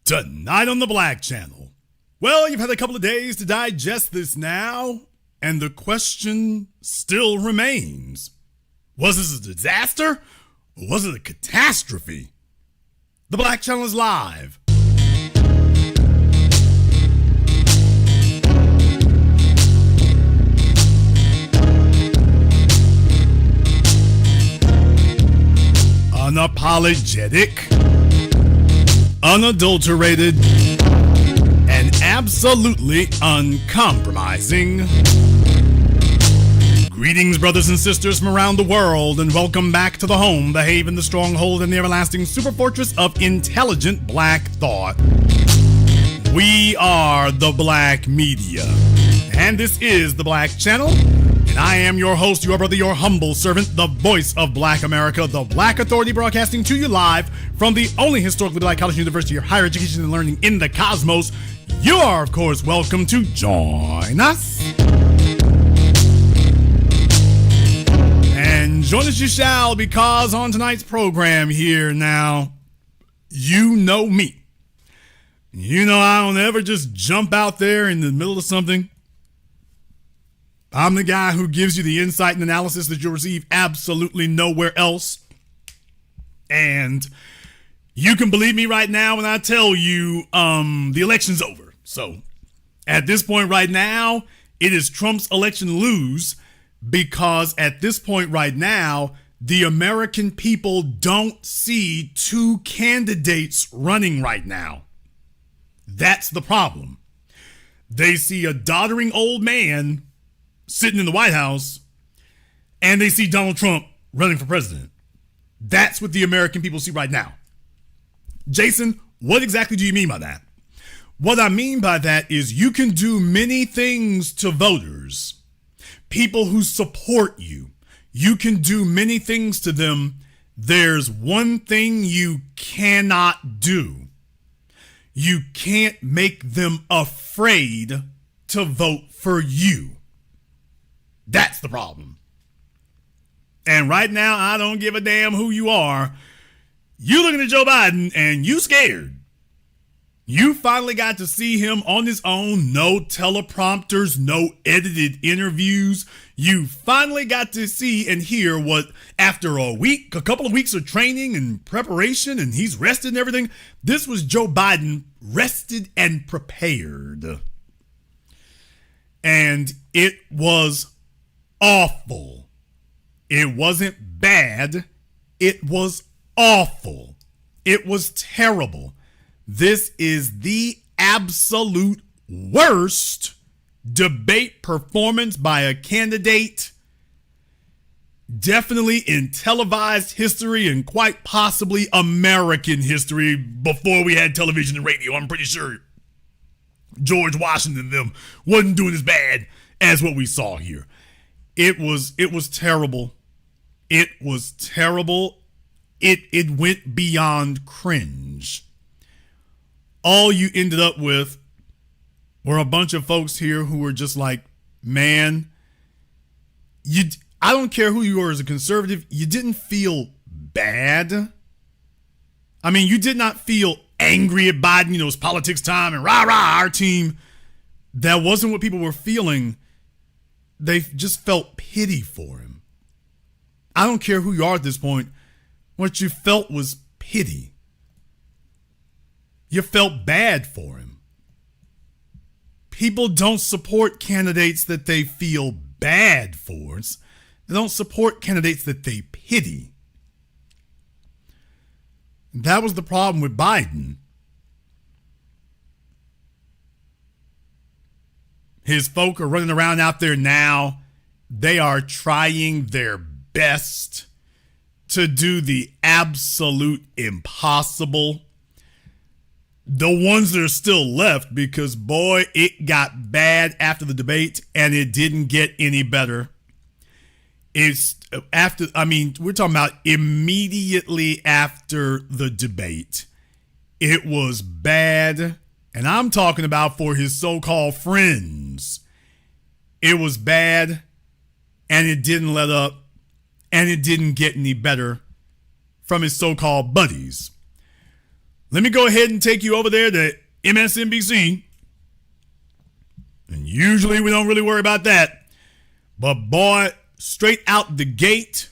Tonight on the Black Channel. Well, you've had a couple of days to digest this now, and the question still remains. Was this a disaster, or was it a catastrophe? The Black Channel is live. Unapologetic, unadulterated, and absolutely uncompromising. Greetings, brothers and sisters from around the world, and welcome back to the home, the haven, the stronghold, and the everlasting superfortress of intelligent black thought. We are the Black Media, and this is the Black Channel. And I am your host, your brother, your humble servant, the voice of Black America, the Black Authority, broadcasting to you live from the only historically black college university of higher education and learning in the cosmos. You are, of course, welcome to join us. And join us you shall, because on tonight's program here now, you know me. You know I don't ever just jump out there in the middle of something. I'm the guy who gives you the insight and analysis that you'll receive absolutely nowhere else. And you can believe me right now when I tell you the election's over. So at this point right now, it is Trump's election lose, because at this point right now, the American people don't see two candidates running right now. That's the problem. They see a doddering old man sitting in the White House, and they see Donald Trump running for president. That's what the American people see right now. Jason, what exactly do you mean by that? What I mean by that is you can do many things to voters, people who support you. You can do many things to them. There's one thing you cannot do. You can't make them afraid to vote for you. That's the problem. And right now, I don't give a damn who you are. You looking at Joe Biden and you scared. You finally got to see him on his own. No teleprompters, no edited interviews. You finally got to see and hear what, after a couple of weeks of training and preparation, and he's rested and everything, this was Joe Biden rested and prepared. And it was awful. It wasn't bad. It was awful. It was terrible. This is the absolute worst debate performance by a candidate, definitely in televised history and quite possibly American history before we had television and radio. I'm pretty sure George Washington them wasn't doing as bad as what we saw here. It was terrible. It was terrible. It went beyond cringe. All you ended up with were a bunch of folks here who were just like, man, I don't care who you are as a conservative, you didn't feel bad. I mean, you did not feel angry at Biden, it's politics time and rah, our team. That wasn't what people were feeling. They just felt pity for him. I don't care who you are at this point. What you felt was pity. You felt bad for him. People don't support candidates that they feel bad for. They don't support candidates that they pity. That was the problem with Biden. His folk are running around out there now. They are trying their best to do the absolute impossible. The ones that are still left, because boy, it got bad after the debate and it didn't get any better. We're talking about immediately after the debate. It was bad. And I'm talking about for his so-called friends. It was bad, and it didn't let up, and it didn't get any better from his so-called buddies. Let me go ahead and take you over there to MSNBC. And usually we don't really worry about that. But boy, straight out the gate,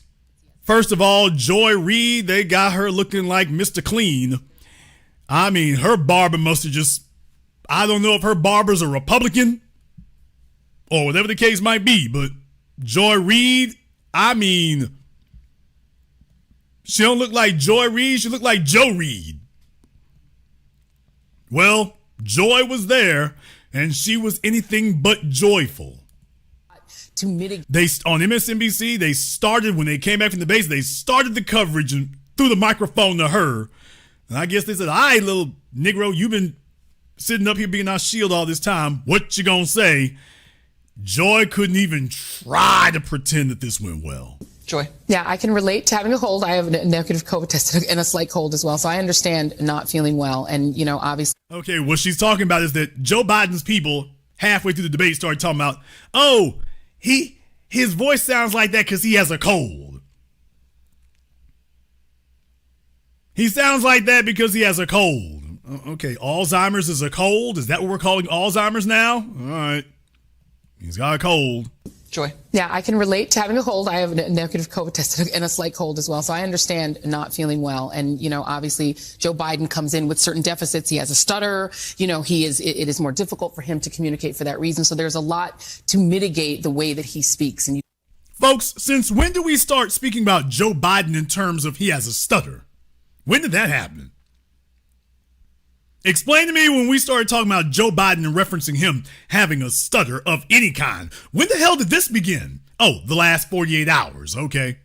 first of all, Joy Reid, they got her looking like Mr. Clean. I mean, her barber must have just, I don't know if her barber's a Republican or whatever the case might be, but Joy Reid, I mean, she don't look like Joy Reid, she look like Joe Reid. Well, Joy was there, and she was anything but joyful. To mitigate. On MSNBC, they started, when they came back from the base, they started the coverage and threw the microphone to her. And I guess they said, all right, little Negro, you've been sitting up here being our shield all this time. What you gonna say? Joy couldn't even try to pretend that this went well. Joy. Yeah, I can relate to having a cold. I have a negative COVID test and a slight cold as well. So I understand not feeling well. And, you know, obviously. Okay, what she's talking about is that Joe Biden's people halfway through the debate started talking about, oh, his voice sounds like that because he has a cold. He sounds like that because he has a cold. Okay, Alzheimer's is a cold? Is that what we're calling Alzheimer's now? All right. He's got a cold. Joy. Yeah, I can relate to having a cold. I have a negative COVID test and a slight cold as well. So I understand not feeling well. And, you know, obviously Joe Biden comes in with certain deficits. He has a stutter. You know, it is more difficult for him to communicate for that reason. So there's a lot to mitigate the way that he speaks. And folks, since when do we start speaking about Joe Biden in terms of he has a stutter? When did that happen? Explain to me when we started talking about Joe Biden and referencing him having a stutter of any kind. When the hell did this begin? Oh, the last 48 hours. Okay.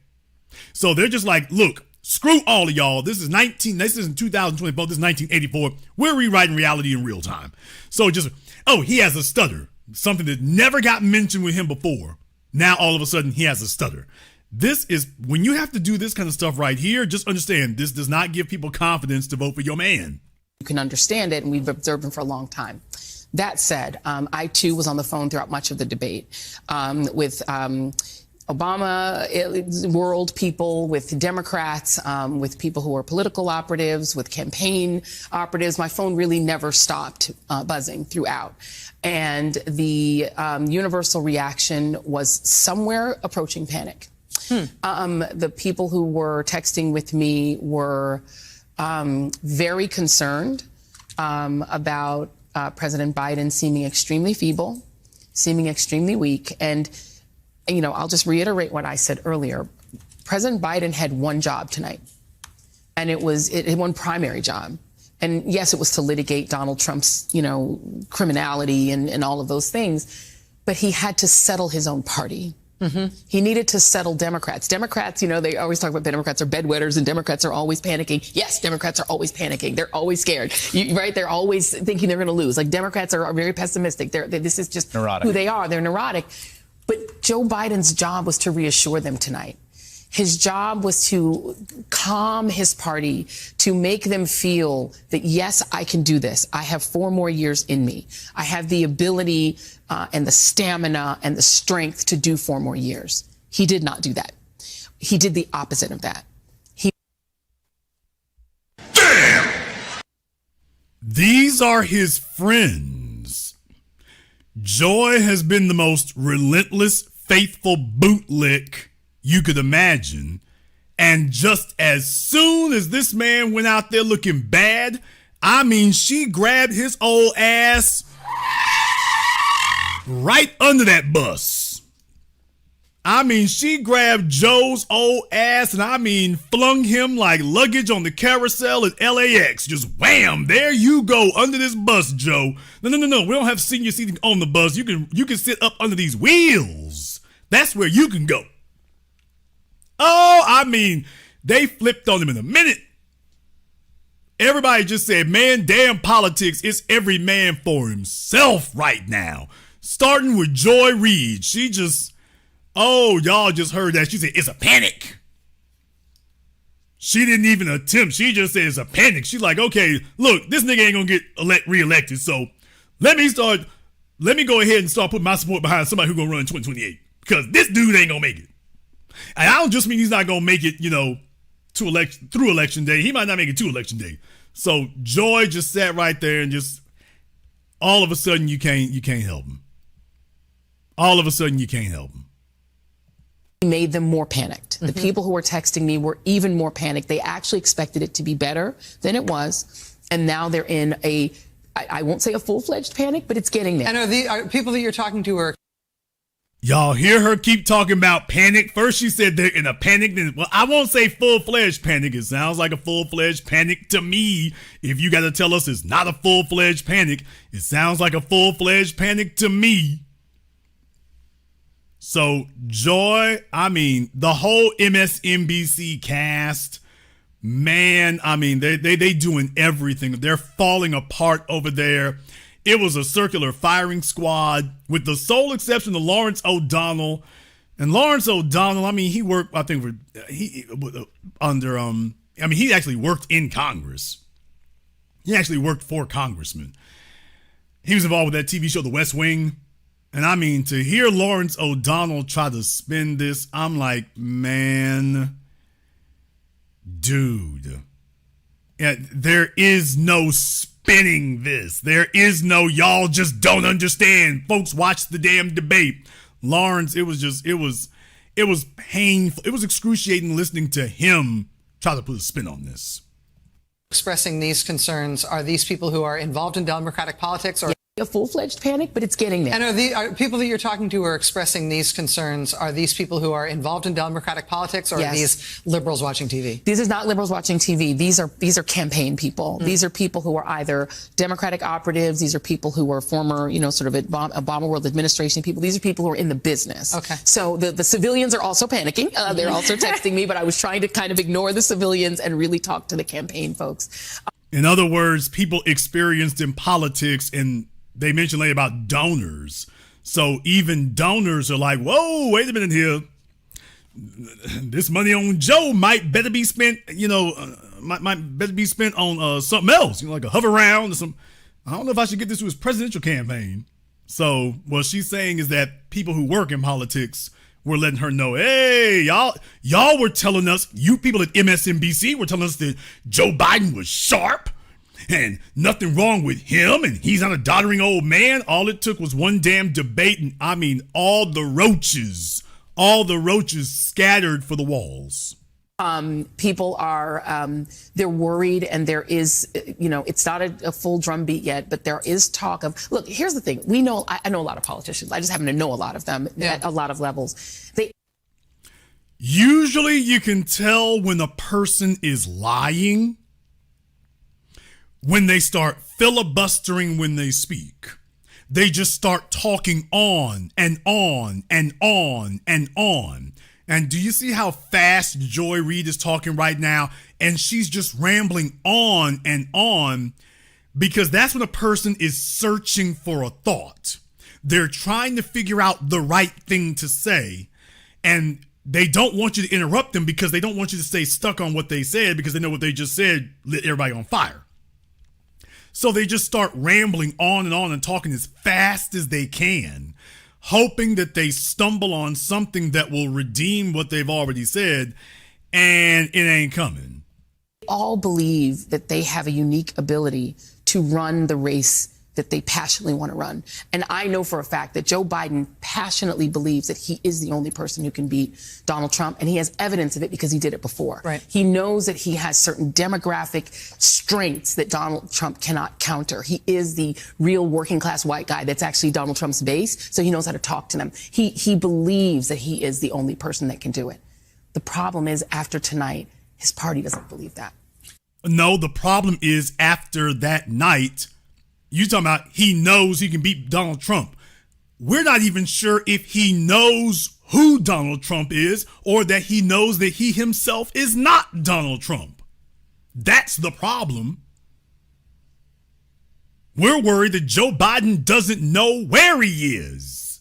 So they're just like, look, screw all of y'all. This isn't 2024. This is 1984. We're rewriting reality in real time. So just, oh, he has a stutter. Something that never got mentioned with him before. Now all of a sudden he has a stutter. This is, when you have to do this kind of stuff right here, just understand this does not give people confidence to vote for your man. You can understand it, and we've observed him for a long time. That said, I too was on the phone throughout much of the debate with Obama world people, with Democrats, with people who are political operatives, with campaign operatives. My phone really never stopped buzzing throughout. And the universal reaction was somewhere approaching panic. The people who were texting with me were very concerned about President Biden seeming extremely feeble, seeming extremely weak. And, you know, I'll just reiterate what I said earlier. President Biden had one job tonight, and it was one primary job. And yes, it was to litigate Donald Trump's, you know, criminality and all of those things. But he had to settle his own party. Mm-hmm. He needed to settle Democrats. Democrats, you know, they always talk about Democrats are bedwetters and Democrats are always panicking. Yes, Democrats are always panicking. They're always scared, right? They're always thinking they're going to lose. Like, Democrats are very pessimistic. This is just neurotic. Who they are. They're neurotic. But Joe Biden's job was to reassure them tonight. His job was to calm his party, to make them feel that, yes, I can do this. I have 4 more years in me. I have the ability and the stamina and the strength to do 4 more years. He did not do that. He did the opposite of that. Damn! These are his friends. Joy has been the most relentless, faithful bootlick you could imagine. And just as soon as this man went out there looking bad, I mean, she grabbed his old ass right under that bus. I mean, she grabbed Joe's old ass and I mean, flung him like luggage on the carousel at LAX. Just wham, there you go under this bus, Joe. No. We don't have senior seating on the bus. You can sit up under these wheels. That's where you can go. Oh, I mean, they flipped on him in a minute. Everybody just said, man, damn politics. It's every man for himself right now. Starting with Joy Reid. She just, oh, y'all just heard that. She said, it's a panic. She didn't even attempt. She just said it's a panic. She's like, okay, look, this nigga ain't gonna get reelected. So let me go ahead and start putting my support behind somebody who's gonna run in 2028. Because this dude ain't gonna make it. And I don't just mean he's not going to make it, you know, through election day. He might not make it to election day. So Joy just sat right there and just all of a sudden you can't help him. All of a sudden you can't help him. Made them more panicked. The people who were texting me were even more panicked. They actually expected it to be better than it was. And now they're in I won't say a full-fledged panic, but it's getting there. And are people that you're talking to are... Y'all hear her keep talking about panic. First she said they're in a panic. Then, well, I won't say full-fledged panic. It sounds like a full-fledged panic to me. If you got to tell us it's not a full-fledged panic, it sounds like a full-fledged panic to me. So Joy, I mean, the whole MSNBC cast, man, I mean, they doing everything. They're falling apart over there. It was a circular firing squad with the sole exception of Lawrence O'Donnell. And Lawrence O'Donnell, I mean, he worked, I think, he actually worked in Congress. He actually worked for congressmen. He was involved with that TV show, The West Wing. And I mean, to hear Lawrence O'Donnell try to spin this, I'm like, man, dude, yeah, there is no spinning this. There is no, y'all just don't understand. Folks, watch the damn debate. Lawrence, it was painful. It was excruciating listening to him try to put a spin on this. Expressing these concerns, are these people who are involved in Democratic politics or... A full-fledged panic, but it's getting there. And are people that you're talking to are expressing these concerns, are these people who are involved in Democratic politics, or are these liberals watching TV? These are not liberals watching TV. These are campaign people. These are people who are either Democratic operatives. These are people who are former, sort of Obama world administration people. These are people who are in the business. Okay. So the civilians are also panicking. They're also texting me, but I was trying to kind of ignore the civilians and really talk to the campaign folks. In other words, people experienced in politics, and they mentioned later about donors. So even donors are like, whoa, wait a minute here. This money on Joe might better be spent, might better be spent on something else, like a hover round or some. I don't know if I should get this to his presidential campaign. So what she's saying is that people who work in politics were letting her know, hey, y'all were telling us, you people at MSNBC were telling us that Joe Biden was sharp and nothing wrong with him, and he's not a doddering old man. All it took was one damn debate, and I mean, all the roaches scattered for the walls. People are, they're worried, and there is, it's not a full drumbeat yet, but there is talk of, look, here's the thing. I know a lot of politicians. I just happen to know a lot of them at a lot of levels. Usually you can tell when a person is lying when they start filibustering when they speak. They just start talking on and on and on and on. And do you see how fast Joy Reid is talking right now? And she's just rambling on and on, because that's when a person is searching for a thought. They're trying to figure out the right thing to say, and they don't want you to interrupt them because they don't want you to stay stuck on what they said, because they know what they just said lit everybody on fire. So they just start rambling on and talking as fast as they can, hoping that they stumble on something that will redeem what they've already said, and it ain't coming. All believe that they have a unique ability to run the race that they passionately want to run. And I know for a fact that Joe Biden passionately believes that he is the only person who can beat Donald Trump, and he has evidence of it because he did it before. Right. He knows that he has certain demographic strengths that Donald Trump cannot counter. He is the real working class white guy that's actually Donald Trump's base, so he knows how to talk to them. He believes that he is the only person that can do it. The problem is, after tonight, his party doesn't believe that. No, the problem is after that night, you talking about he knows he can beat Donald Trump. We're not even sure if he knows who Donald Trump is, or that he knows that he himself is not Donald Trump. That's the problem. We're worried that Joe Biden doesn't know where he is.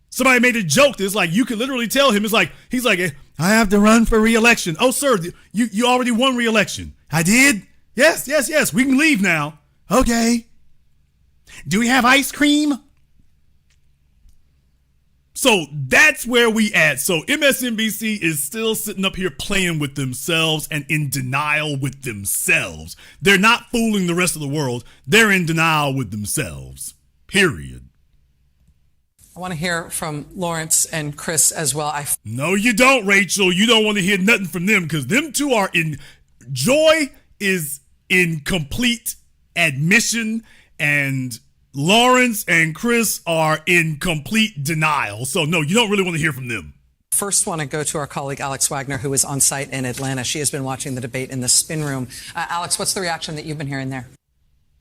Somebody made a joke that's like, you could literally tell him, he's like, I have to run for re-election. Oh, sir, you already won re-election. I did? Yes. We can leave now. Okay. Do we have ice cream? So that's where we at. So MSNBC is still sitting up here playing with themselves and in denial with themselves. They're not fooling the rest of the world. They're in denial with themselves. Period. I want to hear from Lawrence and Chris as well. No, you don't, Rachel. You don't want to hear nothing from them because them two are in... Joy is in complete admission and Lawrence and Chris are in complete denial. So, no, you don't really want to hear from them. First, want to go to our colleague Alex Wagner, who is on site in Atlanta. She has been watching the debate in the spin room. Alex, what's the reaction that you've been hearing there?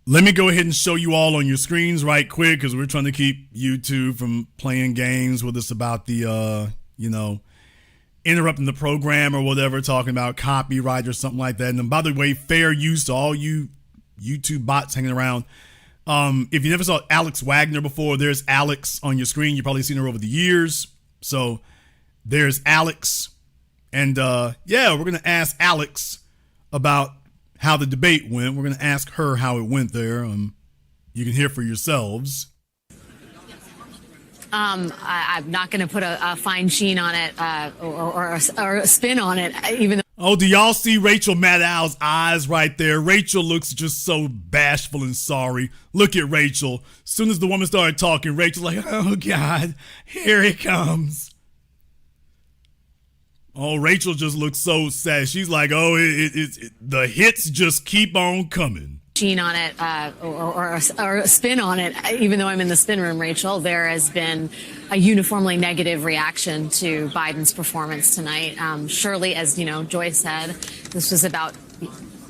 Let me go ahead and show you all on your screens right quick because we're trying to keep YouTube from playing games with us about the, interrupting the program or whatever, talking about copyright or something like that. And by the way, fair use to all you YouTube bots hanging around. If you never saw Alex Wagner before, there's Alex on your screen. You've probably seen her over the years. So there's Alex. And we're going to ask Alex about how the debate went. We're going to ask her how it went there. You can hear for yourselves. I'm not going to put a fine sheen on it or a spin on it, even though. Oh, do y'all see Rachel Maddow's eyes right there? Rachel looks just so bashful and sorry. Look at Rachel. As soon as the woman started talking, Rachel's like, oh, God, here it comes. Oh, Rachel just looks so sad. She's like, oh, the hits just keep on coming. On it or a spin on it, even though I'm in the spin room, Rachel, there has been a uniformly negative reaction to Biden's performance tonight. Surely, as Joy said, this was about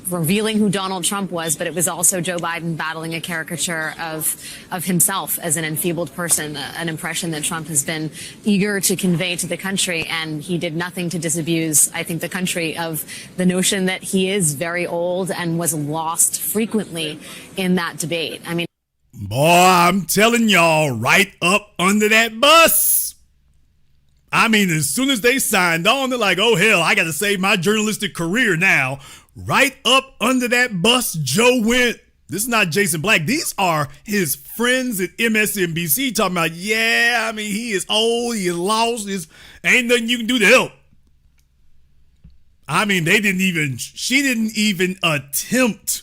revealing who Donald Trump was, but it was also Joe Biden battling a caricature of himself as an enfeebled person, an impression that Trump has been eager to convey to the country. And he did nothing to disabuse, I think, the country of the notion that he is very old and was lost frequently in that debate. I mean, boy, I'm telling y'all, right up under that bus. I mean, as soon as they signed on, they're like, oh, hell, I got to save my journalistic career now. Right up under that bus, Joe went. This is not Jason Black. These are his friends at MSNBC talking about, he is old, he is lost, ain't nothing you can do to help. I mean, she didn't even attempt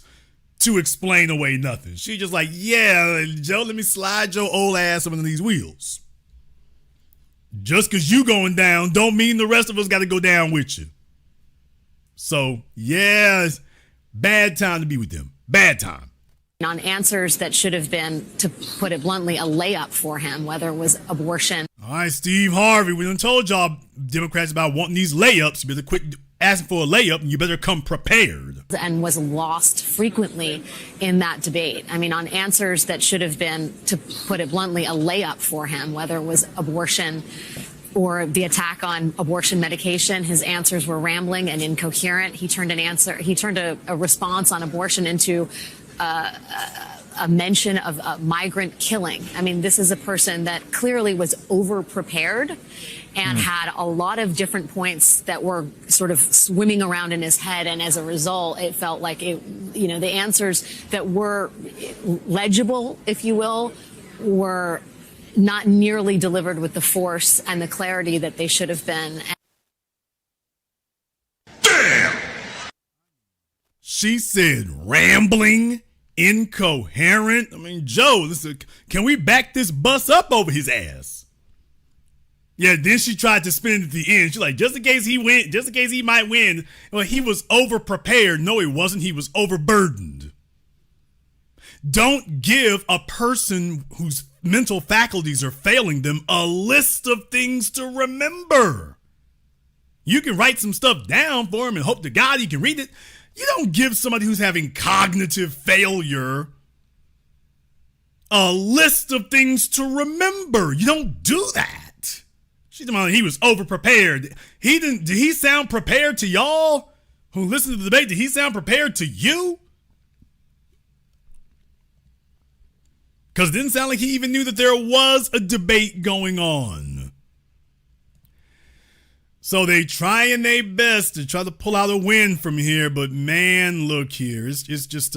to explain away nothing. She just like, Joe, let me slide your old ass up under these wheels. Just because you going down don't mean the rest of us got to go down with you. So, it's bad time to be with them. Bad time. On answers that should have been, to put it bluntly, a layup for him, whether it was abortion. All right, Steve Harvey, we done told y'all Democrats about wanting these layups. You better quit asking for a layup and you better come prepared. And was lost frequently in that debate. I mean, on answers that should have been, to put it bluntly, a layup for him, whether it was abortion or the attack on abortion medication. His answers were rambling and incoherent. He turned a response on abortion into a mention of migrant killing. I mean, this is a person that clearly was over-prepared and had a lot of different points that were sort of swimming around in his head. And as a result, it felt like the answers that were legible, if you will, were not nearly delivered with the force and the clarity that they should have been. Damn! She said rambling, incoherent. I mean, Joe, listen, can we back this bus up over his ass? Yeah, then she tried to spin it at the end. She's like, just in case he might win. Well, he was over-prepared. No, he wasn't. He was overburdened. Don't give a person whose mental faculties are failing them a list of things to remember. You can write some stuff down for him and hope to God he can read it. You don't give somebody who's having cognitive failure a list of things to remember. You don't do that. She's talking about he was over-prepared. Did he sound prepared to y'all who listen to the debate? Did he sound prepared to you? Because it didn't sound like he even knew that there was a debate going on. So they trying their best to try to pull out a win from here, but man, look here, it's just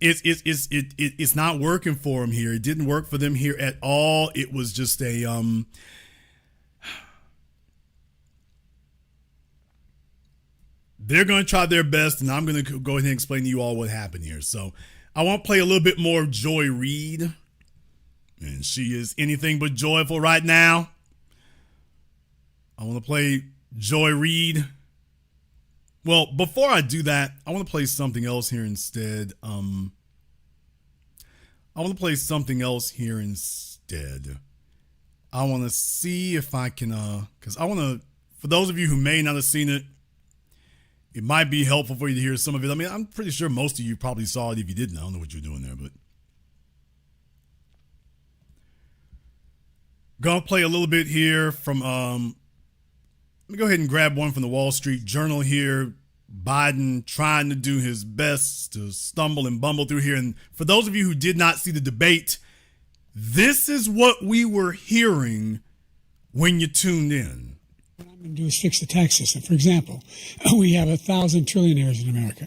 it's not working for him here. It didn't work for them here at all. It was just they're going to try their best, and I'm going to go ahead and explain to you all what happened here. So I want to play a little bit more of Joy Reid, and she is anything but joyful right now. I want to play Joy Reid. Well, before I do that, I want to play something else here instead. I want to play something else here instead. I want to see if I can, because I want to, for those of you who may not have seen it, it might be helpful for you to hear some of it. I mean, I'm pretty sure most of you probably saw it. If you didn't, I don't know what you're doing there, but gonna play a little bit here from, let me go ahead and grab one from the Wall Street Journal here. Biden trying to do his best to stumble and bumble through here. And for those of you who did not see the debate, this is what we were hearing when you tuned in. What I'm going to do is fix the tax system. For example, we have 1,000 trillionaires in America.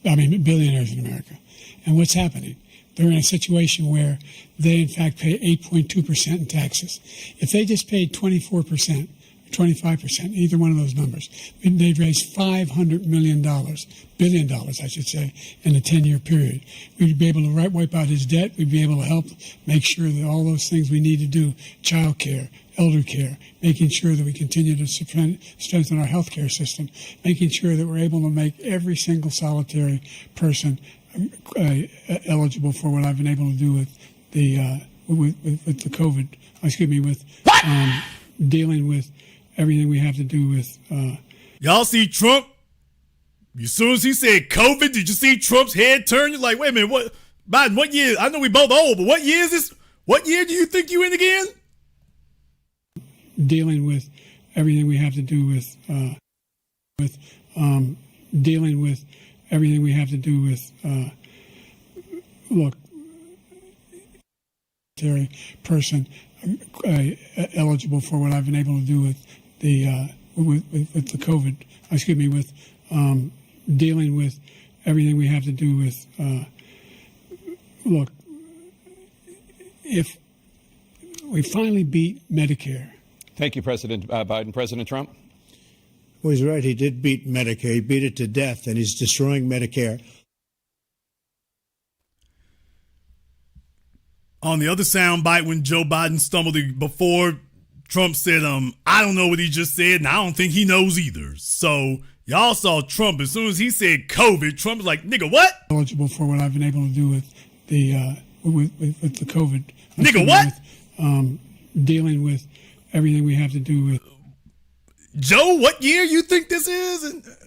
Billionaires in America. And what's happening? They're in a situation where they, in fact, pay 8.2% in taxes. If they just paid 24%, 25%, either one of those numbers, they'd raise $500 million, billion dollars, I should say, in a 10-year period. We'd be able to wipe out his debt. We'd be able to help make sure that all those things we need to do, child care, elder care, making sure that we continue to strengthen our health care system, making sure that we're able to make every single solitary person eligible for what I've been able to do with the COVID, with dealing with everything we have to do with. Y'all see Trump? As soon as he said COVID, did you see Trump's head turn? You're like, wait a minute, what? Biden, what year? I know we both old, but what year is this? What year do you think you in again? Dealing with everything we have to do with dealing with everything we have to do with. Look, person eligible for what I've been able to do with the COVID. With dealing with everything we have to do with. Look, if we finally beat Medicare. Thank you, President Biden. President Trump? Well, he's right. He did beat Medicare. He beat it to death, and he's destroying Medicare. On the other soundbite, when Joe Biden stumbled before Trump said, I don't know what he just said, and I don't think he knows either. So y'all saw Trump. As soon as he said COVID, Trump was like, nigga, what? Eligible for what I've been able to do with the with the COVID. Nigga, what? Dealing with everything we have to do with. Joe, what year you think this is?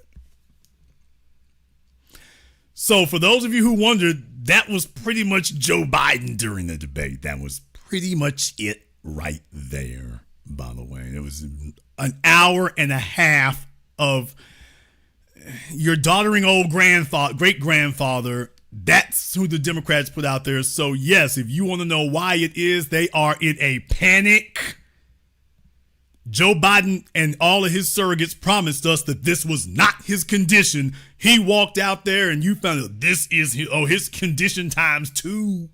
So for those of you who wondered, that was pretty much Joe Biden during the debate. That was pretty much it right there, by the way. It was an hour and a half of your doddering old great-grandfather. That's who the Democrats put out there. So, yes, if you want to know why it is, they are in a panic. Joe Biden and all of his surrogates promised us that this was not his condition. He walked out there and you found out this is his condition times 2.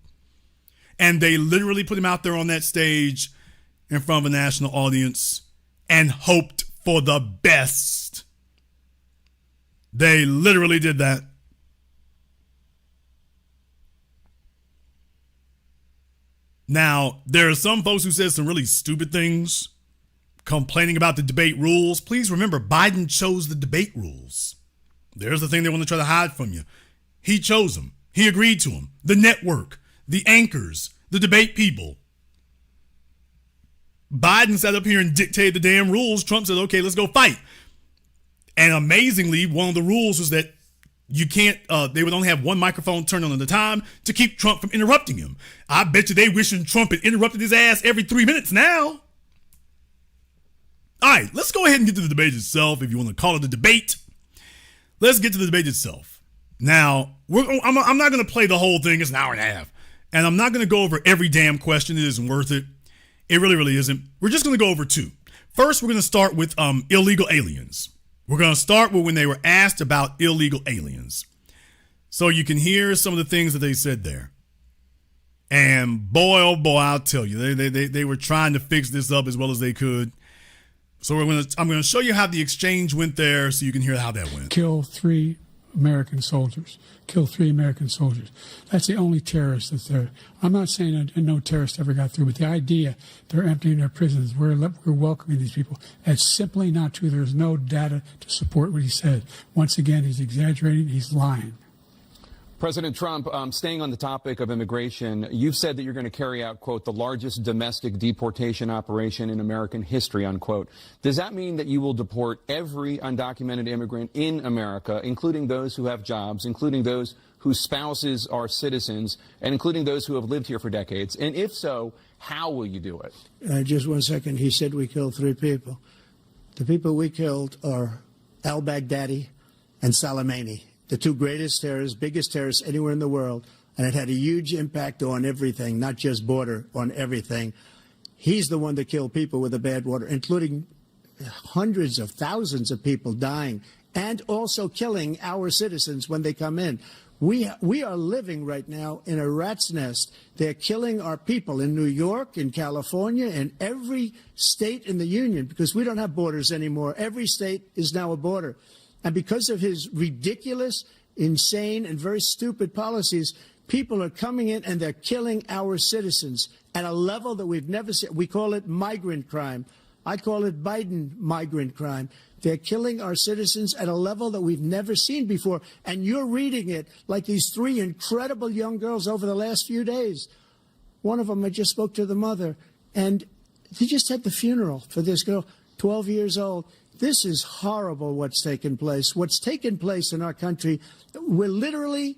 And they literally put him out there on that stage in front of a national audience and hoped for the best. They literally did that. Now, there are some folks who said some really stupid things, complaining about the debate rules. Please remember, Biden chose the debate rules. There's the thing they want to try to hide from you. He chose them. He agreed to them. The network, the anchors, the debate people. Biden sat up here and dictated the damn rules. Trump said, okay, let's go fight. And amazingly, one of the rules was that you can't, they would only have one microphone turned on at a time to keep Trump from interrupting him. I bet you they wishing Trump had interrupted his ass every 3 minutes now. All right, let's go ahead and get to the debate itself. If you want to call it a debate, let's get to the debate itself. Now, I'm not going to play the whole thing. It's an hour and a half. And I'm not going to go over every damn question. It isn't worth it. It really, really isn't. We're just going to go over 2. First, we're going to start with illegal aliens. We're going to start with when they were asked about illegal aliens. So you can hear some of the things that they said there. And boy, oh boy, I'll tell you, they were trying to fix this up as well as they could. So I'm going to show you how the exchange went there so you can hear how that went. Kill 3 American soldiers. Kill 3 American soldiers. That's the only terrorist that's there. I'm not saying that no terrorist ever got through, but the idea they're emptying their prisons, we're welcoming these people, that's simply not true. There's no data to support what he said. Once again, he's exaggerating. He's lying. President Trump, staying on the topic of immigration, you've said that you're going to carry out, quote, the largest domestic deportation operation in American history, unquote. Does that mean that you will deport every undocumented immigrant in America, including those who have jobs, including those whose spouses are citizens, and including those who have lived here for decades? And if so, how will you do it? Just 1 second. He said we killed 3 people. The people we killed are al-Baghdadi and Soleimani, the 2 greatest terrorists, biggest terrorists anywhere in the world, and it had a huge impact on everything, not just border, on everything. He's the one that killed people with the bad water, including hundreds of thousands of people dying, and also killing our citizens when they come in. We are living right now in a rat's nest. They're killing our people in New York, in California, in every state in the union, because we don't have borders anymore. Every state is now a border. And because of his ridiculous, insane, and very stupid policies, people are coming in and they're killing our citizens at a level that we've never seen. We call it migrant crime. I call it Biden migrant crime. They're killing our citizens at a level that we've never seen before. And you're reading it like these 3 incredible young girls over the last few days. One of them, I just spoke to the mother, and they just had the funeral for this girl, 12 years old. This is horrible what's taken place. What's taken place in our country, we're literally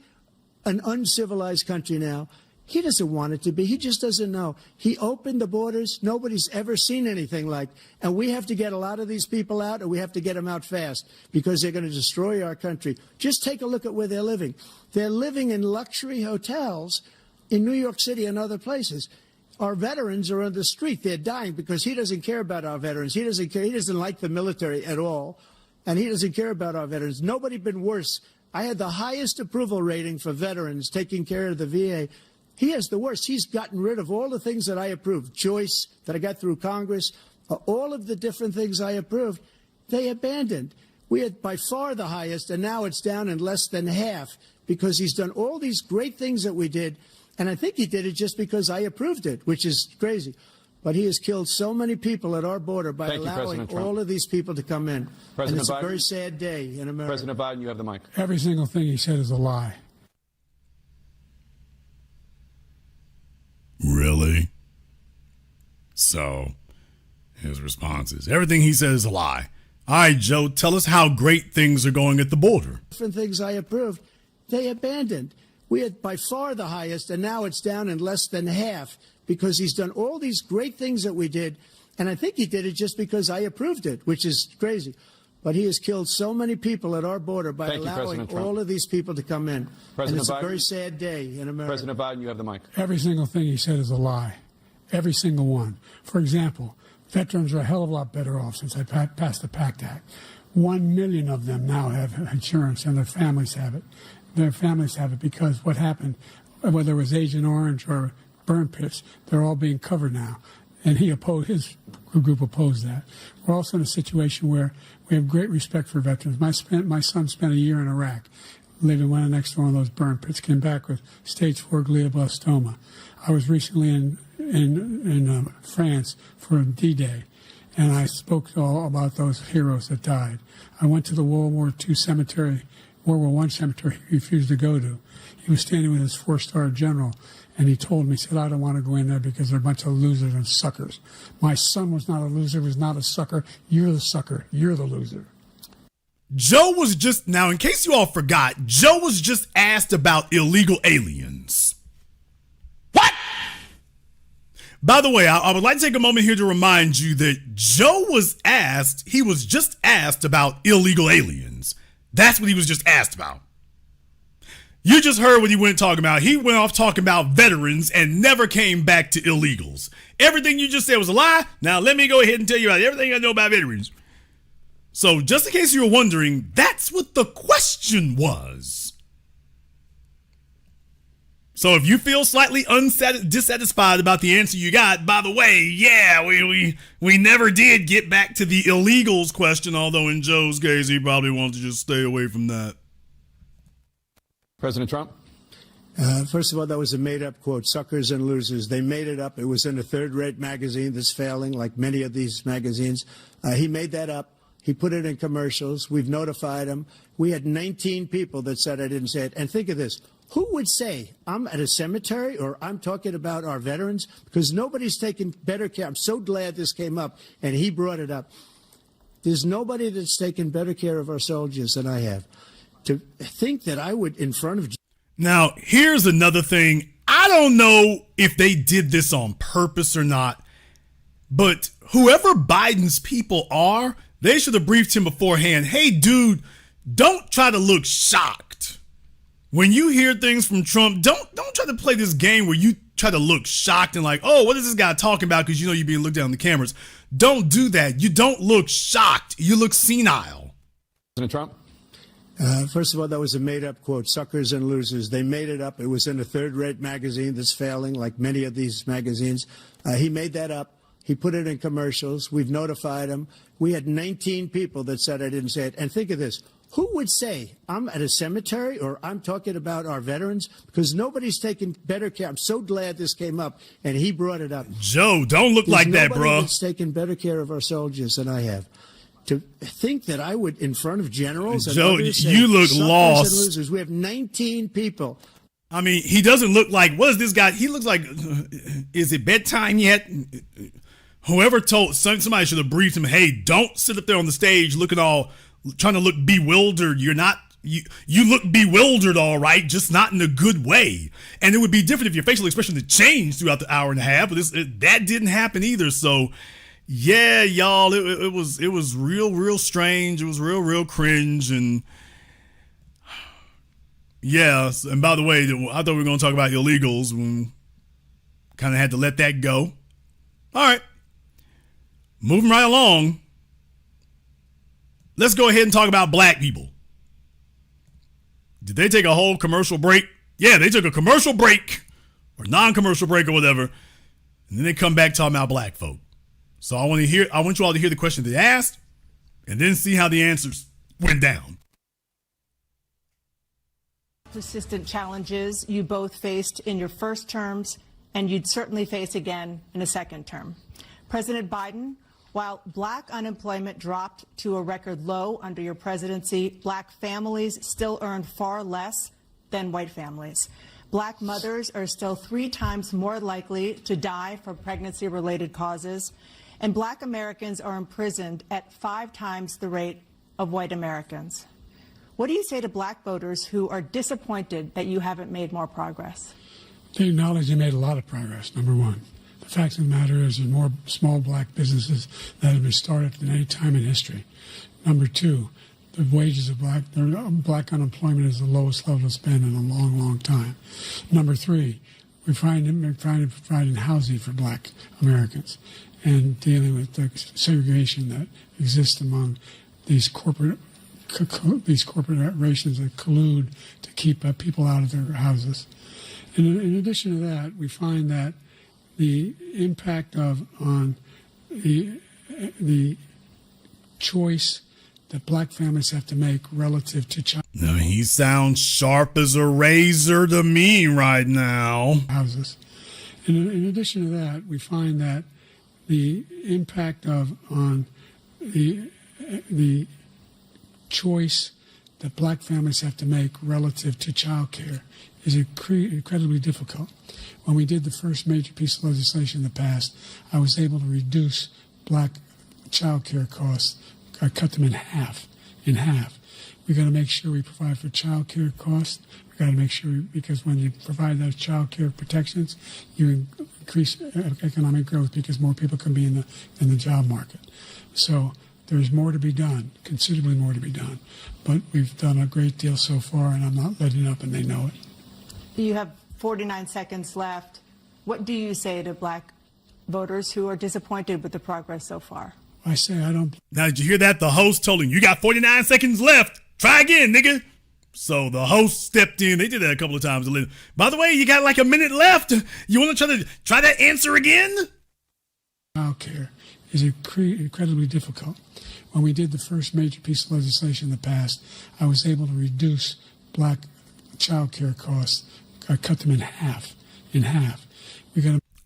an uncivilized country now. He doesn't want it to be. He just doesn't know. He opened the borders. Nobody's ever seen anything like. And we have to get a lot of these people out, and we have to get them out fast because they're going to destroy our country. Just take a look at where they're living. They're living in luxury hotels in New York City and other places. Our veterans are on the street. They're dying because he doesn't care about our veterans. He doesn't care. He doesn't like the military at all, and he doesn't care about our veterans. Nobody been worse. I had the highest approval rating for veterans taking care of the VA. He has the worst. He's gotten rid of all the things that I approved, choice that I got through Congress, all of the different things I approved, they abandoned. We had by far the highest, and now it's down in less than half because he's done all these great things that we did. And I think he did it just because I approved it, which is crazy. But he has killed so many people at our border by allowing all of these people to come in. And it's a very sad day in America. President Biden, you have the mic. Every single thing he said is a lie. Really? So, his response is, everything he says is a lie. All right, Joe, tell us how great things are going at the border. Different things I approved, they abandoned. We had by far the highest, and now it's down in less than half because he's done all these great things that we did. And I think he did it just because I approved it, which is crazy. But he has killed so many people at our border by allowing all of these people to come in. And it's a very sad day in America. President Biden, you have the mic. Every single thing he said is a lie. Every single one. For example, veterans are a hell of a lot better off since I passed the PACT Act. 1 million of them now have insurance, and their families have it. Their families have it because what happened, whether it was Agent Orange or burn pits, they're all being covered now. And his group opposed that. We're also in a situation where we have great respect for veterans. My son spent a year in Iraq, living right next to one of those burn pits, came back with stage 4 glioblastoma. I was recently in France for D-Day, and I spoke all about those heroes that died. I went to the World War I cemetery he refused to go to. He was standing with his 4-star general, and he told me, he said, I don't want to go in there because they're a bunch of losers and suckers. My son was not a loser, was not a sucker. You're the sucker. You're the loser. Joe was just, now in case you all forgot, Joe was just asked about illegal aliens. What? By the way, I would like to take a moment here to remind you that Joe was just asked about illegal aliens. That's what he was just asked about. You just heard what he went talking about. He went off talking about veterans and never came back to illegals. Everything you just said was a lie. Now let me go ahead and tell you about everything I know about veterans. So just in case you were wondering, that's what the question was. So if you feel slightly dissatisfied about the answer you got, by the way, yeah, we never did get back to the illegals question, although in Joe's case, he probably wants to just stay away from that. President Trump? First of all, that was a made-up quote, suckers and losers. They made it up. It was in a third-rate magazine that's failing, like many of these magazines. He made that up. He put it in commercials. We've notified him. We had 19 people that said I didn't say it. And think of this. Who would say I'm at a cemetery or I'm talking about our veterans? Because nobody's taken better care. I'm so glad this came up, and he brought it up. There's nobody that's taken better care of our soldiers than I have. To think that I would, in front of... Now, here's another thing. I don't know if they did this on purpose or not, but whoever Biden's people are, they should have briefed him beforehand. Hey, dude, don't try to look shocked. When you hear things from Trump, don't try to play this game where you try to look shocked and like, oh, what is this guy talking about? Because you know you're being looked at on the cameras. Don't do that. You don't look shocked. You look senile. President Trump? First of all, that was a made-up quote, suckers and losers. They made it up. It was in a third-rate magazine that's failing, like many of these magazines. He made that up. He put it in commercials. We've notified him. We had 19 people that said I didn't say it. And think of this. Who would say I'm at a cemetery or I'm talking about our veterans? Because nobody's taken better care. I'm so glad this came up, and he brought it up. Joe, don't look like that, bro. Nobody that's taken better care of our soldiers than I have. To think that I would, in front of generals and Joe, others, you look suckers lost. And losers. We have 19 people. I mean, he doesn't look like, what is this guy? He looks like, is it bedtime yet? Whoever told, somebody should have briefed him, hey, don't sit up there on the stage looking all, trying to look bewildered. You're not, you look bewildered, all right, just not in a good way. And it would be different if your facial expression had changed throughout the hour and a half, but that didn't happen either. So, yeah, y'all, it was real strange. It was real cringe. And yeah, and by the way, I thought we were going to talk about illegals. We kind of had to let that go. All right, moving right along. Let's go ahead and talk about black people. Did they take a whole commercial break? Yeah, they took a commercial break or non-commercial break or whatever, and then they come back talking about black folk. So I want you all to hear the question they asked and then see how the answers went down. Persistent challenges you both faced in your first terms and you'd certainly face again in a second term. President Biden, while black unemployment dropped to a record low under your presidency, black families still earn far less than white families. Black mothers are still 3 times more likely to die from pregnancy-related causes, and black Americans are imprisoned at 5 times the rate of white Americans. What do you say to black voters who are disappointed that you haven't made more progress? They acknowledge they made a lot of progress, number one. The fact of the matter is there's more small black businesses that have been started than any time in history. Number two, the wages of black unemployment is the lowest level it's been in a long time. Number three, we're providing housing for black Americans and dealing with the segregation that exists among these corporations that collude to keep people out of their houses. And in addition to that, we find that the impact on the choice that black families have to make relative to child. Now, he sounds sharp as a razor to me right now. Houses. And in addition to that, we find that the impact on the choice that black families have to make relative to child care is incredibly difficult. When we did the first major piece of legislation in the past, I was able to reduce black child care costs. I cut them in half. We got to make sure we provide for child care costs. We got to make sure, because when you provide those child care protections, you increase economic growth because more people can be in the job market. So there's more to be done, considerably more to be done. But we've done a great deal so far, and I'm not letting up, and they know it. You have 49 seconds left. What do you say to black voters who are disappointed with the progress so far? I say I don't. Now, did you hear that? The host told him, you got 49 seconds left. Try again, nigga. So the host stepped in. They did that a couple of times. By the way, you got like a minute left. You want to try that answer again? Child care is incredibly difficult. When we did the first major piece of legislation in the past, I was able to reduce black child care costs. I cut them in half.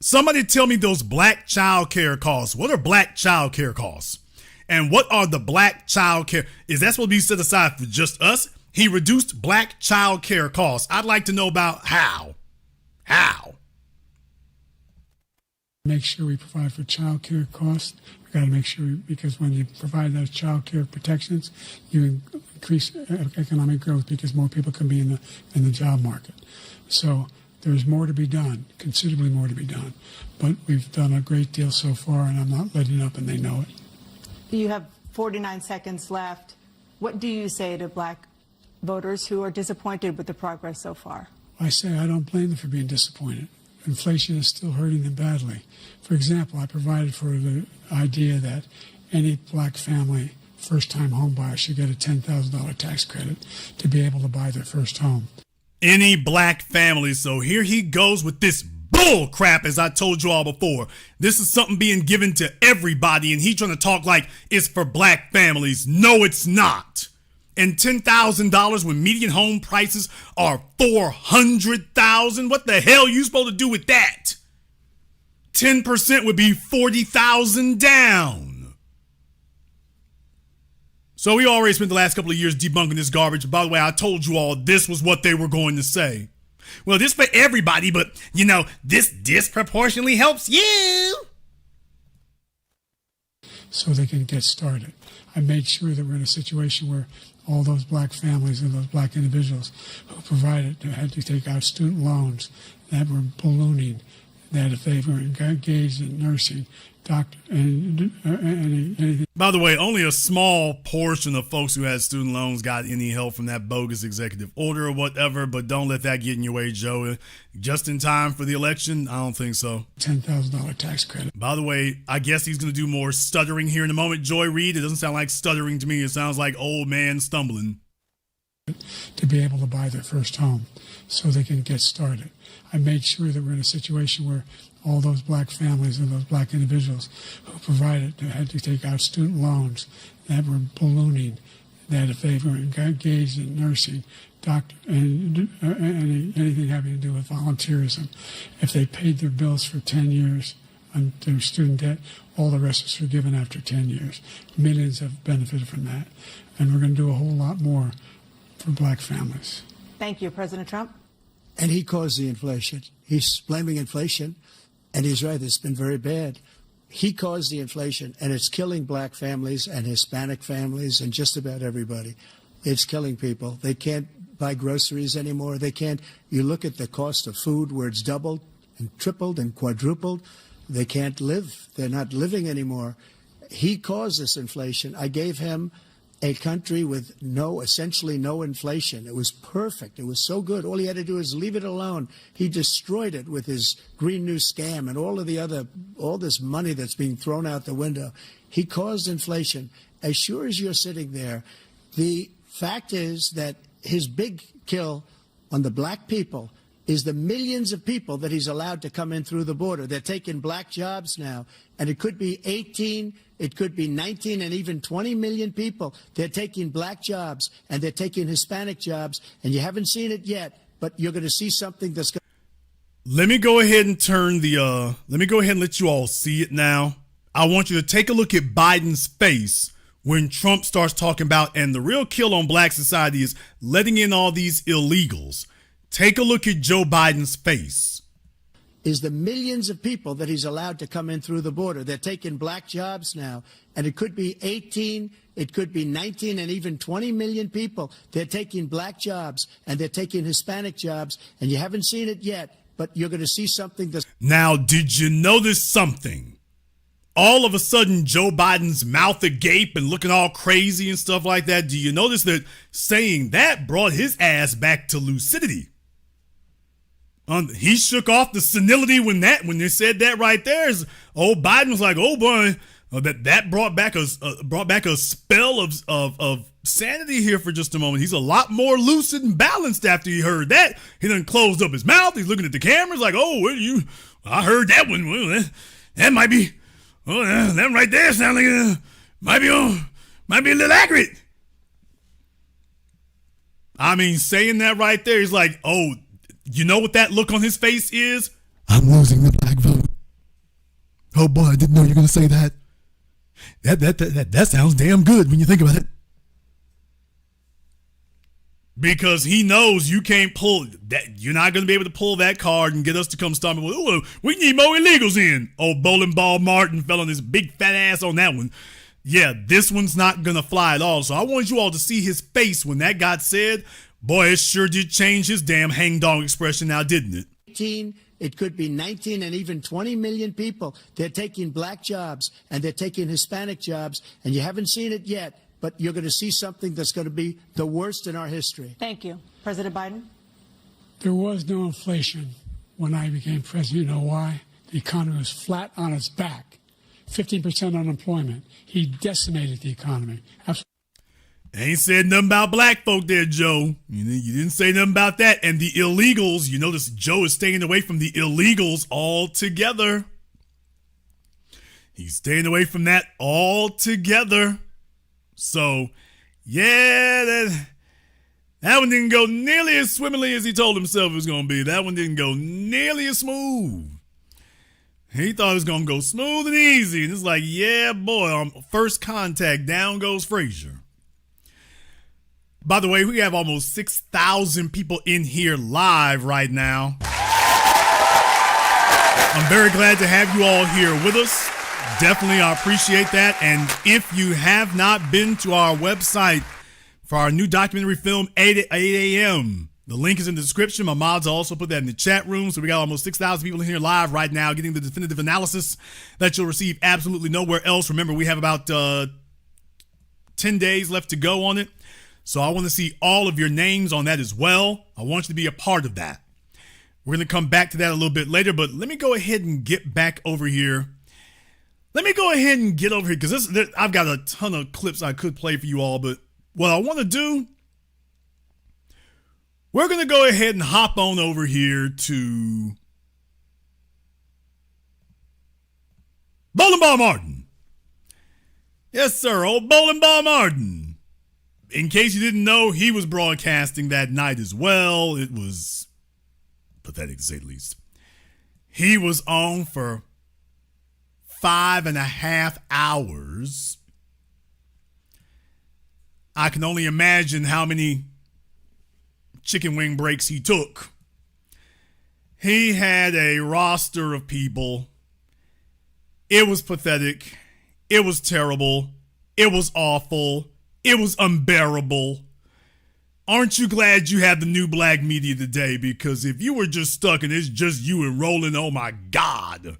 Somebody tell me those black child care costs. What are black child care costs? And what are the black child care? Is that supposed to be set aside for just us? He reduced black child care costs. I'd like to know about how. How? Make sure we provide for child care costs. We got to make sure, because when you provide those child care protections, you increase economic growth because more people can be in the job market. So there's more to be done, considerably more to be done. But we've done a great deal so far, and I'm not letting up, and they know it. You have 49 seconds left. What do you say to black voters who are disappointed with the progress so far? I say I don't blame them for being disappointed. Inflation is still hurting them badly. For example, I provided for the idea that any black family, first-time home buyer, should get a $10,000 tax credit to be able to buy their first home. Any black family. So here he goes with this bull crap, as I told you all before. This is something being given to everybody, and he's trying to talk like it's for black families. No, it's not. And $10,000 when median home prices are $400,000. What the hell are you supposed to do with that? 10% would be $40,000 down. So we already spent the last couple of years debunking this garbage. By the way, I told you all this was what they were going to say. Well, this for everybody, but this disproportionately helps you. So they can get started. I made sure that we're in a situation where all those black families and those black individuals who provided had to take out student loans that were ballooning, that if they were engaged in nursing, doctor, and anything. By the way, only a small portion of folks who had student loans got any help from that bogus executive order or whatever, but don't let that get in your way, Joe. Just in time for the election? I don't think so. $10,000 tax credit. By the way, I guess he's going to do more stuttering here in a moment. Joy Reid, it doesn't sound like stuttering to me. It sounds like old man stumbling. To be able to buy their first home so they can get started. I made sure that we're in a situation where all those black families and those black individuals who provided had to take out student loans that were ballooning, that if they were engaged in nursing, doctor, and anything having to do with volunteerism, if they paid their bills for 10 years on their student debt, all the rest was forgiven after 10 years. Millions have benefited from that. And we're going to do a whole lot more for black families. Thank you, President Trump. And he caused the inflation. He's blaming inflation, and he's right, it's been very bad. He caused the inflation, and it's killing black families and Hispanic families and just about everybody. It's killing people. They can't buy groceries anymore. They can't. You look at the cost of food where it's doubled and tripled and quadrupled. They can't live. They're not living anymore. He caused this inflation. I gave him a country with essentially no inflation. It was perfect. It was so good. All he had to do is leave it alone. He destroyed it with his Green New scam and all this money that's being thrown out the window. He caused inflation. As sure as you're sitting there, the fact is that his big kill on the black people is the millions of people that he's allowed to come in through the border. They're taking black jobs now, and it could be 18, it could be 19, and even 20 million people. They're taking black jobs, and they're taking Hispanic jobs, and you haven't seen it yet, but you're going to see something that's going to... Let me go ahead and let you all see it now. I want you to take a look at Biden's face when Trump starts talking about, and the real kill on black society is letting in all these illegals. Take a look at Joe Biden's face. Is the millions of people that he's allowed to come in through the border. They're taking black jobs now, and it could be 18, it could be 19, and even 20 million people. They're taking black jobs, and they're taking Hispanic jobs, and you haven't seen it yet, but you're going to see something that's... Now, did you notice something? All of a sudden, Joe Biden's mouth agape and looking all crazy and stuff like that. Do you notice that saying that brought his ass back to lucidity? He shook off the senility when they said that right there. Old Biden was like, oh boy, That brought back a spell of sanity here for just a moment. He's a lot more lucid and balanced after he heard that. He done closed up his mouth. He's looking at the cameras like, oh, I heard that one. Well, that might be, that right there sound like might be a little accurate. I mean, saying that right there, he's like, oh, you know what that look on his face is? I'm losing the black vote. Oh boy, I didn't know you were going to say that. That sounds damn good when you think about it. Because he knows you can't pull that. You're not going to be able to pull that card and get us to come storm. We need more illegals in. Oh, Bowling Ball Martin fell on his big fat ass on that one. Yeah, this one's not going to fly at all. So I wanted you all to see his face when that got said. Boy, it sure did change his damn hangdog expression now, didn't it? 18, it could be 19 and even 20 million people. They're taking black jobs and they're taking Hispanic jobs, and you haven't seen it yet, but you're going to see something that's going to be the worst in our history. Thank you. President Biden? There was no inflation when I became president. You know why? The economy was flat on its back. 15% unemployment. He decimated the economy. Absolutely. Ain't said nothing about black folk there, Joe. You didn't say nothing about that. And the illegals, you notice Joe is staying away from the illegals altogether. He's staying away from that altogether. So, yeah, that one didn't go nearly as swimmingly as he told himself it was going to be. That one didn't go nearly as smooth. He thought it was going to go smooth and easy. And it's like, yeah, boy, first contact, down goes Frazier. By the way, we have almost 6,000 people in here live right now. I'm very glad to have you all here with us. Definitely, I appreciate that. And if you have not been to our website for our new documentary film, 8 a.m., the link is in the description. My mods also put that in the chat room. So we got almost 6,000 people in here live right now getting the definitive analysis that you'll receive absolutely nowhere else. Remember, we have about 10 days left to go on it. So I want to see all of your names on that as well. I want you to be a part of that. We're going to come back to that a little bit later, but let me go ahead and get back over here. Let me go ahead and get over here because I've got a ton of clips I could play for you all, but what I want to do, we're going to go ahead and hop on over here to Bowling Ball Martin. Yes, sir, old Bowling Ball Martin. In case you didn't know, he was broadcasting that night as well. It was pathetic to say the least. He was on for 5.5 hours. I can only imagine how many chicken wing breaks he took. He had a roster of people. It was pathetic. It was terrible. It was awful. It was unbearable. Aren't you glad you have the new black media today? Because if you were just stuck and it's just you and Roland, oh my God,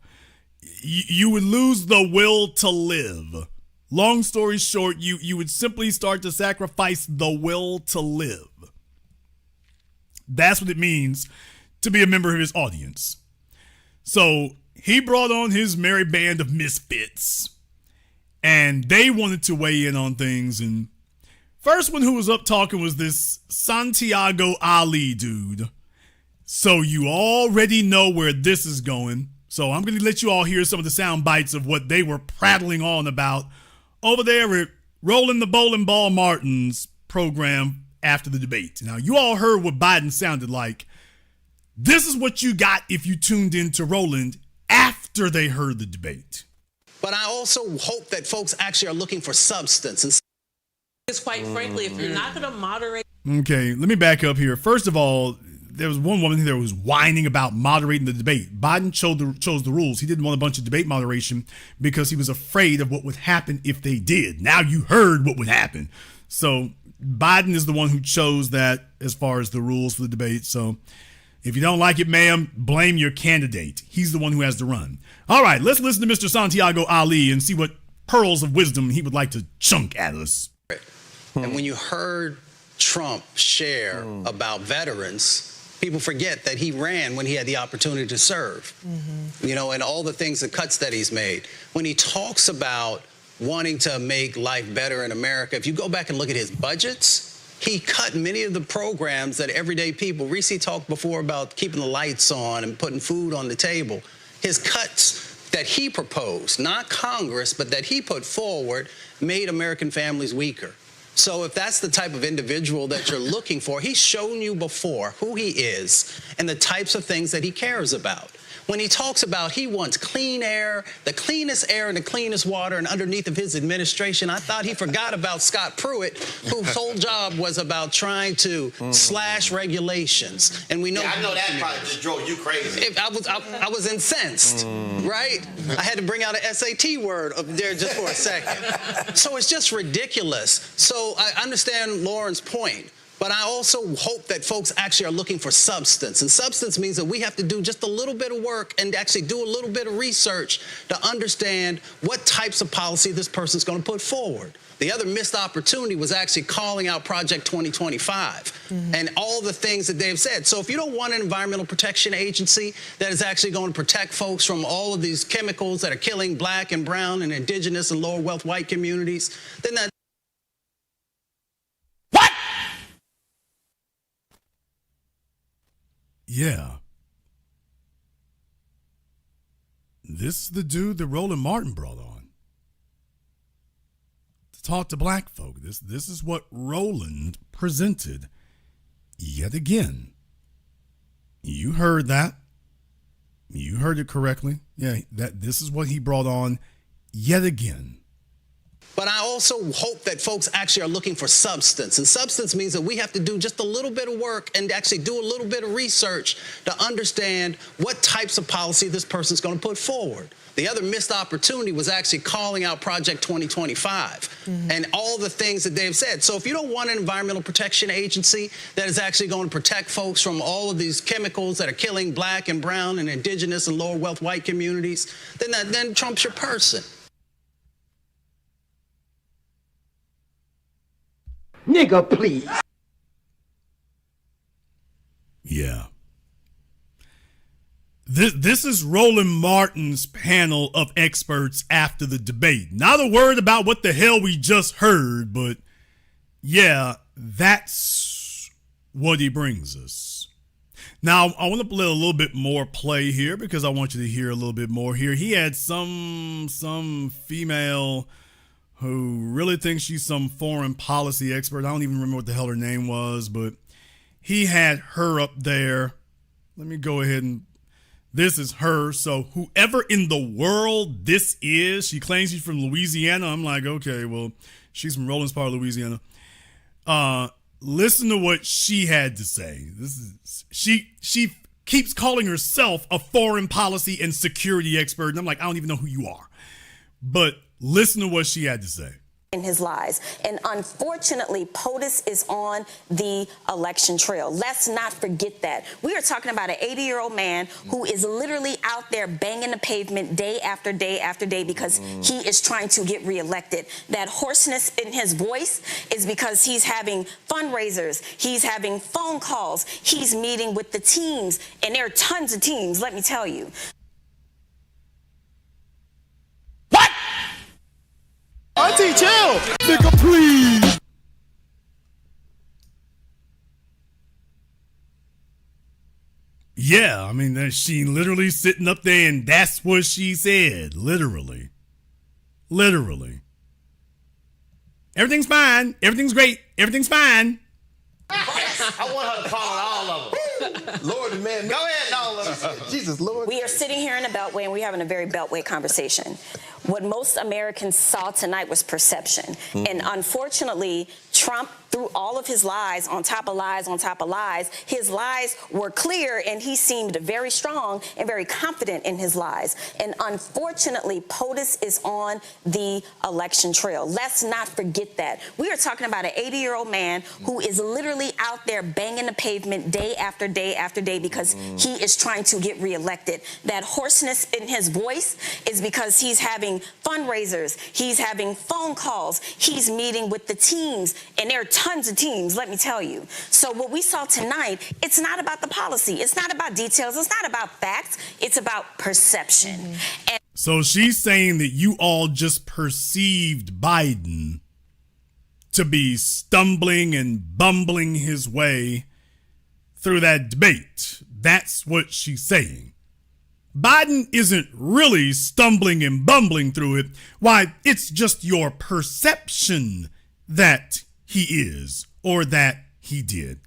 you would lose the will to live. Long story short, you would simply start to sacrifice the will to live. That's what it means to be a member of his audience. So he brought on his merry band of misfits, and they wanted to weigh in on things. And first one who was up talking was this Santiago Ali dude. So you already know where this is going. So I'm going to let you all hear some of the sound bites of what they were prattling on about over there at Roland the Bowling Ball Martin's program after the debate. Now, you all heard what Biden sounded like. This is what you got if you tuned in to Roland after they heard the debate. But I also hope that folks actually are looking for substance. And quite frankly, if you're not going to moderate. Okay, let me back up here. First of all, there was one woman there who was whining about moderating the debate. Biden chose the rules. He didn't want a bunch of debate moderation because he was afraid of what would happen if they did. Now you heard what would happen. So Biden is the one who chose that as far as the rules for the debate. So if you don't like it, ma'am, blame your candidate. He's the one who has to run. All right, let's listen to Mr. Santiago Ali and see what pearls of wisdom he would like to chunk at us. And when you heard Trump share about veterans, People forget that he ran when he had the opportunity to serve, you know, and all the things, the cuts that he's made. When he talks about wanting to make life better in America, if you go back and look at his budgets, he cut many of the programs that everyday people, Reese talked before about keeping the lights on and putting food on the table. His cuts that he proposed, not Congress, but that he put forward, made American families weaker. So if that's the type of individual that you're looking for, he's shown you before who he is and the types of things that he cares about. When he talks about he wants clean air, the cleanest air and the cleanest water, and underneath of his administration, I thought he forgot about Scott Pruitt, whose whole job was about trying to slash regulations. And we know. Yeah, I know that probably just drove you crazy. I was incensed, right? I had to bring out an SAT word up there just for a second. So it's just ridiculous. So I understand Lauren's point. But I also hope that folks actually are looking for substance. And substance means that we have to do just a little bit of work and actually do a little bit of research to understand what types of policy this person's going to put forward. The other missed opportunity was actually calling out Project 2025 and all the things that they've said. So if you don't want an environmental protection agency that is actually going to protect folks from all of these chemicals that are killing black and brown and indigenous and lower wealth white communities, then that Yeah. This is the dude that Roland Martin brought on to talk to black folk. This is what Roland presented yet again. You heard that. You heard it correctly. Yeah, this is what he brought on yet again. But I also hope that folks actually are looking for substance. And substance means that we have to do just a little bit of work and actually do a little bit of research to understand what types of policy this person's going to put forward. The other missed opportunity was actually calling out Project 2025 and all the things that they've said. So if you don't want an environmental protection agency that is actually going to protect folks from all of these chemicals that are killing black and brown and indigenous and lower wealth white communities, then Trump's your person. Nigga, please. Yeah. This is Roland Martin's panel of experts after the debate. Not a word about what the hell we just heard, but yeah, that's what he brings us. Now, I want to let a little bit more play here because I want you to hear a little bit more here. He had some female who really thinks she's some foreign policy expert. I don't even remember what the hell her name was, but he had her up there. Let me go ahead and this is her. So whoever in the world this is, she claims she's from Louisiana. I'm like, okay, well, she's from Roland's part of Louisiana. Listen to what she had to say. This is she keeps calling herself a foreign policy and security expert. And I'm like, I don't even know who you are. But listen to what she had to say. In his lies. And unfortunately, POTUS is on the election trail. Let's not forget that. We are talking about an 80-year-old man who is literally out there banging the pavement day after day after day because he is trying to get reelected. That hoarseness in his voice is because he's having fundraisers. He's having phone calls. He's meeting with the teams. And there are tons of teams, let me tell you. Auntie, chill! Nigga, please! Yeah, I mean, she literally sitting up there and that's what she said. Literally. Everything's fine. Everything's great. Everything's fine. I want her to call on all of them. Lord, man. Go ahead, all of them. Jesus, Lord. We are sitting here in a beltway and we're having a very beltway conversation. What most Americans saw tonight was perception. And unfortunately, Trump, through all of his lies on top of lies on top of lies, his lies were clear and he seemed very strong and very confident in his lies. And unfortunately, POTUS is on the election trail. Let's not forget that. We are talking about an 80-year-old man who is literally out there banging the pavement day after day after day because he is trying to get reelected. That hoarseness in his voice is because he's having fundraisers. He's having phone calls. He's meeting with the teams. And there are tons of teams, let me tell you. So what we saw tonight, it's not about the policy. It's not about details. It's not about facts. It's about perception. And so she's saying that you all just perceived Biden to be stumbling and bumbling his way through that debate. That's what she's saying. Biden isn't really stumbling and bumbling through it. Why, it's just your perception that he is or that he did.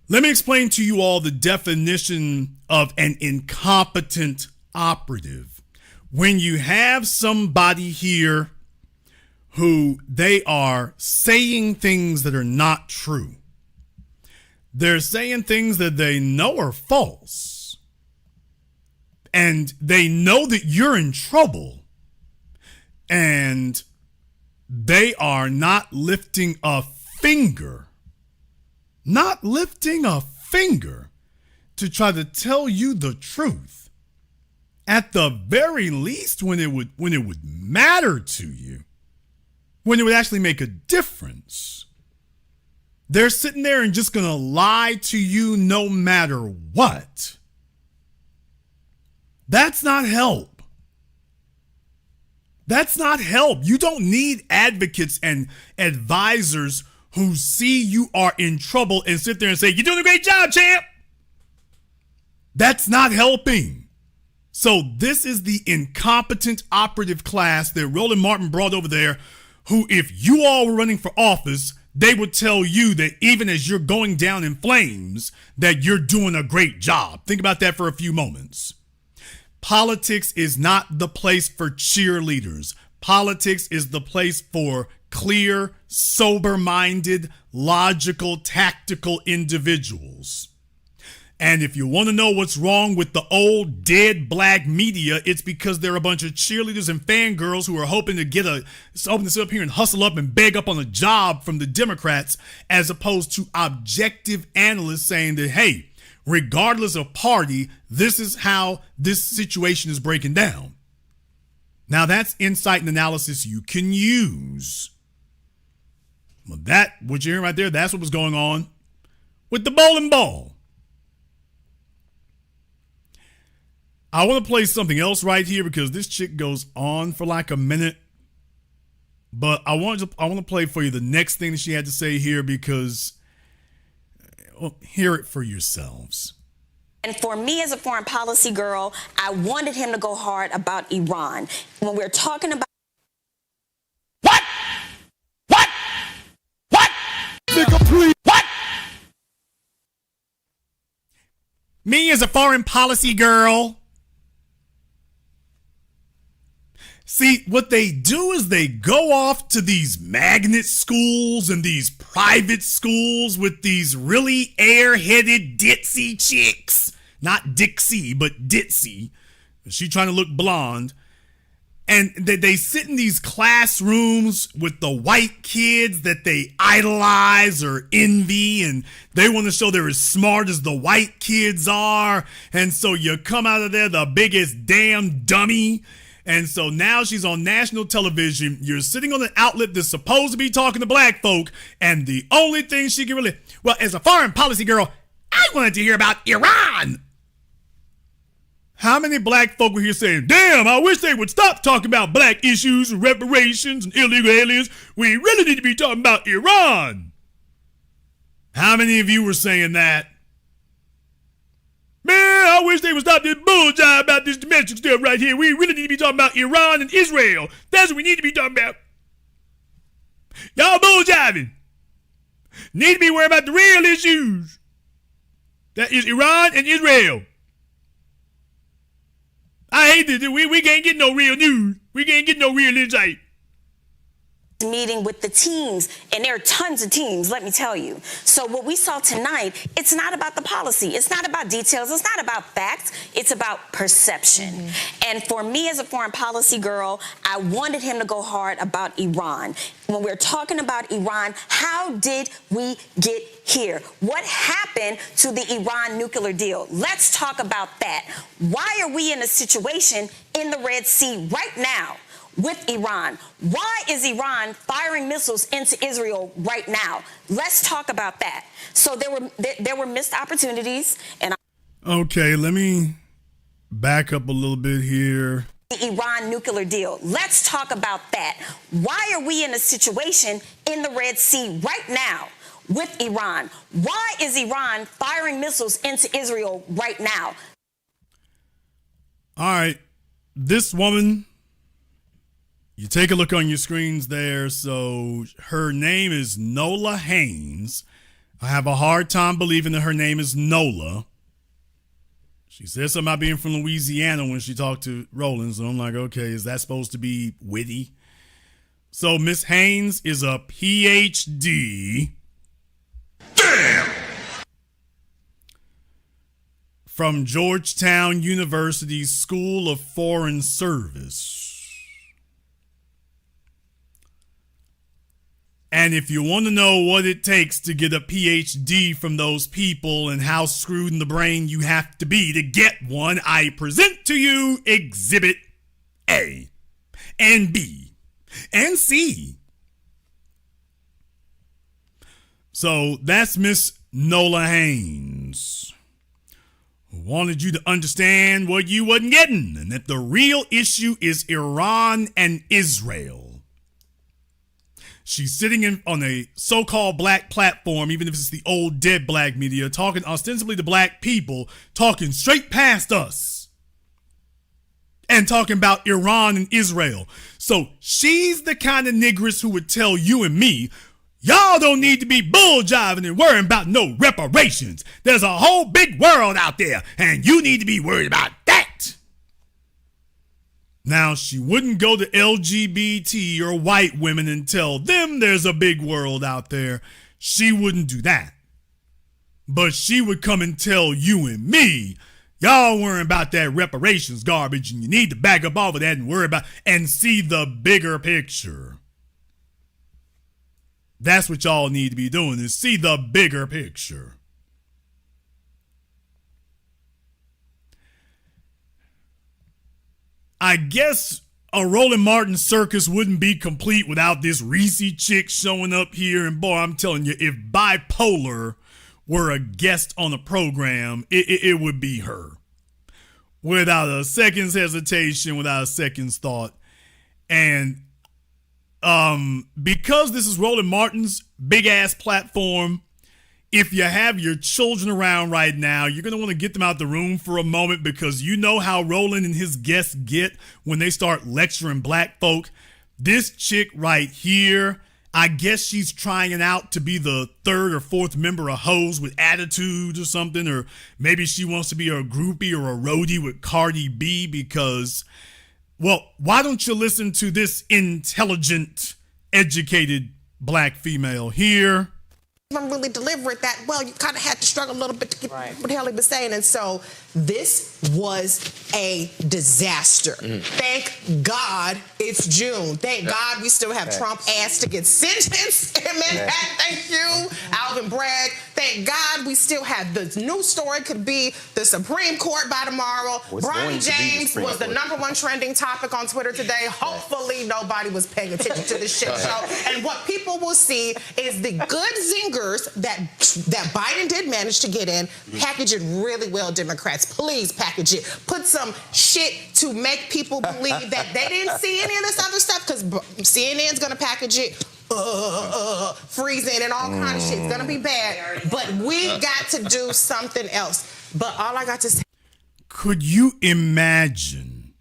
Let me explain to you all the definition of an incompetent operative. When you have somebody here who they are saying things that are not true. They're saying things that they know are false. And they know that you're in trouble. And they are not lifting a finger. Not lifting a finger to try to tell you the truth. At the very least, when it would matter to you. When it would actually make a difference. They're sitting there and just going to lie to you no matter what. That's not help. That's not help. You don't need advocates and advisors who see you are in trouble and sit there and say, "You're doing a great job, champ." That's not helping. So this is the incompetent operative class that Roland Martin brought over there, who, if you all were running for office, they would tell you that even as you're going down in flames, that you're doing a great job. Think about that for a few moments. Politics is not the place for cheerleaders. Politics is the place for clear, sober-minded, logical, tactical individuals. And if you want to know what's wrong with the old dead black media, it's because they're a bunch of cheerleaders and fangirls who are hoping to sit up here and hustle up and beg up on a job from the Democrats, as opposed to objective analysts saying that, hey, regardless of party, this is how this situation is breaking down. Now that's insight and analysis you can use. Well, what you're hearing right there, that's what was going on with the bowling ball. I want to play something else right here because this chick goes on for like a minute. But I want to play for you the next thing that she had to say here because, well, hear it for yourselves. And for me as a foreign policy girl, I wanted him to go hard about Iran. When we're talking about... What? Nigga, please. What? Me as a foreign policy girl. See, what they do is they go off to these magnet schools and these private schools with these really airheaded ditzy chicks. Not Dixie, but ditzy. She trying to look blonde. And they sit in these classrooms with the white kids that they idolize or envy, and they want to show they're as smart as the white kids are. And so you come out of there the biggest damn dummy. And so now she's on national television. You're sitting on an outlet that's supposed to be talking to black folk. And the only thing she can really... Well, as a foreign policy girl, I wanted to hear about Iran. How many black folk were here saying, damn, I wish they would stop talking about black issues and reparations and illegal aliens. We really need to be talking about Iran. How many of you were saying that? Man, I wish they would stop this bullshit about this domestic stuff right here. We really need to be talking about Iran and Israel. That's what we need to be talking about. Y'all bullshitting. Need to be worried about the real issues. That is Iran and Israel. I hate this. We can't get no real news. We can't get no real insight. Meeting with the teams, and there are tons of teams, let me tell you. So what we saw tonight, it's not about the policy. It's not about details. It's not about facts. It's about perception. And for me as a foreign policy girl, I wanted him to go hard about Iran. When we're talking about Iran, how did we get here? What happened to the Iran nuclear deal? Let's talk about that. Why are we in a situation in the Red Sea right now with Iran. Why is Iran firing missiles into Israel right now? Let's talk about that. So there were missed opportunities. And okay, let me back up a little bit here. The Iran nuclear deal. Let's talk about that. Why are we in a situation in the Red Sea right now with Iran? Why is Iran firing missiles into Israel right now? All right, this woman, you take a look on your screens there. So her name is Nola Haynes. I have a hard time believing that her name is Nola. She said something about being from Louisiana when she talked to Roland. So I'm like, okay, is that supposed to be witty? So Miss Haynes is a PhD. Damn! From Georgetown University's School of Foreign Service. And if you want to know what it takes to get a PhD from those people and how screwed in the brain you have to be to get one, I present to you Exhibit A and B and C. So that's Miss Nola Haynes, who wanted you to understand what you wasn't getting, and that the real issue is Iran and Israel. She's sitting on a so-called black platform, even if it's the old dead black media, talking ostensibly to black people, talking straight past us and talking about Iran and Israel. So she's the kind of nigress who would tell you and me, y'all don't need to be bull jiving and worrying about no reparations. There's a whole big world out there, and you need to be worried about that. Now, she wouldn't go to LGBT or white women and tell them there's a big world out there. She wouldn't do that. But she would come and tell you and me, y'all worrying about that reparations garbage, and you need to back up off of that and worry about and see the bigger picture. That's what y'all need to be doing, is see the bigger picture. I guess a Roland Martin circus wouldn't be complete without this Reese chick showing up here. And boy, I'm telling you, if Bipolar were a guest on the program, it would be her. Without a second's hesitation, without a second's thought. And because this is Roland Martin's big ass platform, if you have your children around right now, you're going to want to get them out the room for a moment, because you know how Roland and his guests get when they start lecturing black folk. This chick right here, I guess she's trying out to be the third or fourth member of Hoes with Attitude or something, or maybe she wants to be a groupie or a roadie with Cardi B, because, well, why don't you listen to this intelligent, educated black female here? Really deliver it that well. You kind of had to struggle a little bit to get what the hell he was saying. And so this was a disaster. Thank God it's June. Thank God we still have Trump ass to get sentenced. Amen. Thank you, Alvin Bragg. Thank God we still have the news story could be the Supreme Court by tomorrow. Bronny James was the #1 trending topic on Twitter today. Hopefully nobody was paying attention to this shit show. And what people will see is the good zingers that Biden did manage to get in. Package it really well, Democrats. Please package it. Put some shit to make people believe that they didn't see any of this other stuff, because CNN's going to package it. Freezing and all kind of shit. It's gonna be bad, but we got to do something else. But all I got to say, could you imagine,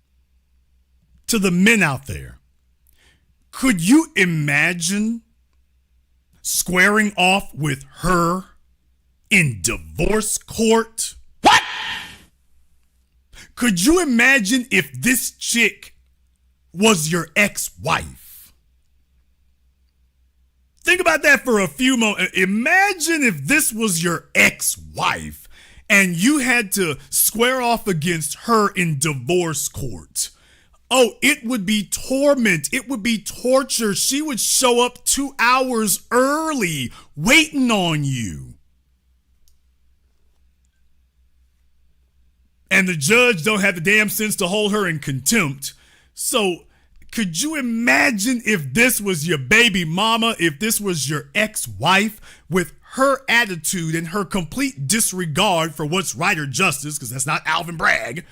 to the men out there, could you imagine squaring off with her in divorce court? What? Could you imagine if this chick was your ex-wife? Think about that for a few moments. Imagine if this was your ex-wife and you had to square off against her in divorce court. Oh, it would be torment. It would be torture. She would show up 2 hours early waiting on you. And the judge don't have the damn sense to hold her in contempt. So Could you imagine if this was your baby mama, if this was your ex-wife, with her attitude and her complete disregard for what's right or justice, because that's not Alvin Bragg,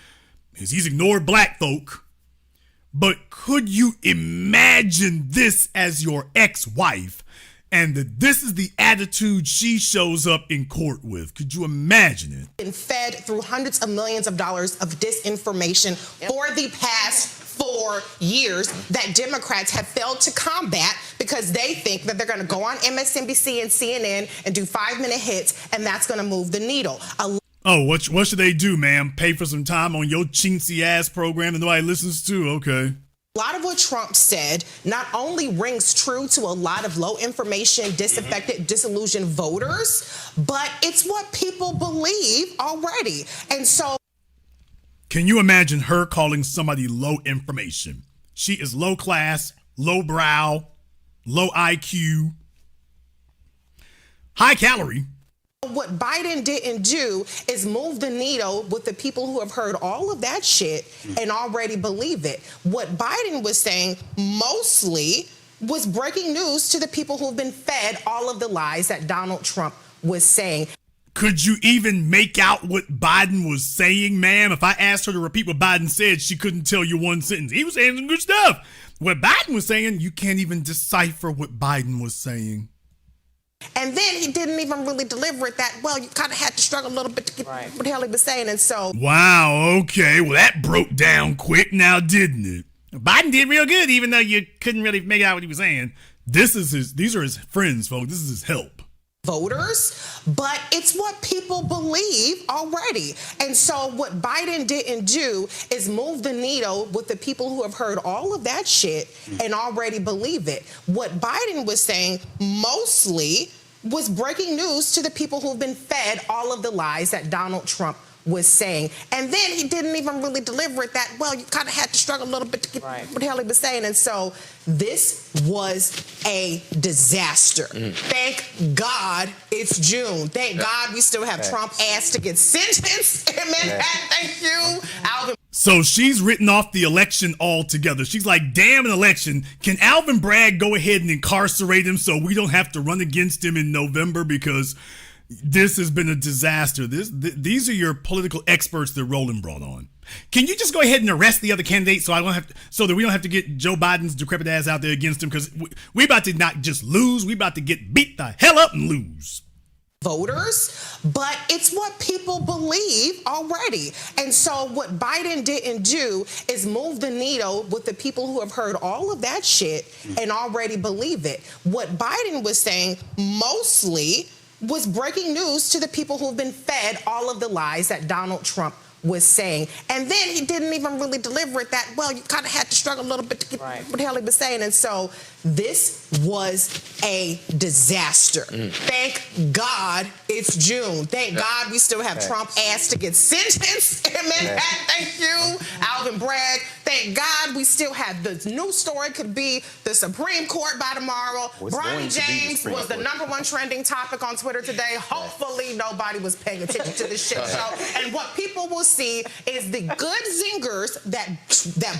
because he's ignored black folk. But could you imagine this as your ex-wife, and that this is the attitude she shows up in court with? Could you imagine it? Been fed through hundreds of millions of dollars of disinformation for the past 4 years that Democrats have failed to combat because they think that they're going to go on MSNBC and CNN and do 5-minute hits, and that's going to move the needle. Oh, what should they do, ma'am? Pay for some time on your chintzy ass program that nobody listens to? Okay. A lot of what Trump said not only rings true to a lot of low information, disaffected, disillusioned voters, but it's what people believe already. And so, can you imagine her calling somebody low information? She is low class, low brow, low IQ, high calorie. What Biden didn't do is move the needle with the people who have heard all of that shit and already believe it. What Biden was saying mostly was breaking news to the people who have been fed all of the lies that Donald Trump was saying. Could you even make out what Biden was saying, ma'am? If I asked her to repeat what Biden said, she couldn't tell you one sentence. He was saying some good stuff. What Biden was saying, you can't even decipher what Biden was saying. And then he didn't even really deliver it that well. You kind of had to struggle a little bit to get what the hell he was saying. And so, wow, okay. Well, that broke down quick now, didn't it? Biden did real good, even though you couldn't really make out what he was saying. These are his friends, folks. This is his help. Voters, but it's what people believe already. And so what Biden didn't do is move the needle with the people who have heard all of that shit and already believe it. What Biden was saying mostly was breaking news to the people who've been fed all of the lies that Donald Trump was saying. And then he didn't even really deliver it that well. You kind of had to struggle a little bit to get what the hell he was saying. And so this was a disaster. Thank God it's June. Thank God we still have Trump ass to get sentenced. Amen. Thank you, Alvin. So she's written off the election altogether. She's like, damn an election. Can Alvin Bragg go ahead and incarcerate him so we don't have to run against him in November, because this has been a disaster. These are your political experts that Roland brought on. Can you just go ahead and arrest the other candidates so that we don't have to get Joe Biden's decrepit ass out there against him? Because we about to not just lose, we about to get beat the hell up and lose. Voters, but it's what people believe already. And so what Biden didn't do is move the needle with the people who have heard all of that shit and already believe it. What Biden was saying mostly was breaking news to the people who've been fed all of the lies that Donald Trump was saying. And then he didn't even really deliver it that well. You kind of had to struggle a little bit to get what the hell he was saying. And so this was a disaster. Thank God it's June. Thank God we still have Trump ass to get sentenced. Amen. Thank you, Alvin Bragg. Thank God we still have the news story could be the Supreme Court by tomorrow. Bronny James was the #1 trending topic on Twitter today. Hopefully nobody was paying attention to this shit show. And what people will see is the good zingers that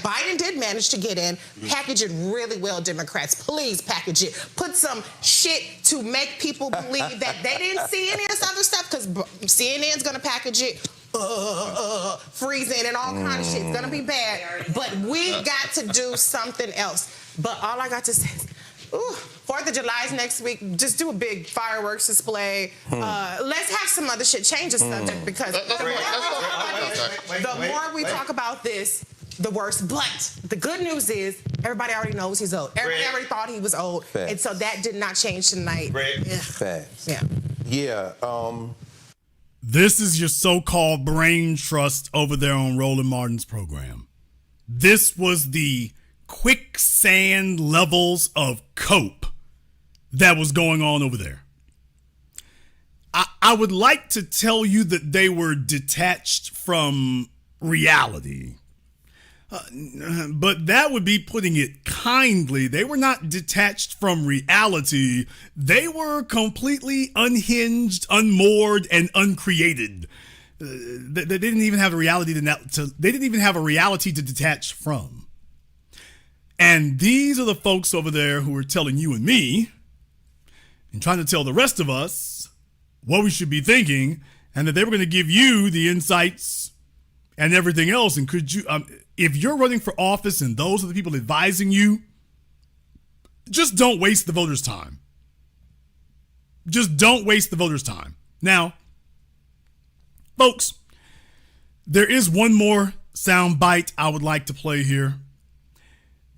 Biden did manage to get in. Package it really well, Democrats. Please package it. Put some shit to make people believe that they didn't see any of this other stuff, because CNN's going to package it. Freezing and all kind of shit. It's gonna be bad, but we got to do something else. But all I got to say is, 4th of July is next week. Just do a big fireworks display. Let's have some other shit. Change the subject, because the more we talk about this, the worse. But the good news is everybody already knows he's old. Everybody already thought he was old. And so that did not change tonight. This is your so-called brain trust over there on Roland Martin's program. This was the quicksand levels of cope that was going on over there. I would like to tell you that they were detached from reality. But that would be putting it kindly. They were not detached from reality. They were completely unhinged, unmoored, and uncreated. They didn't even have a reality they didn't even have a reality to detach from. And these are the folks over there who are telling you and me and trying to tell the rest of us what we should be thinking, and that they were going to give you the insights and everything else. And could you, if you're running for office and those are the people advising you, just don't waste the voters' time. Just don't waste the voters' time. Now, folks, there is one more sound bite I would like to play here.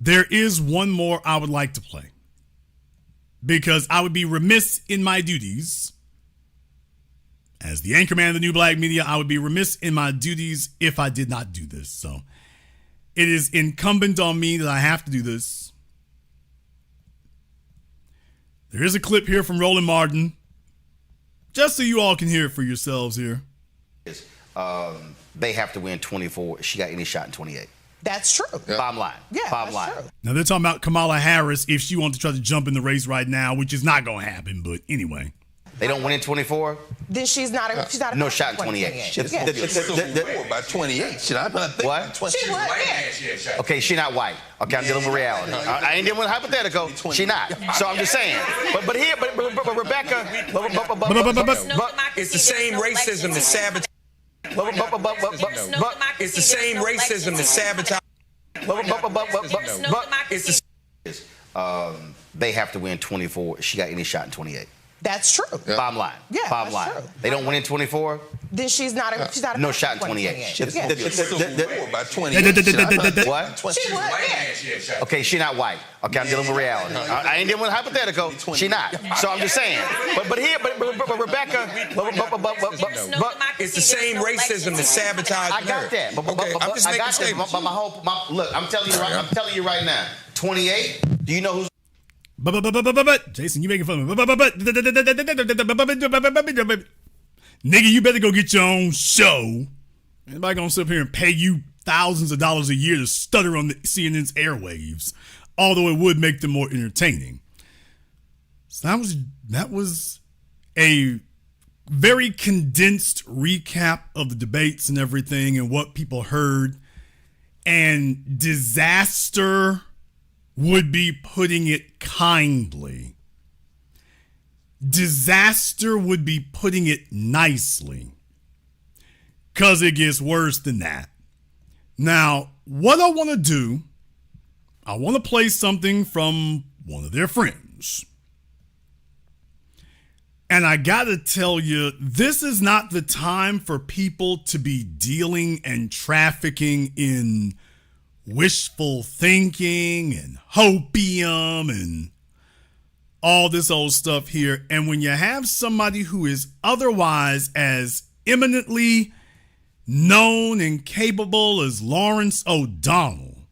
There is one more I would like to play, because I would be remiss in my duties as the anchorman of the New Black Media. I would be remiss in my duties if I did not do this. So it is incumbent on me that I have to do this. There is a clip here from Roland Martin, just so you all can hear it for yourselves here. They have to win 24. She got any shot in 28. That's true. Bottom line. Yeah, Bottom line. true. Now they're talking about Kamala Harris if she wants to try to jump in the race right now, which is not going to happen. But anyway, they don't win in 24. Then she's not a no shot in 28. By 28. Should I not think? What? She would, yeah. Okay, she not white. Okay, I'm dealing with reality. I ain't dealing with hypothetical. She not. So I'm just saying. But Rebecca. It's the same racism that sabotage. It's the same racism that sabotage. They have to win 24. She got any shot in 28. That's true. Bottom line. Yeah, Bottom line. true. They don't win in 24. Then she's not a no shot in 28. By 28. What? She would, yeah. Okay, she not white. Okay, I'm dealing with reality. I ain't dealing with hypothetical. She not. So I'm just saying. But Rebecca. It's the same racism that sabotage. I got that. I got that. Look, I'm telling you right now. 28. Do you know who's? Jason, you making fun of me. Nigga, you better go get your own show. Anybody gonna sit up here and pay you thousands of dollars a year to stutter on the CNN's airwaves, although it would make them more entertaining. So that was a very condensed recap of the debates and everything and what people heard. And disaster would be putting it kindly. Disaster would be putting it nicely, because it gets worse than that. Now, what I want to do, I want to play something from one of their friends. And I got to tell you, this is not the time for people to be dealing and trafficking in wishful thinking and hopium and all this old stuff here. And when you have somebody who is otherwise as eminently known and capable as Lawrence O'Donnell,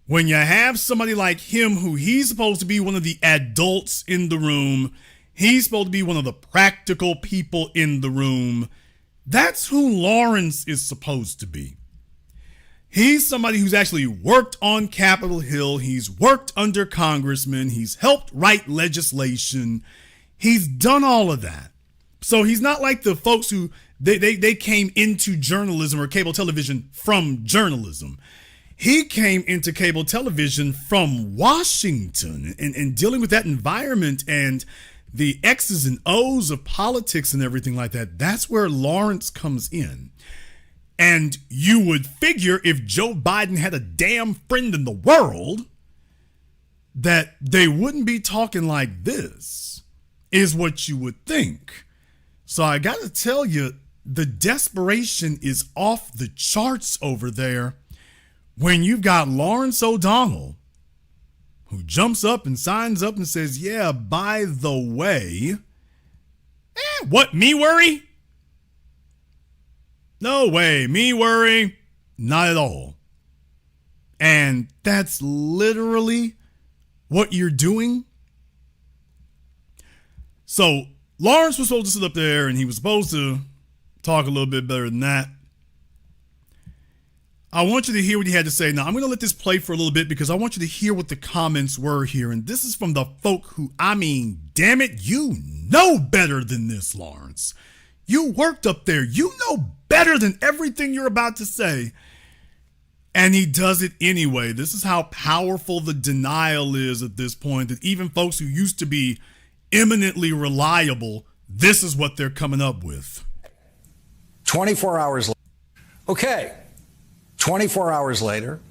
when you have somebody like him who he's supposed to be one of the adults in the room, he's supposed to be one of the practical people in the room, that's who Lawrence is supposed to be. He's somebody who's actually worked on Capitol Hill. He's worked under congressmen. He's helped write legislation. He's done all of that. So he's not like the folks who they came into journalism or cable television from journalism. He came into cable television from Washington and dealing with that environment and the X's and O's of politics and everything like that. That's where Lawrence comes in. And you would figure if Joe Biden had a damn friend in the world, that they wouldn't be talking like this, is what you would think. So I got to tell you, the desperation is off the charts over there when you've got Lawrence O'Donnell, who jumps up and signs up and says, yeah, by the way, what, me worry? No way, me worry, not at all. And that's literally what you're doing. So Lawrence was supposed to sit up there and he was supposed to talk a little bit better than that. I want you to hear what he had to say. Now, I'm going to let this play for a little bit because I want you to hear what the comments were here. And this is from the folk who, I mean, damn it, you know better than this, Lawrence. You worked up there. You know better than everything you're about to say. And he does it anyway. This is how powerful the denial is at this point, that even folks who used to be eminently reliable, this is what they're coming up with. 24 hours later. Okay, 24 hours later,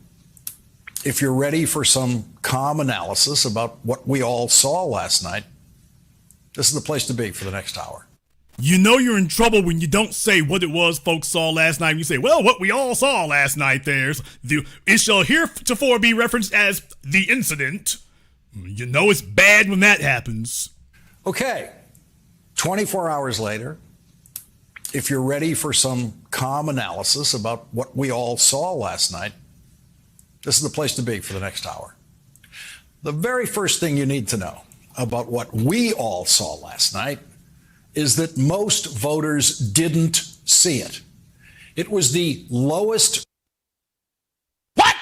if you're ready for some calm analysis about what we all saw last night, this is the place to be for the next hour. You know you're in trouble when you don't say what it was folks saw last night. You say, well, what we all saw last night, it shall heretofore be referenced as the incident. You know it's bad when that happens. Okay, 24 hours later, if you're ready for some calm analysis about what we all saw last night, this is the place to be for the next hour. The very first thing you need to know about what we all saw last night is that most voters didn't see it. It was the lowest. What?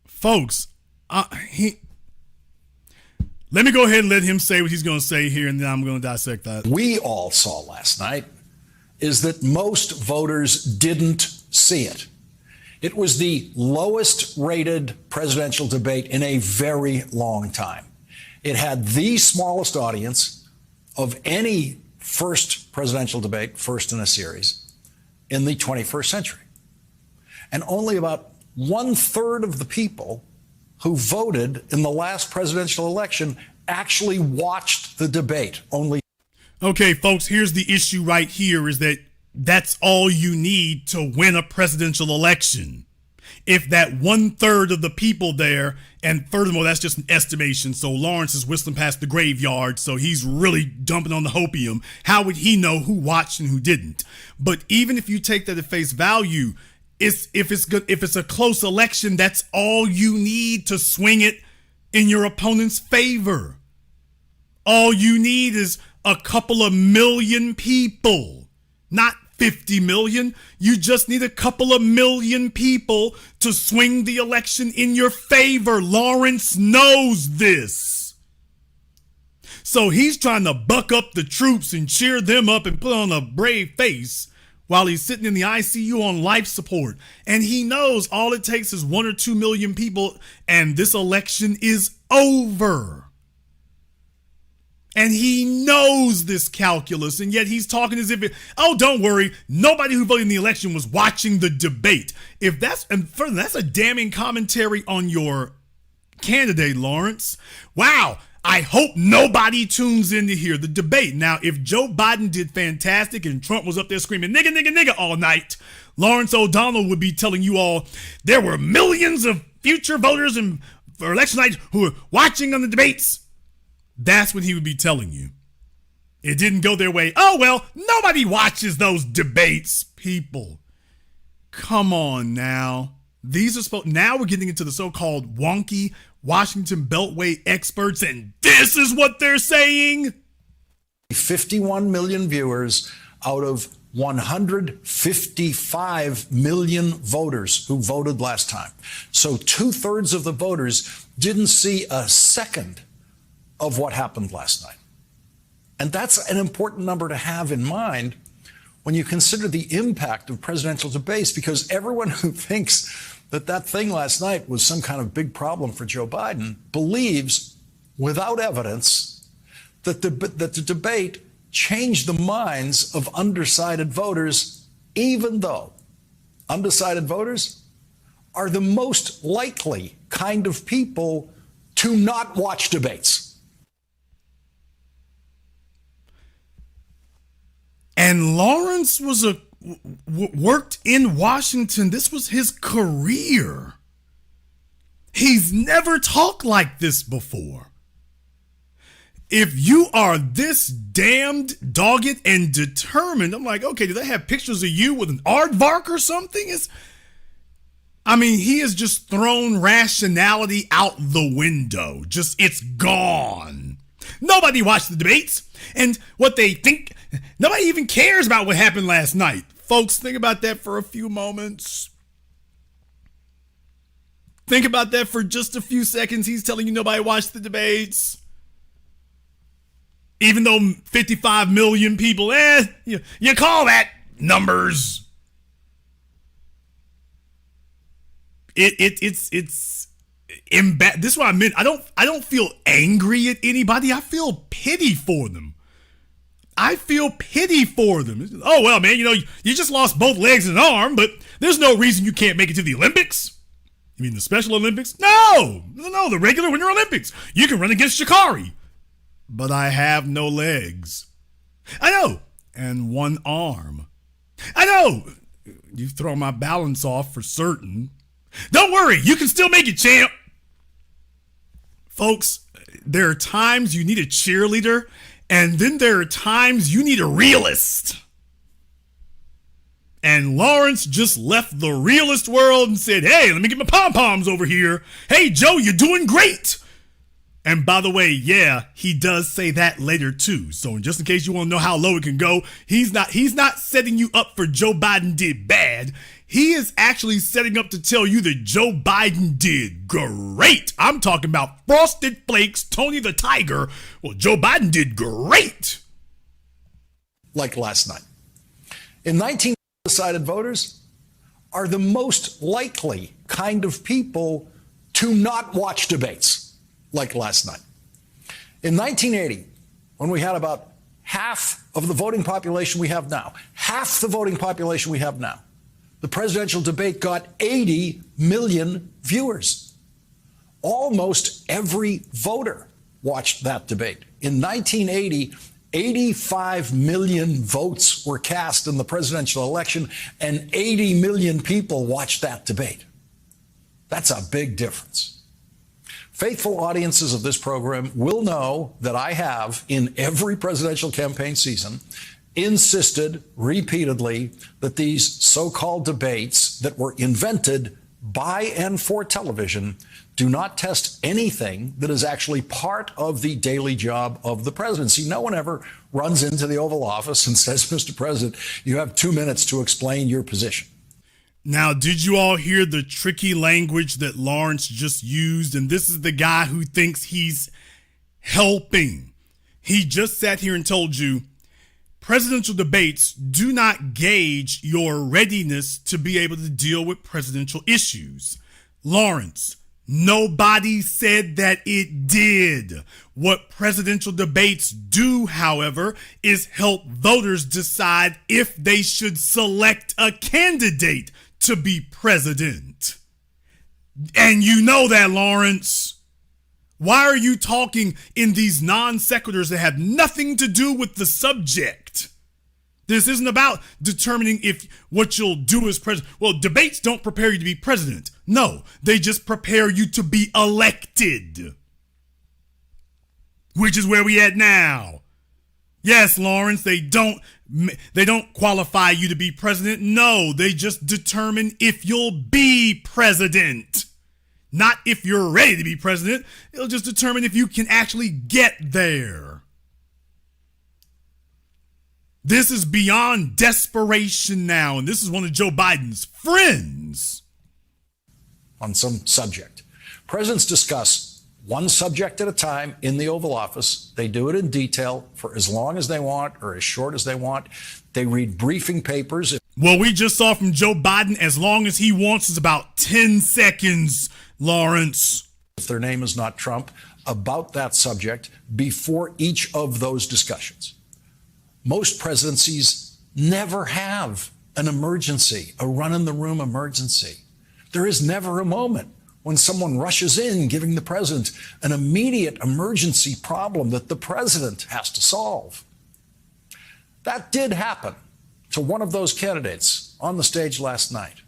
Folks, let me go ahead and let him say what he's going to say here, and then I'm going to dissect that. We all saw last night is that most voters didn't see it. It was the lowest rated presidential debate in a very long time. It had the smallest audience of any first presidential debate, first in a series, in the 21st century. And only about 1/3 of the people who voted in the last presidential election actually watched the debate. Okay, folks, here's the issue right here is that that's all you need to win a presidential election. If that 1/3 of the people there, and furthermore, that's just an estimation, so Lawrence is whistling past the graveyard, so he's really dumping on the hopium. How would he know who watched and who didn't? But even if you take that at face value, if it's a close election, that's all you need to swing it in your opponent's favor. All you need is a couple of million people, not 50 million. You just need a couple of million people to swing the election in your favor. Lawrence knows this. So he's trying to buck up the troops and cheer them up and put on a brave face while he's sitting in the ICU on life support. And he knows all it takes is 1 or 2 million people and this election is over. And he knows this calculus, and yet he's talking as if, don't worry, nobody who voted in the election was watching the debate. And further, that's a damning commentary on your candidate, Lawrence. Wow, I hope nobody tunes in to hear the debate. Now, if Joe Biden did fantastic and Trump was up there screaming, nigga, nigga, nigga all night, Lawrence O'Donnell would be telling you all, there were millions of future voters for election night who were watching on the debates. That's what he would be telling you. It didn't go their way. Oh, well, nobody watches those debates, people. Come on now. Now we're getting into the so-called wonky Washington Beltway experts, and this is what they're saying. 51 million viewers out of 155 million voters who voted last time. So 2/3 of the voters didn't see a second of what happened last night. And that's an important number to have in mind when you consider the impact of presidential debates, because everyone who thinks that thing last night was some kind of big problem for Joe Biden believes, without evidence, that the debate changed the minds of undecided voters, even though undecided voters are the most likely kind of people to not watch debates. And Lawrence worked in Washington. This was his career. He's never talked like this before. If you are this damned dogged and determined, I'm like, okay, do they have pictures of you with an aardvark or something? He has just thrown rationality out the window. It's gone. Nobody watched the debates. And what they think, nobody even cares about what happened last night. Folks, think about that for a few moments. Think about that for just a few seconds. He's telling you nobody watched the debates. Even though 55 million people, you call that numbers. This is what I meant. I don't feel angry at anybody. I feel pity for them. Oh, well, man, you just lost both legs and an arm, but there's no reason you can't make it to the Olympics. You mean the Special Olympics? No, the regular Winter Olympics. You can run against Sha'Carri. But I have no legs. I know. And one arm. I know. You've thrown my balance off for certain. Don't worry, you can still make it, champ. Folks, there are times you need a cheerleader, and then there are times you need a realist. And Lawrence just left the realist world and said, hey, let me get my pom-poms over here. Hey, Joe, you're doing great. And by the way, yeah, he does say that later too. So just in case you want to know how low it can go, he's not setting you up for Joe Biden did bad. He is actually setting up to tell you that Joe Biden did great. I'm talking about Frosted Flakes, Tony the Tiger. Well, Joe Biden did great. Like last night. In 19 undecided voters are the most likely kind of people to not watch debates like last night. In 1980, when we had about half of the voting population we have now, the presidential debate got 80 million viewers. Almost every voter watched that debate. In 1980, 85 million votes were cast in the presidential election, and 80 million people watched that debate. That's a big difference. Faithful audiences of this program will know that I have, in every presidential campaign season, insisted repeatedly that these so-called debates that were invented by and for television do not test anything that is actually part of the daily job of the presidency. No one ever runs into the Oval Office and says, Mr. President, you have 2 minutes to explain your position. Now, did you all hear the tricky language that Lawrence just used? And this is the guy who thinks he's helping. He just sat here and told you, presidential debates do not gauge your readiness to be able to deal with presidential issues. Lawrence, nobody said that it did. What presidential debates do, however, is help voters decide if they should select a candidate to be president. And you know that, Lawrence. Why are you talking in these non sequiturs that have nothing to do with the subject? This isn't about determining if what you'll do as president. Well, debates don't prepare you to be president. No, they just prepare you to be elected. Which is where we at now. Yes, Lawrence, they don't qualify you to be president. No, they just determine if you'll be president. Not if you're ready to be president. It'll just determine if you can actually get there. This is beyond desperation now, and this is one of Joe Biden's friends. On some subject. Presidents discuss one subject at a time in the Oval Office. They do it in detail for as long as they want or as short as they want. They read briefing papers. Well, we just saw from Joe Biden, as long as he wants is about 10 seconds, Lawrence. If their name is not Trump, about that subject before each of those discussions. Most presidencies never have an emergency, a run-in-the-room emergency. There is never a moment when someone rushes in giving the president an immediate emergency problem that the president has to solve. That did happen to one of those candidates on the stage last night.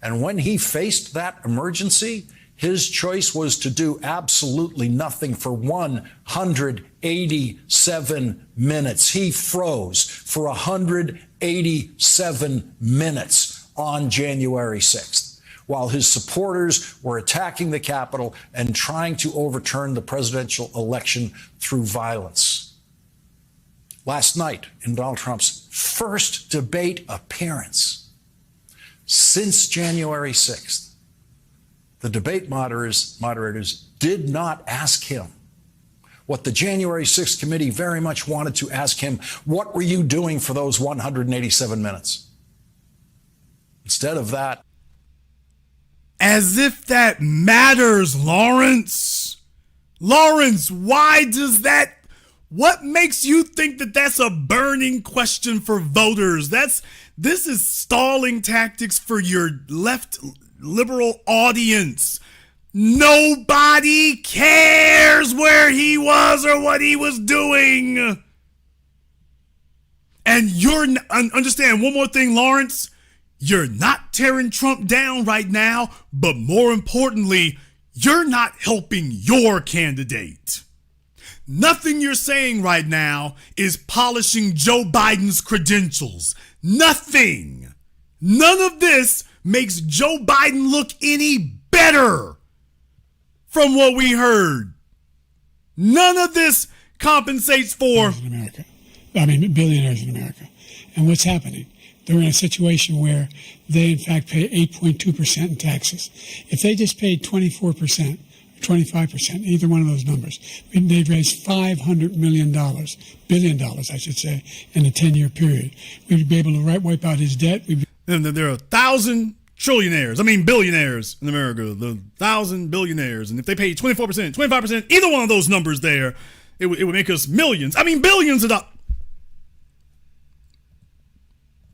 And when he faced that emergency, his choice was to do absolutely nothing for 187 minutes. He froze for 187 minutes on January 6th, while his supporters were attacking the Capitol and trying to overturn the presidential election through violence. Last night, in Donald Trump's first debate appearance since January 6th, the debate moderators did not ask him what the January 6th committee very much wanted to ask him. What were you doing for those 187 minutes? Instead of that, as As if that matters, Lawrence. Lawrence, why does that? What makes you think that that's a burning question for voters? This is stalling tactics for your left liberal audience. Nobody cares where he was or what he was doing. And understand one more thing, Lawrence. You're not tearing Trump down right now, but more importantly, you're not helping your candidate. Nothing you're saying right now is polishing Joe Biden's credentials. Nothing. None of this makes Joe Biden look any better from what we heard. None of this compensates for billionaires in America. And what's happening? They're in a situation where they, in fact, pay 8.2% in taxes. If they just paid 24%, 25%, either one of those numbers, they'd raise $500 billion, I should say, in a 10-year period. We'd be able to wipe out his debt. And there are 1,000 billionaires in America, the 1,000 billionaires. And if they paid 24%, 25%, either one of those numbers there, it would make us millions. Billions of dollars.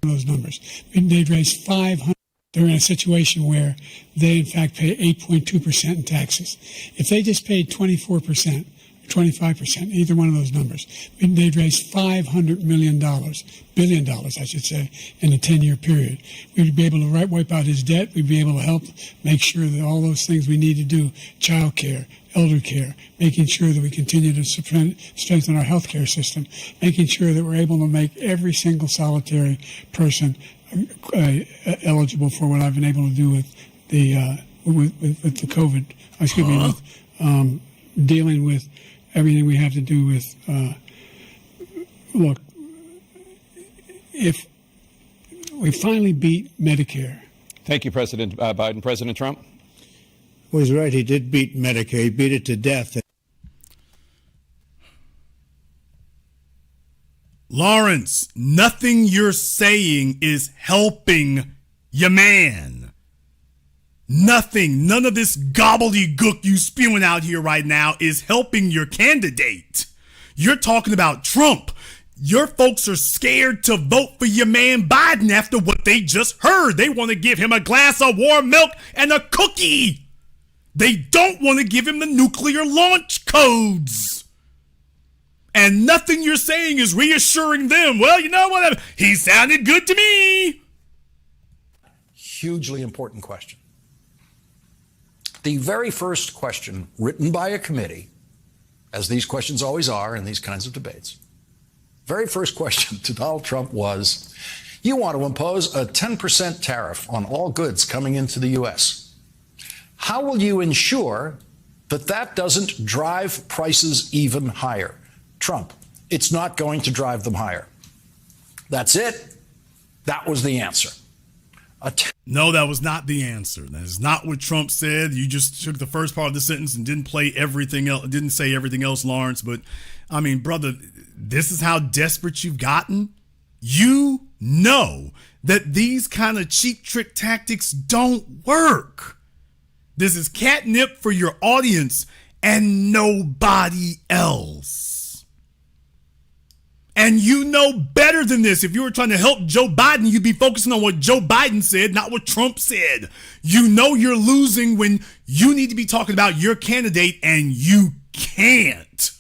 Those numbers. They'd raise $500. They're in a situation where they, in fact, pay 8.2% in taxes. If they just paid 24%, 25%, either one of those numbers, they'd raise $500 billion, I should say, in a 10-year period. We'd be able to wipe out his debt. We'd be able to help make sure that all those things we need to do, child care, elder care, making sure that we continue to strengthen our health care system, making sure that we're able to make every single solitary person eligible for what I've been able to do with the COVID. With dealing with everything we have to do with. Look, if we finally beat Medicare. Thank you, President Biden. President Trump? Well, he's right. He did beat Medicare. He beat it to death. Lawrence, nothing you're saying is helping your man. Nothing. None of this gobbledygook you spewing out here right now is helping your candidate. You're talking about Trump. Your folks are scared to vote for your man Biden after what they just heard. They want to give him a glass of warm milk and a cookie. They don't want to give him the nuclear launch codes. And nothing you're saying is reassuring them. Well, you know what? He sounded good to me. Hugely important question. The very first question written by a committee, as these questions always are in these kinds of debates, very first question to Donald Trump was, you want to impose a 10% tariff on all goods coming into the U.S. How will you ensure that that doesn't drive prices even higher? Trump, it's not going to drive them higher. That's it. That was the answer. No, that was not the answer. That is not what Trump said. You just took the first part of the sentence and didn't play everything else, didn't say everything else, Lawrence. But brother, this is how desperate you've gotten. You know that these kind of cheap trick tactics don't work. This is catnip for your audience and nobody else. And you know better than this. If you were trying to help Joe Biden, you'd be focusing on what Joe Biden said, not what Trump said. You know you're losing when you need to be talking about your candidate and you can't.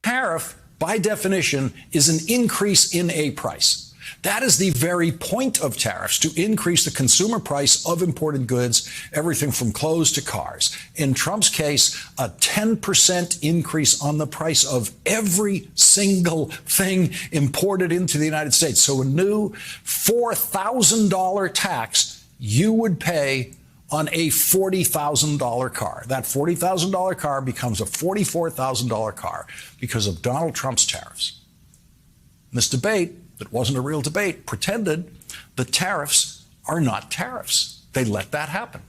Tariff, by definition, is an increase in a price. That is the very point of tariffs, to increase the consumer price of imported goods, everything from clothes to cars. In Trump's case, a 10% increase on the price of every single thing imported into the United States. So a new $4,000 tax you would pay on a $40,000 car. That $40,000 car becomes a $44,000 car because of Donald Trump's tariffs. This debate, that wasn't a real debate, pretended the tariffs are not tariffs. They let that happen.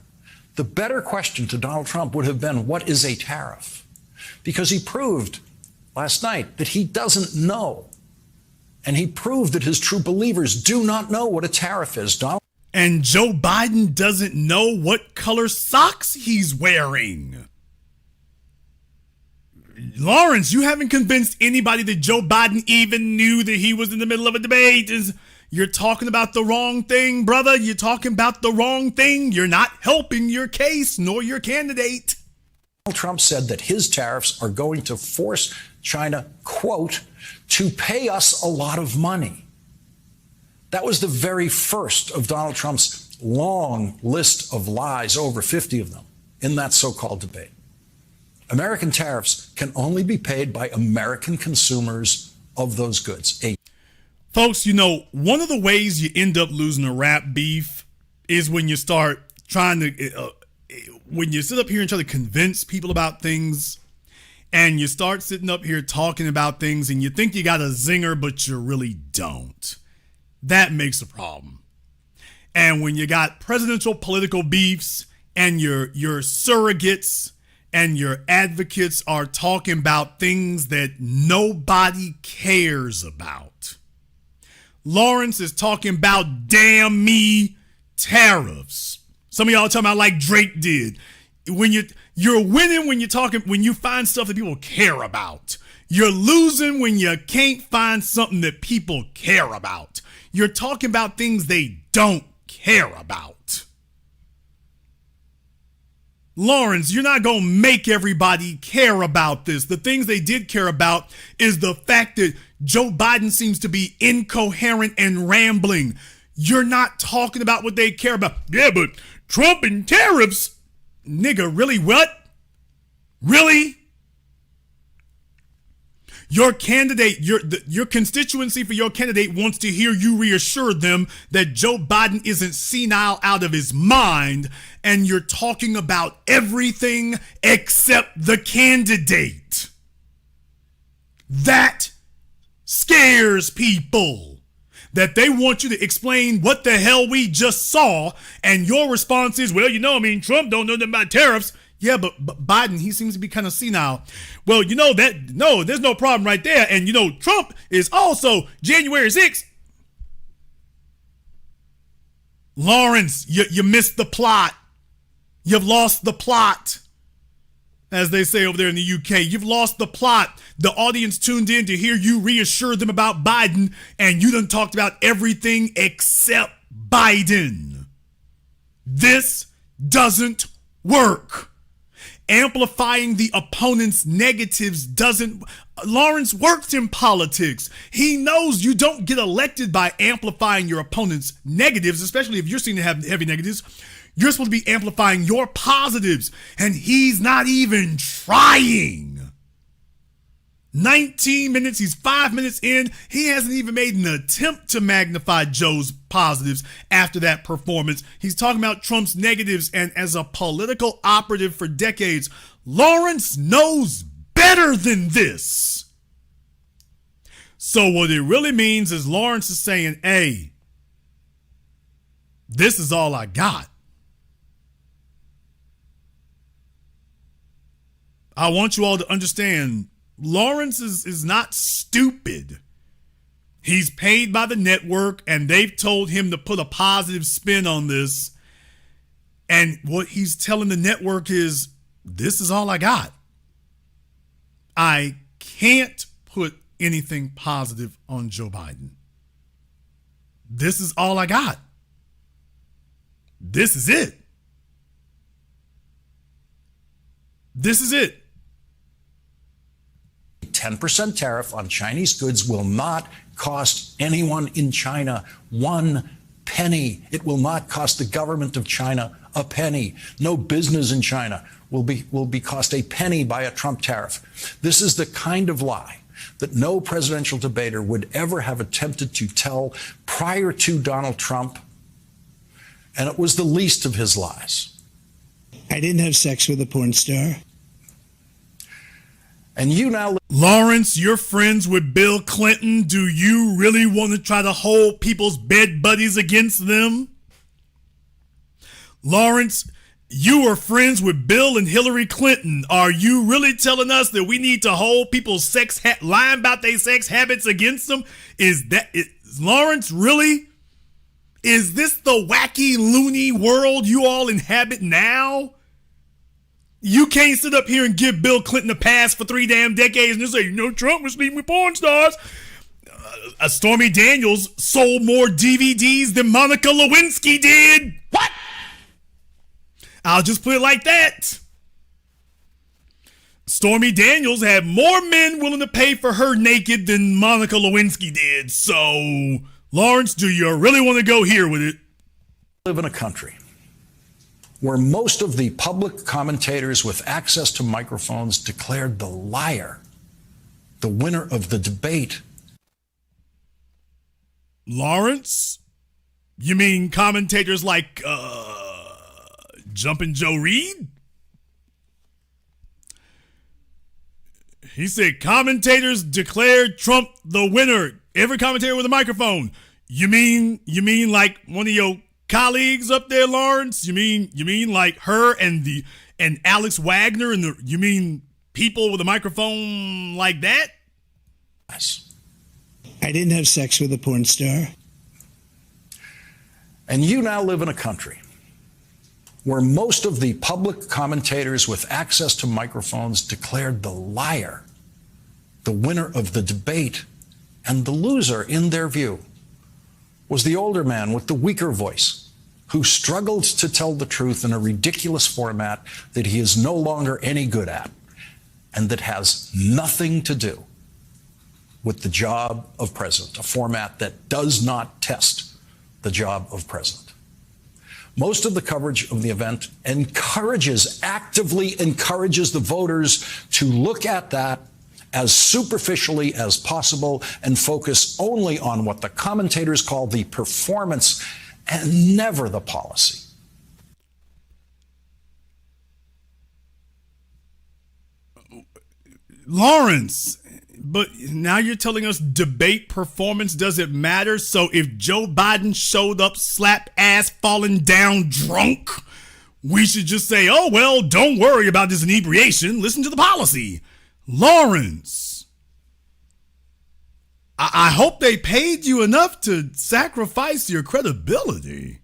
The better question to Donald Trump would have been, what is a tariff? Because he proved last night that he doesn't know. And he proved that his true believers do not know what a tariff is. And Joe Biden doesn't know what color socks he's wearing. Lawrence, you haven't convinced anybody that Joe Biden even knew that he was in the middle of a debate. You're talking about the wrong thing, brother. You're talking about the wrong thing. You're not helping your case nor your candidate. Donald Trump said that his tariffs are going to force China, quote, to pay us a lot of money. That was the very first of Donald Trump's long list of lies, over 50 of them, in that so-called debate. American tariffs can only be paid by American consumers of those goods. Folks, you know, one of the ways you end up losing a rap beef is when you start trying to, when you sit up here and try to convince people about things, and you start sitting up here talking about things and you think you got a zinger, but you really don't. That makes a problem. And when you got presidential political beefs and your surrogates and your advocates are talking about things that nobody cares about. Lawrence is talking about damn me tariffs. Some of y'all are talking about like Drake did. When you're winning when you find stuff that people care about. You're losing when you can't find something that people care about. You're talking about things they don't care about. Lawrence, you're not going to make everybody care about this. The things they did care about is the fact that Joe Biden seems to be incoherent and rambling. You're not talking about what they care about. Yeah, but Trump and tariffs. Nigga, really what? Really? Your candidate, your constituency for your candidate wants to hear you reassure them that Joe Biden isn't senile out of his mind, and you're talking about everything except the candidate. That scares people. That they want you to explain what the hell we just saw, and your response is, well, Trump don't know nothing about tariffs. Yeah, but Biden, he seems to be kind of senile. Well, there's no problem right there. And, Trump is also January 6th. Lawrence, you missed the plot. You've lost the plot. As they say over there in the UK, you've lost the plot. The audience tuned in to hear you reassure them about Biden, and you done talked about everything except Biden. This doesn't work. Amplifying the opponent's negatives doesn't. Lawrence works in politics. He knows you don't get elected by amplifying your opponent's negatives, especially if you're seen to have heavy negatives. You're supposed to be amplifying your positives, and he's not even trying. 19 minutes, he's 5 minutes in. He hasn't even made an attempt to magnify Joe's positives after that performance. He's talking about Trump's negatives, and as a political operative for decades, Lawrence knows better than this. So what it really means is Lawrence is saying, hey, this is all I got. I want you all to understand, Lawrence is not stupid. He's paid by the network, and they've told him to put a positive spin on this. And what he's telling the network is, this is all I got. I can't put anything positive on Joe Biden. This is all I got. This is it. This is it. 10% tariff on Chinese goods will not cost anyone in China 1 penny. It will not cost the government of China a penny. No business in China will be cost a penny by a Trump tariff. This is the kind of lie that no presidential debater would ever have attempted to tell prior to Donald Trump, and it was the least of his lies. I didn't have sex with a porn star. And you now... Lawrence, you're friends with Bill Clinton. Do you really want to try to hold people's bed buddies against them? Lawrence, you are friends with Bill and Hillary Clinton. Are you really telling us that we need to hold people's lying about their sex habits against them? Is Lawrence really? Is this the wacky, loony world you all inhabit now? You can't sit up here and give Bill Clinton a pass for 3 damn decades and say, Trump was sleeping with porn stars. Stormy Daniels sold more DVDs than Monica Lewinsky did. What? I'll just put it like that. Stormy Daniels had more men willing to pay for her naked than Monica Lewinsky did. So, Lawrence, do you really want to go here with it? We live in a country where most of the public commentators with access to microphones declared the liar the winner of the debate. Lawrence? You mean commentators like Jumpin' Joe Reed? He said commentators declared Trump the winner. Every commentator with a microphone. You mean like one of your colleagues up there, Lawrence? You mean like her and Alex Wagner and you mean people with a microphone like that? Yes. I didn't have sex with a porn star. And you now live in a country where most of the public commentators with access to microphones declared the liar the winner of the debate, and the loser, in their view, was the older man with the weaker voice who struggled to tell the truth in a ridiculous format that he is no longer any good at and that has nothing to do with the job of president, a format that does not test the job of president. Most of the coverage of the event actively encourages the voters to look at that as superficially as possible and focus only on what the commentators call the performance and never the policy. Lawrence, but now you're telling us debate performance doesn't matter. So if Joe Biden showed up slap ass falling down drunk, we should just say, oh, well, don't worry about this inebriation. Listen to the policy. Lawrence, I hope they paid you enough to sacrifice your credibility.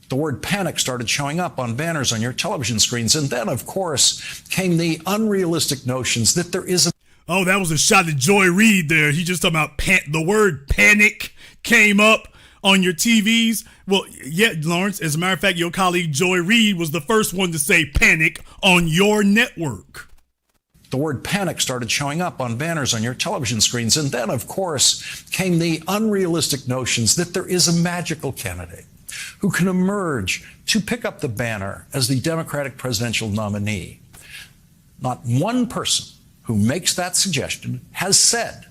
The word panic started showing up on banners on your television screens. And then, of course, came the unrealistic notions that there is a... Oh, that was a shot at Joy Reid there. He just talking about the word panic came up on your TVs. Well, yeah, Lawrence, as a matter of fact, your colleague Joy Reid was the first one to say panic on your network. The word panic started showing up on banners on your television screens. And then, of course, came the unrealistic notions that there is a magical candidate who can emerge to pick up the banner as the Democratic presidential nominee. Not one person who makes that suggestion has said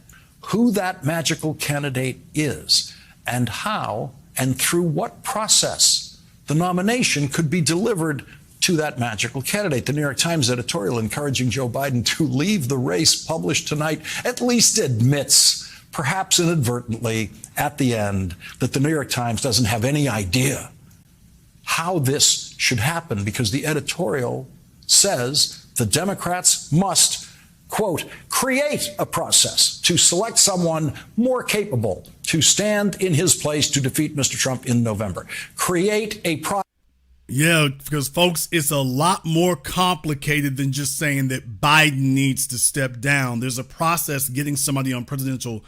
who that magical candidate is and how and through what process the nomination could be delivered to that magical candidate. The New York Times editorial encouraging Joe Biden to leave the race, published tonight, at least admits, perhaps inadvertently at the end, that the New York Times doesn't have any idea how this should happen, because the editorial says the Democrats must, quote, create a process to select someone more capable to stand in his place to defeat Mr. Trump in November. Create a process. Yeah, because, folks, it's a lot more complicated than just saying that Biden needs to step down. There's a process getting somebody on presidential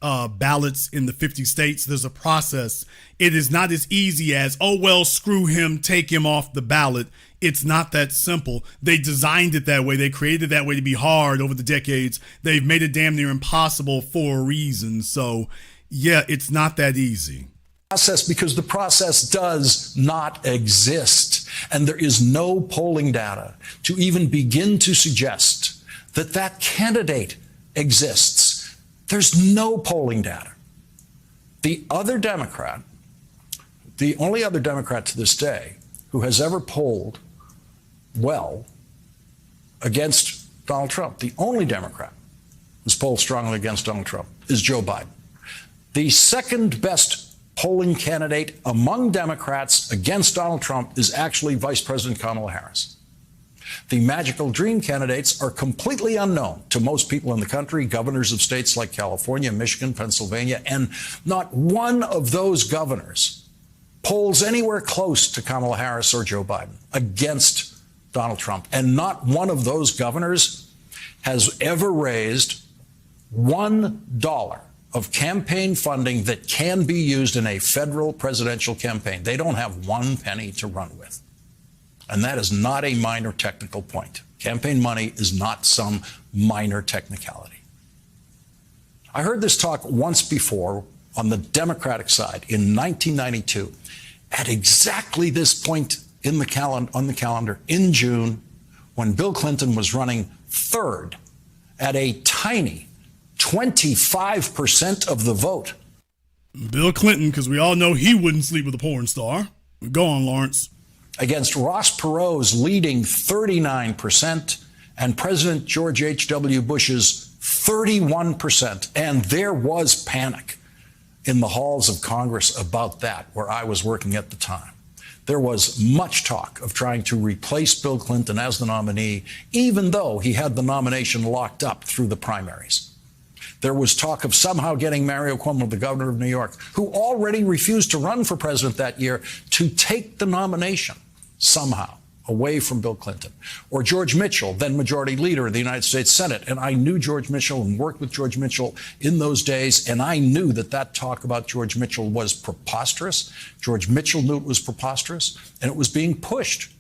ballots in the 50 states. There's a process. It is not as easy as, oh, well, screw him, take him off the ballot. It's not that simple. They designed it that way. They created it that way to be hard over the decades. They've made it damn near impossible for a reason. So, yeah, it's not that easy. Process, because the process does not exist, and there is no polling data to even begin to suggest that that candidate exists. There's no polling data. The only other Democrat to this day who has ever polled well against Donald Trump, the only Democrat who's polled strongly against Donald Trump, is Joe Biden. The second best polling candidate among Democrats against Donald Trump is actually Vice President Kamala Harris. The magical dream candidates are completely unknown to most people in the country, governors of states like California, Michigan, Pennsylvania, and not one of those governors polls anywhere close to Kamala Harris or Joe Biden against Donald Trump. And not one of those governors has ever raised $1 of campaign funding that can be used in a federal presidential campaign. They don't have one penny to run with. And that is not a minor technical point. Campaign money is not some minor technicality. I heard this talk once before on the Democratic side in 1992 at exactly this point in the on the calendar in June, when Bill Clinton was running third at a tiny 25% of the vote. Bill Clinton, because we all know he wouldn't sleep with a porn star. Go on, Lawrence. Against Ross Perot's leading 39% and President George H.W. Bush's 31%. And there was panic in the halls of Congress about that, where I was working at the time. There was much talk of trying to replace Bill Clinton as the nominee, even though he had the nomination locked up through the primaries. There was talk of somehow getting Mario Cuomo, the governor of New York, who already refused to run for president that year, to take the nomination somehow away from Bill Clinton. Or George Mitchell, then majority leader of the United States Senate. And I knew George Mitchell and worked with George Mitchell in those days, and I knew that that talk about George Mitchell was preposterous. George Mitchell knew it was preposterous, and it was being pushed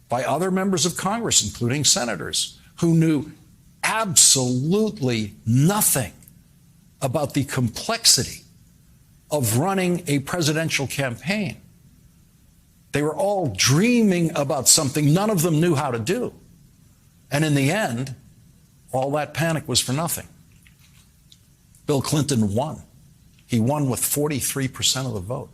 by other members of Congress, including senators, who knew absolutely nothing about the complexity of running a presidential campaign. They were all dreaming about something none of them knew how to do. And in the end, all that panic was for nothing. Bill Clinton won. He won with 43% of the vote.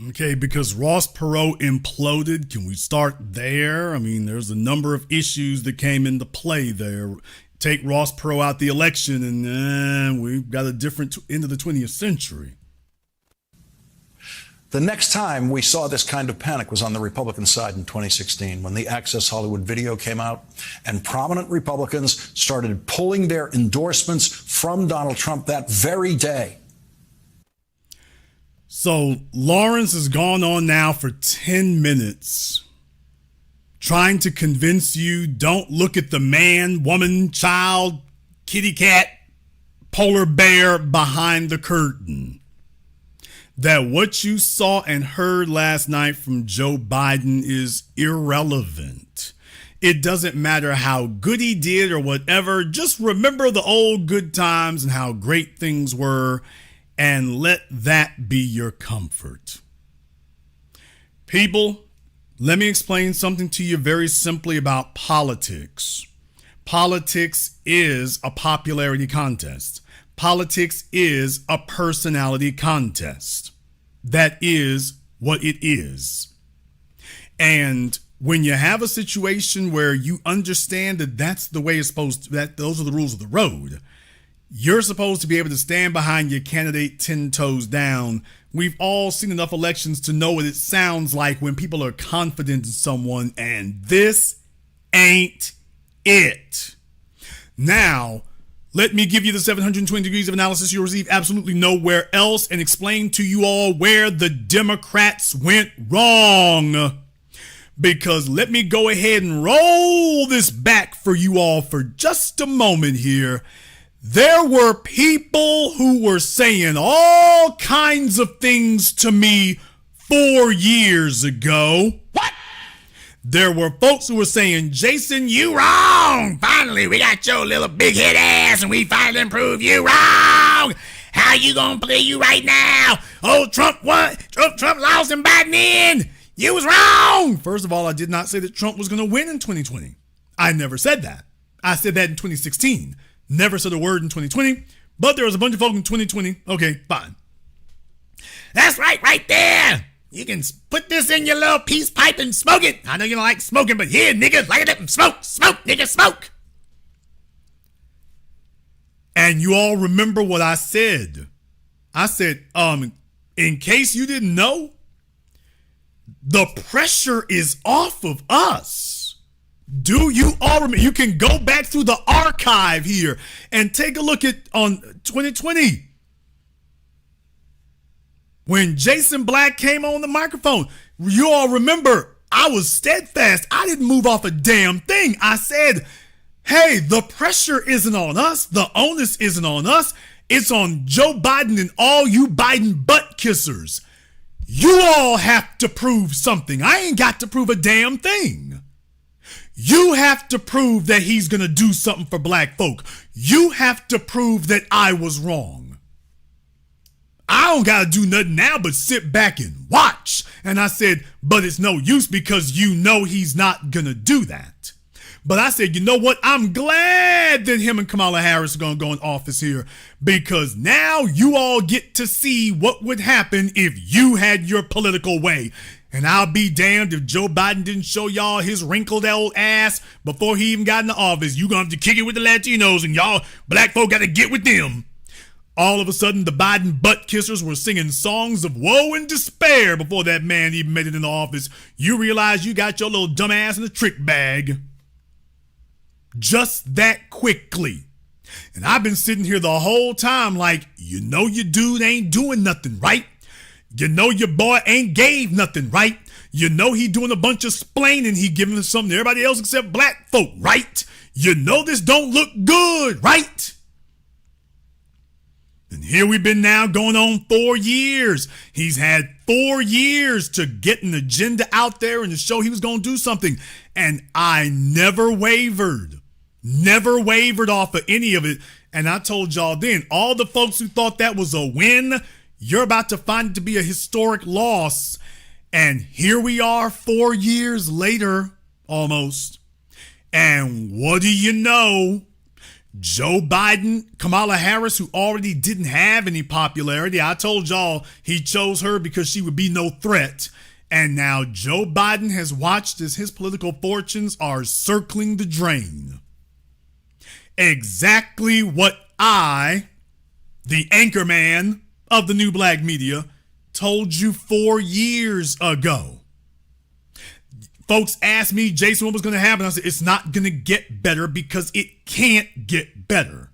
Okay, because Ross Perot imploded. Can we start there? I mean, there's a number of issues that came into play there. Take Ross Perot out the election, and we've got a different end of the 20th century. The next time we saw this kind of panic was on the Republican side in 2016, when the Access Hollywood video came out and prominent Republicans started pulling their endorsements from Donald Trump that very day. So Lawrence has gone on now for 10 minutes trying to convince you don't look at the man, woman, child, kitty cat, polar bear behind the curtain. That what you saw and heard last night from Joe Biden is irrelevant. It doesn't matter how good he did or whatever. Just remember the old good times and how great things were, and let that be your comfort. People, let me explain something to you very simply about politics. Politics is a popularity contest. Politics is a personality contest. That is what it is. And when you have a situation where you understand that that's the way it's supposed to, that those are the rules of the road, you're supposed to be able to stand behind your candidate 10 toes down. We've all seen enough elections to know what it sounds like when people are confident in someone, and this ain't it. Now, let me give you the 720 degrees of analysis you'll receive absolutely nowhere else and explain to you all where the Democrats went wrong. Because let me go ahead and roll this back for you all for just a moment here. There were people who were saying all kinds of things to me 4 years ago. What? There were folks who were saying, Jason, you wrong. Finally, we got your little big head ass and we finally proved you wrong. How you gonna play you right now? Oh, Trump won. Trump lost and Biden in. You was wrong. First of all, I did not say that Trump was gonna win in 2020. I never said that. I said that in 2016. Never said a word in 2020, but there was a bunch of folk in 2020. Okay, fine. That's right there. You can put this in your little peace pipe and smoke it. I know you don't like smoking, but here, niggas, light it up and smoke, nigga, smoke. And you all remember what I said. I said, in case you didn't know, the pressure is off of us Do you all remember? You can go back through the archive here and take a look at on 2020 when Jason Black came on the microphone. You all remember, I was steadfast. I didn't move off a damn thing. I said, hey, the pressure isn't on us. The onus isn't on us. It's on Joe Biden and all you Biden butt kissers. You all have to prove something. I ain't got to prove a damn thing. You have to prove that he's going to do something for black folk. You have to prove that I was wrong. I don't got to do nothing now but sit back and watch. And I said, but it's no use because you know he's not going to do that. But I said, you know what? I'm glad that him and Kamala Harris are going to go in office here because now you all get to see what would happen if you had your political way. And I'll be damned if Joe Biden didn't show y'all his wrinkled old ass before he even got in the office. You gonna have to kick it with the Latinos and y'all black folk got to get with them. All of a sudden, the Biden butt kissers were singing songs of woe and despair before that man even made it in the office. You realize you got your little dumb ass in the trick bag. Just that quickly. And I've been sitting here the whole time like, you know your dude ain't doing nothing, right? You know your boy ain't gave nothing, right? You know he doing a bunch of splaining. He giving something to everybody else except black folk, right? You know this don't look good, right? And here we've been now going on 4 years. He's had 4 years to get an agenda out there and to show he was going to do something. And I never wavered off of any of it. And I told y'all then, all the folks who thought that was a win, you're about to find it to be a historic loss. And here we are 4 years later, almost. And what do you know? Joe Biden, Kamala Harris, who already didn't have any popularity. I told y'all he chose her because she would be no threat. And now Joe Biden has watched as his political fortunes are circling the drain. Exactly what I, the anchor man of the new black media, told you 4 years ago. Folks asked me, Jason, what was going to happen? I said, it's not going to get better because it can't get better.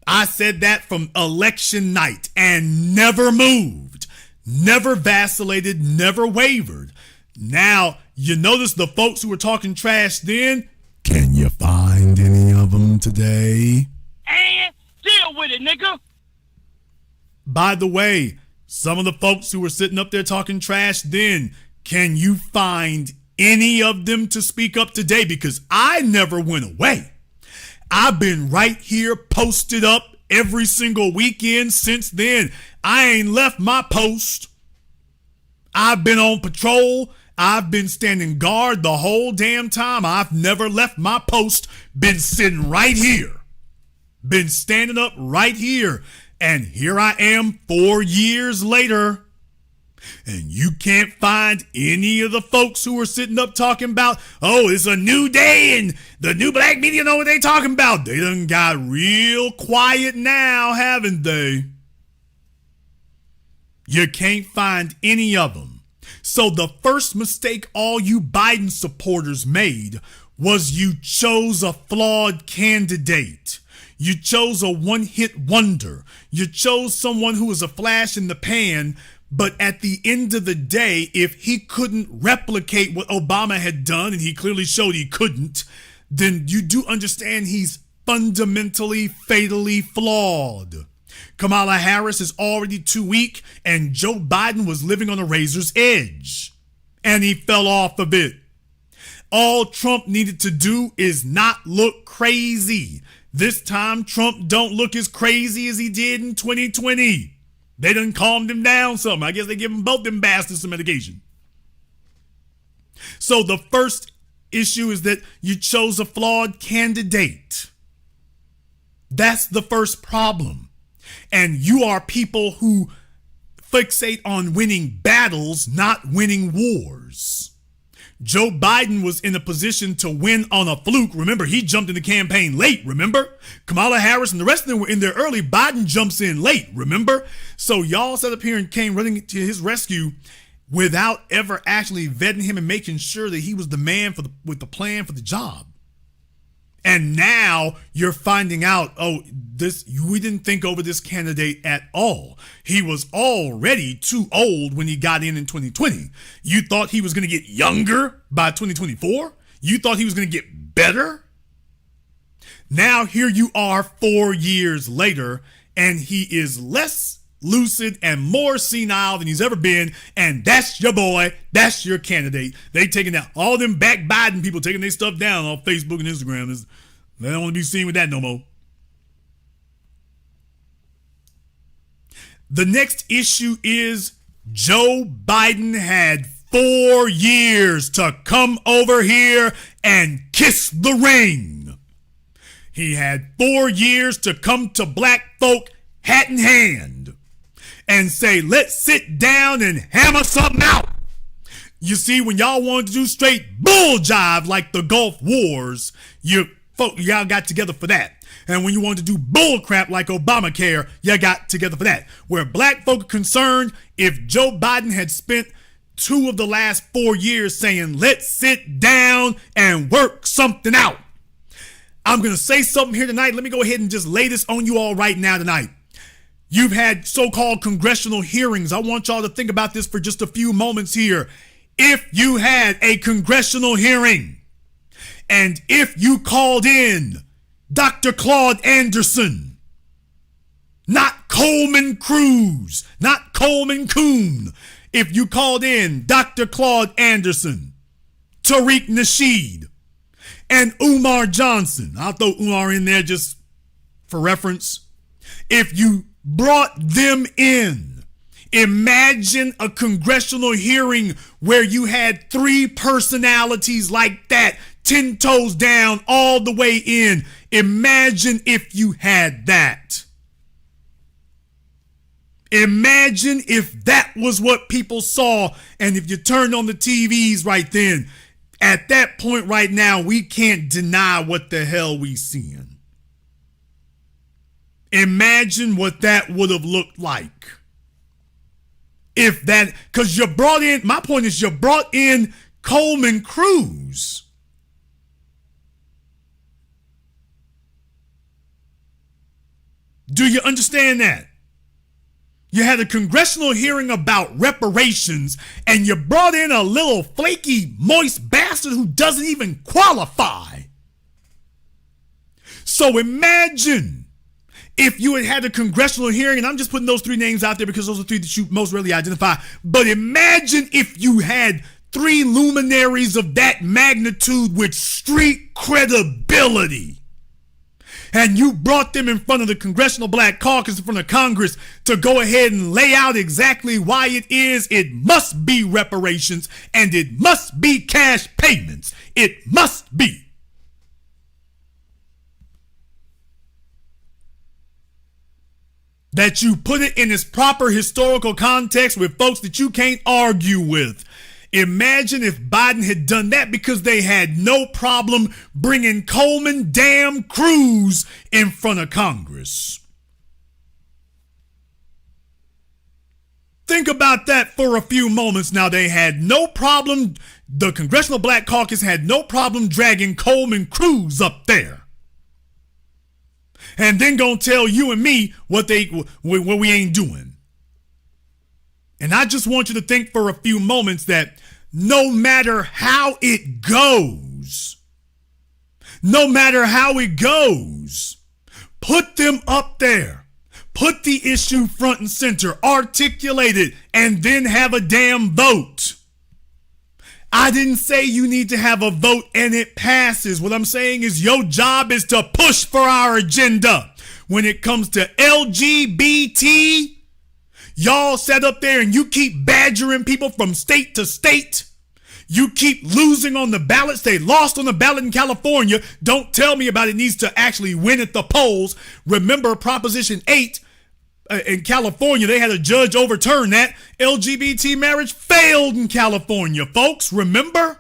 I said that from election night and never moved, never vacillated, never wavered. Now, you notice the folks who were talking trash then, can you find any of them today? And deal with it, nigga. By the way, some of the folks who were sitting up there talking trash then, can you find any of them to speak up today? Because I never went away. I've been right here posted up every single weekend since then. I ain't left my post. I've been on patrol. I've been standing guard the whole damn time. I've never left my post. Been sitting right here. Been standing up right here. And here I am 4 years later. And you can't find any of the folks who are sitting up talking about, oh, it's a new day and the new black media know what they talking about. They done got real quiet now, haven't they? You can't find any of them. So the first mistake all you Biden supporters made was you chose a flawed candidate. You chose a one-hit wonder. You chose someone who was a flash in the pan, but at the end of the day, if he couldn't replicate what Obama had done, and he clearly showed he couldn't, then you do understand he's fundamentally, fatally flawed. Kamala Harris is already too weak, and Joe Biden was living on a razor's edge, and he fell off a bit. All Trump needed to do is not look crazy. This time, Trump don't look as crazy as he did in 2020. They done calmed him down some. I guess they give him both them bastards some medication. So the first issue is that you chose a flawed candidate. That's the first problem. And you are people who fixate on winning battles, not winning wars. Joe Biden was in a position to win on a fluke. Remember, he jumped in the campaign late, remember? Kamala Harris and the rest of them were in there early. Biden jumps in late, remember? So y'all sat up here and came running to his rescue without ever actually vetting him and making sure that he was the man with the plan for the job. And now you're finding out, we didn't think over this candidate at all. He was already too old when he got in 2020. You thought he was going to get younger by 2024? You thought he was going to get better? Now here you are 4 years later, and he is less lucid and more senile than he's ever been, and that's your boy, that's your candidate. They taking down all them back Biden people, taking their stuff down on Facebook and Instagram. They don't want to be seen with that no more. The next issue is Joe Biden had 4 years to come over here and kiss the ring. He had 4 years to come to black folk hat in hand and say, let's sit down and hammer something out. You see, when y'all wanted to do straight bull jive like the Gulf Wars, y'all got together for that. And when you wanted to do bull crap like Obamacare, you got together for that. Where black folk are concerned, if Joe Biden had spent 2 of the last 4 years saying, let's sit down and work something out. I'm going to say something here tonight. Let me go ahead and just lay this on you all right now tonight. You've had so-called congressional hearings. I want y'all to think about this for just a few moments here. If you had a congressional hearing and if you called in Dr. Claude Anderson, not Coleman Cruz, not Coleman Kuhn, if you called in Dr. Claude Anderson, Tariq Nasheed, and Umar Johnson, I'll throw Umar in there just for reference. If you brought them in, imagine a congressional hearing where you had 3 personalities like that, 10 toes down all the way in. Imagine if you had that. Imagine if that was what people saw, and if you turned on the TVs right then. At that point right now, we can't deny what the hell we seeing. Imagine what that would have looked like. If that, because you brought in, my point is you brought in Coleman Cruz. Do you understand that? You had a congressional hearing about reparations, and you brought in a little flaky, moist bastard who doesn't even qualify. So imagine if you had a congressional hearing, and I'm just putting those 3 names out there because those are 3 that you most readily identify, but imagine if you had 3 luminaries of that magnitude with street credibility, and you brought them in front of the Congressional Black Caucus, in front of Congress, to go ahead and lay out exactly why it must be reparations, and it must be cash payments. It must be. That you put it in its proper historical context with folks that you can't argue with. Imagine if Biden had done that, because they had no problem bringing Coleman damn Cruz in front of Congress. Think about that for a few moments now. They had no problem, the Congressional Black Caucus had no problem dragging Coleman Cruz up there. And then gonna tell you and me what we ain't doing. And I just want you to think for a few moments that no matter how it goes, put them up there, put the issue front and center, articulate it, and then have a damn vote. I didn't say you need to have a vote and it passes. What I'm saying is your job is to push for our agenda. When it comes to LGBT, y'all sat up there and you keep badgering people from state to state. You keep losing on the ballots. They lost on the ballot in California. Don't tell me about it needs to actually win at the polls. Remember Proposition 8 in California, they had a judge overturn that. LGBT marriage failed in California, folks. Remember?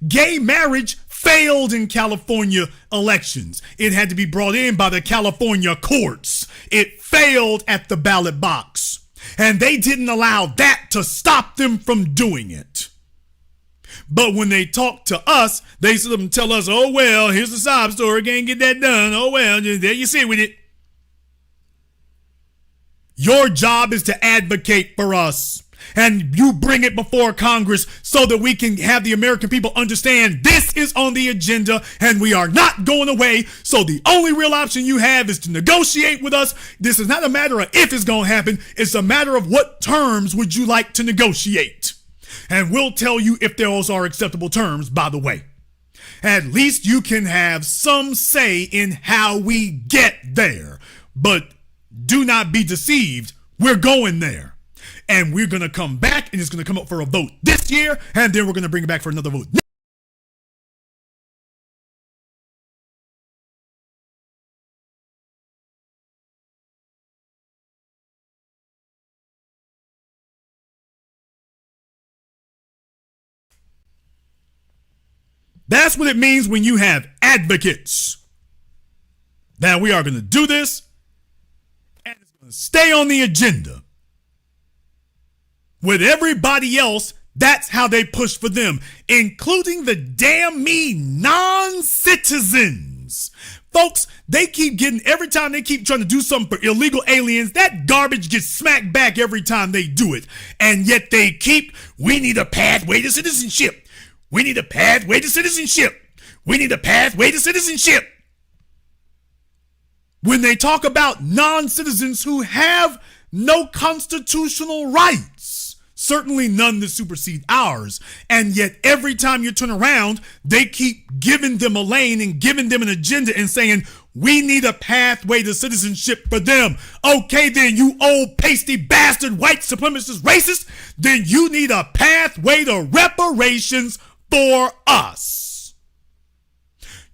Gay marriage failed in California elections. It had to be brought in by the California courts. It failed at the ballot box. And they didn't allow that to stop them from doing it. But when they talk to us, they tell us, oh, well, here's the sob story. Can't get that done. Oh, well, there you sit with it. Your job is to advocate for us. And you bring it before Congress so that we can have the American people understand this is on the agenda and we are not going away. So the only real option you have is to negotiate with us. This is not a matter of if it's going to happen. It's a matter of what terms would you like to negotiate. And we'll tell you if those are acceptable terms, by the way. At least you can have some say in how we get there. But do not be deceived. We're going there. And we're going to come back and it's going to come up for a vote this year. And then we're going to bring it back for another vote. That's what it means when you have advocates. That we are going to do this and it's going to stay on the agenda. With everybody else, that's how they push for them, including the damn me non-citizens. Folks, they keep getting, every time they keep trying to do something for illegal aliens, that garbage gets smacked back every time they do it. And yet they keep, we need a pathway to citizenship. We need a pathway to citizenship. We need a pathway to citizenship. When they talk about non-citizens who have no constitutional rights, certainly none that supersede ours, and yet every time you turn around, they keep giving them a lane and giving them an agenda and saying, we need a pathway to citizenship for them. Okay, then, you old pasty bastard white supremacist racist, then you need a pathway to reparations for us.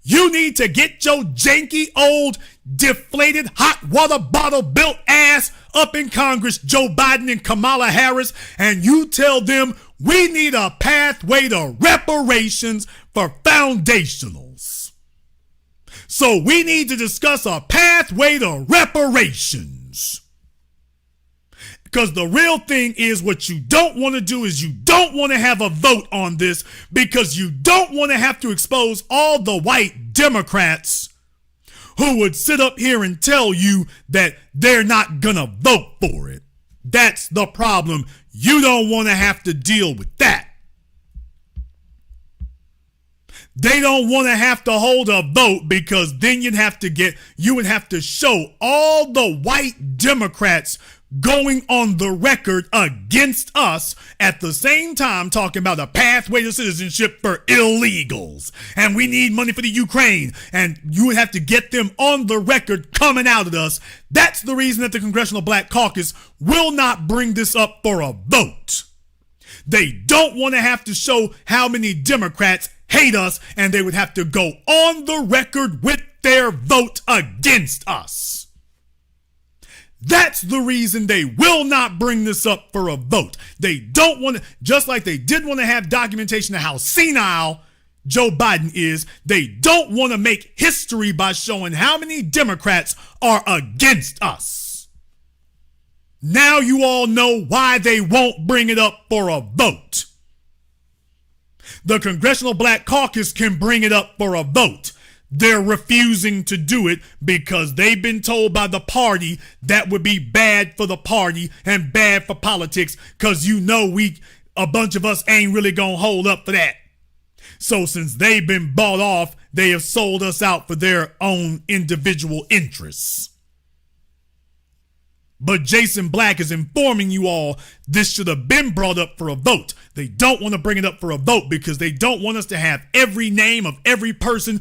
You need to get your janky old deflated hot water bottle built ass up in Congress, Joe Biden and Kamala Harris, and you tell them we need a pathway to reparations for foundationals. So we need to discuss a pathway to reparations. Because the real thing is, what you don't want to do is you don't want to have a vote on this, because you don't want to have to expose all the white Democrats who would sit up here and tell you that they're not gonna vote for it. That's the problem. You don't want to have to deal with that. They don't want to have to hold a vote, because then you would have to show all the white Democrats going on the record against us at the same time talking about a pathway to citizenship for illegals. And we need money for the Ukraine. And you would have to get them on the record coming out at us. That's the reason that the Congressional Black Caucus will not bring this up for a vote. They don't want to have to show how many Democrats hate us, and they would have to go on the record with their vote against us. That's the reason they will not bring this up for a vote. They don't want to, just like they did want to have documentation of how senile Joe Biden is, they don't want to make history by showing how many Democrats are against us. Now you all know why they won't bring it up for a vote. The Congressional Black Caucus can bring it up for a vote. They're refusing to do it because they've been told by the party that would be bad for the party and bad for politics, because a bunch of us ain't really gonna hold up for that. So since they've been bought off, they have sold us out for their own individual interests. But Jason Black is informing you all this should have been brought up for a vote. They don't want to bring it up for a vote because they don't want us to have every name of every person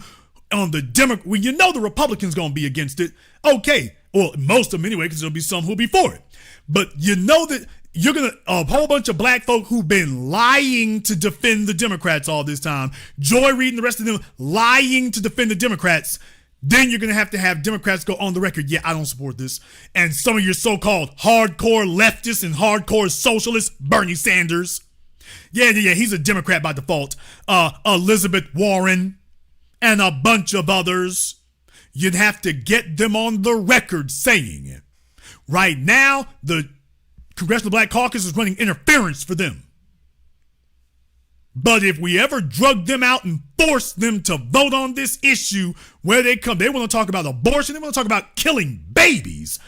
on the Democrat. Well, you know the Republicans going to be against it. Okay. Well, most of them anyway, because there'll be some who'll be for it. But you know that you're going to, a whole bunch of black folk who've been lying to defend the Democrats all this time. Joy Reid and the rest of them lying to defend the Democrats. Then you're going to have Democrats go on the record, yeah, I don't support this. And some of your so-called hardcore leftists and hardcore socialists, Bernie Sanders. Yeah, he's a Democrat by default. Elizabeth Warren and a bunch of others. You'd have to get them on the record saying it. Right now, the Congressional Black Caucus is running interference for them. But if we ever drug them out and force them to vote on this issue, where they come, they want to talk about abortion, they want to talk about killing babies,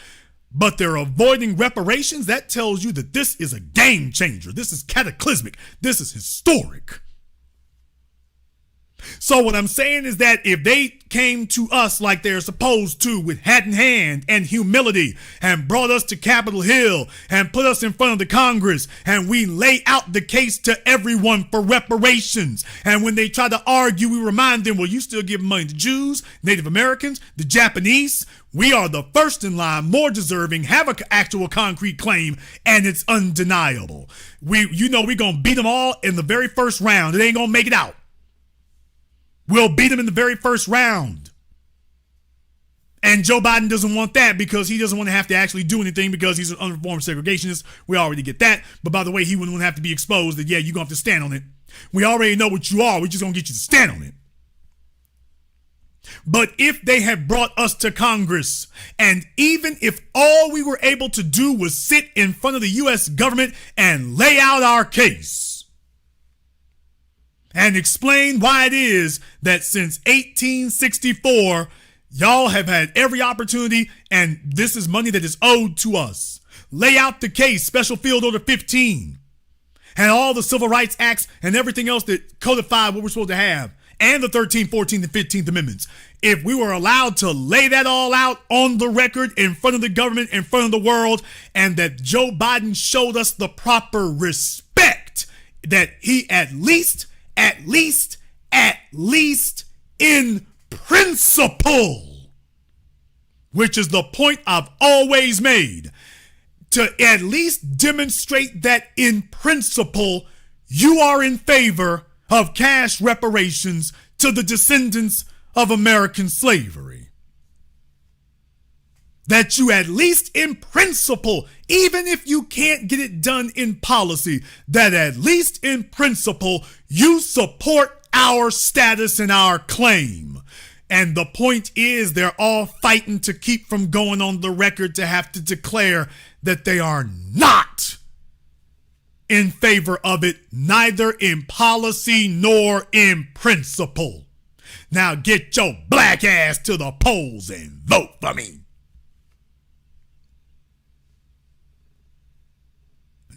but they're avoiding reparations. That tells you that this is a game changer. This is cataclysmic. This is historic. So what I'm saying is that if they came to us like they're supposed to, with hat in hand and humility, and brought us to Capitol Hill and put us in front of the Congress, and we lay out the case to everyone for reparations, and when they try to argue, we remind them, well, you still give money to Jews, Native Americans, the Japanese. We are the first in line, more deserving, have an actual concrete claim, and it's undeniable. We're going to beat them all in the very first round. It ain't going to make it out. We'll beat him in the very first round. And Joe Biden doesn't want that because he doesn't want to have to actually do anything because he's an unreformed segregationist. We already get that. But by the way, he wouldn't want to have to be exposed that, yeah, you're going to have to stand on it. We already know what you are. We're just going to get you to stand on it. But if they had brought us to Congress, and even if all we were able to do was sit in front of the U.S. government and lay out our case, and explain why it is that since 1864, y'all have had every opportunity, and this is money that is owed to us. Lay out the case, Special Field Order 15, and all the Civil Rights Acts and everything else that codified what we're supposed to have, and the 13th, 14th, and 15th Amendments. If we were allowed to lay that all out on the record in front of the government, in front of the world, and that Joe Biden showed us the proper respect that he at least in principle, which is the point I've always made, to at least demonstrate that in principle, you are in favor of cash reparations to the descendants of American slavery. That you at least in principle, even if you can't get it done in policy, that at least in principle, you support our status and our claim. And the point is, they're all fighting to keep from going on the record to have to declare that they are not in favor of it, neither in policy nor in principle. Now get your black ass to the polls and vote for me.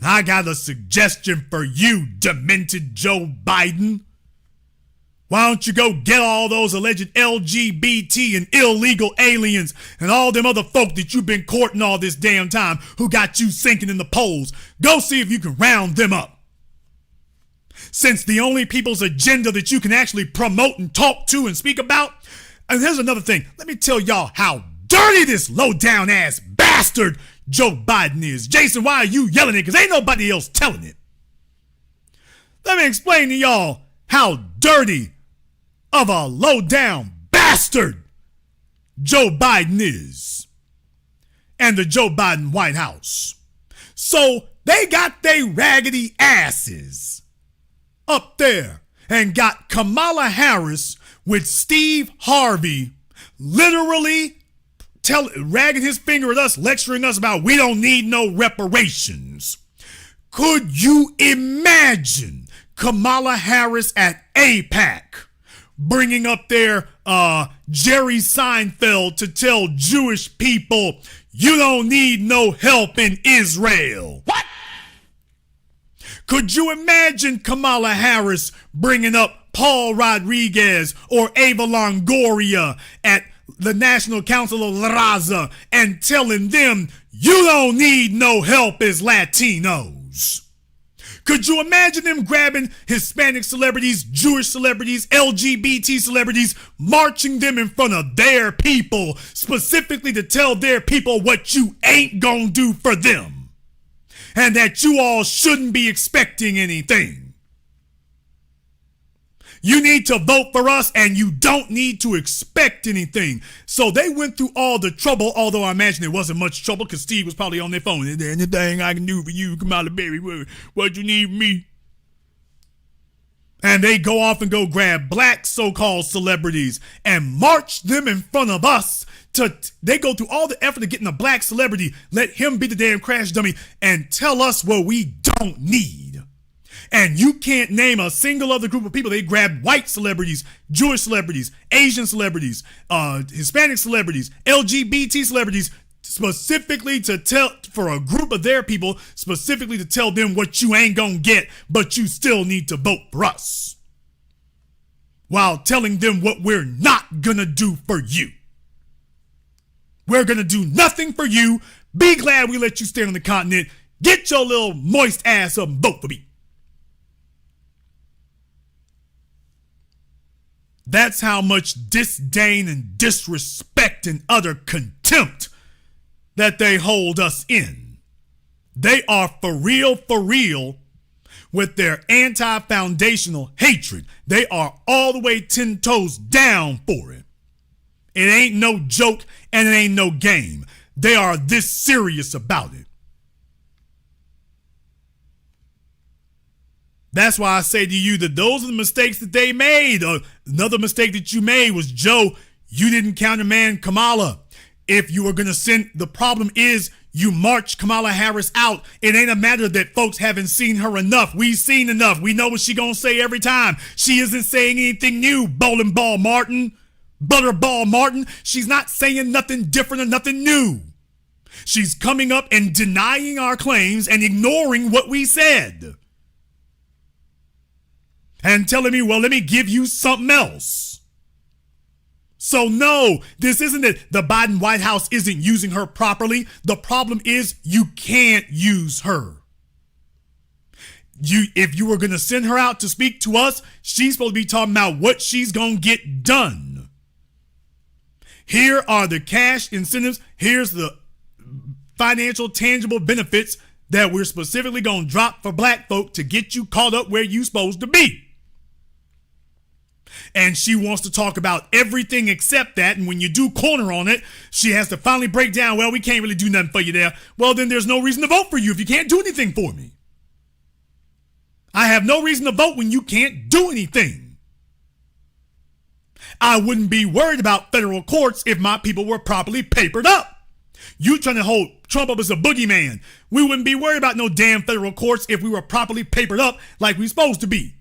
I got a suggestion for you, demented Joe Biden. Why don't you go get all those alleged LGBT and illegal aliens and all them other folk that you've been courting all this damn time who got you sinking in the polls? Go see if you can round them up. Since the only people's agenda that you can actually promote and talk to and speak about. And here's another thing. Let me tell y'all how dirty this low-down ass bastard Joe Biden is. Jason, why are you yelling it? Because ain't nobody else telling it. Let me explain to y'all how dirty of a low-down bastard Joe Biden is. And the Joe Biden White House. So they got they raggedy asses up there and got Kamala Harris with Steve Harvey literally ragging his finger at us, lecturing us about we don't need no reparations. Could you imagine Kamala Harris at AIPAC bringing up there Jerry Seinfeld to tell Jewish people you don't need no help in Israel? What? Could you imagine Kamala Harris bringing up Paul Rodriguez or Eva Longoria at the National Council of La Raza and telling them you don't need no help as Latinos? Could you imagine them grabbing Hispanic celebrities, Jewish celebrities, LGBT celebrities, marching them in front of their people, specifically to tell their people what you ain't gonna do for them, and that you all shouldn't be expecting anything? You need to vote for us and you don't need to expect anything. So they went through all the trouble, although I imagine it wasn't much trouble because Steve was probably on their phone. Is there anything I can do for you, Kamala Berry? What you need from me? And they go off and go grab black so-called celebrities and march them in front of us. They go through all the effort of getting a black celebrity, let him be the damn crash dummy, and tell us what we don't need. And you can't name a single other group of people. They grabbed white celebrities, Jewish celebrities, Asian celebrities, Hispanic celebrities, LGBT celebrities, specifically to tell, for a group of their people, specifically to tell them what you ain't gonna get, but you still need to vote for us. While telling them what we're not gonna do for you. We're gonna do nothing for you. Be glad we let you stay on the continent. Get your little moist ass up and vote for me. That's how much disdain and disrespect and utter contempt that they hold us in. They are for real with their anti-foundational hatred. They are all the way 10 toes down for it. It ain't no joke and it ain't no game. They are this serious about it. That's why I say to you that those are the mistakes that they made. Another mistake that you made was, Joe, you didn't countermand Kamala. If you were going to send, the problem is you march Kamala Harris out. It ain't a matter that folks haven't seen her enough. We've seen enough. We know what she going to say every time. She isn't saying anything new, Bowling Ball Martin, Butterball Martin. She's not saying nothing different or nothing new. She's coming up and denying our claims and ignoring what we said. And telling me, well, let me give you something else. So no, this isn't that the Biden White House isn't using her properly. The problem is you can't use her. If you were going to send her out to speak to us, she's supposed to be talking about what she's going to get done. Here are the cash incentives. Here's the financial tangible benefits that we're specifically going to drop for black folk to get you caught up where you're supposed to be. And she wants to talk about everything except that. And when you do corner on it, she has to finally break down, well, we can't really do nothing for you there. Well, then there's no reason to vote for you if you can't do anything for me. I have no reason to vote when you can't do anything. I wouldn't be worried about federal courts if my people were properly papered up. You trying to hold Trump up as a boogeyman. We wouldn't be worried about no damn federal courts if we were properly papered up like we're supposed to be.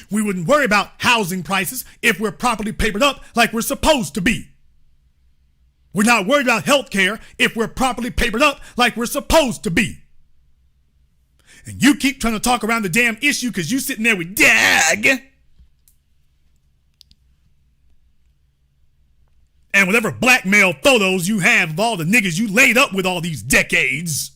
We wouldn't worry about housing prices if we're properly papered up like we're supposed to be. We're not worried about health care if we're properly papered up like we're supposed to be. And you keep trying to talk around the damn issue because you sitting there with DAG. And whatever blackmail photos you have of all the niggas you laid up with all these decades.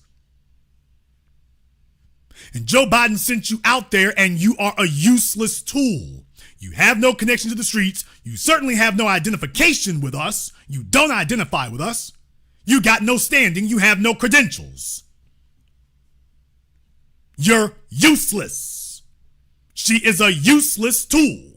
And Joe Biden sent you out there and you are a useless tool. You have no connection to the streets. You certainly have no identification with us. You don't identify with us. You got no standing. You have no credentials. You're useless. She is a useless tool.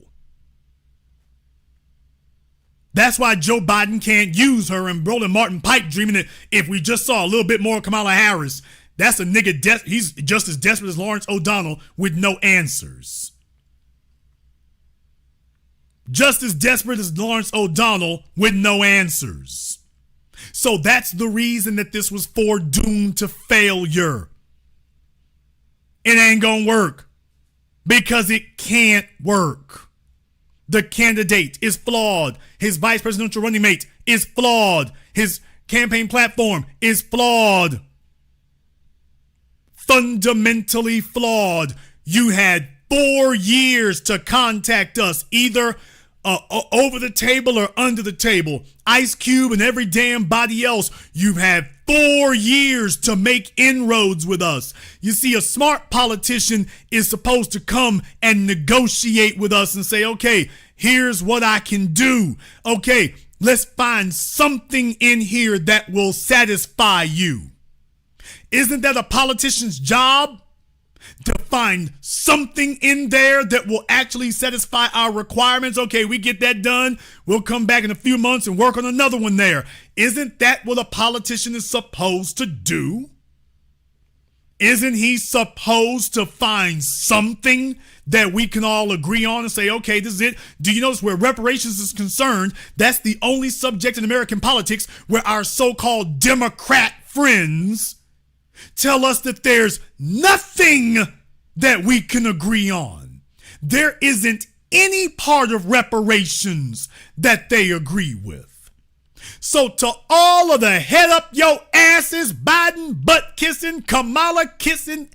That's why Joe Biden can't use her and Roland Martin pipe dreaming that if we just saw a little bit more Kamala Harris, that's a nigga, he's just as desperate as Lawrence O'Donnell with no answers. Just as desperate as Lawrence O'Donnell with no answers. So that's the reason that this was foredoomed to failure. It ain't gonna work because it can't work. The candidate is flawed. His vice presidential running mate is flawed. His campaign platform is flawed. Fundamentally flawed. You had 4 years to contact us, either over the table or under the table. Ice Cube and every damn body else, you've had 4 years to make inroads with us. You see, a smart politician is supposed to come and negotiate with us and say, okay, here's what I can do. Okay, let's find something in here that will satisfy you. Isn't that a politician's job? To find something in there that will actually satisfy our requirements. Okay, we get that done. We'll come back in a few months and work on another one there. Isn't that what a politician is supposed to do? isn't he supposed to find something that we can all agree on and say, okay, this is it? Do you notice where reparations is concerned, that's the only subject in American politics where our so-called Democrat friends tell us that there's nothing that we can agree on. There isn't any part of reparations that they agree with. So to all of the head up your asses, Biden butt kissing, Kamala kissing,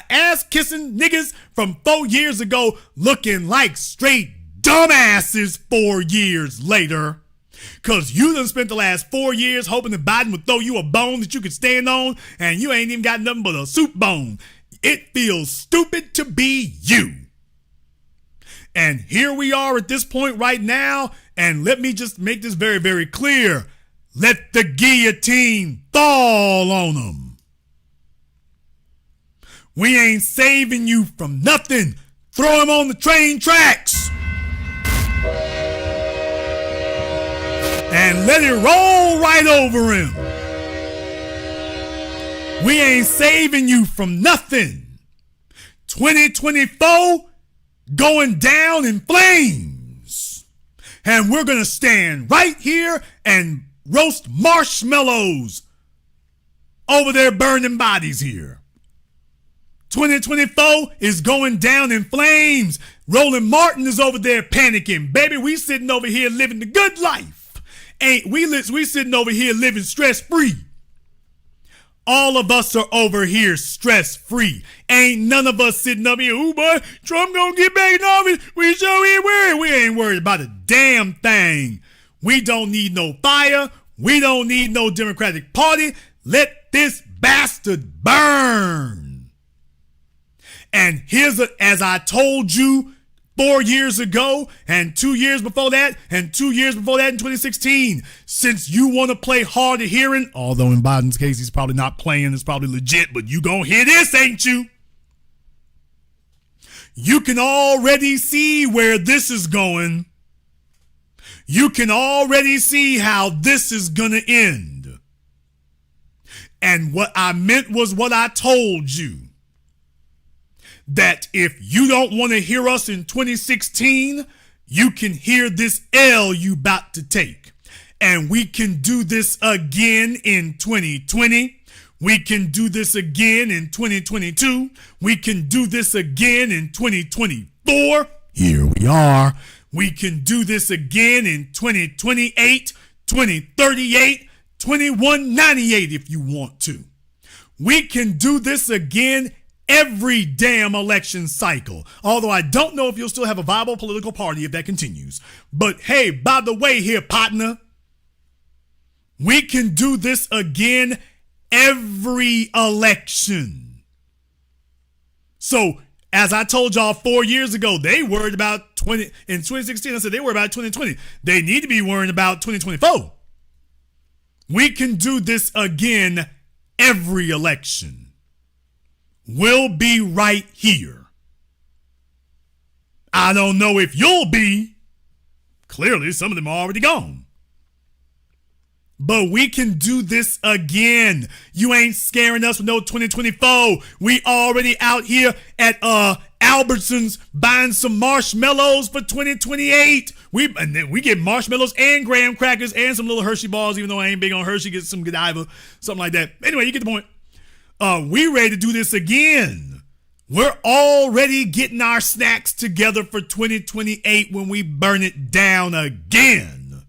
ass kissing niggas from 4 years ago looking like straight dumbasses 4 years later. Cause you done spent the last 4 years hoping that Biden would throw you a bone that you could stand on, and you ain't even got nothing but a soup bone. It feels stupid to be you. And here we are at this point right now, and let me just make this very, very clear. Let the guillotine fall on them. We ain't saving you from nothing. Throw him on the train tracks. And let it roll right over him. We ain't saving you from nothing. 2024 going down in flames. And we're going to stand right here and roast marshmallows over their burning bodies here. 2024 is going down in flames. Roland Martin is over there panicking. Baby, we sitting over here living the good life. Ain't we sitting over here living stress-free. All of us are over here stress-free. Ain't none of us sitting up here, ooh boy, Trump gonna get back in office. We sure ain't worried. We ain't worried about a damn thing. We don't need no fire. We don't need no Democratic Party. Let this bastard burn. And as I told you 4 years ago, and 2 years before that, and 2 years before that in 2016, since you want to play hard of hearing, although in Biden's case he's probably not playing, it's probably legit, but you gonna hear this, ain't you? You can already see where this is going. You can already see how this is gonna end. And what I meant was what I told you. That if you don't want to hear us in 2016, you can hear this L you about to take. And we can do this again in 2020. We can do this again in 2022. We can do this again in 2024. Here we are. We can do this again in 2028, 2038, 2198 if you want to. We can do this again every damn election cycle. Although I don't know if you'll still have a viable political party if that continues. But hey, by the way here, partner, we can do this again every election. So, as I told y'all 4 years ago, they worried about in 2016, I said they worried about 2020. They need to be worrying about 2024. We can do this again every election. We'll be right here. I don't know if you'll be. Clearly, some of them are already gone. But we can do this again. You ain't scaring us with no 2024. We already out here at Albertsons buying some marshmallows for 2028. And then we get marshmallows and graham crackers and some little Hershey balls, even though I ain't big on Hershey. Get some Godiva, something like that. Anyway, you get the point. We ready to do this again. We're already getting our snacks together for 2028 when we burn it down again.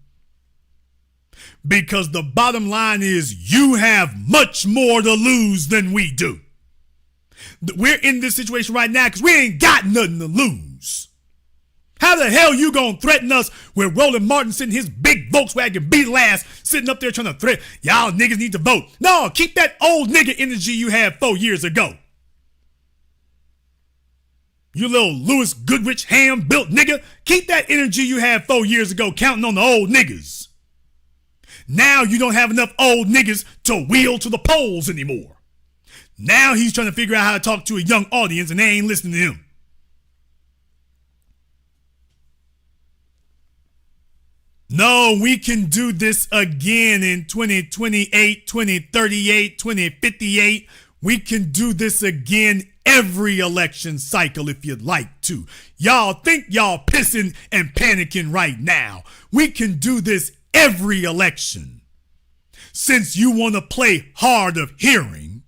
Because the bottom line is you have much more to lose than we do. We're in this situation right now because we ain't got nothing to lose. How the hell you gonna threaten us with Roland Martin sitting his big Volkswagen Beetle ass sitting up there trying to threaten y'all niggas need to vote? No, keep that old nigga energy you had 4 years ago. You little Louis Goodrich ham-built nigga, keep that energy you had 4 years ago counting on the old niggas. Now you don't have enough old niggas to wheel to the polls anymore. Now he's trying to figure out how to talk to a young audience and they ain't listening to him. No, we can do this again in 2028, 2038, 2058. We can do this again every election cycle if you'd like to. Y'all think y'all pissing and panicking right now. We can do this every election. Since you want to play hard of hearing,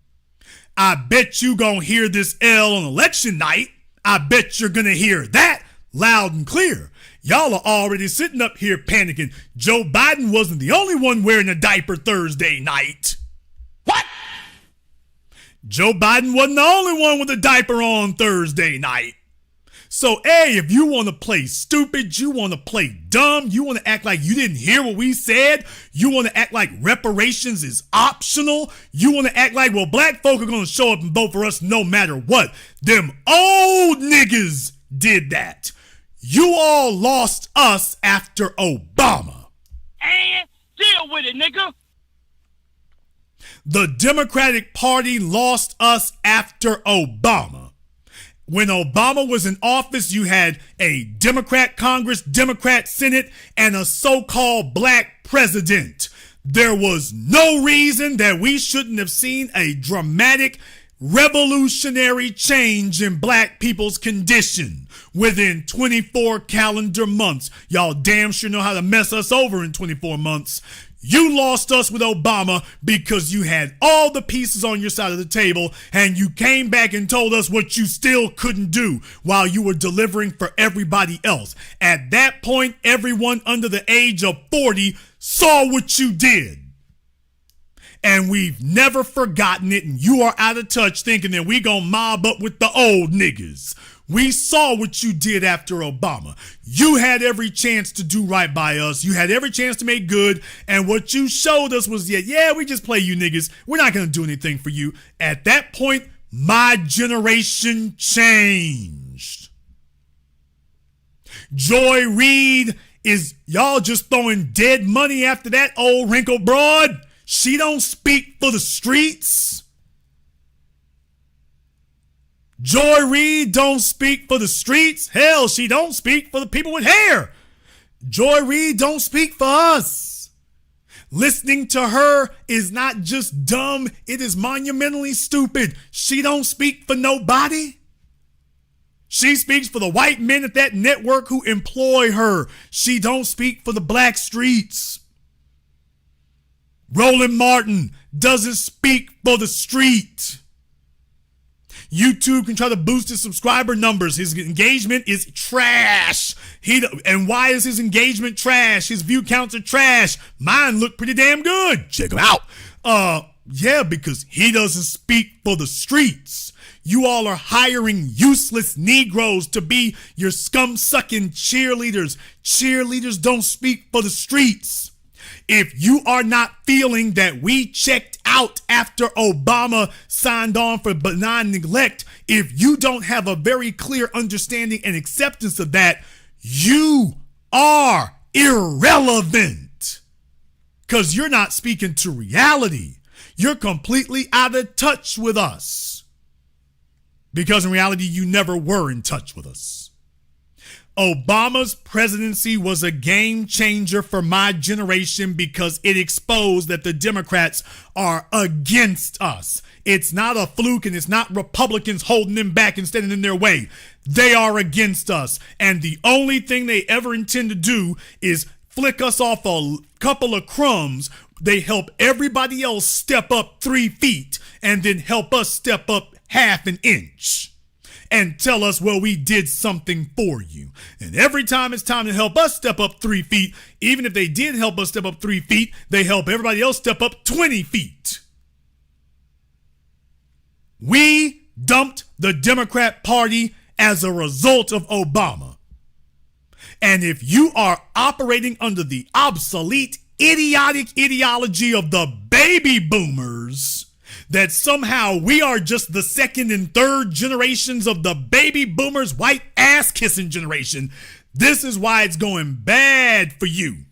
I bet you gonna hear this L on election night. I bet you're gonna hear that loud and clear. Y'all are already sitting up here panicking. Joe Biden wasn't the only one wearing a diaper Thursday night. What? Joe Biden wasn't the only one with a diaper on Thursday night. So, hey, if you want to play stupid, you want to play dumb, you want to act like you didn't hear what we said, you want to act like reparations is optional, you want to act like, well, black folk are going to show up and vote for us no matter what. Them old niggas did that. You all lost us after Obama. And deal with it, nigga. The Democratic Party lost us after Obama. When Obama was in office, you had a Democrat Congress, Democrat Senate, and a so-called black president. There was no reason that we shouldn't have seen a dramatic revolutionary change in black people's condition within 24 calendar months. Y'all damn sure know how to mess us over in 24 months. You lost us with Obama because you had all the pieces on your side of the table and you came back and told us what you still couldn't do while you were delivering for everybody else. At that point, everyone under the age of 40 saw what you did. And we've never forgotten it, and you are out of touch thinking that we gonna mob up with the old niggas. We saw what you did after Obama. You had every chance to do right by us. You had every chance to make good, and what you showed us was, yeah, we just play you niggas. We're not gonna do anything for you. At that point, my generation changed. Joy Reid is y'all just throwing dead money after that old wrinkled broad? She don't speak for the streets. Joy Reid don't speak for the streets. Hell, she don't speak for the people with hair. Joy Reid don't speak for us. Listening to her is not just dumb, it is monumentally stupid. She don't speak for nobody. She speaks for the white men at that network who employ her. She don't speak for the black streets. Roland Martin doesn't speak for the street. YouTube can try to boost his subscriber numbers. His engagement is trash. And why is his engagement trash? His view counts are trash. Mine look pretty damn good. Check him out. Yeah, because he doesn't speak for the streets. You all are hiring useless Negroes to be your scum-sucking cheerleaders. Cheerleaders don't speak for the streets. If you are not feeling that we checked out after Obama signed on for benign neglect, if you don't have a very clear understanding and acceptance of that, you are irrelevant. Because you're not speaking to reality. You're completely out of touch with us. Because in reality, you never were in touch with us. Obama's presidency was a game changer for my generation because it exposed that the Democrats are against us. It's not a fluke and it's not Republicans holding them back and standing in their way. They are against us. And the only thing they ever intend to do is flick us off a couple of crumbs. They help everybody else step up 3 feet and then help us step up half an inch. And tell us, well, we did something for you. And every time it's time to help us step up 3 feet, even if they did help us step up 3 feet, they help everybody else step up 20 feet. We dumped the Democrat Party as a result of Obama. And if you are operating under the obsolete, idiotic ideology of the baby boomers, that somehow we are just the second and third generations of the baby boomers' white ass kissing generation, this is why it's going bad for you.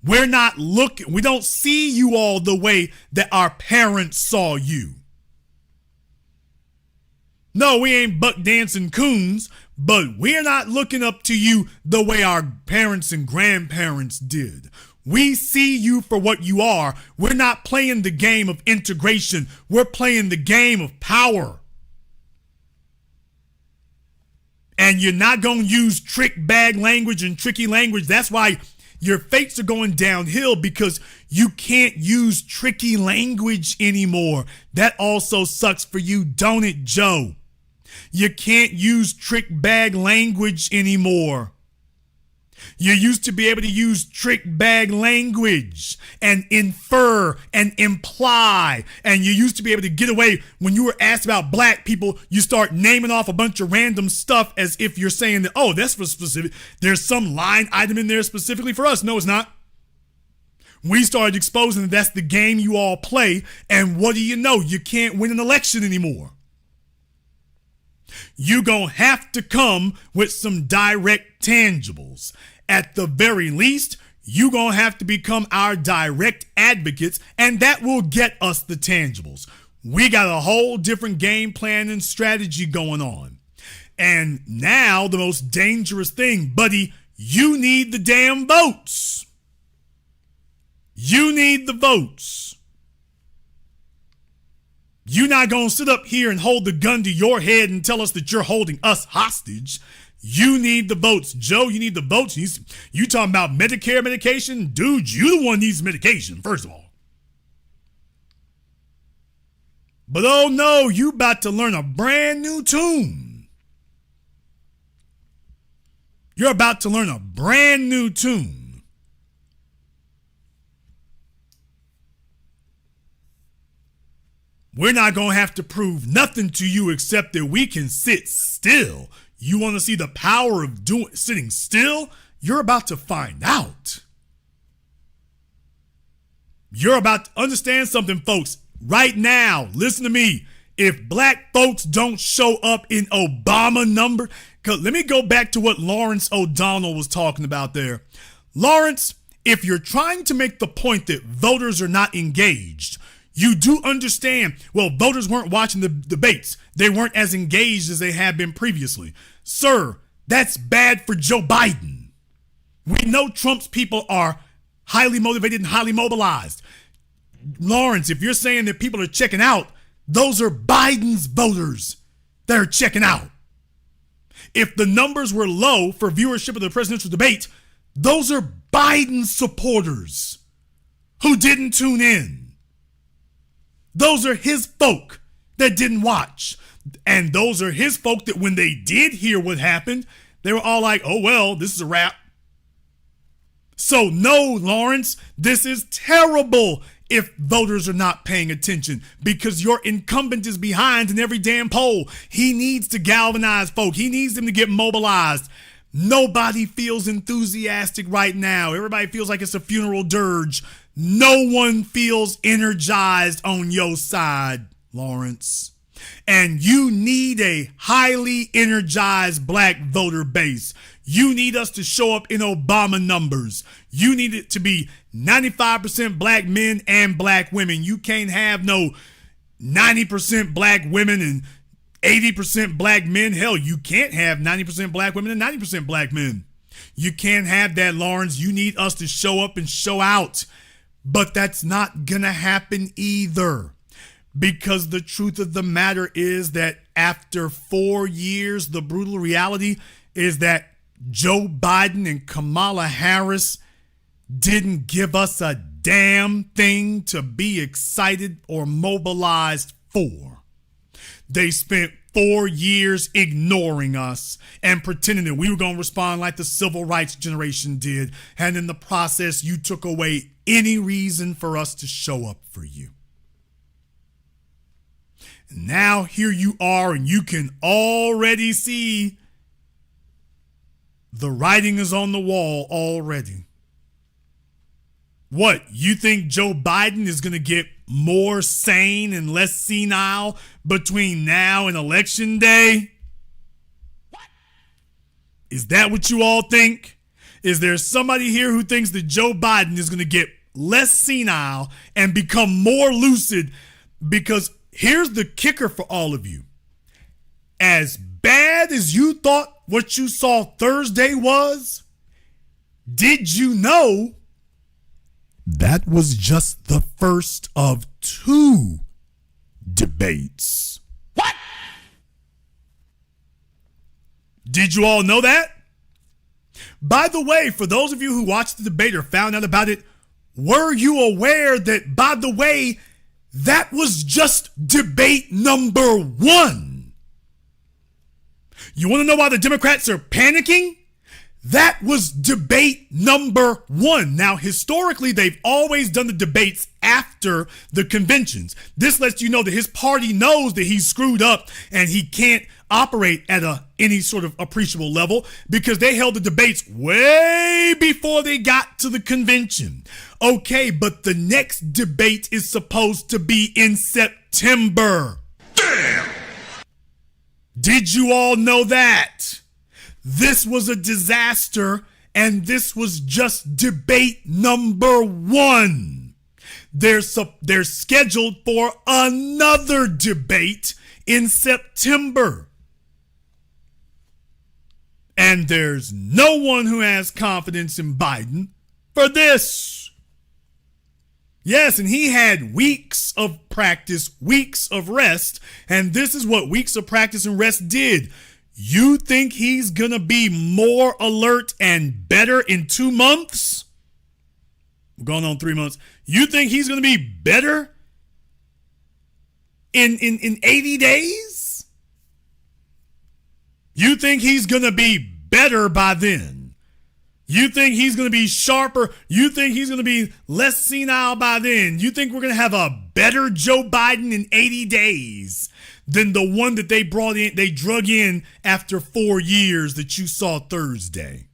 We're not looking, we don't see you all the way that our parents saw you. No, we ain't buck dancing coons, but we're not looking up to you the way our parents and grandparents did. We see you for what you are. We're not playing the game of integration. We're playing the game of power. And you're not going to use trick bag language and tricky language. That's why your fates are going downhill, because you can't use tricky language anymore. That also sucks for you, don't it, Joe? You can't use trick bag language anymore. You used to be able to use trick bag language and infer and imply. And you used to be able to get away when you were asked about black people. You start naming off a bunch of random stuff as if you're saying that, oh, that's for specific. There's some line item in there specifically for us. No, it's not. We started exposing that that's the game you all play. And what do you know? You can't win an election anymore. You're going to have to come with some direct tangibles. At the very least, you're going to have to become our direct advocates, and that will get us the tangibles. We got a whole different game plan and strategy going on. And now the most dangerous thing, buddy, you need the damn votes. You need the votes. You're not going to sit up here and hold the gun to your head and tell us that you're holding us hostage. You need the votes. Joe, you need the votes. You talking about Medicare medication? Dude, you the one who needs medication, first of all. But oh no, you about to learn a brand new tune. You're about to learn a brand new tune. We're not going to have to prove nothing to you except that we can sit still. You want to see the power of sitting still? You're about to find out. You're about to understand something, folks. Right now, listen to me. If black folks don't show up in Obama number, let me go back to what Lawrence O'Donnell was talking about there. Lawrence, if you're trying to make the point that voters are not engaged, you do understand, well, voters weren't watching the debates. They weren't as engaged as they had been previously. Sir, that's bad for Joe Biden. We know Trump's people are highly motivated and highly mobilized. Lawrence, if you're saying that people are checking out, those are Biden's voters that are checking out. If the numbers were low for viewership of the presidential debate, those are Biden supporters who didn't tune in. Those are his folk that didn't watch. And those are his folk that when they did hear what happened, they were all like, oh, well, this is a wrap. So no, Lawrence, this is terrible if voters are not paying attention, because your incumbent is behind in every damn poll. He needs to galvanize folk. He needs them to get mobilized. Nobody feels enthusiastic right now. Everybody feels like it's a funeral dirge. No one feels energized on your side, Lawrence. And you need a highly energized black voter base. You need us to show up in Obama numbers. You need it to be 95% black men and black women. You can't have no 90% black women and 80% black men. Hell, you can't have 90% black women and 90% black men. You can't have that, Lawrence. You need us to show up and show out. But that's not going to happen either. Because the truth of the matter is that after 4 years, the brutal reality is that Joe Biden and Kamala Harris didn't give us a damn thing to be excited or mobilized for. They spent 4 years ignoring us and pretending that we were going to respond like the civil rights generation did. And in the process, you took away any reason for us to show up for you. Now here you are, and you can already see the writing is on the wall already. What, you think Joe Biden is going to get more sane and less senile between now and election day? What? Is that what you all think? Is there somebody here who thinks that Joe Biden is going to get less senile and become more lucid? Because here's the kicker for all of you. As bad as you thought what you saw Thursday was, did you know that was just the first of 2 debates. What? Did you all know that? By the way, for those of you who watched the debate or found out about it, were you aware that, by the way, that was just debate number 1? You want to know why the Democrats are panicking? That was debate number 1. Now, historically, they've always done the debates after the conventions. This lets you know that his party knows that he's screwed up and he can't operate at any sort of appreciable level because they held the debates way before they got to the convention. Okay, but the next debate is supposed to be in September. Damn! Did you all know that? This was a disaster, and this was just debate number 1. They're scheduled for another debate in September. And there's no one who has confidence in Biden for this. Yes, and he had weeks of practice, weeks of rest, and this is what weeks of practice and rest did. You think he's going to be more alert and better in 2 months? Going on 3 months. You think he's going to be better in 80 days? You think he's going to be better by then? You think he's going to be sharper? You think he's going to be less senile by then? You think we're going to have a better Joe Biden in 80 days than the one that they drug in after 4 years that you saw Thursday?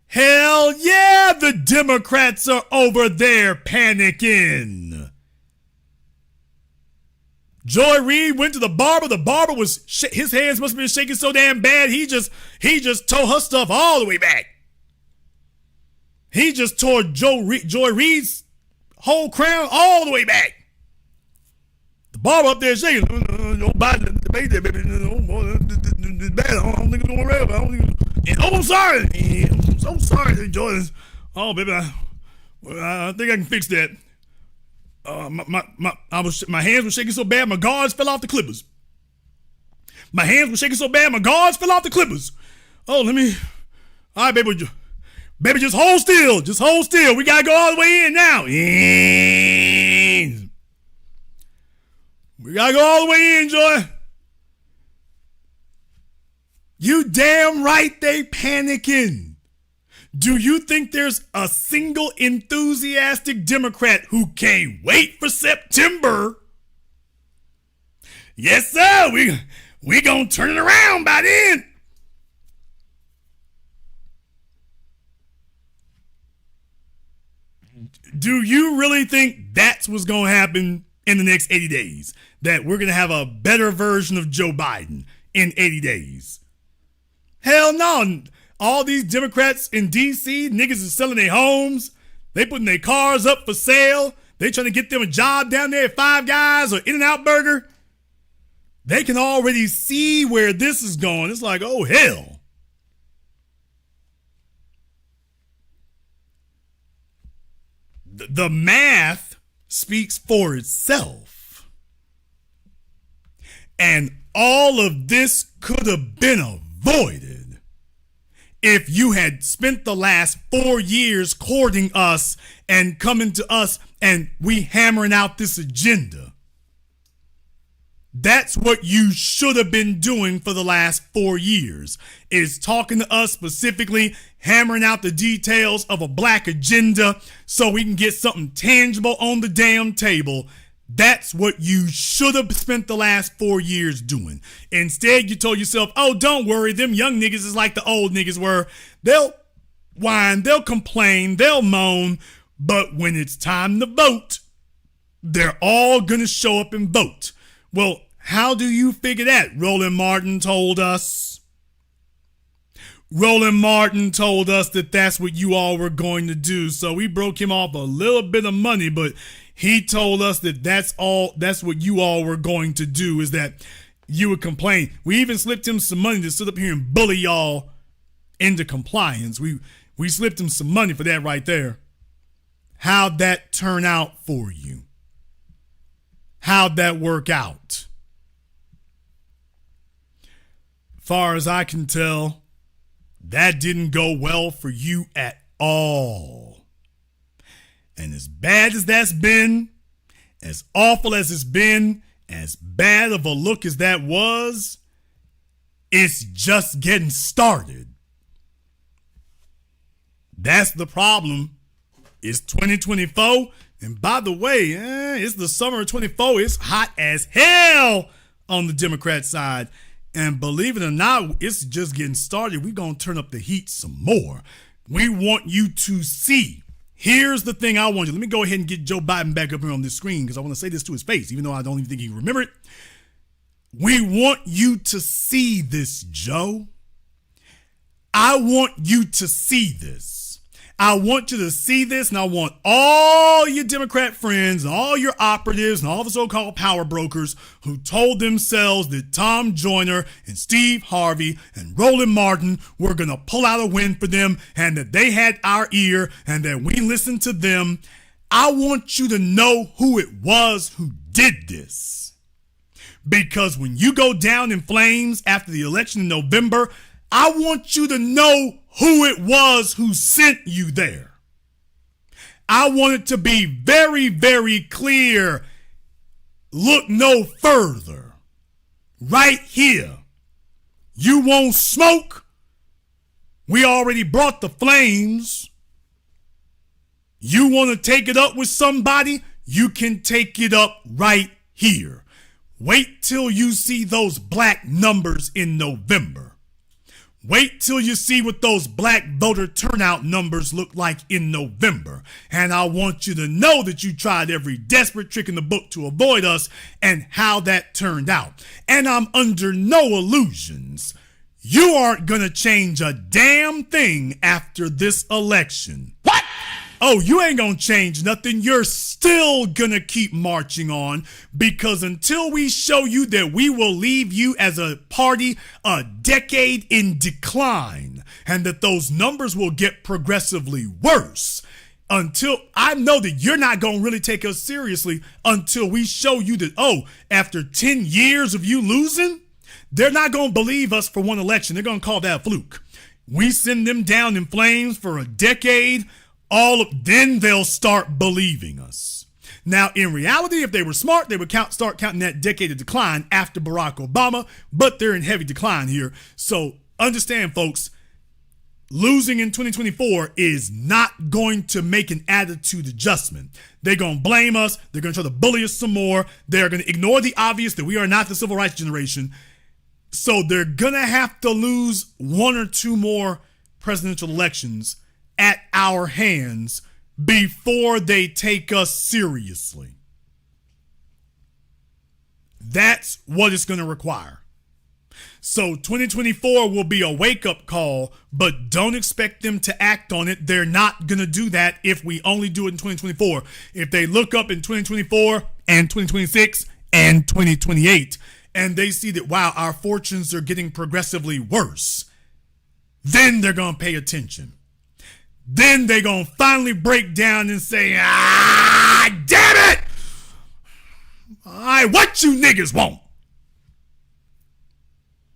Hell yeah, the Democrats are over there panicking. Joy Reid went to the barber. The barber was, his hands must have been shaking so damn bad, he just tore her stuff all the way back. He just tore Joy Reid's whole crown all the way back. The barber up there shaking. Joe Biden debate that, baby. It's bad. I don't think it's going to work. Oh, I'm sorry. I'm so sorry, Joy. Oh, baby, I think I can fix that. My hands were shaking so bad, my guards fell off the clippers. My hands were shaking so bad, my guards fell off the clippers. Oh, all right, baby, just hold still. Just hold still. We got to go all the way in now. We got to go all the way in, Joy. You damn right they panicking. Do you think there's a single enthusiastic Democrat who can't wait for September? Yes, sir. We gonna turn it around by then. Do you really think that's what's gonna happen in the next 80 days? That we're gonna have a better version of Joe Biden in 80 days? Hell no. All these Democrats in D.C., niggas is selling their homes. They putting their cars up for sale. They trying to get them a job down there at Five Guys or In-N-Out Burger. They can already see where this is going. It's like, oh, hell. The math speaks for itself. And all of this could have been avoided if you had spent the last 4 years courting us and coming to us and we hammering out this agenda. That's what you should have been doing for the last 4 years, is talking to us specifically, hammering out the details of a black agenda so we can get something tangible on the damn table. That's what you should have spent the last 4 years doing. Instead, you told yourself, oh, don't worry, them young niggas is like the old niggas were. They'll whine, they'll complain, they'll moan, but when it's time to vote, they're all gonna show up and vote. Well, how do you figure that? Roland Martin told us. Roland Martin told us that that's what you all were going to do. So we broke him off a little bit of money, but he told us that that's what you all were going to do, is that you would complain. We even slipped him some money to sit up here and bully y'all into compliance. We We slipped him some money for that right there. How'd that turn out for you? How'd that work out? Far as I can tell, that didn't go well for you at all. And as bad as that's been, as awful as it's been, as bad of a look as that was, it's just getting started. That's the problem. It's 2024. And by the way, it's the summer of 24. It's hot as hell on the Democrat side. And believe it or not, it's just getting started. We're going to turn up the heat some more. We want you to see. Here's the thing I want you. Let me go ahead and get Joe Biden back up here on this screen because I want to say this to his face, even though I don't even think he can remember it. We want you to see this, Joe. I want you to see this. I want you to see this, and I want all your Democrat friends, and all your operatives, and all the so-called power brokers who told themselves that Tom Joyner and Steve Harvey and Roland Martin were going to pull out a win for them, and that they had our ear, and that we listened to them. I want you to know who it was who did this. Because when you go down in flames after the election in November, I want you to know who it was who sent you there. I want it to be very, very clear. Look no further. Right here. You won't smoke. We already brought the flames. You want to take it up with somebody? You can take it up right here. Wait till you see those black numbers in November. Wait till you see what those black voter turnout numbers look like in November. And I want you to know that you tried every desperate trick in the book to avoid us and how that turned out. And I'm under no illusions. You aren't going to change a damn thing after this election. What? Oh, you ain't gonna change nothing. You're still gonna keep marching on, because until we show you that we will leave you as a party a decade in decline, and that those numbers will get progressively worse, until I know that you're not gonna really take us seriously until we show you that, oh, after 10 years of you losing, they're not gonna believe us for one election. They're gonna call that a fluke. We send them down in flames for a decade, then they'll start believing us. Now, in reality, if they were smart, they would start counting that decade of decline after Barack Obama, but they're in heavy decline here. So understand, folks, losing in 2024 is not going to make an attitude adjustment. They're going to blame us. They're going to try to bully us some more. They're going to ignore the obvious that we are not the civil rights generation. So they're going to have to lose one or two more presidential elections at our hands before they take us seriously. That's what it's going to require. So 2024 will be a wake-up call, but don't expect them to act on it. They're not going to do that if we only do it in 2024. If they look up in 2024 and 2026 and 2028 and they see that, wow, our fortunes are getting progressively worse, then they're going to pay attention. Then they're going to finally break down and say, damn it! All right, what you niggas want?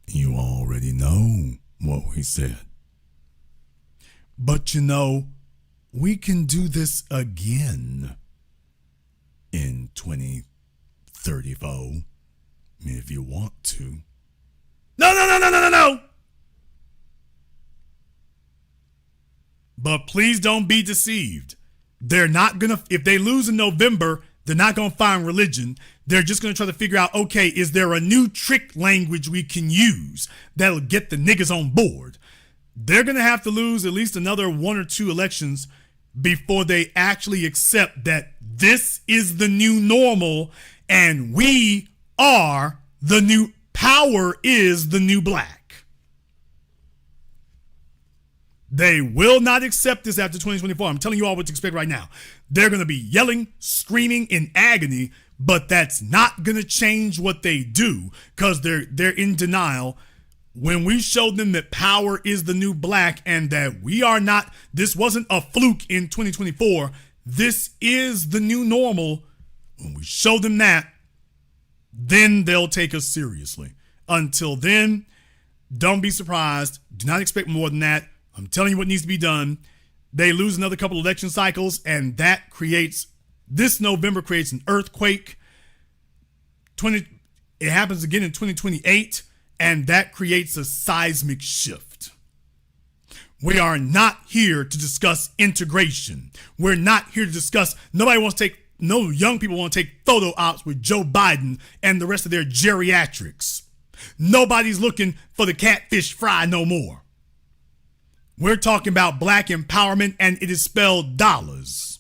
You already know what we said. But you know, we can do this again in 2034 if you want to. No. But please don't be deceived. They're not going to, if they lose in November, they're not going to find religion. They're just going to try to figure out, okay, is there a new trick language we can use that'll get the niggas on board? They're going to have to lose at least another one or two elections before they actually accept that this is the new normal and we are the new, power is the new black. They will not accept this after 2024. I'm telling you all what to expect right now. They're going to be yelling, screaming in agony, but that's not going to change what they do because they're in denial. when we showed them that power is the new black and that this wasn't a fluke in 2024, this is the new normal, when we show them that, then they'll take us seriously. Until then, don't be surprised. Do not expect more than that. I'm telling you what needs to be done. They lose another couple election cycles, and this November creates an earthquake. It happens again in 2028, and that creates a seismic shift. We are not here to discuss integration. We're not here to discuss, no young people want to take photo ops with Joe Biden and the rest of their geriatrics. Nobody's looking for the catfish fry no more. We're talking about black empowerment, and it is spelled dollars.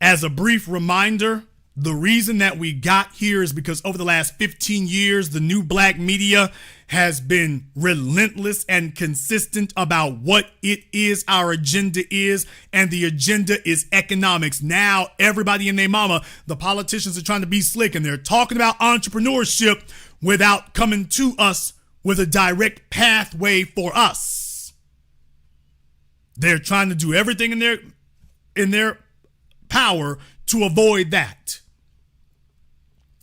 As a brief reminder, the reason that we got here is because over the last 15 years, the new black media has been relentless and consistent about what it is our agenda is, and the agenda is economics. Now, everybody and their mama, the politicians are trying to be slick, and they're talking about entrepreneurship without coming to us with a direct pathway for us. They're trying to do everything in their power to avoid that.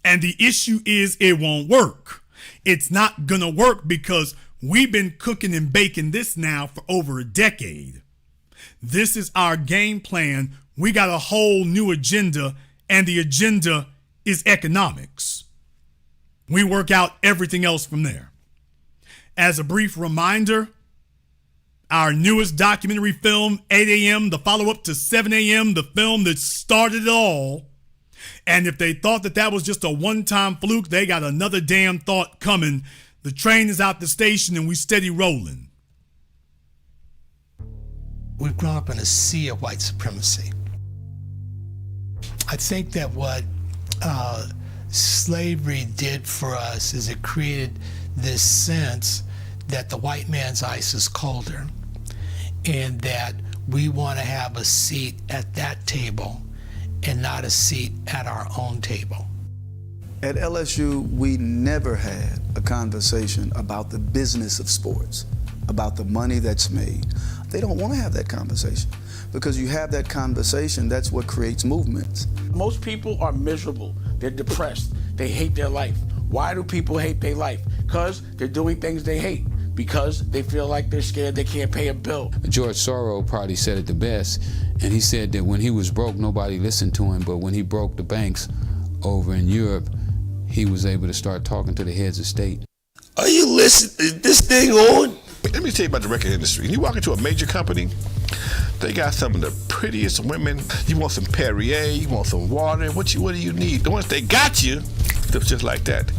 And the issue is it won't work. It's not going to work because we've been cooking and baking this now for over a decade. This is our game plan. We got a whole new agenda, and the agenda is economics. We work out everything else from there. As a brief reminder, our newest documentary film, 8 a.m., the follow-up to 7 a.m., the film that started it all. And if they thought that was just a one-time fluke, they got another damn thought coming. The train is out the station and we steady rolling. We've grown up in a sea of white supremacy. I think that what slavery did for us is it created this sense that the white man's ice is colder and that we want to have a seat at that table and not a seat at our own table. At LSU, we never had a conversation about the business of sports, about the money that's made. They don't want to have that conversation because you have that conversation, that's what creates movements. Most people are miserable. They're depressed. They hate their life. Why do people hate their life? Because they're doing things they hate. Because they feel like they're scared they can't pay a bill. George Soros probably said it the best, and he said that when he was broke, nobody listened to him, but when he broke the banks over in Europe, he was able to start talking to the heads of state. Are you listening? Is this thing on? Let me tell you about the record industry. You walk into a major company, they got some of the prettiest women. You want some Perrier, you want some water. What do you need? Once they got you, it was just like that.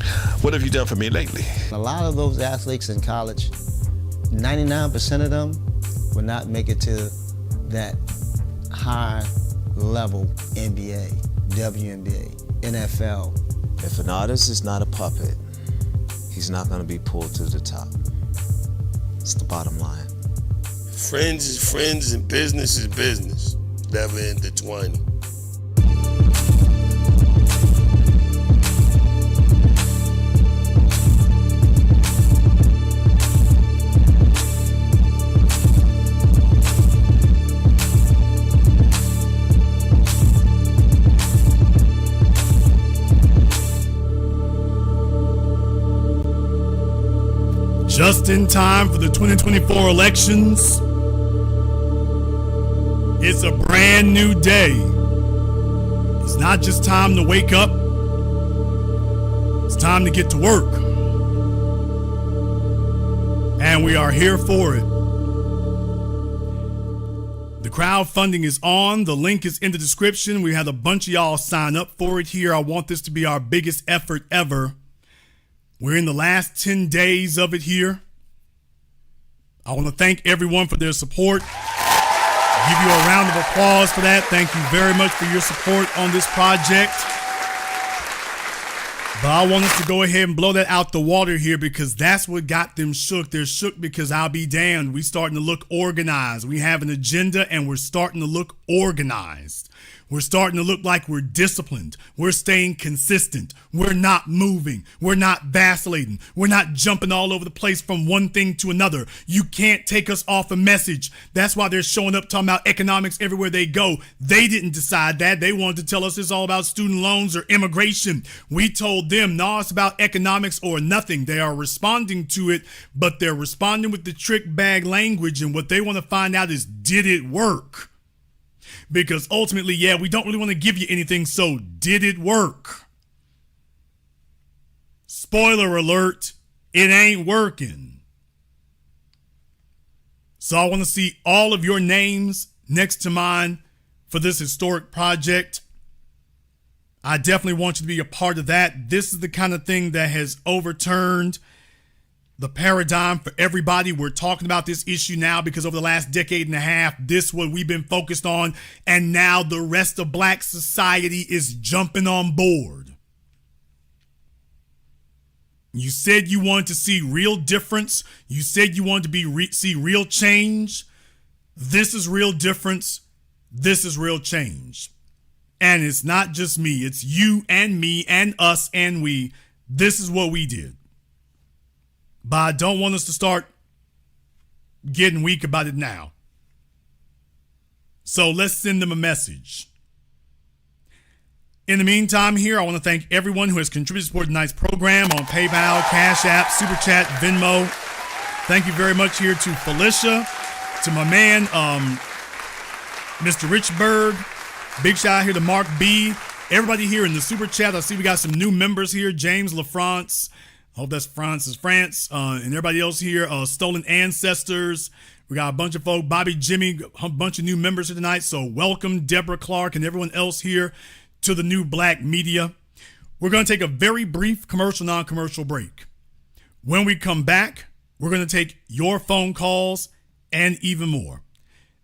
What have you done for me lately? A lot of those athletes in college, 99% of them will not make it to that high level NBA, WNBA, NFL. If an artist is not a puppet, he's not going to be pulled to the top. It's the bottom line. Friends is friends and business is business. Never intertwining. Just in time for the 2024 elections, it's a brand new day. It's not just time to wake up, it's time to get to work. And we are here for it. The crowdfunding is on. The link is in the description. We had a bunch of y'all sign up for it here. I want this to be our biggest effort ever. We're in the last 10 days of it here. I want to thank everyone for their support. Give you a round of applause for that. Thank you very much for your support on this project. But I want us to go ahead and blow that out the water here because that's what got them shook. They're shook because I'll be damned. We starting to look organized. We have an agenda and we're starting to look organized. We're starting to look like we're disciplined. We're staying consistent. We're not moving. We're not vacillating. We're not jumping all over the place from one thing to another. You can't take us off a message. That's why they're showing up talking about economics everywhere they go. They didn't decide that. They wanted to tell us it's all about student loans or immigration. We told them, no, it's about economics or nothing. They are responding to it, but they're responding with the trick bag language. And what they want to find out is, did it work? Because ultimately, yeah, we don't really want to give you anything, so did it work? Spoiler alert, it ain't working. So I want to see all of your names next to mine for this historic project. I definitely want you to be a part of that. This is the kind of thing that has overturned the paradigm for everybody. We're talking about this issue now because over the last decade and a half, this is what we've been focused on. And now the rest of black society is jumping on board. You said you wanted to see real difference. You said you wanted to see real change. This is real difference. This is real change. And it's not just me. It's you and me and us and we. This is what we did. But I don't want us to start getting weak about it now. So let's send them a message. In the meantime here, I want to thank everyone who has contributed to support tonight's program on PayPal, Cash App, Super Chat, Venmo. Thank you very much here to Felicia, to my man, Mr. Richburg. Big shout out here to Mark B. Everybody here in the Super Chat. I see we got some new members here. James LaFrance. I hope that's France, and everybody else here, Stolen Ancestors. We got a bunch of folk, Bobby, Jimmy, a bunch of new members here tonight. So welcome, Deborah Clark, and everyone else here to the new Black Media. We're going to take a very brief commercial, non-commercial break. When we come back, we're going to take your phone calls and even more.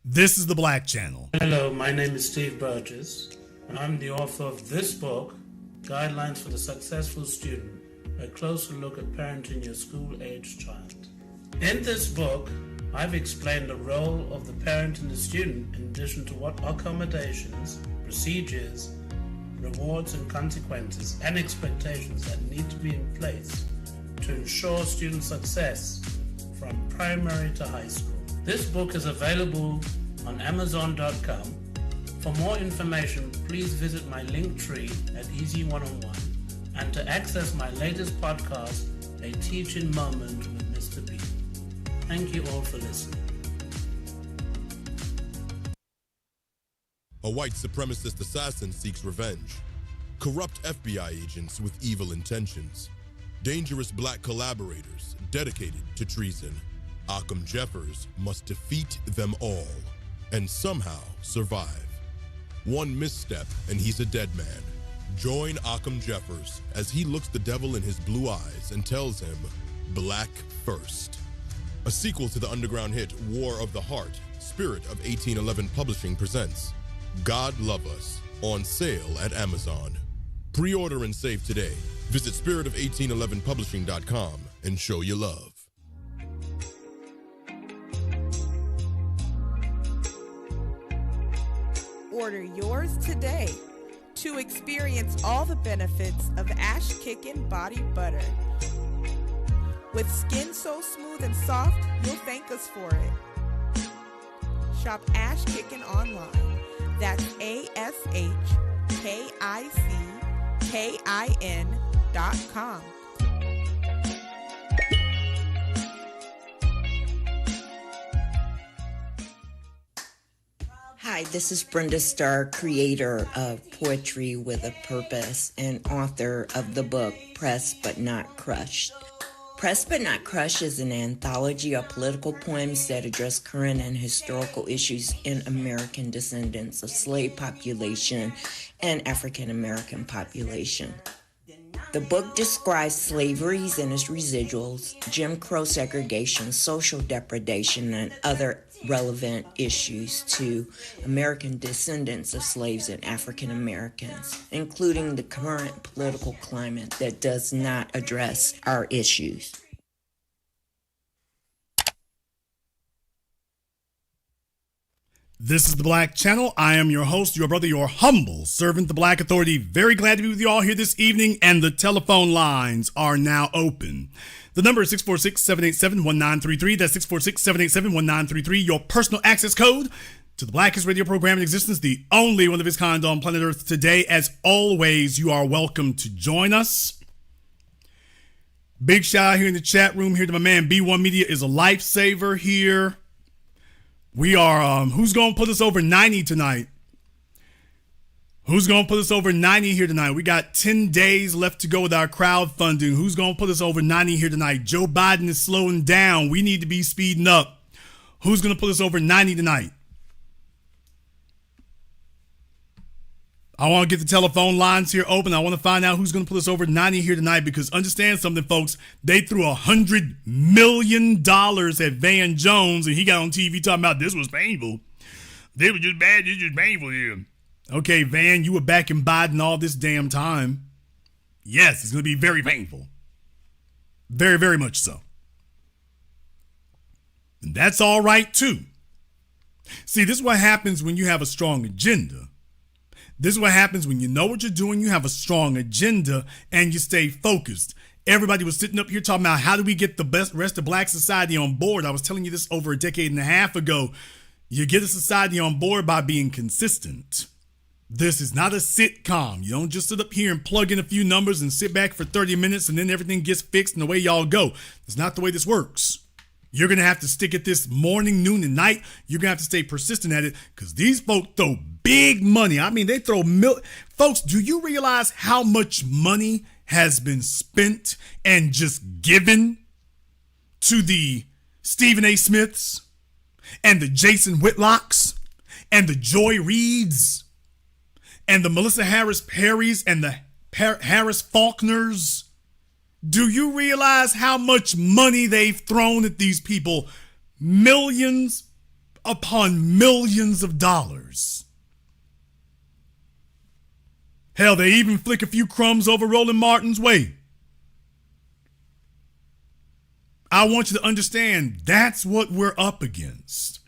This is the Black Channel. Hello, my name is Steve Burgess, and I'm the author of this book, Guidelines for the Successful Student. A closer look at parenting your school-aged child. In this book, I've explained the role of the parent and the student in addition to what accommodations, procedures, rewards and consequences and expectations that need to be in place to ensure student success from primary to high school. This book is available on Amazon.com. For more information, please visit my link tree at Easy One-on-One. And to access my latest podcast, A Teaching Moment with Mr. B. Thank you all for listening. A white supremacist assassin seeks revenge. Corrupt FBI agents with evil intentions. Dangerous black collaborators dedicated to treason. Occam Jeffers must defeat them all and somehow survive. One misstep and he's a dead man. Join Occam Jeffers as he looks the devil in his blue eyes and tells him, Black First. A sequel to the underground hit War of the Heart, Spirit of 1811 Publishing presents God Love Us, on sale at Amazon. Pre-order and save today. Visit spiritOf1811publishing.com and show your love. Order yours today to experience all the benefits of Ash Kickin' Body Butter. With skin so smooth and soft, you'll thank us for it. Shop Ash Kickin' online. That's ASHKICKIN.com. Hi, this is Brenda Starr, creator of Poetry with a Purpose and author of the book Pressed But Not Crushed. Pressed But Not Crushed is an anthology of political poems that address current and historical issues in American descendants of slave population and African American population. The book describes slavery and its residuals, Jim Crow segregation, social depredation, and other relevant issues to American descendants of slaves and African Americans, including the current political climate that does not address our issues. This is the Black Channel. I am your host, your brother, your humble servant, the Black Authority. Very glad to be with you all here this evening, and the telephone lines are now open. The number is 646-787-1933. That's 646-787-1933. Your personal access code to the blackest radio program in existence, the only one of its kind on planet Earth today. As always, you are welcome to join us. Big shout out here in the chat room here to my man B1 Media is a lifesaver here. We are, who's going to put us over 90 tonight? Who's going to put us over 90 here tonight? We got 10 days left to go with our crowdfunding. Who's going to put us over 90 here tonight? Joe Biden is slowing down. We need to be speeding up. Who's going to put us over 90 tonight? I want to get the telephone lines here open. I want to find out who's going to put us over 90 here tonight, because understand something, folks. They threw $100 million at Van Jones, and he got on TV talking about this was painful. This was just bad. This was just painful here. Okay, Van, you were backing Biden all this damn time. Yes, it's going to be very painful. Very, very much so. And that's all right, too. See, this is what happens when you have a strong agenda. This is what happens when you know what you're doing, you have a strong agenda, and you stay focused. Everybody was sitting up here talking about how do we get the rest of black society on board. I was telling you this over a decade and a half ago. You get a society on board by being consistent. This is not a sitcom. You don't just sit up here and plug in a few numbers and sit back for 30 minutes and then everything gets fixed and away y'all go. That's not the way this works. You're going to have to stick at this morning, noon, and night. You're going to have to stay persistent at it, because these folks throw big money. I mean, they throw folks, do you realize how much money has been spent and just given to the Stephen A. Smiths and the Jason Whitlocks and the Joy Reids and the Melissa Harris Perrys and the Harris Faulkners? Do you realize how much money they've thrown at these people? Millions upon millions of dollars. Hell, they even flick a few crumbs over Roland Martin's way. I want you to understand that's what we're up against.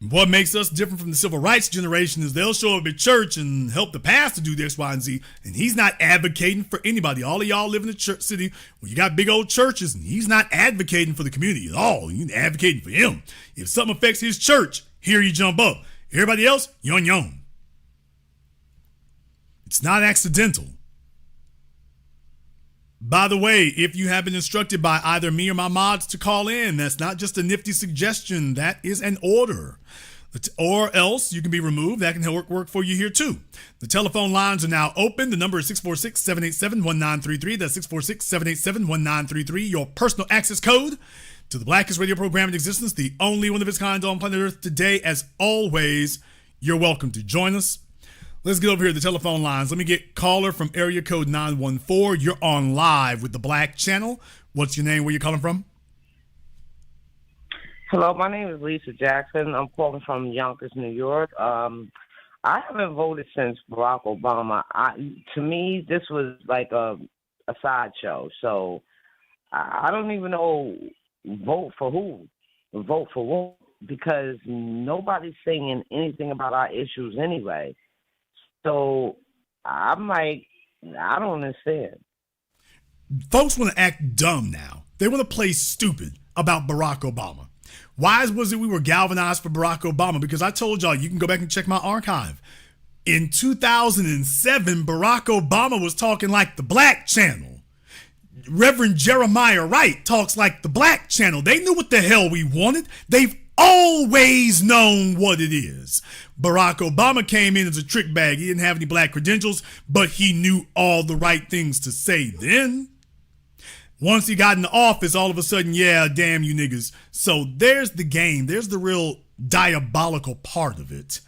What makes us different from the civil rights generation is they'll show up at church and help the pastor do the X, Y, and Z, and he's not advocating for anybody. All of y'all live in a church city where you got big old churches, and he's not advocating for the community at all. He's advocating for him. If something affects his church, here you jump up. Everybody else, you're on your own. It's not accidental. By the way, if you have been instructed by either me or my mods to call in, that's not just a nifty suggestion. That is an order. Or else you can be removed. That can work for you here too. The telephone lines are now open. The number is 646-787-1933. That's 646-787-1933. Your personal access code to the blackest radio program in existence, the only one of its kind on planet Earth today. As always, you're welcome to join us. Let's get over here to the telephone lines. Let me get caller from area code 914. You're on live with the Black Channel. What's your name? Where you calling from? Hello, my name is Lisa Jackson. I'm calling from Yonkers, New York. I haven't voted since Barack Obama. To me, this was like a sideshow. So I don't even know vote for who, vote for what, because nobody's saying anything about our issues anyway. So I'm like, I don't understand. Folks want to act dumb now. They want to play stupid about Barack Obama. Why was it we were galvanized for Barack Obama? Because I told y'all, you can go back and check my archive. In 2007, Barack Obama was talking like the Black Channel. Reverend Jeremiah Wright talks like the Black Channel. They knew what the hell we wanted. They've always known what it is. Barack Obama came in as a trick bag. He didn't have any black credentials, but he knew all the right things to say then. Once he got in the office, all of a sudden, yeah, damn you niggas. So there's the game. There's the real diabolical part of it.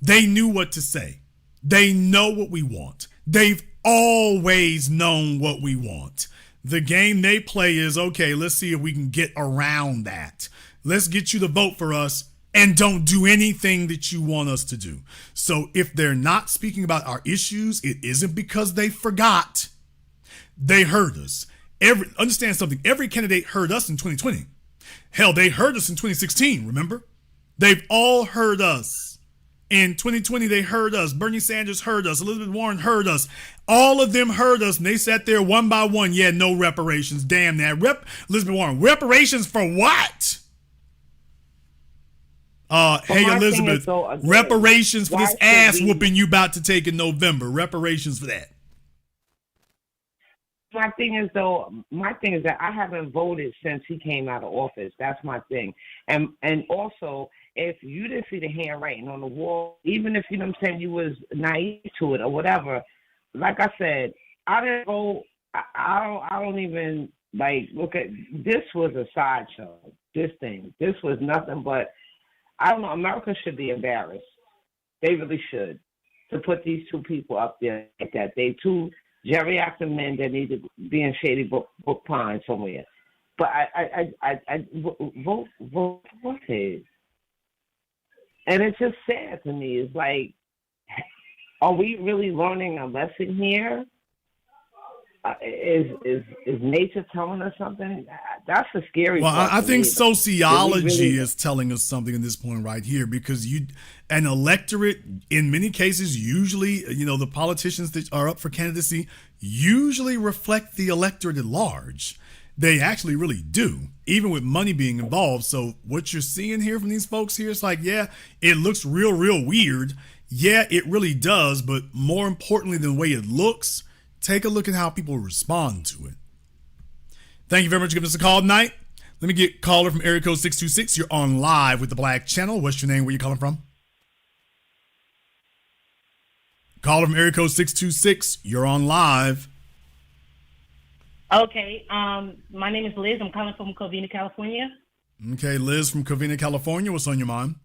They knew what to say. They know what we want. They've always known what we want. The game they play is, okay, let's see if we can get around that. Let's get you to vote for us and don't do anything that you want us to do. So if they're not speaking about our issues, it isn't because they forgot. They heard us. Understand something. Every candidate heard us in 2020. Hell, they heard us in 2016, remember? They've all heard us. In 2020, they heard us. Bernie Sanders heard us. Elizabeth Warren heard us. All of them heard us, and they sat there one by one. Yeah, no reparations. Damn that. Elizabeth Warren, reparations for what? Hey, Elizabeth, reparations for this ass whooping you about to take in November. Reparations for that. My thing is that I haven't voted since he came out of office. That's my thing. And also, if you didn't see the handwriting on the wall, even if, you know what I'm saying, you was naive to it or whatever, like I said, I didn't go, I don't even, like, look at, this was a sideshow, this was nothing but, I don't know, America should be embarrassed. They really should, to put these two people up there like that. They two geriatric men that need to be in Shady Brook Pine somewhere. But I vote for it. And it's just sad to me. It's like, are we really learning a lesson here? Is nature telling us something? That's a scary. Well, I think sociology is telling us something at this point right here, because an electorate, in many cases, usually, the politicians that are up for candidacy usually reflect the electorate at large. They actually really do, even with money being involved. So what you're seeing here from these folks here, it's like, yeah, it looks real weird. Yeah, it really does. But more importantly than the way it looks, take a look at how people respond to it. Thank you very much for giving us a call tonight. Let me get caller from area code 626. You're on live with the Black Channel. What's your name? Where you calling from? Caller from area code 626. You're on live. Okay. My name is Liz. I'm calling from Covina, California. Okay, Liz from Covina, California. What's on your mind?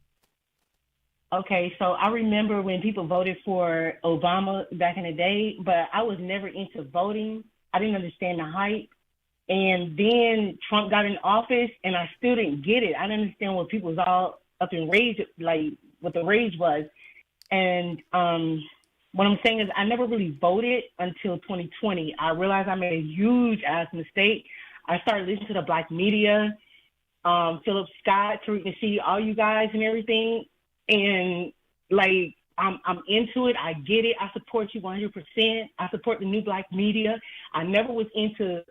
Okay, so I remember when people voted for Obama back in the day, but I was never into voting. I didn't understand the hype. And then Trump got in office, and I still didn't get it. I didn't understand what people was all up in rage, like what the rage was. And what I'm saying is I never really voted until 2020. I realized I made a huge ass mistake. I started listening to the black media, Philip Scott, to see all you guys and everything. And like, I'm into it. I get it. I support you 100%. I support the new black media. I never was into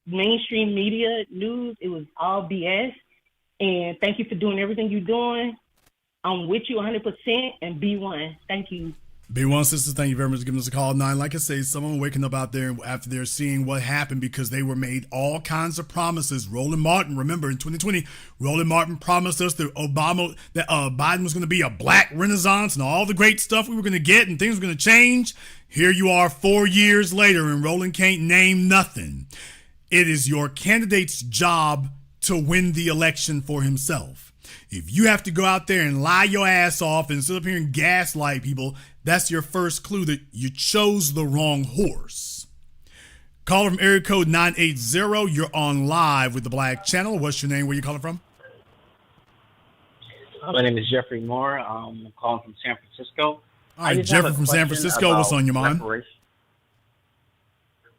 mainstream media news. It was all BS. And thank you for doing everything you're doing. I'm with you 100% and B1. Thank you. B1 sisters, thank you very much for giving us a call. 9, like I say, someone waking up out there after they're seeing what happened because they were made all kinds of promises. Roland Martin, remember in 2020, Roland Martin promised us that Biden was going to be a black renaissance and all the great stuff we were going to get and things were going to change. Here you are 4 years later and Roland can't name nothing. It is your candidate's job to win the election for himself. If you have to go out there and lie your ass off and sit up here and gaslight people, that's your first clue that you chose the wrong horse. Caller from area code 980. You're on live with the Black Channel. What's your name? Where you calling from? My name is Jeffrey Moore. I'm calling from San Francisco. All right, Jeffrey from San Francisco. What's on your mind?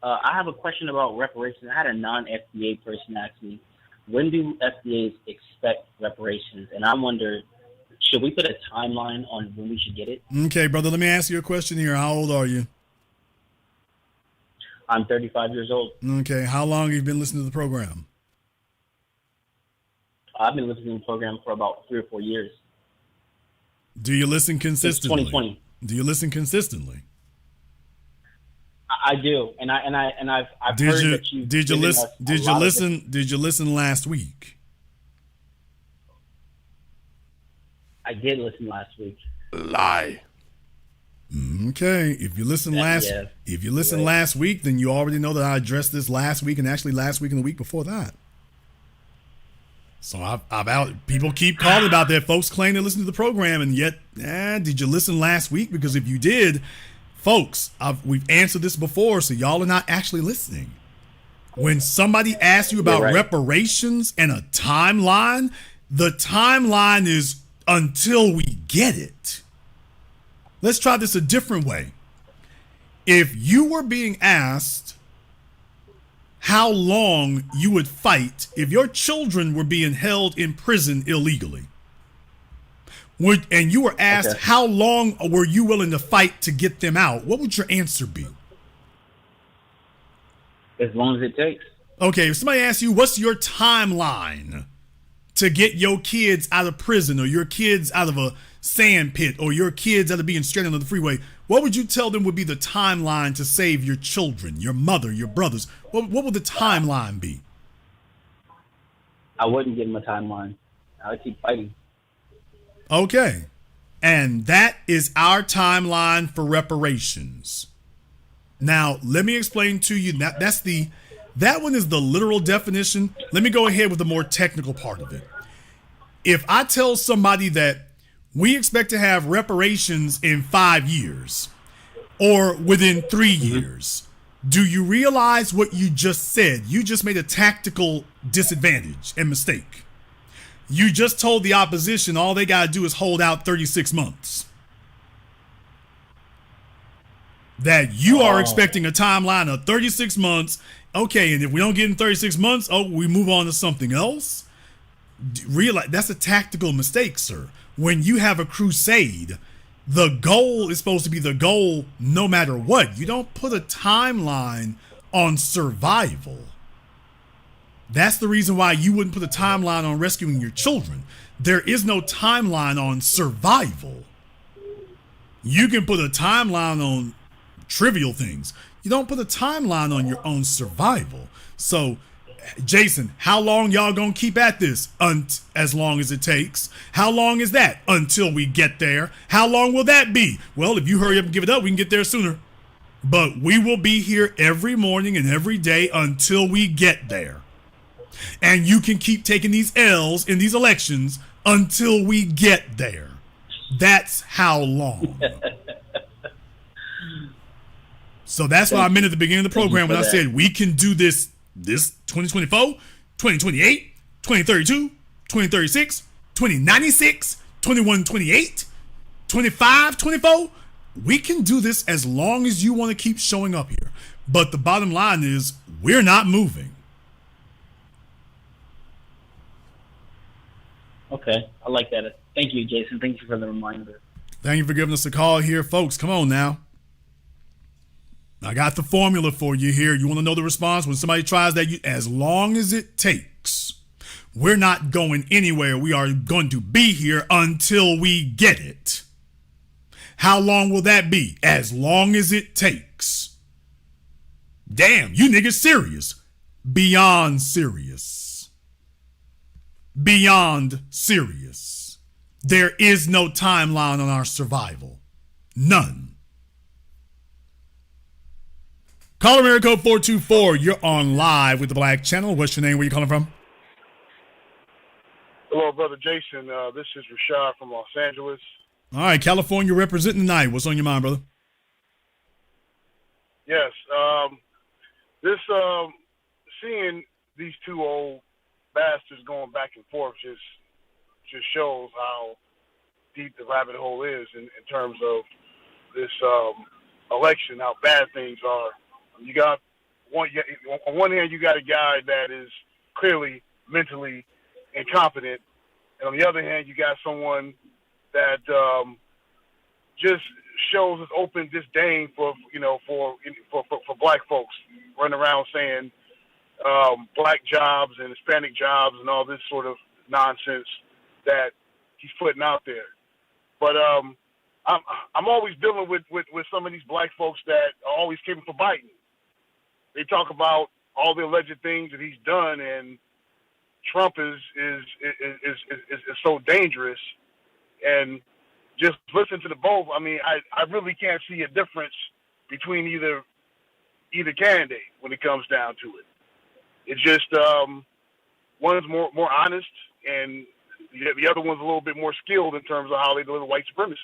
I have a question about reparations. I had a non-FDA person ask me, when do FDAs expect reparations? And I wonder, should we put a timeline on when we should get it? Okay, brother, let me ask you a question here. How old are you? I'm 35 years old. Okay, how long have you been listening to the program? I've been listening to the program for about 3 or 4 years. Do you listen consistently? It's 2020. Do you listen consistently? I do, and I've heard that you did you listen last week? I did listen last week. Lie. Okay, if you listen last week, then you already know that I addressed this last week and actually last week and the week before that. So I've out. People keep calling about that. Folks claim they listen to the program, and yet, did you listen last week? Because if you did, folks, we've answered this before, so y'all are not actually listening. When somebody asks you about reparations and a timeline, the timeline is until we get it. Let's try this a different way. If you were being asked how long you would fight if your children were being held in prison illegally. And you were asked, how long were you willing to fight to get them out? What would your answer be? As long as it takes. Okay, if somebody asks you, what's your timeline to get your kids out of prison, or your kids out of a sand pit, or your kids out of being stranded on the freeway, what would you tell them would be the timeline to save your children, your mother, your brothers? What would the timeline be? I wouldn't give them a timeline. I would keep fighting. Okay. And that is our timeline for reparations. Now, let me explain to you, that one is the literal definition. Let me go ahead with the more technical part of it. If I tell somebody that we expect to have reparations in 5 years or within 3 years, do you realize what you just said? You just made a tactical disadvantage and mistake. You just told the opposition all they got to do is hold out 36 months. That you are expecting a timeline of 36 months. Okay, and if we don't get in 36 months, we move on to something else. Realize that's a tactical mistake, sir. When you have a crusade, the goal is supposed to be the goal no matter what. You don't put a timeline on survival. That's the reason why you wouldn't put a timeline on rescuing your children. There is no timeline on survival. You can put a timeline on trivial things. You don't put a timeline on your own survival. So, Jason, how long y'all gonna keep at this? As long as it takes. How long is that? Until we get there. How long will that be? Well, if you hurry up and give it up, we can get there sooner. But we will be here every morning and every day until we get there. And you can keep taking these L's in these elections until we get there. That's how long. So that's what I meant at the beginning of the program when I said we can do this 2024, 2028, 2032, 2036, 2096, 2128, 2524. We can do this as long as you want to keep showing up here. But the bottom line is we're not moving. Okay, I like that. Thank you, Jason. Thank you for the reminder. Thank you for giving us a call here, folks. Come on now. I got the formula for you here. You want to know the response when somebody tries that? As long as it takes. We're not going anywhere. We are going to be here until we get it. How long will that be? As long as it takes. Damn, you niggas serious. Beyond serious. Beyond serious. There is no timeline on our survival. None. Caller America code 424. You're on live with the Black Channel. What's your name? Where you calling from? Hello, Brother Jason. This is Rashad from Los Angeles. All right, California representing tonight. What's on your mind, brother? Yes. Seeing these two old bastards going back and forth just shows how deep the rabbit hole is in terms of this election, how bad things are. You got on one hand, you got a guy that is clearly mentally incompetent, and on the other hand, you got someone that just shows this open disdain for black folks, running around saying black jobs and Hispanic jobs and all this sort of nonsense that he's putting out there. But I'm always dealing with some of these black folks that are always caving for Biden. They talk about all the alleged things that he's done, and Trump is so dangerous. And just listen to the both. I mean, I really can't see a difference between either candidate when it comes down to it. It's just one's more honest, and the other one's a little bit more skilled in terms of how they deliver white supremacy.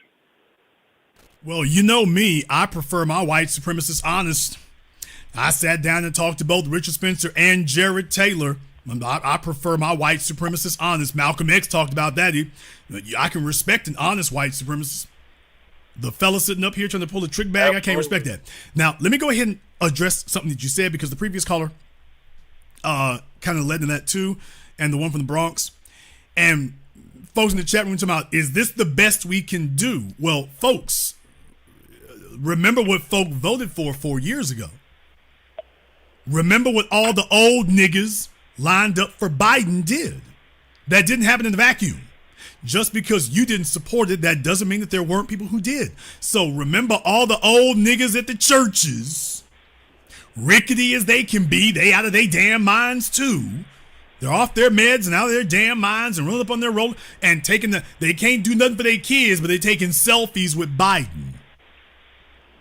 Well, you know me, I prefer my white supremacists honest. I sat down and talked to both Richard Spencer and Jared Taylor. I prefer my white supremacist honest. Malcolm X talked about that. I can respect an honest white supremacist. The fella sitting up here trying to pull a trick bag, I can't respect that. Now, let me go ahead and address something that you said, because the previous caller kind of led to that too, and the one from the Bronx. And folks in the chat room talking about, is this the best we can do? Well, folks, remember what folk voted for 4 years ago. Remember what all the old niggas lined up for Biden did. That didn't happen in the vacuum. Just because you didn't support it, that doesn't mean that there weren't people who did. So remember all the old niggas at the churches, rickety as they can be, they out of their damn minds too. They're off their meds and out of their damn minds and rolling up on their roll and they can't do nothing for their kids, but they're taking selfies with Biden.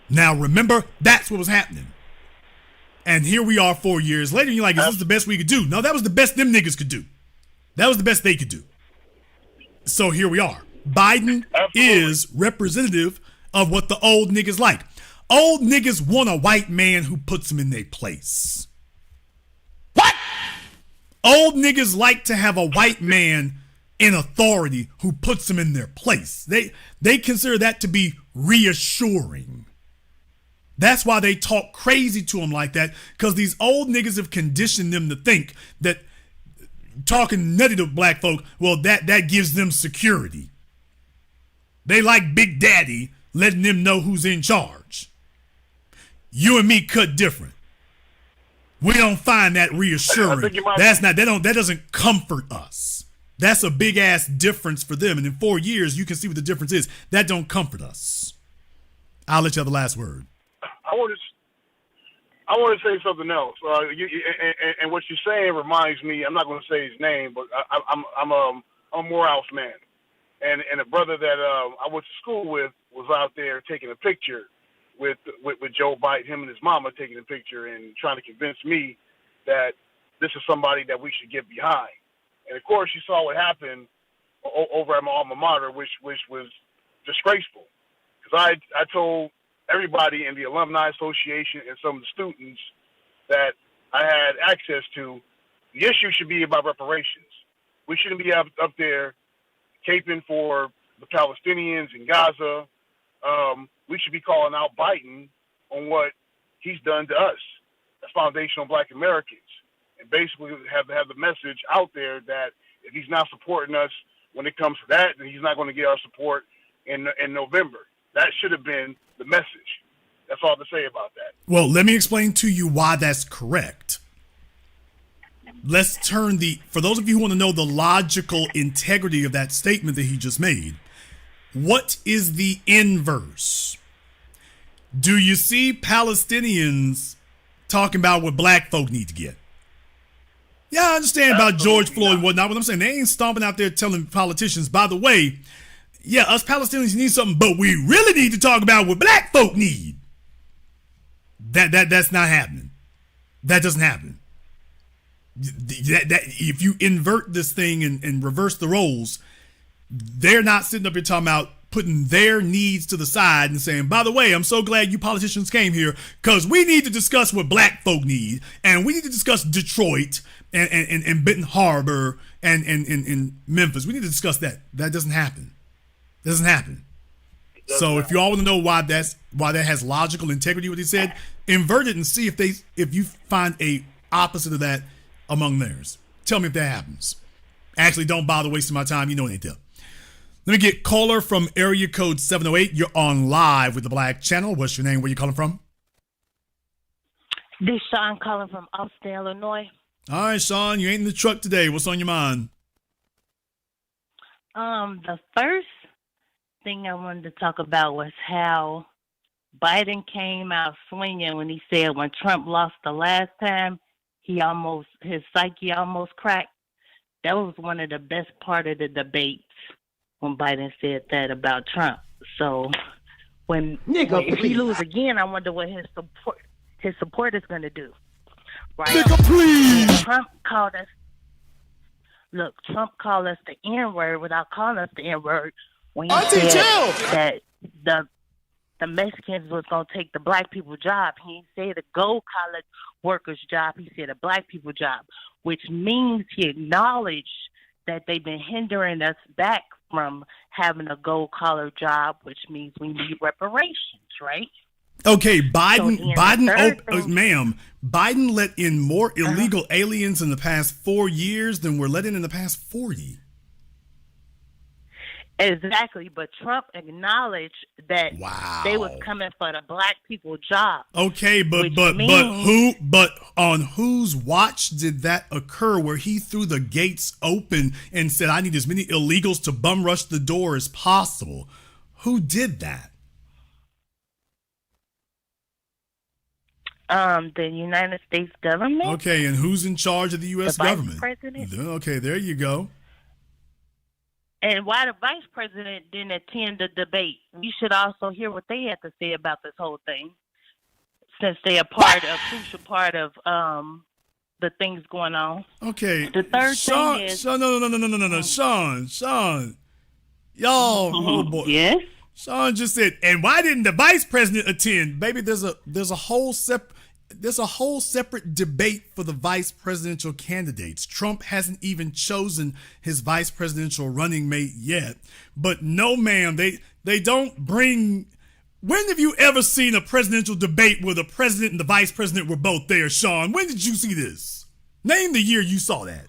Now remember, that's what was happening. And here we are 4 years later, and you're like, is this the best we could do? No, that was the best them niggas could do. That was the best they could do. So here we are. Biden is representative of what the old niggas like. Old niggas want a white man who puts them in their place. What? Old niggas like to have a white man in authority who puts them in their place. They consider that to be reassuring. That's why they talk crazy to them like that, because these old niggas have conditioned them to think that talking nutty to black folk, well, that gives them security. They like Big Daddy letting them know who's in charge. You and me cut different. We don't find that reassuring. That doesn't comfort us. That's a big ass difference for them. And in 4 years, you can see what the difference is. That don't comfort us. I'll let you have the last word. I want to say something else. And what you're saying reminds me. I'm not going to say his name, but I'm a Morehouse man, and a brother that I went to school with was out there taking a picture with Joe Biden, him and his mama taking a picture and trying to convince me that this is somebody that we should get behind. And of course, you saw what happened over at my alma mater, which was disgraceful. Because I told everybody in the Alumni Association and some of the students that I had access to, the issue should be about reparations. We shouldn't be up there caping for the Palestinians in Gaza. We should be calling out Biden on what he's done to us as foundational Black Americans, and basically have the message out there that if he's not supporting us when it comes to that, then he's not going to get our support in November. That should have been the message. That's all to say about that. Well, let me explain to you why that's correct. Let's turn for those of you who want to know the logical integrity of that statement that he just made, what is the inverse? Do you see Palestinians talking about what black folk need to get? Yeah, I understand about George Floyd and whatnot. What I'm saying, they ain't stomping out there telling politicians, by the way, yeah, us Palestinians need something, but we really need to talk about what black folk need. That's not happening. That doesn't happen. If you invert this thing and reverse the roles, they're not sitting up here talking about putting their needs to the side and saying, by the way, I'm so glad you politicians came here because we need to discuss what black folk need, and we need to discuss Detroit and Benton Harbor and Memphis. We need to discuss that. That doesn't happen. It doesn't happen. So if you all want to know why that has logical integrity, what he said, invert it and see if you find a opposite of that among theirs. Tell me if that happens. Actually, don't bother wasting my time. You know it ain't there. Let me get caller from area code 708. You're on live with the Black Channel. What's your name? Where you calling from? This Sean calling from Austin, Illinois. All right, Sean, you ain't in the truck today. What's on your mind? The first thing I wanted to talk about was how Biden came out swinging when he said when Trump lost the last time, his psyche almost cracked. That was one of the best part of the debates when Biden said that about Trump. So if he lose again, I wonder what his support is going to do. Right? Nigga, please. Trump called us the N-word without calling us the N-word when he said that the Mexicans was going to take the black people job. He didn't say the gold-collar workers' job. He said a black people job, which means he acknowledged that they've been hindering us back from having a gold-collar job, which means we need reparations, right? Okay, ma'am, Biden let in more illegal aliens in the past 4 years than were let in the past 40. Exactly, but Trump acknowledged that they was coming for the black people job. Okay, but on whose watch did that occur where he threw the gates open and said, I need as many illegals to bum rush the door as possible? Who did that? The United States government. Okay, and who's in charge of the U.S. government? Vice president. Okay, there you go. And why the vice president didn't attend the debate? We should also hear what they had to say about this whole thing, since they are crucial part of the things going on. Okay. The third thing is Sean, no, Sean, y'all. Oh boy. Yes. Sean just said, and why didn't the vice president attend? Baby, there's a whole separate debate for the vice presidential candidates. Trump hasn't even chosen his vice presidential running mate yet. But no, ma'am, they don't bring. When have you ever seen a presidential debate where the president and the vice president were both there, Sean? When did you see this? Name the year you saw that.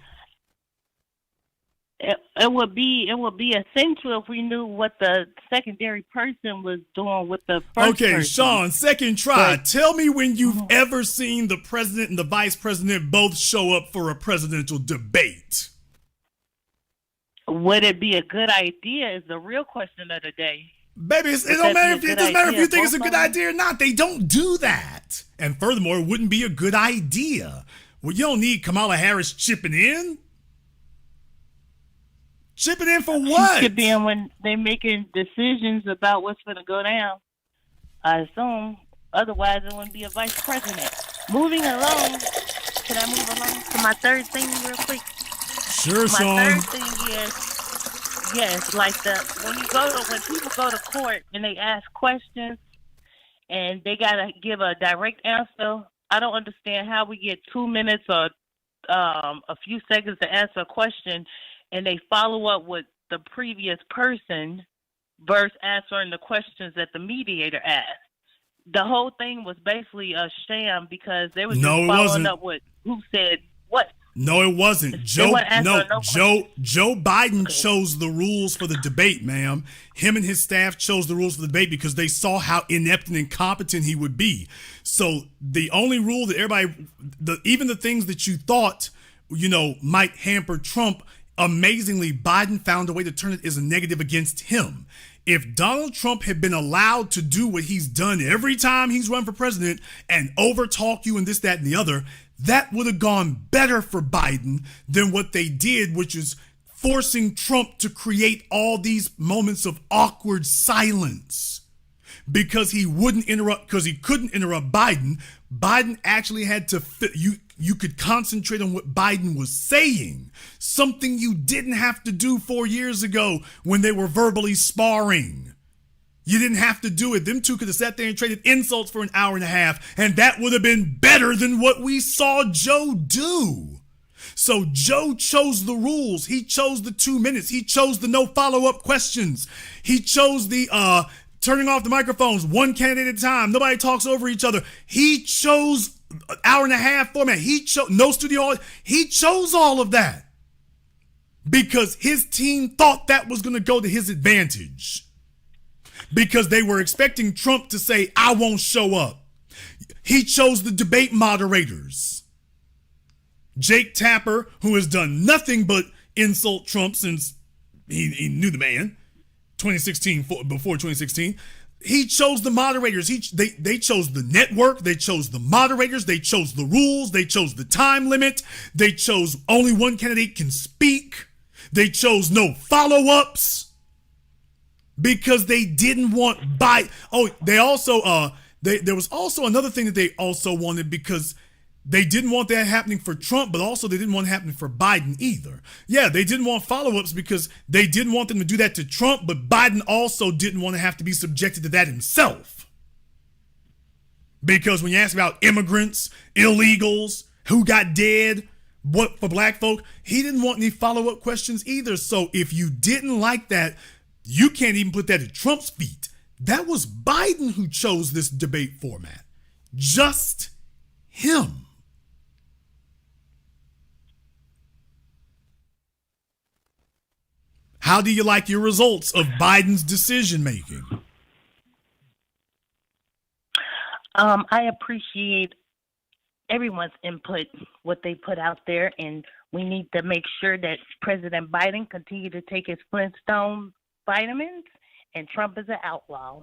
It would be essential if we knew what the secondary person was doing with the first person. Sean, second try. Tell me when you've ever seen the president and the vice president both show up for a presidential debate. Would it be a good idea is the real question of the day. Baby, it doesn't matter if you think it's a good idea or not. They don't do that. And furthermore, it wouldn't be a good idea. Well, you don't need Kamala Harris chipping in. Chipping in for what? She chip in when they're making decisions about what's going to go down. I assume. Otherwise, it wouldn't be a vice president. Moving along. Can I move along to my third thing real quick? Sure, Sean. My third thing is, yes, like when people go to court and they ask questions and they got to give a direct answer, I don't understand how we get 2 minutes or a few seconds to answer a question and they follow up with the previous person versus answering the questions that the mediator asked. The whole thing was basically a sham because they were just following up with who said what. No, it wasn't. Joe Biden chose the rules for the debate, ma'am. Him and his staff chose the rules for the debate because they saw how inept and incompetent he would be. So the only rule that even the things that you thought, might hamper Trump, amazingly, Biden found a way to turn it as a negative against him. If Donald Trump had been allowed to do what he's done every time he's run for president and overtalk you and this, that, and the other, that would have gone better for Biden than what they did, which is forcing Trump to create all these moments of awkward silence because he couldn't interrupt Biden. Biden actually had to you could concentrate on what Biden was saying, something you didn't have to do 4 years ago when they were verbally sparring. You didn't have to do it. Them two could have sat there and traded insults for an hour and a half, and that would have been better than what we saw Joe do. So Joe chose the rules. He chose the 2 minutes. He chose the no follow-up questions. He chose the turning off the microphones, one candidate at a time. Nobody talks over each other. He chose an hour and a half format. He chose no studio. He chose all of that because his team thought that was going to go to his advantage because they were expecting Trump to say, I won't show up. He chose the debate moderators. Jake Tapper, who has done nothing but insult Trump since he knew the man, 2016, before 2016, he chose the moderators. They chose the network. They chose the moderators. They chose the rules. They chose the time limit. They chose only one candidate can speak. They chose no follow-ups because they didn't want they also there was also another thing that they also wanted because they didn't want that happening for Trump, but also they didn't want it happening for Biden either. Yeah, they didn't want follow-ups because they didn't want them to do that to Trump, but Biden also didn't want to have to be subjected to that himself. Because when you ask about immigrants, illegals, who got dead, what for black folk, he didn't want any follow-up questions either. So if you didn't like that, you can't even put that at Trump's feet. That was Biden who chose this debate format. Just him. How do you like your results of Biden's decision making? I appreciate everyone's input, what they put out there, and we need to make sure that President Biden continue to take his Flintstone vitamins, and Trump is an outlaw.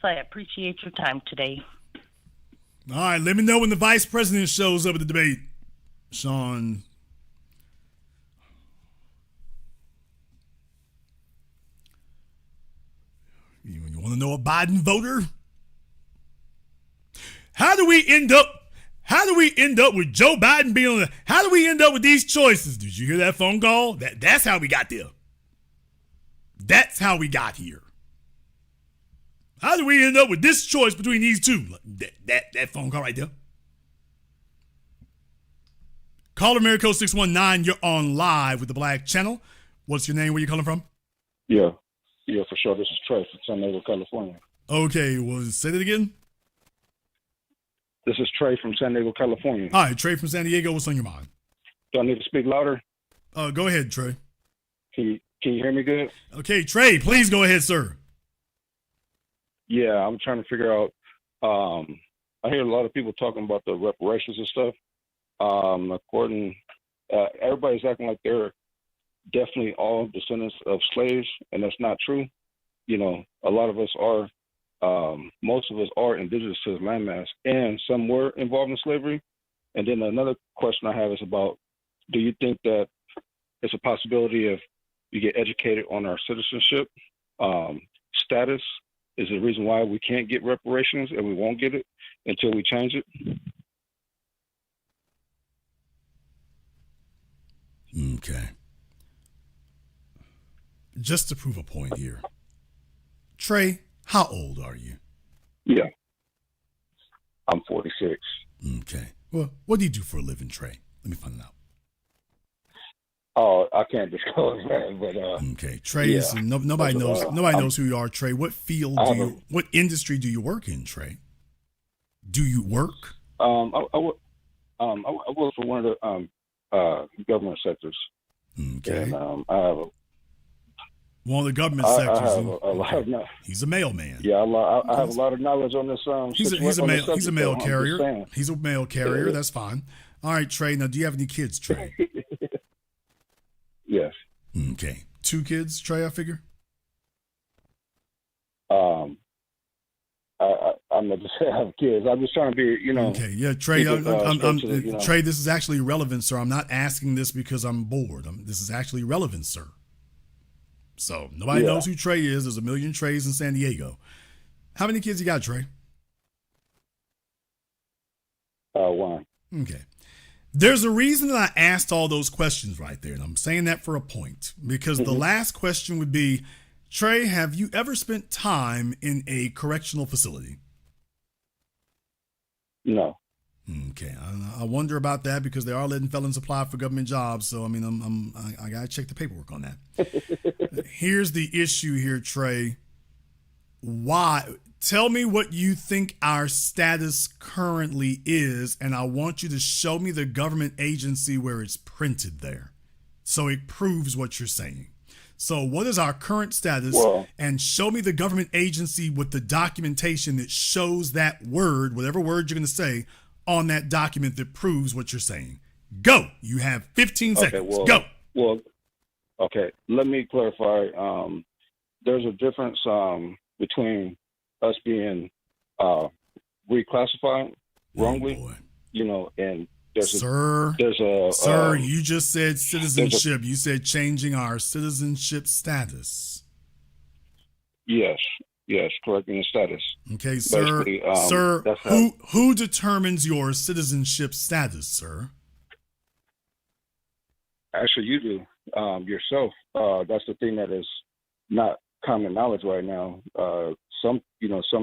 So I appreciate your time today. All right, let me know when the vice president shows up at the debate, Sean. You want to know a Biden voter? How do we end up with Joe Biden being on the, how do we end up with these choices? Did you hear that phone call? That's how we got there. That's how we got here. How do we end up with this choice between these two? That phone call right there. Caller Miracle 619, you're on live with the Black Channel. What's your name? Where you calling from? Yeah, for sure. This is Trey from San Diego, California. Okay, well, say that again. This is Trey from San Diego, California. All right, Trey from San Diego. What's on your mind? Do I need to speak louder? Go ahead, Trey. Can you hear me good? Okay, Trey, please go ahead, sir. Yeah, I'm trying to figure out. I hear a lot of people talking about the reparations and stuff. Everybody's acting like they're definitely all descendants of slaves, and that's not true. You know, a lot of us are. Most of us are indigenous to the landmass, and some were involved in slavery. And then another question I have is about: do you think that it's a possibility if you get educated on our citizenship status? Is the reason why we can't get reparations, and we won't get it until we change it? Okay. Just to prove a point here, Trey, how old are you? Yeah, I'm 46. Okay. Well, what do you do for a living, Trey? Let me find it out. Oh, I can't disclose that, but okay, Trey. Yeah. Nobody knows. Nobody knows who you are, Trey. What field do you? What industry do you work in, Trey? Do you work? I work for one of the government sectors. Okay. And, I have one of the government sectors. I have a lot of knowledge. He's a mailman. Yeah, I have a lot of knowledge on this. He's a mail carrier. He's a mail carrier. Yeah. That's fine. All right, Trey. Now, do you have any kids, Trey? Yes. Okay. 2 kids, Trey, I figure? I'm not just saying I have kids. I'm just trying to be, Okay. Yeah, Trey, Trey, this is actually relevant, sir. I'm not asking this because I'm bored. This is actually relevant, sir. So nobody knows who Trey is. There's a million Treys in San Diego. How many kids you got, Trey? 1. Okay. There's a reason that I asked all those questions right there, and I'm saying that for a point, because the last question would be, Trey, have you ever spent time in a correctional facility? No. Okay, I wonder about that because they are letting felons apply for government jobs. So I mean, I gotta check the paperwork on that. Here's the issue here, Trey. Why? Tell me what you think our status currently is, and I want you to show me the government agency where it's printed there, so it proves what you're saying. So what is our current status? And show me the government agency with the documentation that shows that word, whatever word you're going to say, on that document that proves what you're saying. Go. You have 15 seconds. Go. Well, okay. Let me clarify. There's a difference between us being reclassified wrongly, and Sir, you just said citizenship. You said changing our citizenship status. Yes, correcting the status. Okay, sir. Who determines your citizenship status, sir? Actually, you do yourself. That's the thing that is not common knowledge right now. Some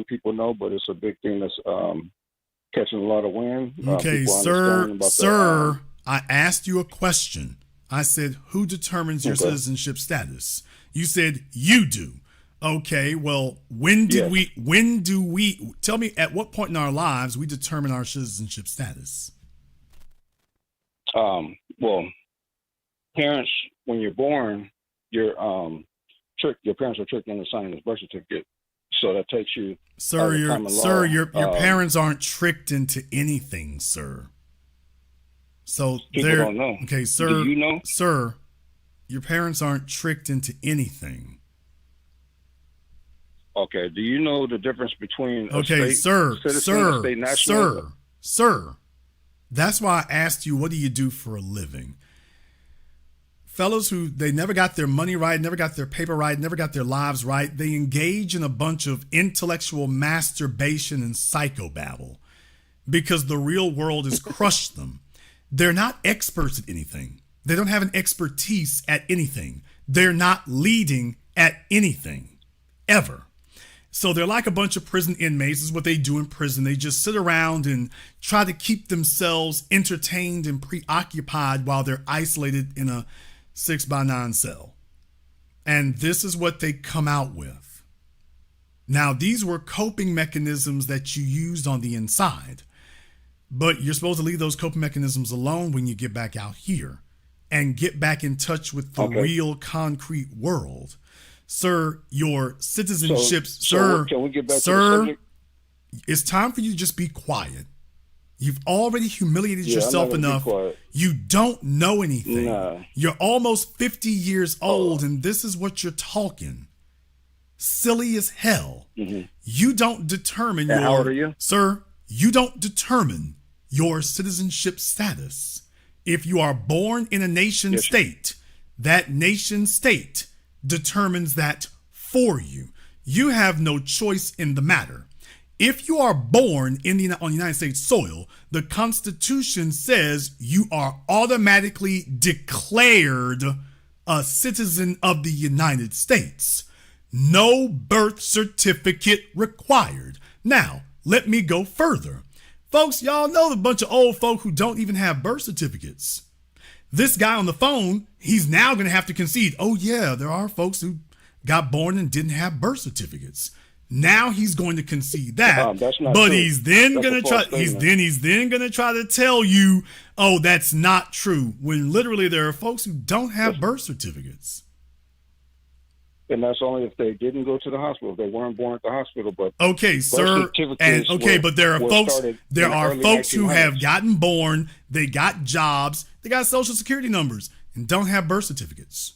people know, but it's a big thing that's catching a lot of wind. Okay, sir, I asked you a question. I said, who determines your citizenship status? You said, you do. Okay, well, when do we, tell me at what point in our lives we determine our citizenship status? Well, parents, when you're born, your parents are tricked into signing this birth certificate. So that takes you. Sir, your parents aren't tricked into anything, sir. So people don't know. Okay, sir. Do you know? Sir, your parents aren't tricked into anything. Okay. Do you know the difference between a okay, state sir, citizen and a state national? Sir. That's why I asked you, what do you do for a living? Fellows who they never got their money right, never got their paper right, never got their lives right, they engage in a bunch of intellectual masturbation and psychobabble because the real world has crushed them. They're not experts at anything. They don't have an expertise at anything. They're not leading at anything, ever. So they're like a bunch of prison inmates. This is what they do in prison. They just sit around and try to keep themselves entertained and preoccupied while they're isolated in a 6x9 cell. And this is what they come out with. Now, these were coping mechanisms that you used on the inside, but you're supposed to leave those coping mechanisms alone when you get back out here and get back in touch with the real concrete world. Sir, your citizenship, can we get back to the subject? It's time for you to just be quiet. You've already humiliated yourself enough. You don't know anything. Nah. You're almost 50 years old, and this is what you're talking. Silly as hell. Mm-hmm. You don't determine and how old are you? Sir, you don't determine your citizenship status. If you are born in a nation state, that nation state determines that for you. You have no choice in the matter. If you are born on the United States soil, the Constitution says you are automatically declared a citizen of the United States. No birth certificate required. Now, let me go further. Folks, y'all know the bunch of old folk who don't even have birth certificates. This guy on the phone, he's now going to have to concede, oh yeah, there are folks who got born and didn't have birth certificates. Now he's going to concede that, that's not but true. he's then That's going to try. He's then going to try to tell you, oh, that's not true. When literally there are folks who don't have birth certificates. And that's only if they didn't go to the hospital. If they weren't born at the hospital, but okay, sir. And okay, but there are folks. There are folks who have gotten born. They got jobs. They got social security numbers and don't have birth certificates.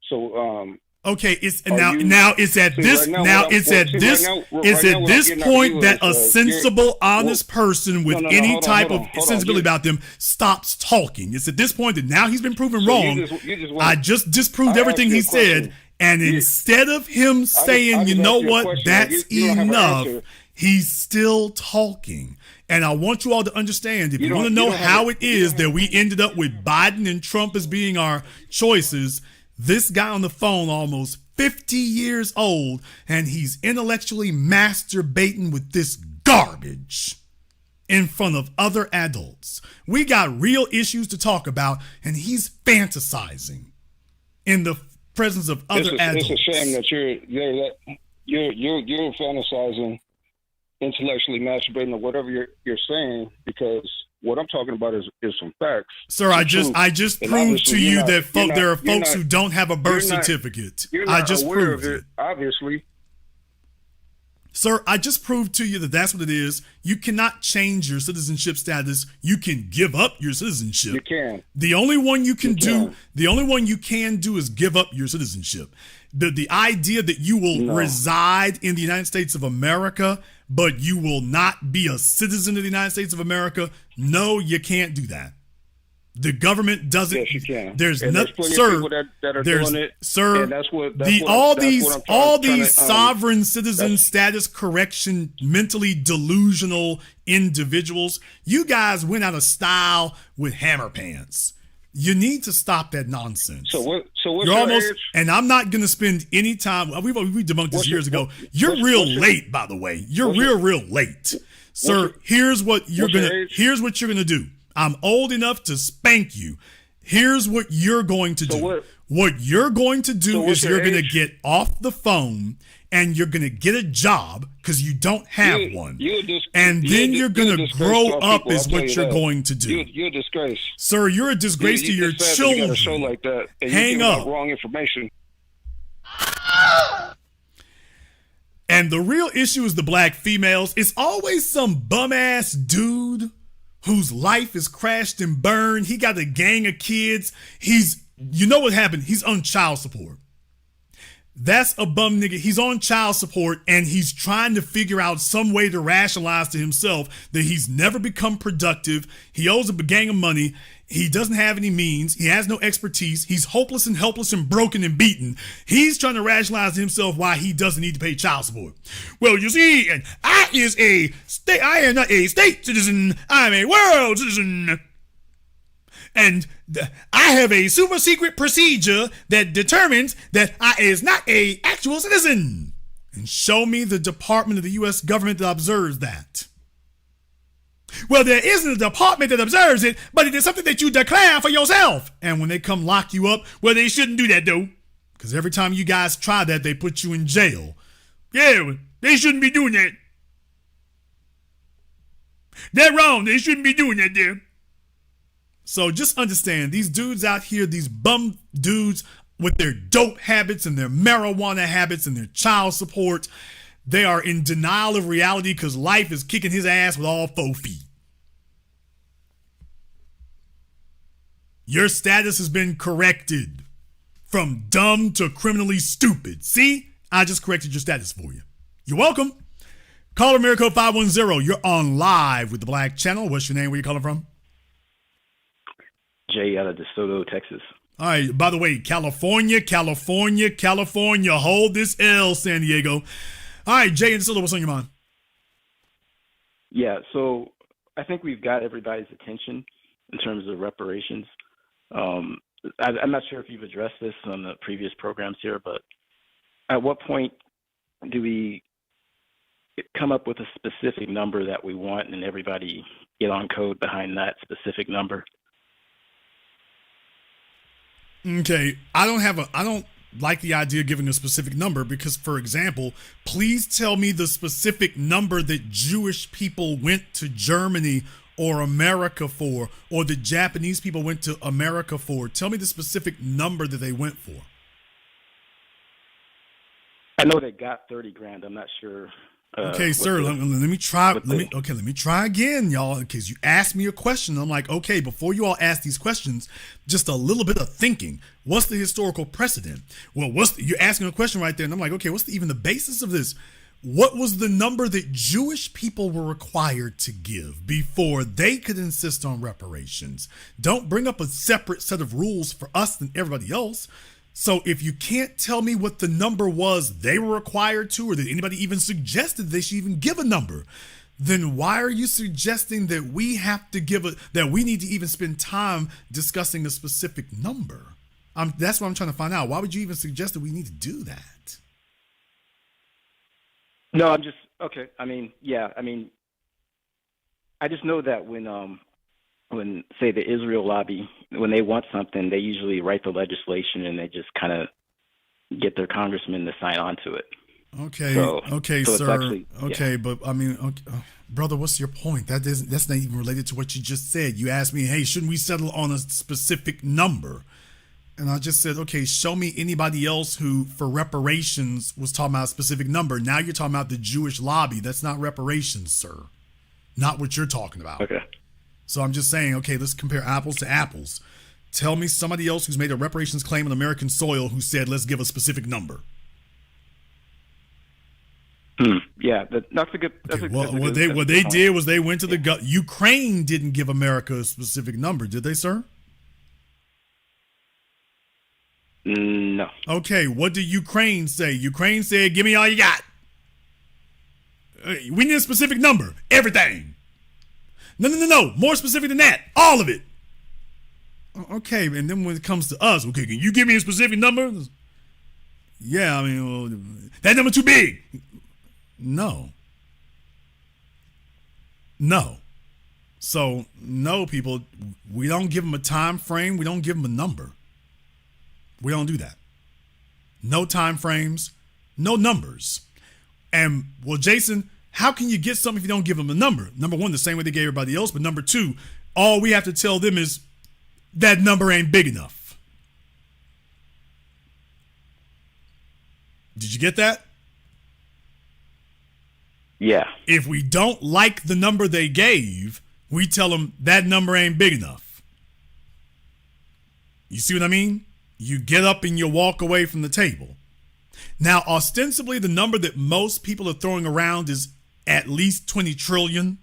So okay, it's now it's at this point that a sensible, honest person with any type of sensibility about them stops talking. It's at this point that now he's been proven wrong. I just disproved everything he said, and instead of him saying, you know what, that's enough, he's still talking. And I want you all to understand, if you want to know how it is that we ended up with Biden and Trump as being our choices, this guy on the phone, almost 50 years old, and he's intellectually masturbating with this garbage in front of other adults. We got real issues to talk about, and he's fantasizing in the presence of other adults. It's a shame that you're fantasizing, intellectually masturbating, or whatever you're saying, because what I'm talking about is some facts. Sir, I just proved to you that there are folks who don't have a birth certificate. I just proved it. Obviously. Sir, I just proved to you that that's what it is. You cannot change your citizenship status. You can give up your citizenship. You can. The only one you can do is give up your citizenship. The idea that you will reside in the United States of America, but you will not be a citizen of the United States of America, no, you can't do that. The government doesn't. Yes, you can. There's nothing, sir. That are doing it, sir. And that's what all these sovereign citizen status correction, mentally delusional individuals. You guys went out of style with hammer pants. You need to stop that nonsense. So what's you're your almost, age? and I'm not going to spend any time. We debunked this years ago. You're real late, by the way. You're real late, sir. Here's what you're gonna do. I'm old enough to spank you. Here's what you're going to do. What you're going to do is you're going to get off the phone and you're going to get a job because you don't have one. And then you're going to grow up is what you're going to do. You're a disgrace. Sir, you're a disgrace to your children. You got a show like that. And hang up. Wrong information. And the real issue is the black females. It's always some bum-ass dude whose life is crashed and burned. He got a gang of kids. You know what happened? He's on child support. That's a bum nigga. He's on child support and he's trying to figure out some way to rationalize to himself that he's never become productive. He owes a gang of money. He doesn't have any means. He has no expertise. He's hopeless and helpless and broken and beaten. He's trying to rationalize to himself why he doesn't need to pay child support. Well, you see, and I am not a state citizen. I'm a world citizen. And I have a super secret procedure that determines that I is not a actual citizen. And show me the department of the U.S. government that observes that. Well, there isn't a department that observes it, but it is something that you declare for yourself. And when they come lock you up, well, they shouldn't do that, though. Because every time you guys try that, they put you in jail. Yeah, they shouldn't be doing that. They're wrong. They shouldn't be doing that there. So just understand, these dudes out here, these bum dudes with their dope habits and their marijuana habits and their child support, they are in denial of reality because life is kicking his ass with all 4 feet. Your status has been corrected from dumb to criminally stupid. See? I just corrected your status for you. You're welcome. Caller Miracle 510. You're on live with the Black Channel. What's your name? Where you calling from? Jay out of DeSoto, Texas. All right. By the way, California. Hold this L, San Diego. All right, Jay and DeSoto, what's on your mind? Yeah, so I think we've got everybody's attention in terms of reparations. I'm not sure if you've addressed this on the previous programs here, but at what point do we come up with a specific number that we want and everybody get on code behind that specific number? Okay, I don't like the idea of giving a specific number because, for example, please tell me the specific number that Jewish people went to Germany or America for, or the Japanese people went to America for. Tell me the specific number that they went for. I know they got 30 grand. I'm not sure. Okay, sir, let me try. Let me try again, y'all, because you asked me a question. I'm like, okay, before you all ask these questions, just a little bit of thinking. What's the historical precedent? Well, you're asking a question right there, and I'm like, okay, what's even the basis of this? What was the number that Jewish people were required to give before they could insist on reparations? Don't bring up a separate set of rules for us than everybody else. So if you can't tell me what the number was they were required to, or that anybody even suggested they should even give a number, then why are you suggesting that we have to that we need to even spend time discussing a specific number? That's what I'm trying to find out. Why would you even suggest that we need to do that? No, I'm just, okay. I just know that when say the Israel lobby, when they want something, they usually write the legislation and they just kind of get their congressmen to sign on to it. Okay, so sir. Actually, okay, yeah. But brother, what's your point? That's not even related to what you just said. You asked me, hey, shouldn't we settle on a specific number? And I just said, okay, show me anybody else who, for reparations, was talking about a specific number. Now you're talking about the Jewish lobby. That's not reparations, sir. Not what you're talking about. Okay. So I'm just saying, okay, let's compare apples to apples. Tell me somebody else who's made a reparations claim on American soil who said, let's give a specific number. Yeah, that's a good. What they did was they went to the Ukraine didn't give America a specific number, did they, sir? No. Okay, what did Ukraine say? Ukraine said, give me all you got. We need a specific number. Everything. No. More specific than that. All of it. Okay, and then when it comes to us, okay, can you give me a specific number? Yeah, that number too big. No. So, no, people, we don't give them a time frame. We don't give them a number. We don't do that. No time frames, no numbers. And, well, Jason, how can you get something if you don't give them a number? Number one, the same way they gave everybody else. But number two, all we have to tell them is that number ain't big enough. Did you get that? Yeah. If we don't like the number they gave, we tell them that number ain't big enough. You see what I mean? You get up and you walk away from the table. Now, ostensibly, the number that most people are throwing around is at least 20 trillion.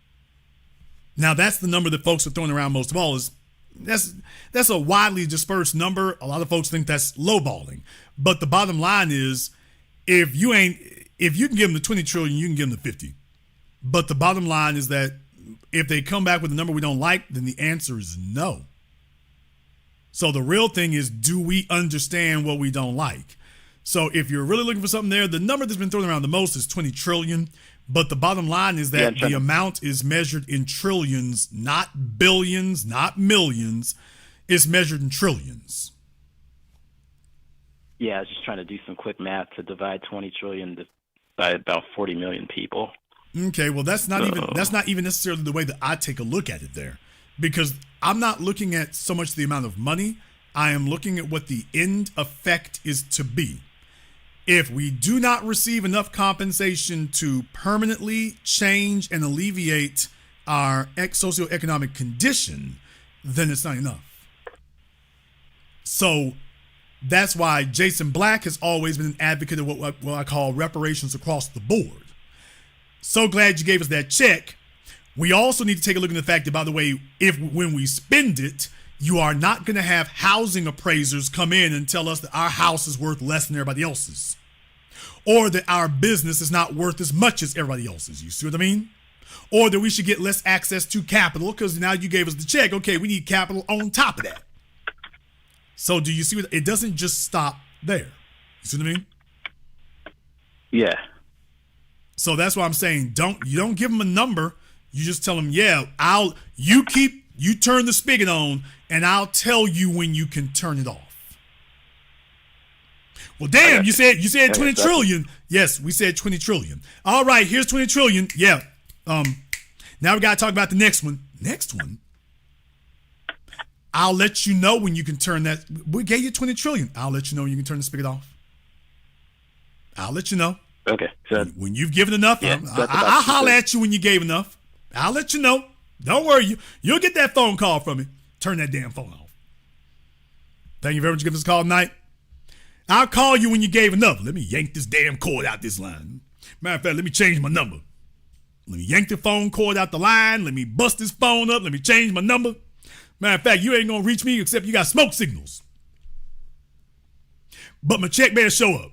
Now, that's the number that folks are throwing around most of all. That's a widely dispersed number. A lot of folks think that's lowballing. But the bottom line is, if you can give them the 20 trillion, you can give them the 50. But the bottom line is that if they come back with a number we don't like, then the answer is no. So the real thing is, do we understand what we don't like? So if you're really looking for something there, the number that's been thrown around the most is 20 trillion. But the bottom line is that the amount is measured in trillions, not billions, not millions. It's measured in trillions. Yeah, I was just trying to do some quick math to divide 20 trillion by about 40 million people. Okay, well, that's not even necessarily the way that I take a look at it there, because I'm not looking at so much the amount of money. I am looking at what the end effect is to be. If we do not receive enough compensation to permanently change and alleviate our socioeconomic condition, then it's not enough. So that's why Jason Black has always been an advocate of what I call reparations across the board. So glad you gave us that check. We also need to take a look at the fact that, by the way, when we spend it, you are not going to have housing appraisers come in and tell us that our house is worth less than everybody else's, or that our business is not worth as much as everybody else's. You see what I mean? Or that we should get less access to capital because now you gave us the check. Okay, we need capital on top of that. So do you see what it doesn't just stop there? You see what I mean? Yeah. So that's why I'm saying you don't give them a number. You just tell them, yeah, you turn the spigot on and I'll tell you when you can turn it off. Well, damn, you said 20 trillion. Yes, we said 20 trillion. All right, here's 20 trillion. Yeah. Now we got to talk about the next one. Next one. I'll let you know when you can turn that. We gave you 20 trillion. I'll let you know when you can turn the spigot off. I'll let you know. Okay. So when you've given enough, I'll holler at you when you gave enough. I'll let you know. Don't worry. You'll get that phone call from me. Turn that damn phone off. Thank you very much for giving us a call tonight. I'll call you when you gave enough. Let me yank this damn cord out this line. Matter of fact, let me change my number. Let me yank the phone cord out the line. Let me bust this phone up. Let me change my number. Matter of fact, you ain't going to reach me except you got smoke signals. But my check better show up.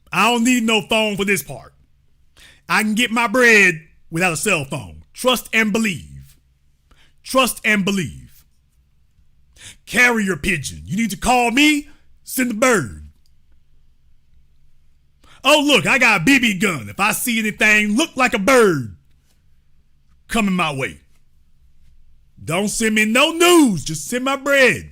I don't need no phone for this part. I can get my bread without a cell phone. Trust and believe. Trust and believe. Carrier pigeon. You need to call me, send a bird. Oh, look, I got a BB gun. If I see anything look like a bird coming my way, don't send me no news. Just send my bread.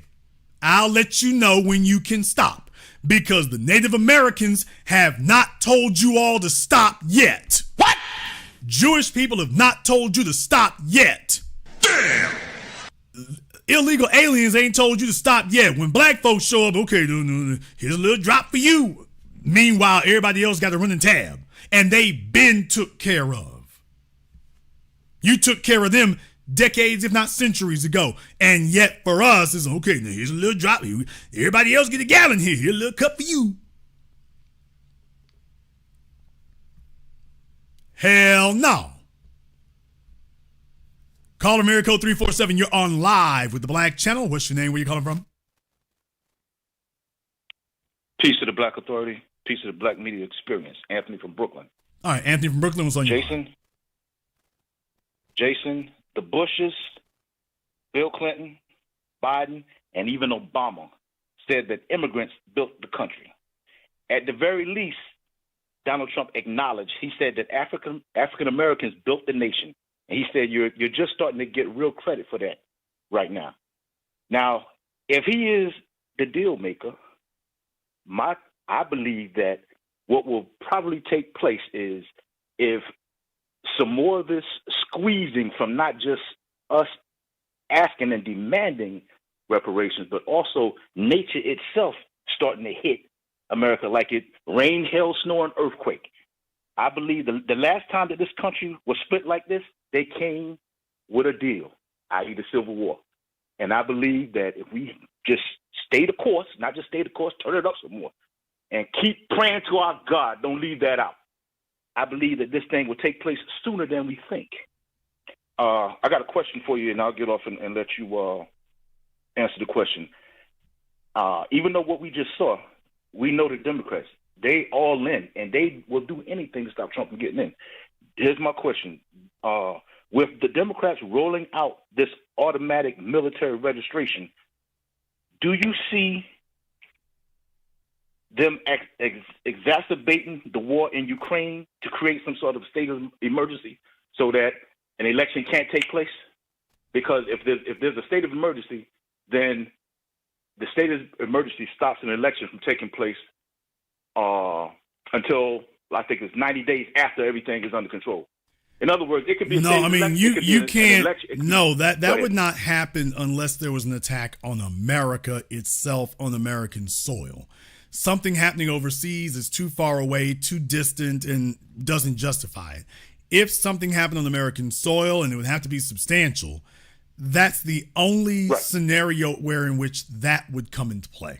I'll let you know when you can stop. Because the Native Americans have not told you all to stop yet. What? Jewish people have not told you to stop yet. Damn! Illegal aliens ain't told you to stop yet. When black folks show up, okay, here's a little drop for you. Meanwhile, everybody else got a running tab. And they been took care of. You took care of them decades, if not centuries ago. And yet for us, it's okay, now here's a little drop. Everybody else get a gallon here. Here's a little cup for you. Hell no. Call America 347. You're on live with the Black Channel. What's your name? Where you calling from? Peace to the Black Authority. Peace to the Black Media Experience. Anthony from Brooklyn. All right, Anthony from Brooklyn. What's on your mind? Jason, the Bushes, Bill Clinton, Biden, and even Obama said that immigrants built the country. At the very least, Donald Trump acknowledged, he said that African Americans built the nation. And he said, you're just starting to get real credit for that right now. Now, if he is the deal maker, I believe that what will probably take place is if some more of this squeezing from not just us asking and demanding reparations, but also nature itself starting to hit America like it rain, hail, snow, and earthquake. I believe the last time that this country was split like this, they came with a deal, i.e. the Civil War. And I believe that if we just stay the course, not just stay the course, turn it up some more, and keep praying to our God, don't leave that out, I believe that this thing will take place sooner than we think. I got a question for you, and I'll get off and let you answer the question. Even though what we just saw, we know the Democrats, they all in, and they will do anything to stop Trump from getting in. Here's my question. With the Democrats rolling out this automatic military registration, do you see them exacerbating the war in Ukraine to create some sort of state of emergency so that an election can't take place? Because if there's a state of emergency, then the state of emergency stops an election from taking place until I think it's 90 days after everything is under control. In other words, it could be a state of election, you can't. That would not happen unless there was an attack on America itself, on American soil. Something happening overseas is too far away, too distant, and doesn't justify it. If something happened on American soil, and it would have to be substantial, that's the only scenario in which that would come into play.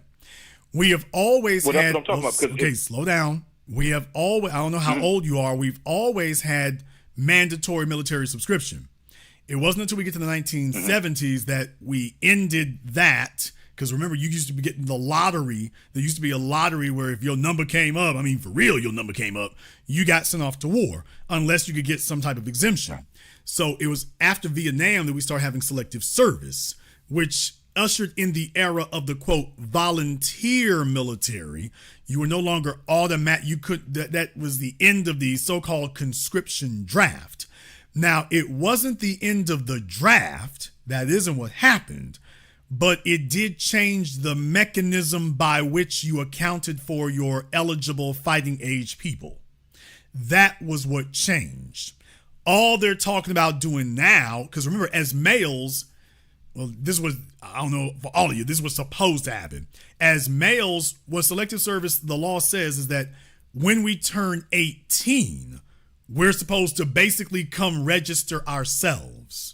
We have always had. That's what I'm talking about, okay, slow down. We have always. I don't know how old you are. We've always had mandatory military subscription. It wasn't until we get to the 1970s that we ended that. Because remember, you used to be getting the lottery. There used to be a lottery where if your number came up, I mean, for real, your number came up, you got sent off to war unless you could get some type of exemption. So it was after Vietnam that we started having selective service, which ushered in the era of the, quote, volunteer military. You were no longer automatic. You could, that was the end of the so-called conscription draft. Now, it wasn't the end of the draft. That isn't what happened. But it did change the mechanism by which you accounted for your eligible fighting age people. That was what changed. All they're talking about doing now, because remember, as males, well, this was, I don't know, for all of you, this was supposed to happen. As males, what selective service, the law says, is that when we turn 18, we're supposed to basically come register ourselves.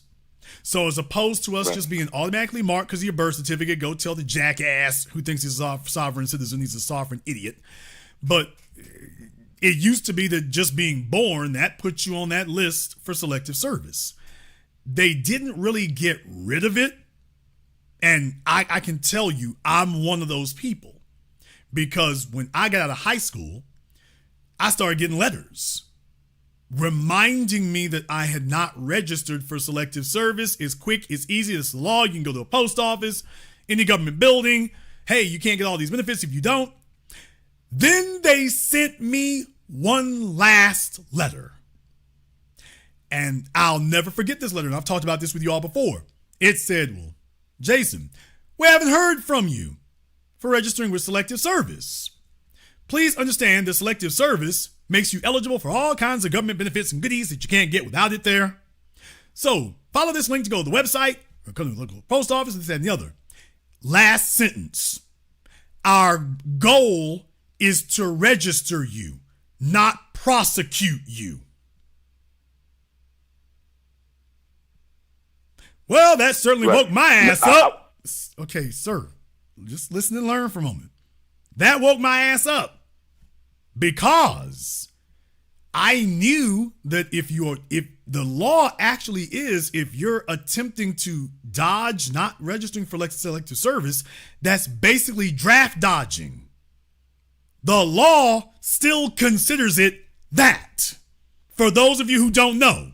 So as opposed to us just being automatically marked because of your birth certificate, go tell the jackass who thinks he's a sovereign citizen, he's a sovereign idiot. But it used to be that just being born, that puts you on that list for selective service. They didn't really get rid of it. And I can tell you, I'm one of those people. Because when I got out of high school, I started getting letters reminding me that I had not registered for selective service. It's quick, it's easy, it's the law. You can go to a post office, any government building. Hey, you can't get all these benefits if you don't. Then they sent me one last letter. And I'll never forget this letter. And I've talked about this with you all before. It said, well, Jason, we haven't heard from you for registering with selective service. Please understand that selective service makes you eligible for all kinds of government benefits and goodies that you can't get without it there. So follow this link to go to the website or come to the local post office, this, that, and the other. Last sentence. Our goal is to register you, not prosecute you. Well, that certainly woke my ass up. Okay, sir, just listen and learn for a moment. That woke my ass up. Because I knew that if the law actually is, if you're attempting to dodge not registering for selective service, that's basically draft dodging. The law still considers it that. For those of you who don't know,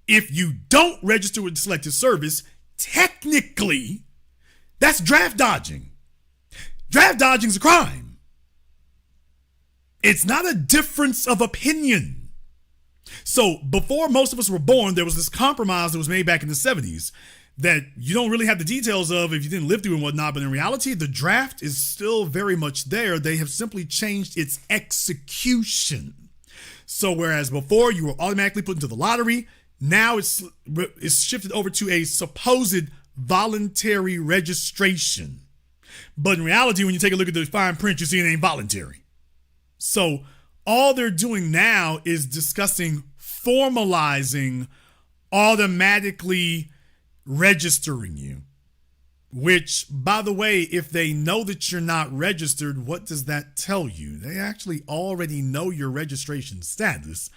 if you don't register with selective service, technically, that's draft dodging. Draft dodging is a crime. It's not a difference of opinion. So before most of us were born, there was this compromise that was made back in the 70s that you don't really have the details of if you didn't live through and whatnot. But in reality, the draft is still very much there. They have simply changed its execution. So whereas before you were automatically put into the lottery, now it's shifted over to a supposed voluntary registration. But in reality, when you take a look at the fine print, you see it ain't voluntary. So all they're doing now is discussing formalizing automatically registering you. Which, by the way, if they know that you're not registered, what does that tell you? They actually already know your registration status.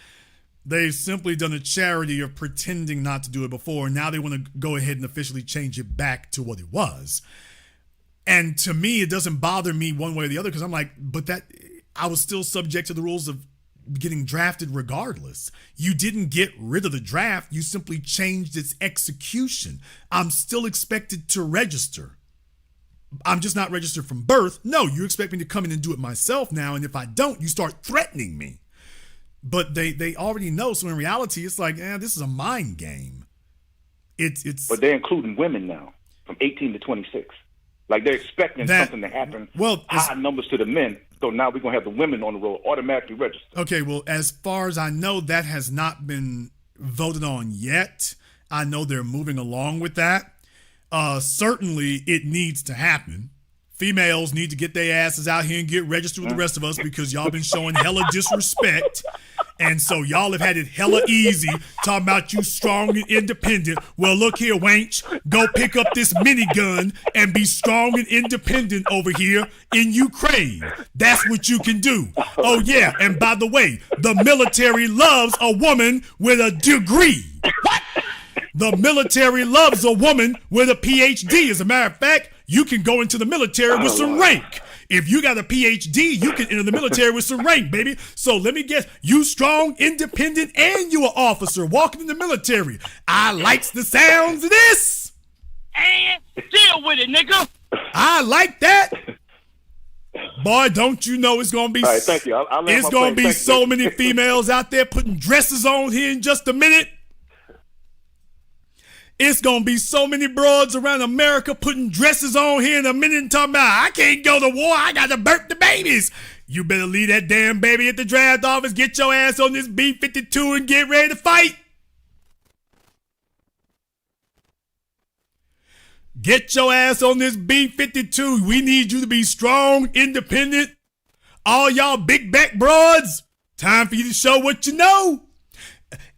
They've simply done a charity of pretending not to do it before. Now they want to go ahead and officially change it back to what it was. And to me, it doesn't bother me one way or the other because I'm like, but that I was still subject to the rules of getting drafted regardless. You didn't get rid of the draft. You simply changed its execution. I'm still expected to register. I'm just not registered from birth. No, you expect me to come in and do it myself now. And if I don't, you start threatening me. But they already know. So in reality, it's like, this is a mind game. But they're including women now from 18 to 26. Like they're expecting something to happen. Well, high numbers to the men. So now we're going to have the women on the roll automatically registered. Okay, well, as far as I know, that has not been voted on yet. I know they're moving along with that. Certainly, it needs to happen. Females need to get their asses out here and get registered with the rest of us because y'all been showing hella disrespect. And so y'all have had it hella easy talking about you strong and independent. Well, look here, wench. Go pick up this minigun and be strong and independent over here in Ukraine. That's what you can do. Oh, yeah. And by the way, the military loves a woman with a degree. What? The military loves a woman with a PhD. As a matter of fact, you can go into the military with some rank. If you got a PhD, you can enter the military with some rank, baby. So let me guess, you strong, independent, and you an officer walking in the military. I likes the sounds of this. And deal with it, nigga. I like that. Boy, don't you know it's going to be, all right, thank you. it's going to be so many females out there putting dresses on here in just a minute. It's going to be so many broads around America putting dresses on here in a minute and talking about, I can't go to war. I got to birth the babies. You better leave that damn baby at the draft office. Get your ass on this B-52 and get ready to fight. Get your ass on this B-52. We need you to be strong, independent. All y'all big back broads, time for you to show what you know.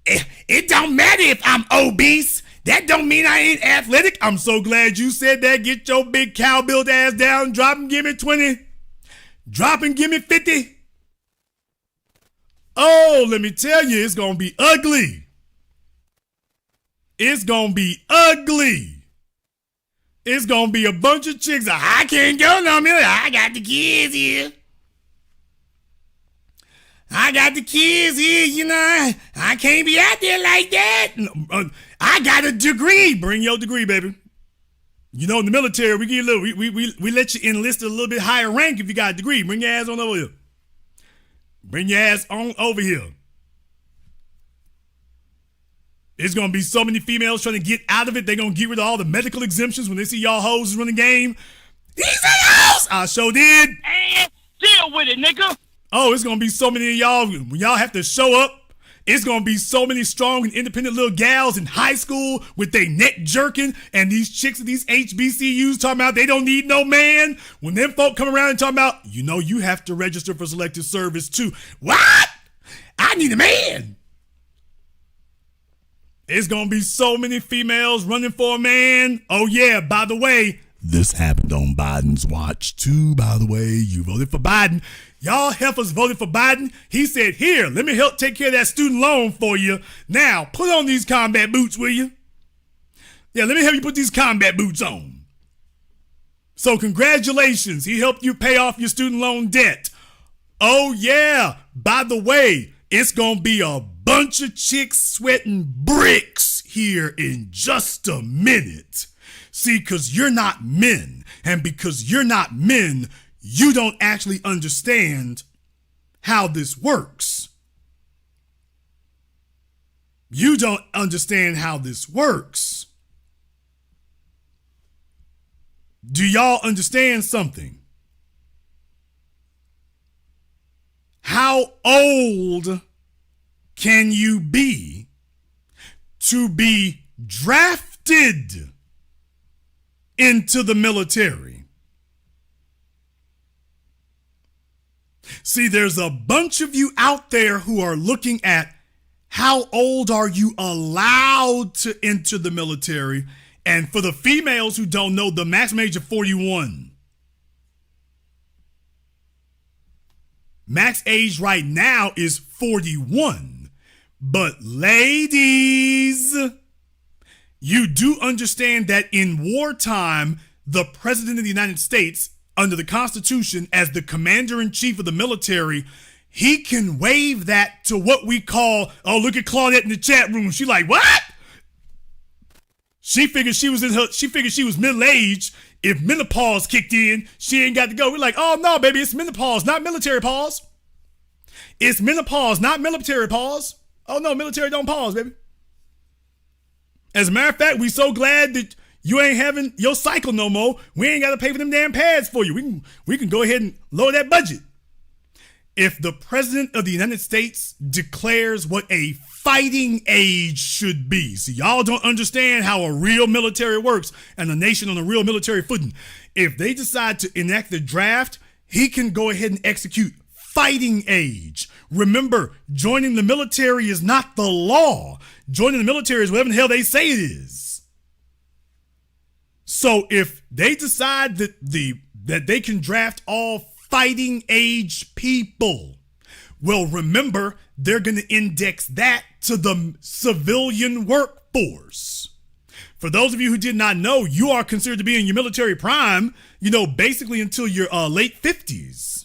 It don't matter if I'm obese. That don't mean I ain't athletic. I'm so glad you said that. Get your big cow-built ass down. Drop and give me 20. Drop and give me 50. Oh, let me tell you, it's going to be ugly. It's going to be ugly. It's going to be a bunch of chicks. I can't go no more. I got the kids here. I got the kids here, you know. I can't be out there like that. I got a degree. Bring your degree, baby. You know, in the military, we get a little, we let you enlist a little bit higher rank if you got a degree. Bring your ass on over here. Bring your ass on over here. There's going to be so many females trying to get out of it. They're going to get rid of all the medical exemptions when they see y'all hoes run the game. These hoes! I sure did. And deal with it, nigga. Oh, it's going to be so many of y'all, when y'all have to show up, it's going to be so many strong and independent little gals in high school with their neck jerking and these chicks at these HBCUs talking about they don't need no man. When them folk come around and talking about, you know, you have to register for selective service too. What? I need a man. It's going to be so many females running for a man. Oh, yeah, by the way, this happened on Biden's watch too, by the way. You voted for Biden. Y'all heifers voted for Biden. He said, here, let me help take care of that student loan for you. Now, put on these combat boots, will you? Yeah, let me help you put these combat boots on. So congratulations. He helped you pay off your student loan debt. Oh, yeah. By the way, it's going to be a bunch of chicks sweating bricks here in just a minute. See, because you're not men. And because you're not men, you don't actually understand how this works. You don't understand how this works. Do y'all understand something? How old can you be to be drafted into the military? See, there's a bunch of you out there who are looking at how old are you allowed to enter the military? And for the females who don't know, the maximum age of 41. Max age right now is 41. But ladies, you do understand that in wartime, the President of the United States, under the Constitution, as the commander-in-chief of the military, he can waive that to what we call, oh, look at Claudette in the chat room. She like, what? She figured she was middle-aged. If menopause kicked in, she ain't got to go. We're like, oh no, baby, it's menopause, not military pause. It's menopause, not military pause. Oh no, military don't pause, baby. As a matter of fact, we so glad that you ain't having your cycle no more. We ain't got to pay for them damn pads for you. We can go ahead and lower that budget. If the President of the United States declares what a fighting age should be, see, y'all don't understand how a real military works and a nation on a real military footing. If they decide to enact the draft, he can go ahead and execute fighting age. Remember, joining the military is not the law. Joining the military is whatever the hell they say it is. So if they decide that they can draft all fighting age people, well, remember, they're going to index that to the civilian workforce. For those of you who did not know, you are considered to be in your military prime, basically until your late 50s.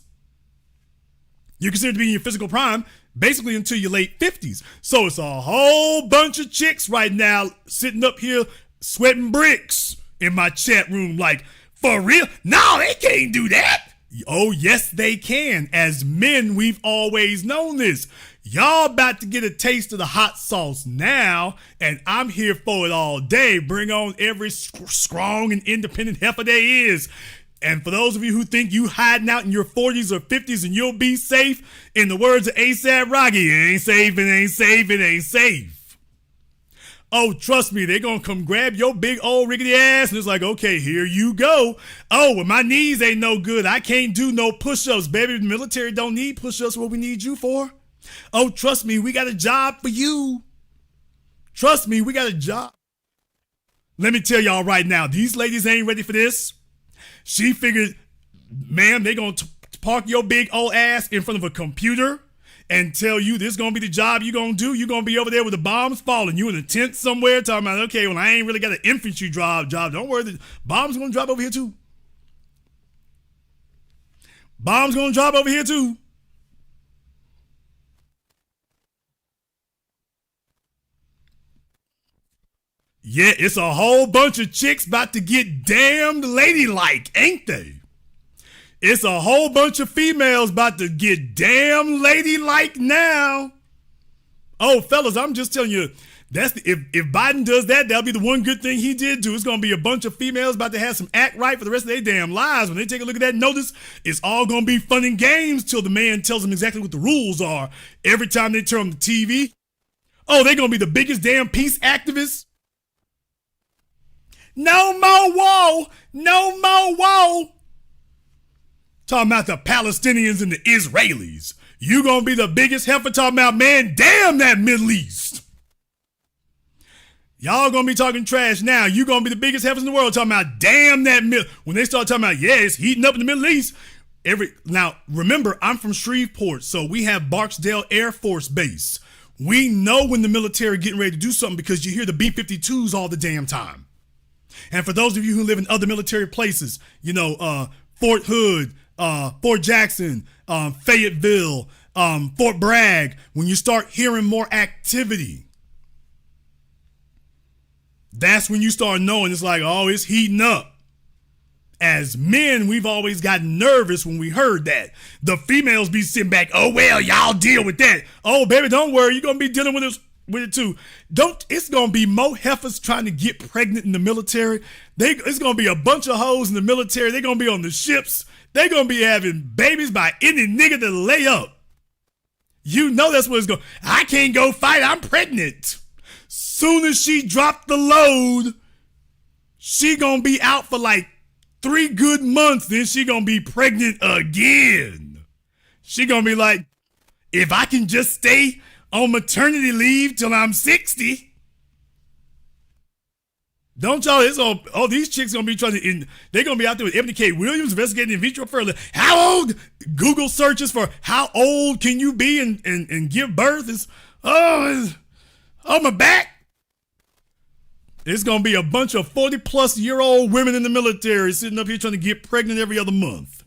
You're considered to be in your physical prime basically until your late 50s. So it's a whole bunch of chicks right now sitting up here sweating bricks in my chat room like, for real? No, they can't do that. Oh, yes, they can. As men, we've always known this. Y'all about to get a taste of the hot sauce now, and I'm here for it all day. Bring on every strong and independent heifer there is. And for those of you who think you hiding out in your 40s or 50s and you'll be safe, in the words of A$AP Rocky, it ain't safe, it ain't safe, it ain't safe. Oh, trust me, they're going to come grab your big old rickety ass, and it's like, okay, here you go. Oh, well, my knees ain't no good. I can't do no push-ups, baby. The military don't need push-ups. What we need you for? Oh, trust me, we got a job for you. Trust me, we got a job. Let me tell y'all right now, these ladies ain't ready for this. She figured, ma'am, they going to park your big old ass in front of a computer and tell you this is going to be the job you're going to do. You're going to be over there with the bombs falling. You in a tent somewhere talking about, okay, well, I ain't really got an infantry job. Don't worry, the bombs going to drop over here too. Bombs going to drop over here too. Yeah, it's a whole bunch of chicks about to get damned ladylike, ain't they? It's a whole bunch of females about to get damn ladylike now. Oh, fellas, I'm just telling you, if Biden does that, that'll be the one good thing he did do. It's going to be a bunch of females about to have some act right for the rest of their damn lives. When they take a look at that notice, it's all going to be fun and games till the man tells them exactly what the rules are. Every time they turn on the TV, oh, they're going to be the biggest damn peace activists. No more war. No more war. Talking about the Palestinians and the Israelis. You gonna be the biggest heifer talking about, man, damn that Middle East. Y'all gonna be talking trash now. You gonna be the biggest heifers in the world talking about, damn that when they start talking about, yeah, it's heating up in the Middle East. Now, remember, I'm from Shreveport, so we have Barksdale Air Force Base. We know when the military getting ready to do something because you hear the B-52s all the damn time. And for those of you who live in other military places, Fort Hood, Fort Jackson, Fayetteville, Fort Bragg, when you start hearing more activity, that's when you start knowing it's like, oh, it's heating up. As men, we've always gotten nervous when we heard that. The females be sitting back, oh, well, y'all deal with that. Oh, baby, don't worry. You're going to be dealing with us. with it too. It's gonna be more heifers trying to get pregnant in the military. It's gonna be a bunch of hoes in the military. They're gonna be on the ships. They're gonna be having babies by any nigga that lay up. You know that's what it's going. I can't go fight. I'm pregnant. Soon as she dropped the load, she gonna be out for like 3 good months. Then she gonna be pregnant again. She gonna be like, if I can just stay on maternity leave till I'm 60. Don't y'all, these chicks gonna be they're gonna be out there with Ebony K. Williams investigating in vitro fertility. How old? Google searches for how old can you be and give birth is, on my back. It's gonna be a bunch of 40-plus-year-old women in the military sitting up here trying to get pregnant every other month.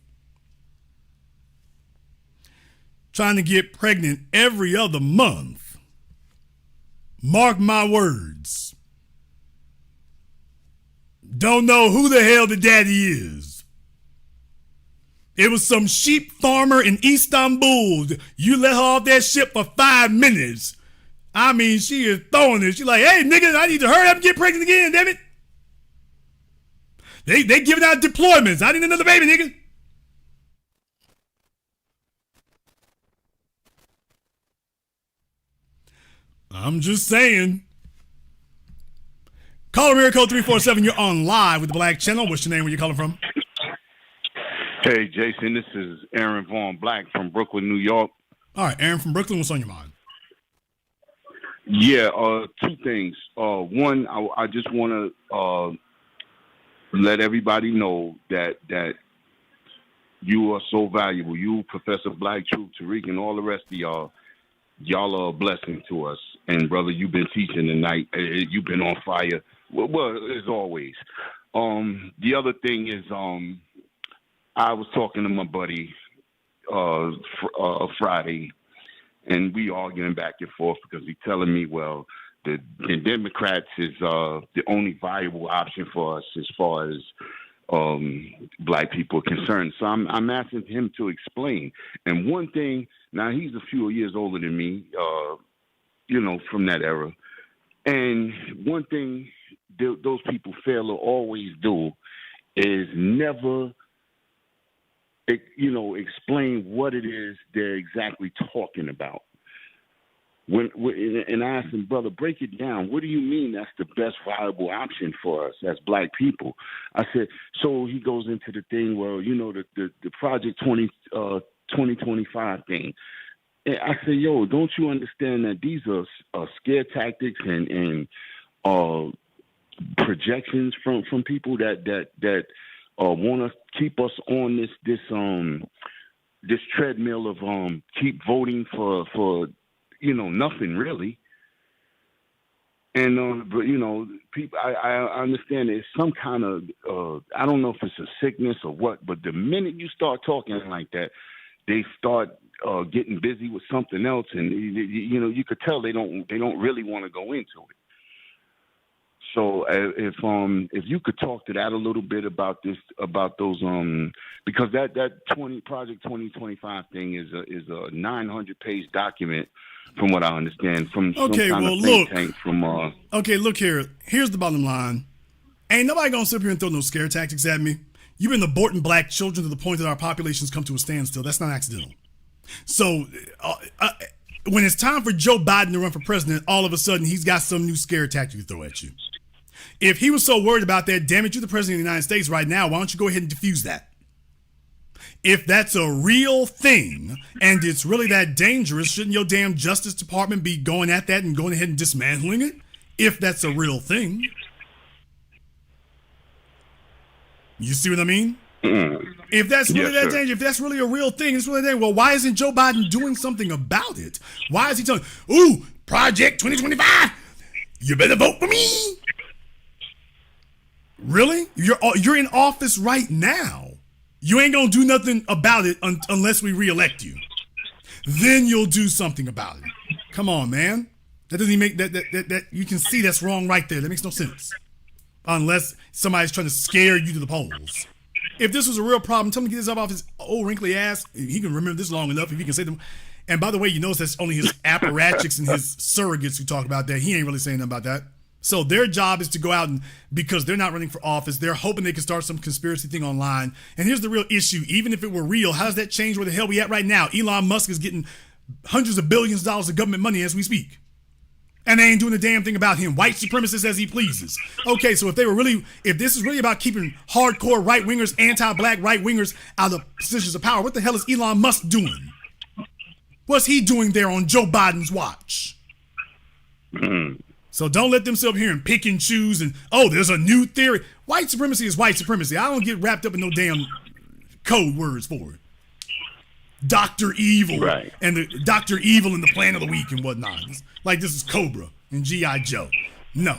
Trying to get pregnant every other month. Mark my words. Don't know who the hell the daddy is. It was some sheep farmer in Istanbul. You let her off that ship for 5 minutes. I mean, she is throwing it. She's like, hey, nigga, I need to hurry up and get pregnant again, damn it. They giving out deployments. I need another baby, nigga. I'm just saying. Call area code 347. You're on live with the Black Channel. What's your name? Where you calling from? Hey, Jason. This is Aaron Vaughn Black from Brooklyn, New York. All right, Aaron from Brooklyn. What's on your mind? Yeah, 2 things. One, I just want to let everybody know that you are so valuable. You, Professor Black, Truth, Tariq, and all the rest of y'all. Y'all are a blessing to us. And, brother, you've been teaching tonight. You've been on fire. Well, as always. The other thing is I was talking to my buddy Friday, and we arguing back and forth because he's telling me, well, the Democrats is the only viable option for us as far as black people are concerned. So I'm asking him to explain. And one thing, now he's a few years older than me, from that era. And one thing those people fail to always do is never, explain what it is they're exactly talking about. And I asked him, brother, break it down. What do you mean that's the best viable option for us as black people? I said, so he goes into the thing, well, the Project 2025 thing. And I said, yo, don't you understand that these are scare tactics and projections from people that want to keep us on this treadmill of keep voting for nothing really. And but people, I understand it's some kind of I don't know if it's a sickness or what, but the minute you start talking like that, they start getting busy with something else, and you could tell they don't really want to go into it. So if you could talk to that a little bit about those because that Project 2025 thing is a 900-page document from what I understand from some kind of think tank from Okay, look here. Here's the bottom line. Ain't nobody gonna sit up here and throw no scare tactics at me. You've been aborting black children to the point that our population's come to a standstill. That's not accidental. So when it's time for Joe Biden to run for president, all of a sudden he's got some new scare tactic to throw at you. If he was so worried about that, damn it, you're the president of the United States right now. Why don't you go ahead and diffuse that? If that's a real thing and it's really that dangerous, shouldn't your damn Justice Department be going at that and going ahead and dismantling it? If that's a real thing. You see what I mean? If that's really that dangerous, if that's really a real thing, it's really that. Well, why isn't Joe Biden doing something about it? Why is he telling, ooh, Project 2025, you better vote for me? Really? You're in office right now. You ain't gonna do nothing about it unless we reelect you. Then you'll do something about it. Come on, man. That doesn't even make that you can see that's wrong right there. That makes no sense. Unless somebody's trying to scare you to the polls. If this was a real problem, tell him to get this up off his old wrinkly ass. He can remember this long enough. If he can say them, And by the way, you notice that's only his apparatchiks and his surrogates who talk about that. He ain't really saying nothing about that. So their job is to go out and, because they're not running for office, they're hoping they can start some conspiracy thing online. And here's the real issue. Even if it were real, how does that change where the hell we at right now? Elon Musk is getting hundreds of billions of dollars of government money as we speak. And they ain't doing a damn thing about him. White supremacist as he pleases. Okay, so if this is really about keeping hardcore right-wingers, anti-black right-wingers out of positions of power, what the hell is Elon Musk doing? What's he doing there on Joe Biden's watch? So don't let them sit up here and pick and choose and, there's a new theory. White supremacy is white supremacy. I don't get wrapped up in no damn code words for it. Dr. Evil. Right. And the Dr. Evil and the Plan of the Week and whatnot. It's like this is Cobra and G.I. Joe. No.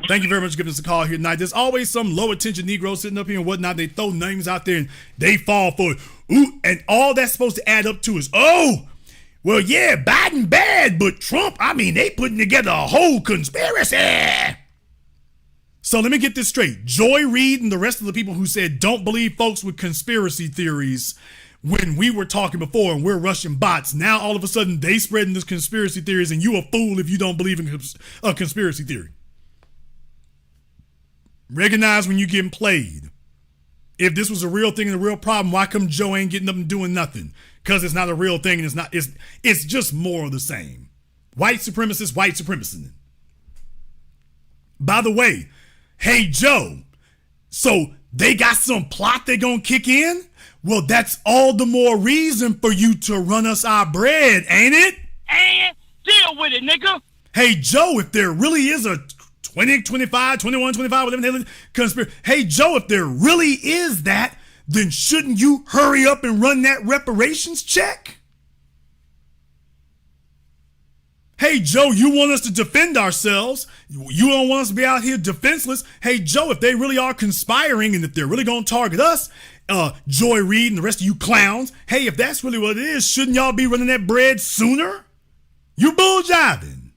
Thank you very much for giving us a call here tonight. There's always some low attention Negro sitting up here and whatnot. They throw names out there and they fall for it. Ooh, and all that's supposed to add up to is, well, yeah, Biden bad, but Trump, they putting together a whole conspiracy. So let me get this straight. Joy Reid and the rest of the people who said don't believe folks with conspiracy theories when we were talking before and we're Russian bots, now all of a sudden they spreading this conspiracy theories and you a fool if you don't believe in a conspiracy theory. Recognize when you're getting played. If this was a real thing and a real problem, why come Joe ain't getting up and doing nothing? Because it's not a real thing and it's just more of the same. White supremacist. By the way, hey Joe, so they got some plot they gonna kick in? Well, that's all the more reason for you to run us our bread, ain't it? And deal with it, nigga. Hey, Joe, if there really is a 20, 25, 21, 25, whatever the hell conspiracy. Hey, Joe, if there really is that, then shouldn't you hurry up and run that reparations check? Hey, Joe, you want us to defend ourselves. You don't want us to be out here defenseless. Hey, Joe, if they really are conspiring and if they're really going to target us, Joy Reid and the rest of you clowns, hey, if that's really what it is, shouldn't y'all be running that bread sooner? You bull jiving.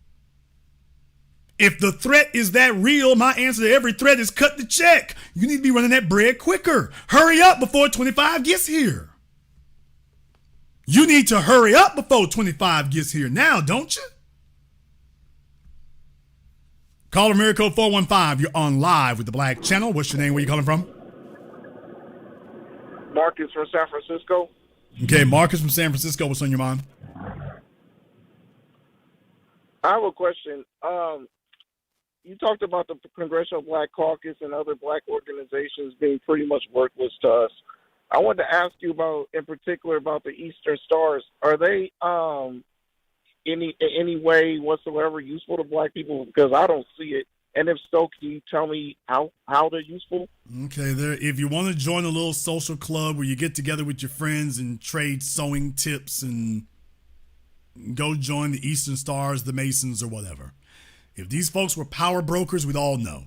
If the threat is that real, my answer to every threat is cut the check. You need to be running that bread quicker. Hurry up before 25 gets here. You need to hurry up before 25 gets here now, don't you? Call America 415. You're on live with the Black Channel. What's your name? Where you calling from? Marcus from San Francisco. Okay, Marcus from San Francisco. What's on your mind? I have a question. You talked about the Congressional Black Caucus and other black organizations being pretty much worthless to us. I wanted to ask you about, in particular, about the Eastern Stars. Are they in any way whatsoever useful to black people? Because I don't see it. And if so, can you tell me how they're useful? Okay, if you want to join a little social club where you get together with your friends and trade sewing tips and go join the Eastern Stars, the Masons, or whatever. If these folks were power brokers, we'd all know.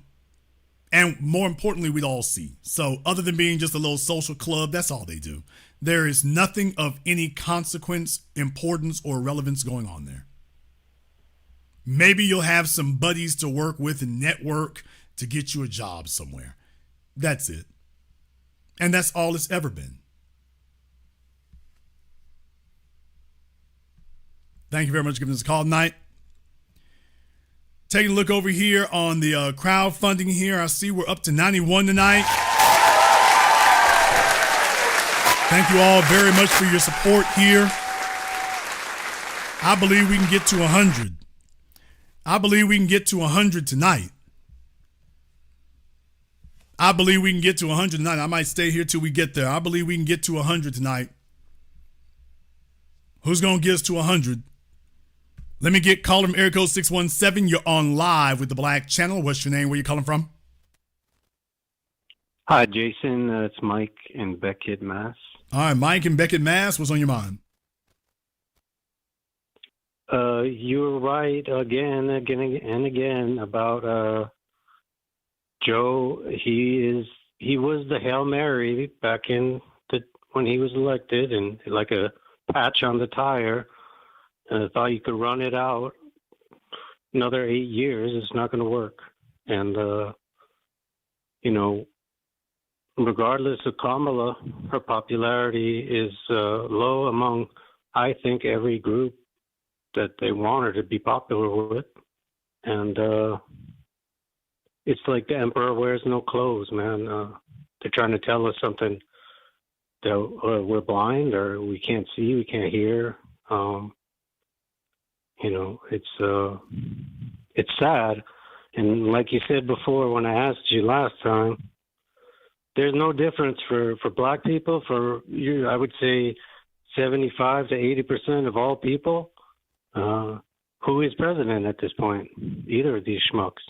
And more importantly, we'd all see. So other than being just a little social club, that's all they do. There is nothing of any consequence, importance, or relevance going on there. Maybe you'll have some buddies to work with and network to get you a job somewhere. That's it. And that's all it's ever been. Thank you very much for giving us a call tonight. Taking a look over here on the crowdfunding here. I see we're up to 91 tonight. Thank you all very much for your support here. I believe we can get to 100. I believe we can get to 100 tonight. I believe we can get to 100 tonight. I might stay here till we get there. I believe we can get to 100 tonight. Who's going to get us to 100? Let me get caller from area code 617. You're on live with the Black Channel. What's your name? Where you calling from? Hi, Jason. It's Mike in Beckett, Mass. All right, Mike in Beckett, Mass. What's on your mind? You're right again and again about Joe. He was the Hail Mary back when he was elected, and like a patch on the tire. And I thought you could run it out another 8 years. It's not going to work. And regardless of Kamala, her popularity is low among I think, every group that they wanted to be popular with. And it's like the emperor wears no clothes, man. They're trying to tell us something that we're blind or we can't see, we can't hear. It's sad. And like you said before, when I asked you last time, there's no difference for black people. For you, I would say 75 to 80% of all people. Who is president at this point? Either of these schmucks.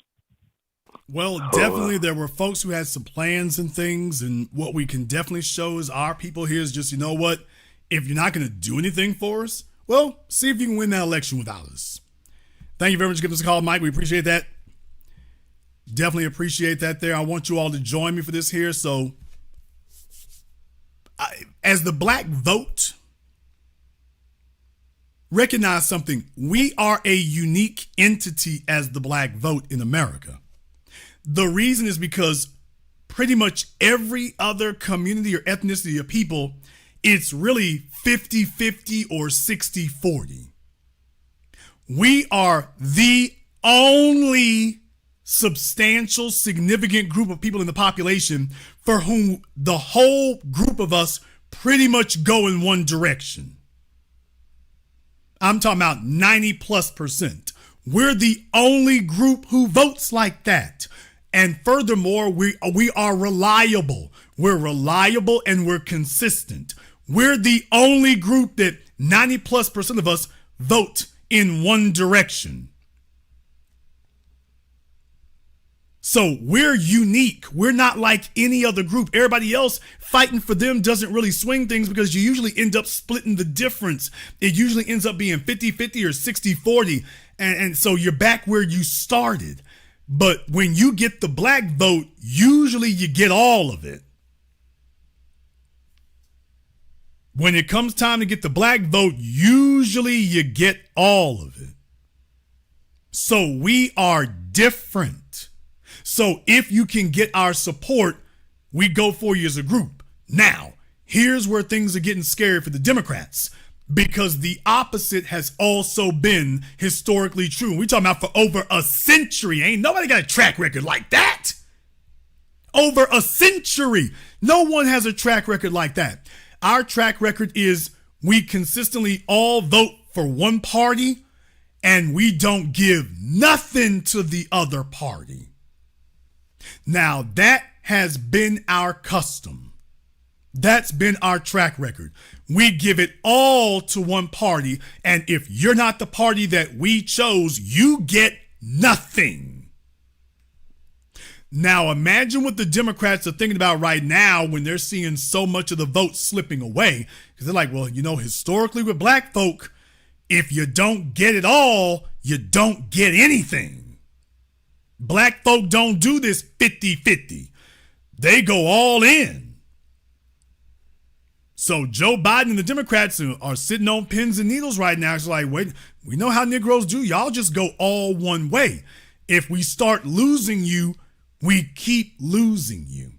Well, definitely there were folks who had some plans and things, and what we can definitely show is our people here is just, you know what? If you're not going to do anything for us, well, see if you can win that election without us. Thank you very much for giving us a call, Mike. We appreciate that. Definitely appreciate that there. I want you all to join me for this here. So, as the black vote, recognize something. We are a unique entity as the black vote in America. The reason is because pretty much every other community or ethnicity of people, it's really 50-50 or 60-40. We are the only substantial, significant group of people in the population for whom the whole group of us pretty much go in one direction. I'm talking about 90+%. We're the only group who votes like that. And furthermore, we are reliable. We're reliable and we're consistent. We're the only group that 90+% of us vote in one direction. So we're unique. We're not like any other group. Everybody else fighting for them doesn't really swing things because you usually end up splitting the difference. It usually ends up being 50-50 or 60-40. And so you're back where you started. But when you get the black vote, usually you get all of it. When it comes time to get the black vote, usually you get all of it. So we are different. So if you can get our support, we go for you as a group. Now, here's where things are getting scary for the Democrats, because the opposite has also been historically true. We're talking about for over a century. Ain't nobody got a track record like that. Over a century. No one has a track record like that. Our track record is we consistently all vote for one party and we don't give nothing to the other party. Now, that has been our custom. That's been our track record. We give it all to one party, and if you're not the party that we chose, you get nothing. Now, imagine what the Democrats are thinking about right now when they're seeing so much of the vote slipping away. Because they're like, well, you know, historically with black folk, if you don't get it all, you don't get anything. Black folk don't do this 50-50. They go all in. So Joe Biden and the Democrats are sitting on pins and needles right now. It's like, wait, we know how Negroes do. Y'all just go all one way. If we start losing you, we keep losing you.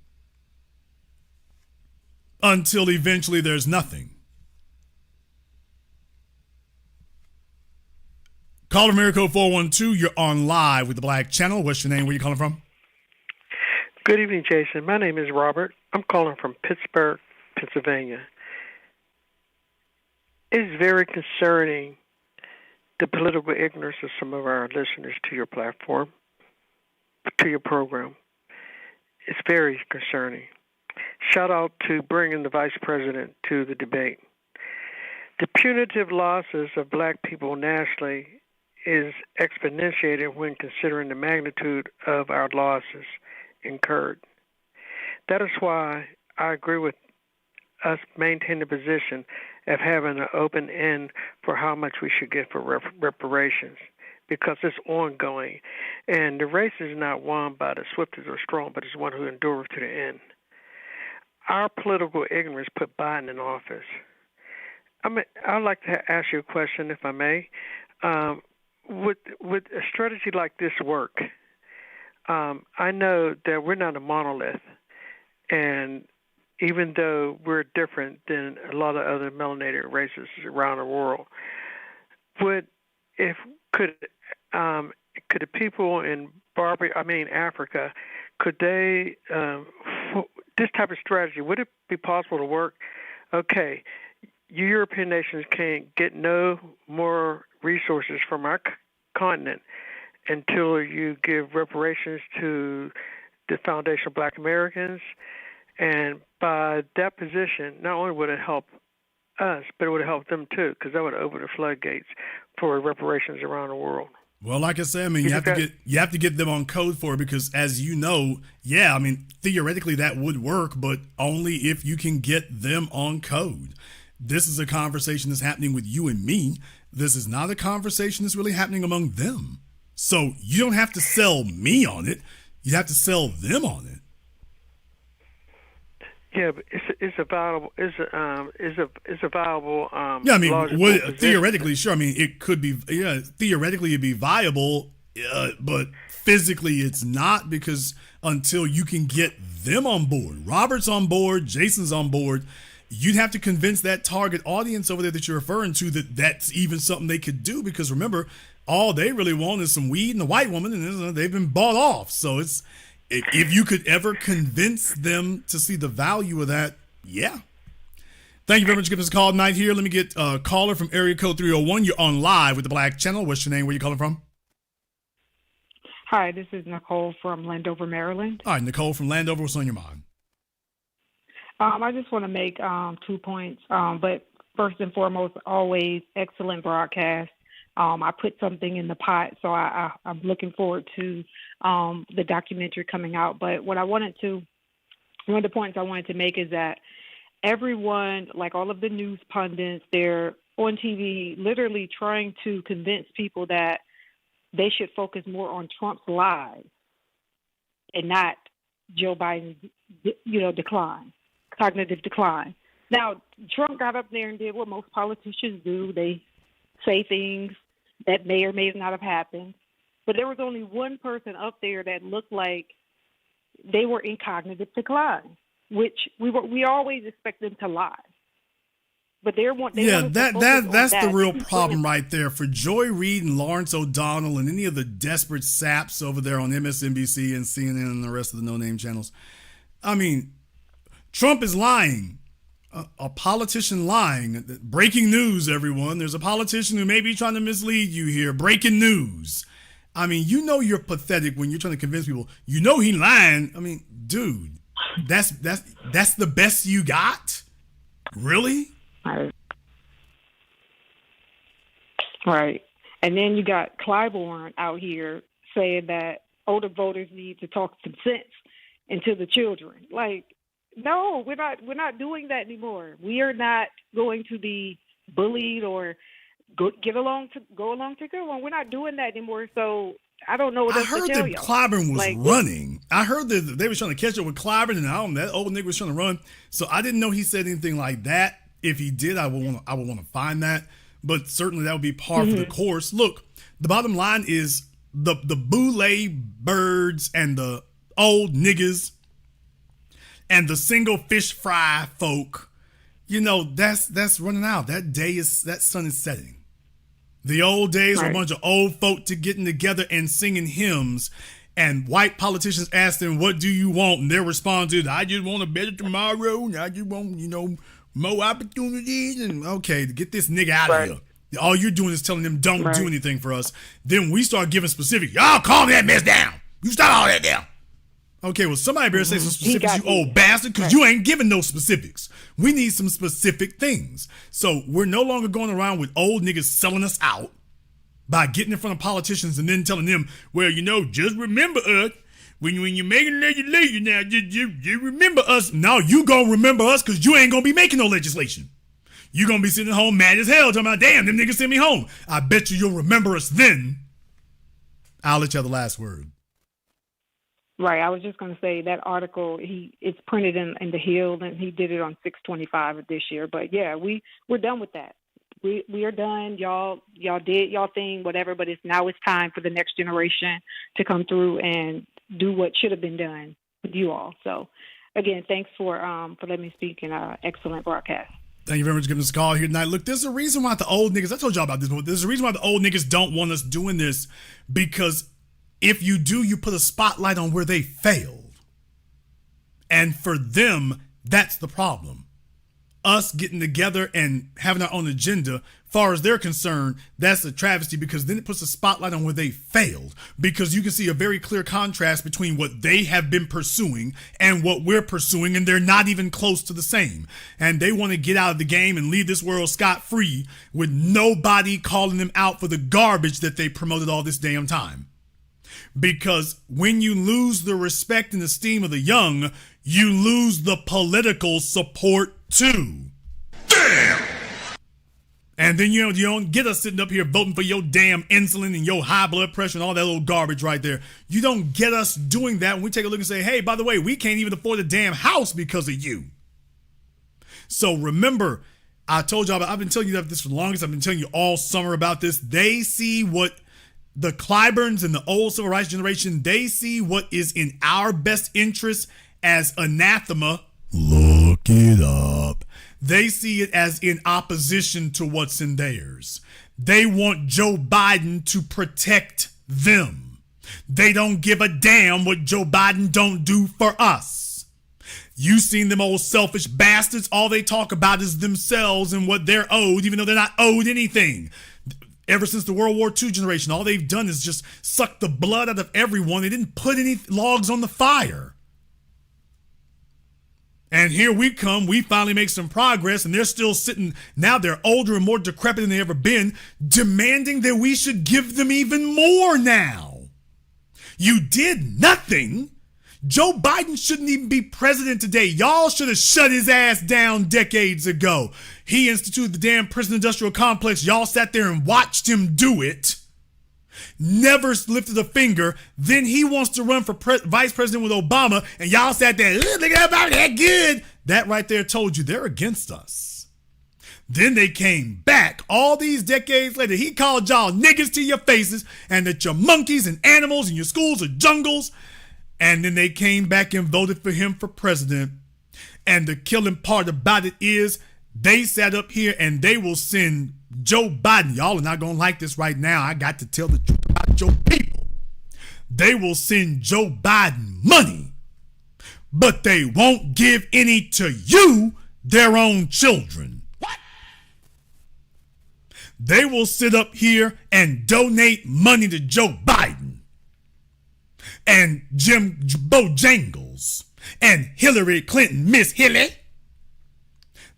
Until eventually there's nothing. Caller Miracle 412, you're on live with the Black Channel. What's your name? Where you calling from? Good evening, Jason. My name is Robert. I'm calling from Pittsburgh, Pennsylvania. It's very concerning, the political ignorance of some of our listeners to your platform, to your program. It's very concerning. Shout out to bringing the vice president to the debate. The punitive losses of black people nationally is exponentiated when considering the magnitude of our losses incurred. That is why I agree with us maintaining the position of having an open end for how much we should get for reparations, because it's ongoing. And the race is not won by the swiftest or strong, but it's one who endures to the end. Our political ignorance put Biden in office. I'd like to ask you a question, if I may. Would a strategy like this work? I know that we're not a monolith, and even though we're different than a lot of other melanated races around the world. Could the people in Africa, could they this type of strategy, would it be possible to work? Okay, you European nations can't get no more resources from our continent until you give reparations to the Foundation of Black Americans. And by that position, not only would it help us, but it would help them too, because that would open the floodgates for reparations around the world. Well, like I said, I mean, you have to get them on code for it, because as you know, yeah, I mean, theoretically that would work, but only if you can get them on code. This is a conversation that's happening with you and me. This is not a conversation that's really happening among them. So you don't have to sell me on it. You have to sell them on it. Yeah, but it's a viable. Yeah, I mean, theoretically, sure. I mean, it could be. Yeah, theoretically, it'd be viable, but physically, it's not, because until you can get them on board, Robert's on board, Jason's on board, you'd have to convince that target audience over there that you're referring to that that's even something they could do. Because remember, all they really want is some weed and a white woman, and they've been bought off. So it's. If you could ever convince them to see the value of that, yeah. Thank you very much for giving us a call tonight here. Let me get a caller from area code 301. You're on live with the Black Channel. What's your name? Where you calling from? Hi, this is Nicole from Landover, Maryland. All right, Nicole from Landover. What's on your mind? I just want to make 2 points. But first and foremost, always excellent broadcast. I put something in the pot, so I'm looking forward to the documentary coming out. But one of the points I wanted to make is that everyone, like all of the news pundits, they're on TV literally trying to convince people that they should focus more on Trump's lies and not Joe Biden's, cognitive decline. Now, Trump got up there and did what most politicians do. They say things that may or may not have happened. But there was only one person up there that looked like they were in cognitive decline, which we always expect them to lie. But that's the real problem right there for Joy Reid and Lawrence O'Donnell and any of the desperate saps over there on MSNBC and CNN and the rest of the no-name channels. I mean, Trump is lying. A politician lying. Breaking news, everyone. There's a politician who may be trying to mislead you here. Breaking news. I mean, you know you're pathetic when you're trying to convince people. You know he lying. I mean, dude, that's the best you got? Really? Right. And then you got Clyburn out here saying that older voters need to talk some sense into the children. Like, no, we're not doing that anymore. We are not going to be bullied or go along to get along. We're not doing that anymore. So I don't know what else to tell you. I heard that Clyburn was running. I heard that they were trying to catch up with Clyburn, and that old nigga was trying to run. So I didn't know he said anything like that. If he did, I would want to find that. But certainly that would be par for the course. Look, the bottom line is the boule birds and the old niggas and the single fish fry folk, that's running out. That sun is setting. The old days were a bunch of old folk getting together and singing hymns, and white politicians asked them, "What do you want?" And they responded, "I just want a better tomorrow, and I just want, more opportunities." And okay, get this nigga out of here. All you're doing is telling them don't do anything for us. Then we start giving specifics. Y'all calm that mess down. You stop all that down. Okay, well, somebody better say some specifics, you old bastard, because you ain't giving no specifics. We need some specific things. So we're no longer going around with old niggas selling us out by getting in front of politicians and then telling them, well, just remember us. When you're making legislation now, just remember us. No, you going to remember us because you ain't going to be making no legislation. You going to be sitting home mad as hell talking about, damn, them niggas sent me home. I bet you'll remember us then. I'll let you have the last word. Right. I was just going to say that article, it's printed in the Hill, and he did it on 6/25 of this year. But yeah, we're done with that. We are done. Y'all did y'all thing, whatever. But it's time for the next generation to come through and do what should have been done with you all. So again, thanks for letting me speak in an excellent broadcast. Thank you very much for giving us a call here tonight. Look, there's a reason why the old niggas, I told y'all about this, but there's a reason why the old niggas don't want us doing this, because if you do, you put a spotlight on where they failed. And for them, that's the problem. Us getting together and having our own agenda, far as they're concerned, that's a travesty, because then it puts a spotlight on where they failed, because you can see a very clear contrast between what they have been pursuing and what we're pursuing, and they're not even close to the same. And they want to get out of the game and leave this world scot-free with nobody calling them out for the garbage that they promoted all this damn time. Because when you lose the respect and esteem of the young, you lose the political support too. Damn! And then you don't get us sitting up here voting for your damn insulin and your high blood pressure and all that little garbage right there. You don't get us doing that when we take a look and say, hey, by the way, we can't even afford a damn house because of you. So remember, I told y'all, I've been telling you this for the longest. I've been telling you all summer about this. They see what the Clyburns and the old civil rights generation, they see what is in our best interest as anathema. Look it up. They see it as in opposition to what's in theirs. They want Joe Biden to protect them. They don't give a damn what Joe Biden don't do for us. You seen them old selfish bastards. All they talk about is themselves and what they're owed, even though they're not owed anything. Ever since the World War II generation, all they've done is just suck the blood out of everyone. They didn't put any logs on the fire. And here we come, we finally make some progress, and they're still sitting, now they're older and more decrepit than they've ever been, demanding that we should give them even more now. You did nothing. Joe Biden shouldn't even be president today. Y'all should have shut his ass down decades ago. He instituted the damn prison industrial complex. Y'all sat there and watched him do it. Never lifted a finger. Then he wants to run for vice president with Obama, and y'all sat there, look at Obama, that good. That right there told you they're against us. Then they came back all these decades later. He called y'all niggas to your faces, and that you're monkeys and animals and your schools are jungles. And then they came back and voted for him for president. And the killing part about it is they sat up here and they will send Joe Biden. Y'all are not going to like this right now. I got to tell the truth about your people. They will send Joe Biden money, but they won't give any to you, their own children. What? They will sit up here and donate money to Joe Biden and Jim Bojangles and Hillary Clinton, Miss Hilly.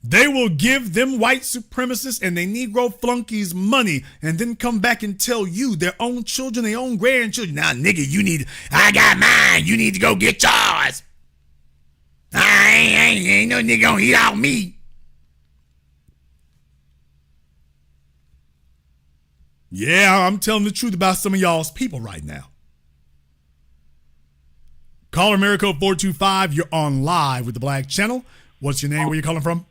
They will give them white supremacists and they Negro flunkies money and then come back and tell you, their own children, their own grandchildren, now nigga, I got mine, you need to go get yours. Ain't no nigga gonna eat out me. Yeah, I'm telling the truth about some of y'all's people right now. Caller America 425, you're on live with the Black Channel. What's your name? Where you calling from?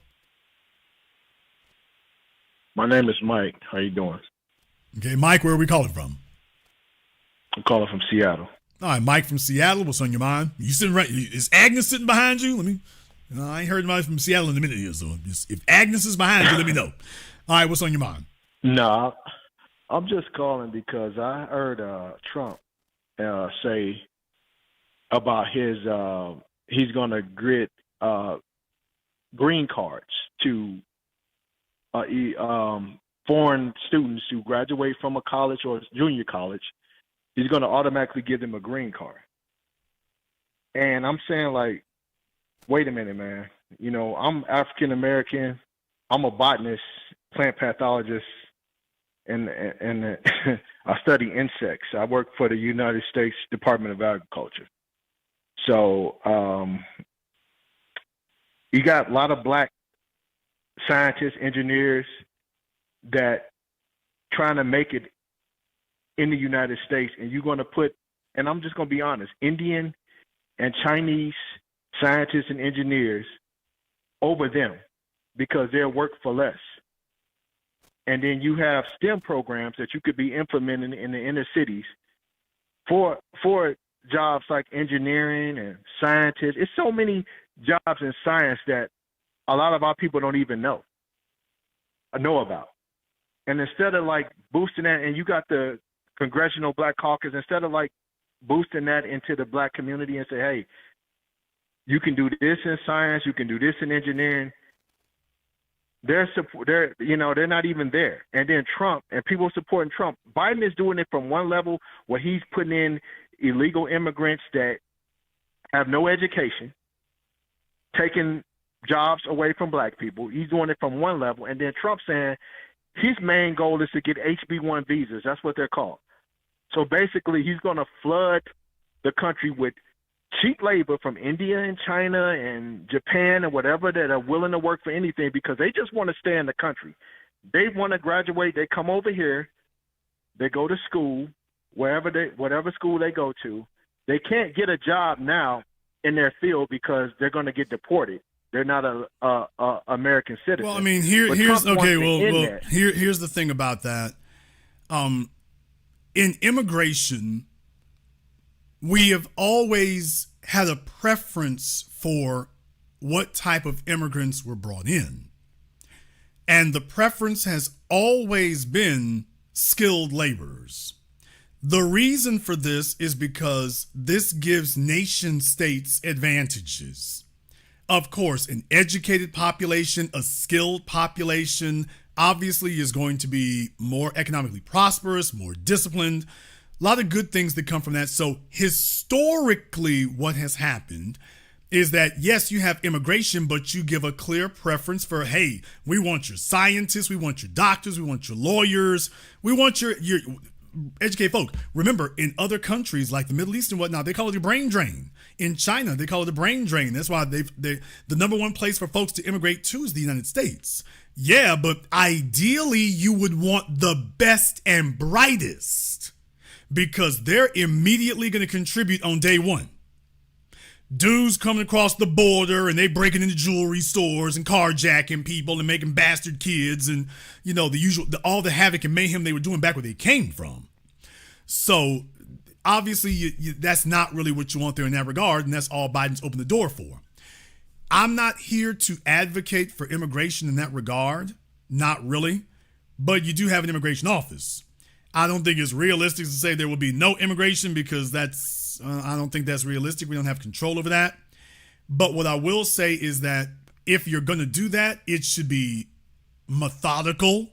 My name is Mike. How you doing? Okay, Mike, where are we calling from? I'm calling from Seattle. All right, Mike from Seattle. What's on your mind? You sitting right? Is Agnes sitting behind you? I ain't heard anybody from Seattle in a minute here, so if Agnes is behind you, let me know. All right, what's on your mind? No, I'm just calling because I heard Trump say about he's going to grant green cards to foreign students who graduate from a college or junior college. He's going to automatically give them a green card. And I'm saying, like, wait a minute, man. You know, I'm African American. I'm a botanist, plant pathologist, and I study insects. I work for the United States Department of Agriculture. So you got a lot of black scientists, engineers that trying to make it in the United States, and you're going to put, and I'm just going to be honest, Indian and Chinese scientists and engineers over them because they'll work for less. And then you have STEM programs that you could be implementing in the inner cities for jobs like engineering and scientists. It's so many jobs in science that a lot of our people don't even know about. And instead of like boosting that, and you got the Congressional Black Caucus, instead of like boosting that into the black community and say, hey, you can do this in science, you can do this in engineering, they're not even there. And then Trump and people supporting Trump, Biden is doing it from one level where he's putting in illegal immigrants that have no education, taking jobs away from black people. He's doing it from one level. And then Trump saying his main goal is to get HB1 visas. That's what they're called. So basically, he's going to flood the country with cheap labor from India and China and Japan and whatever that are willing to work for anything because they just want to stay in the country. They want to graduate. They come over here. They go to school, whatever school they go to. They can't get a job now in their field because they're going to get deported. They're not a American citizen. Well, I mean, here's the thing about that. In immigration, we have always had a preference for what type of immigrants were brought in. And the preference has always been skilled laborers. The reason for this is because this gives nation states advantages. Of course, an educated population, a skilled population, obviously is going to be more economically prosperous, more disciplined. A lot of good things that come from that. So historically, what has happened is that, yes, you have immigration, but you give a clear preference for, hey, we want your scientists, we want your doctors, we want your lawyers, we want your educated folk. Remember, in other countries like the Middle East and whatnot, they call it a brain drain. In China, they call it a brain drain. That's why the number one place for folks to immigrate to is the United States. Yeah, but ideally, you would want the best and brightest because they're immediately going to contribute on day one. Dudes coming across the border and they breaking into jewelry stores and carjacking people and making bastard kids and, you know, all the havoc and mayhem they were doing back where they came from. So obviously that's not really what you want there in that regard, and that's all Biden's opened the door for. I'm not here to advocate for immigration in that regard, not really, but you do have an immigration office. I don't think it's realistic to say there will be no immigration because I don't think that's realistic. We don't have control over that. But what I will say is that if you're going to do that, it should be methodical.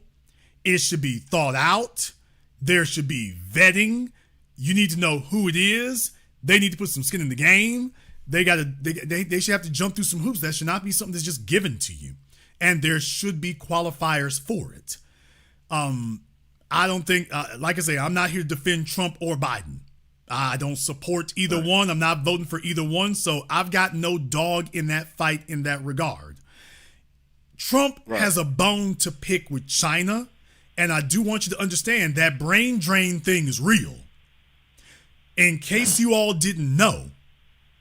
It should be thought out. There should be vetting. You need to know who it is. They need to put some skin in the game. They should have to jump through some hoops. That should not be something that's just given to you. And there should be qualifiers for it. I don't think, like I say, I'm not here to defend Trump or Biden. I don't support either one. I'm not voting for either one. So I've got no dog in that fight in that regard. Trump has a bone to pick with China. And I do want you to understand that brain drain thing is real. In case you all didn't know.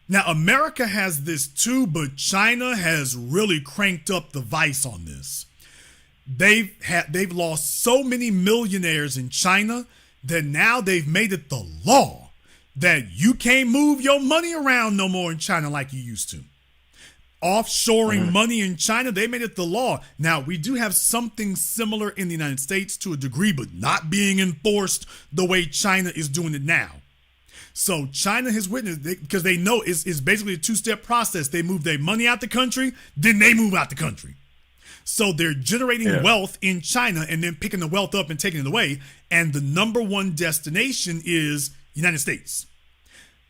Now, America has this too, but China has really cranked up the vice on this. They've lost so many millionaires in China that now they've made it the law that you can't move your money around no more in China like you used to. Offshoring money in China, they made it the law. Now, we do have something similar in the United States to a degree, but not being enforced the way China is doing it now. So China has witnessed, because they know it's basically a two-step process. They move their money out the country, then they move out the country. So they're generating wealth in China and then picking the wealth up and taking it away. And the number one destination is United States.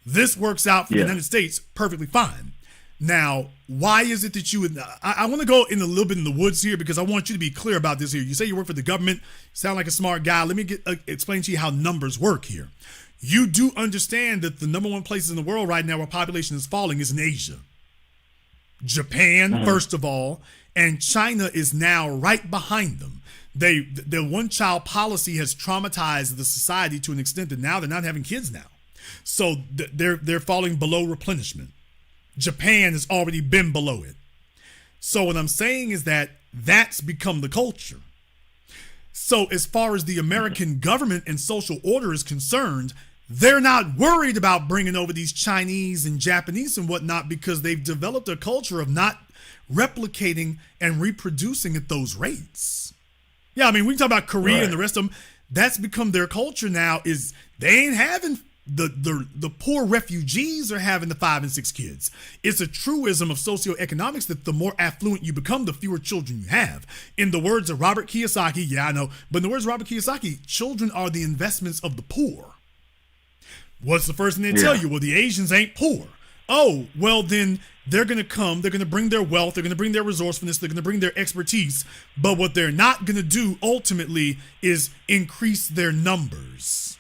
This works out for the United States perfectly fine. Now, why is it that you would, I want to go in a little bit in the woods here because I want you to be clear about this here. You say you work for the government, sound like a smart guy. Let me explain to you how numbers work here. You do understand that the number one places in the world right now where population is falling is in Asia. Japan, first of all, and China is now right behind them. The one-child policy has traumatized the society to an extent that now they're not having kids now. So they're falling below replenishment. Japan has already been below it. So what I'm saying is that that's become the culture. So as far as the American government and social order is concerned, They're not worried about bringing over these Chinese and Japanese and whatnot because they've developed a culture of not replicating and reproducing at those rates. Yeah, I mean, we talk about Korea and the rest of them. That's become their culture now. Is they ain't having the poor refugees are having the 5 and 6 kids. It's a truism of socioeconomics that the more affluent you become, the fewer children you have. In the words of Robert Kiyosaki, yeah, I know, but in the words of Robert Kiyosaki, children are the investments of the poor. What's the first thing they tell you? Well, the Asians ain't poor. Oh, well, then they're going to come. They're going to bring their wealth. They're going to bring their resourcefulness. They're going to bring their expertise. But what they're not going to do ultimately is increase their numbers.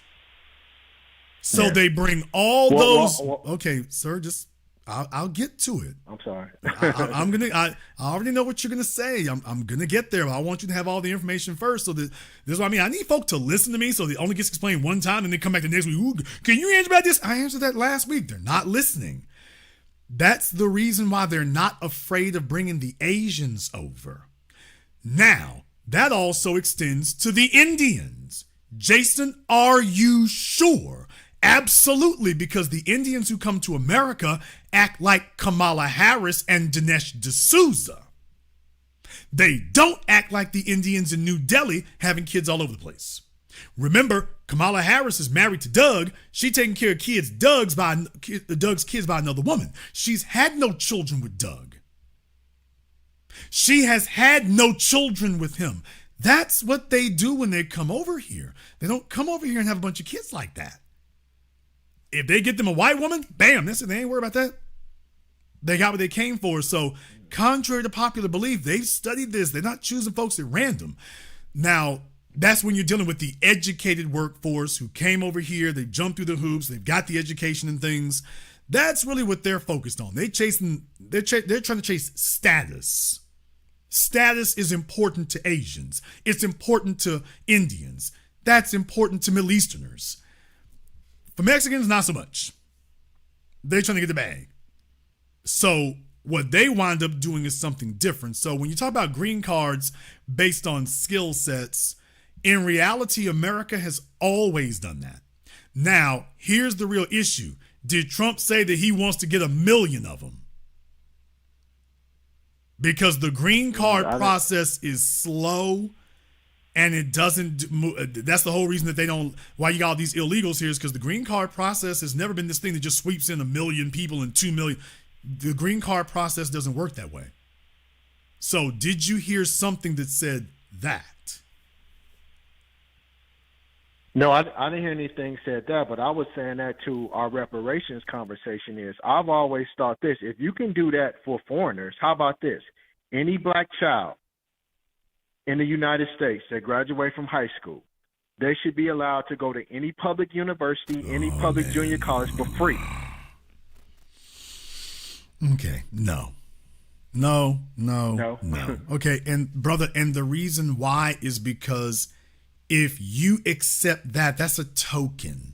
So they bring all those. Okay, sir, just I'll get to it. I'm sorry. I already know what you're gonna say. I'm gonna get there. But I want you to have all the information first. So that this is what I mean. I need folk to listen to me so it only gets explained one time and then come back the next week. Ooh, can you answer about this? I answered that last week. They're not listening. That's the reason why they're not afraid of bringing the Asians over. Now, that also extends to the Indians. Jason, are you sure? Absolutely, because the Indians who come to America act like Kamala Harris and Dinesh D'Souza. They don't act like the Indians in New Delhi having kids all over the place. Remember, Kamala Harris is married to Doug. She's taking care of Doug's kids by another woman. She's had no children with Doug. She has had no children with him. That's what they do when they come over here. They don't come over here and have a bunch of kids like that. If they get them a white woman, bam, that's it. They ain't worried about that. They got what they came for. So contrary to popular belief, they've studied this. They're not choosing folks at random. Now, that's when you're dealing with the educated workforce who came over here. They jumped through the hoops. They've got the education and things. That's really what they're focused on. They're trying to chase status. Status is important to Asians. It's important to Indians. That's important to Middle Easterners. For Mexicans, not so much. They're trying to get the bag. So what they wind up doing is something different. So when you talk about green cards based on skill sets, in reality, America has always done that. Now, here's the real issue. Did Trump say that he wants to get 1 million of them? Because the green card process is slow. And it doesn't move. That's the whole reason that they don't, why you got all these illegals here is because the green card process has never been this thing that just sweeps in 1 million people and 2 million. The green card process doesn't work that way. So did you hear something that said that? No, I didn't hear anything said that, but I was saying that to our reparations conversation is I've always thought this. If you can do that for foreigners, how about this? Any black child in the United States that graduate from high school, they should be allowed to go to any public university, any public junior college for free. Okay, no. Okay, and brother, and the reason why is because if you accept that, that's a token.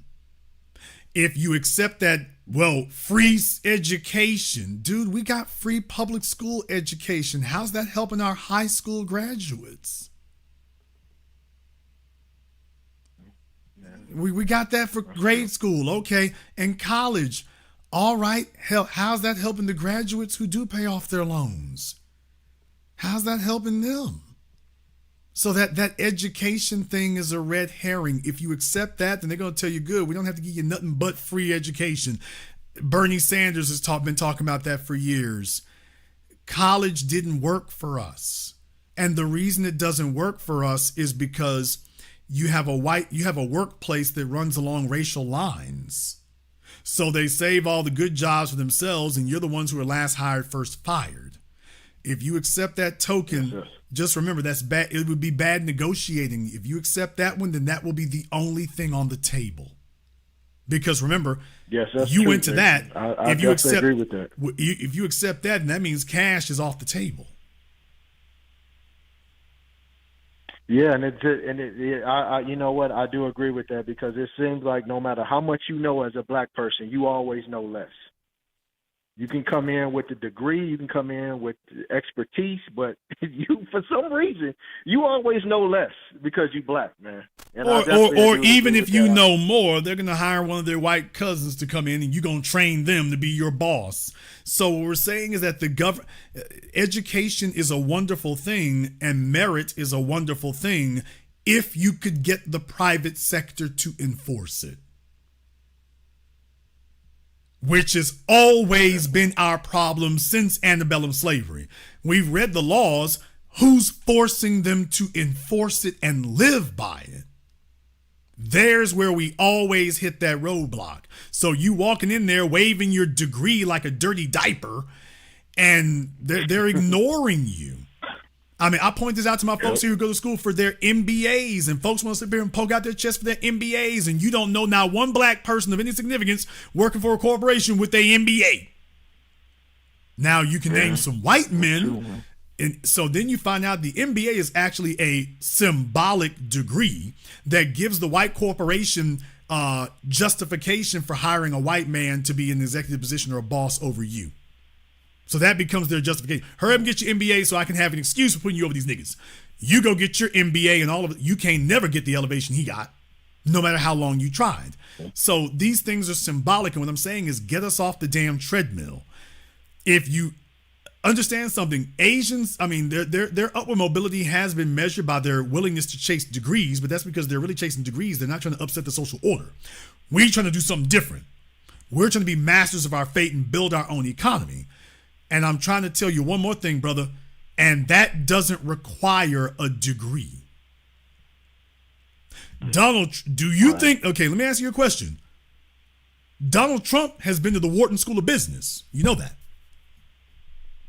If you accept that, well, free education, dude, we got free public school education. How's that helping our high school graduates? We got that for grade school, okay, and college. All right, how's that helping the graduates who do pay off their loans? How's that helping them? So that education thing is a red herring. If you accept that, then they're going to tell you, good, we don't have to give you nothing but free education. Bernie Sanders has been talking about that for years. College didn't work for us. And the reason it doesn't work for us is because you have a workplace that runs along racial lines. So they save all the good jobs for themselves, and you're the ones who are last hired, first fired. If you accept that token, just remember that's bad. It would be bad negotiating. If you accept that one, then that will be the only thing on the table. Because remember, yes, that's you true, went to that. I if you accept, agree with that. If you accept that, then that means cash is off the table. Yeah, and you know what? I do agree with that because it seems like no matter how much you know as a black person, you always know less. You can come in with the degree, you can come in with the expertise, but you, for some reason, you always know less because you black, man. And or even if you know more, they're going to hire one of their white cousins to come in and you're going to train them to be your boss. So what we're saying is that education is a wonderful thing and merit is a wonderful thing if you could get the private sector to enforce it. Which has always been our problem since antebellum slavery. We've read the laws. Who's forcing them to enforce it and live by it? There's where we always hit that roadblock. So you walking in there waving your degree like a dirty diaper, and they're ignoring you. I mean, I point this out to my folks here who go to school for their MBAs, and folks want to sit there and poke out their chest for their MBAs, and you don't know now one black person of any significance working for a corporation with their MBA. Now you can name some white men, and so then you find out the MBA is actually a symbolic degree that gives the white corporation justification for hiring a white man to be in an executive position or a boss over you. So that becomes their justification. Hurry up and get your MBA so I can have an excuse for putting you over these niggas. You go get your MBA and all of it. You can't never get the elevation he got, no matter how long you tried. So these things are symbolic. And what I'm saying is get us off the damn treadmill. If you understand something, Asians, I mean, their upward mobility has been measured by their willingness to chase degrees, but that's because they're really chasing degrees. They're not trying to upset the social order. We're trying to do something different. We're trying to be masters of our fate and build our own economy. And I'm trying to tell you one more thing, brother, and that doesn't require a degree. Donald, do you think, okay, let me ask you a question. Donald Trump has been to the Wharton School of Business. You know that.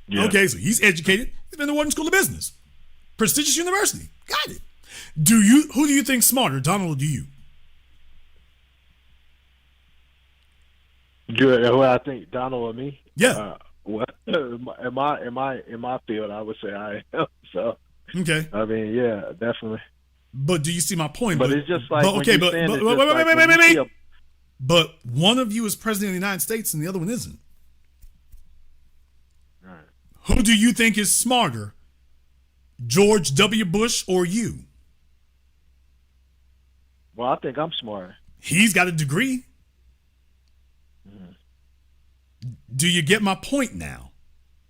Yeah. Okay, so he's educated. He's been to the Wharton School of Business. Prestigious university. Got it. Who do you think's smarter, Donald or do you? Who I think, Donald or me? Yeah. Well, in my field, I would say I am. So okay. I mean, yeah, definitely. But do you see my point? But it's just like but one of you is president of the United States and the other one isn't. Right. Who do you think is smarter, George W. Bush or you? Well, I think I'm smarter. He's got a degree. Do you get my point now?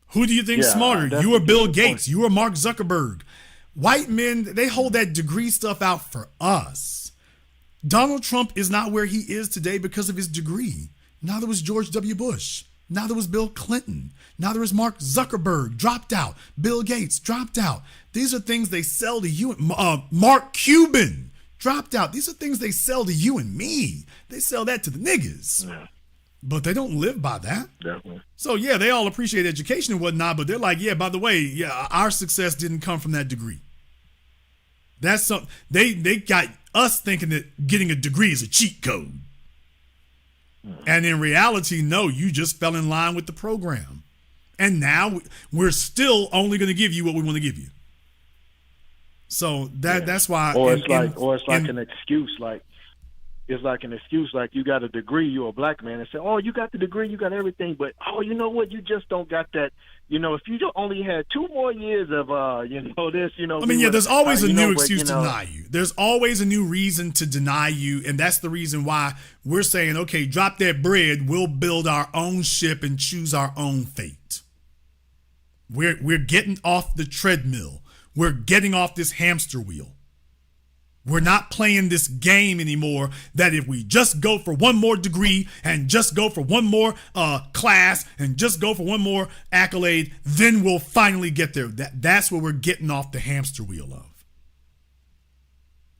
Who do you think is smarter? You or Bill Gates? You or Mark Zuckerberg? White men, they hold that degree stuff out for us. Donald Trump is not where he is today because of his degree. Neither was George W. Bush. Neither was Bill Clinton. Neither was Mark Zuckerberg. Dropped out. Bill Gates dropped out. These are things they sell to you. Mark Cuban dropped out. These are things they sell to you and me. They sell that to the niggas. Yeah. But they don't live by that. Definitely. So yeah, they all appreciate education and whatnot, but they're like, yeah, by the way, yeah, our success didn't come from that degree. That's something they got us thinking that getting a degree is a cheat code. And in reality, no, you just fell in line with the program. And now we're still only going to give you what we want to give you. So that's why. Or it's like an excuse, like. It's like an excuse, like you got a degree, you're a black man, and say, oh, you got the degree, you got everything, but, oh, you know what, you just don't got that, if you only had 2 more years of, this, I mean, there's always a new excuse to deny you. There's always a new reason to deny you, and that's the reason why we're saying, okay, drop that bread, we'll build our own ship and choose our own fate. We're getting off the treadmill. We're getting off this hamster wheel. We're not playing this game anymore that if we just go for one more degree and just go for one more class and just go for one more accolade, then we'll finally get there. That's what we're getting off the hamster wheel of.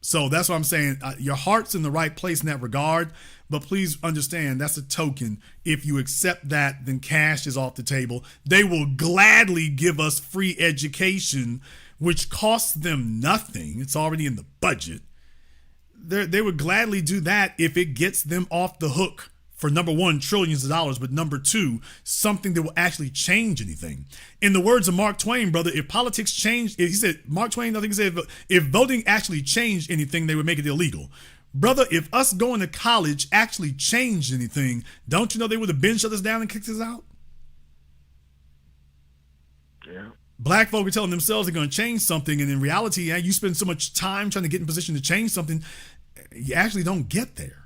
So that's what I'm saying. Your heart's in the right place in that regard, but please understand that's a token. If you accept that, then cash is off the table. They will gladly give us free education, which costs them nothing. It's already in the budget. They would gladly do that if it gets them off the hook for, number one, trillions of dollars, but number two, something that will actually change anything. In the words of Mark Twain, brother, if politics changed, he said, Mark Twain, I think he said, if voting actually changed anything, they would make it illegal. Brother, if us going to college actually changed anything, don't you know they would have been shut us down and kicked us out? Yeah. Black folk are telling themselves they're going to change something, and in reality, you spend so much time trying to get in position to change something, you actually don't get there.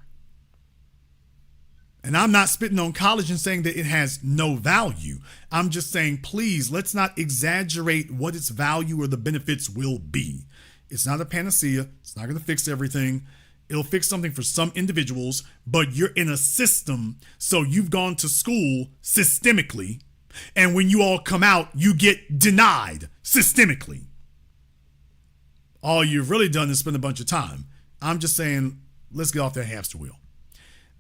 And I'm not spitting on college and saying that it has no value. I'm just saying, please, let's not exaggerate what its value or the benefits will be. It's not a panacea. It's not going to fix everything. It'll fix something for some individuals, but you're in a system, so you've gone to school systemically. And when you all come out, you get denied systemically. All you've really done is spend a bunch of time. I'm just saying, let's get off that hamster wheel.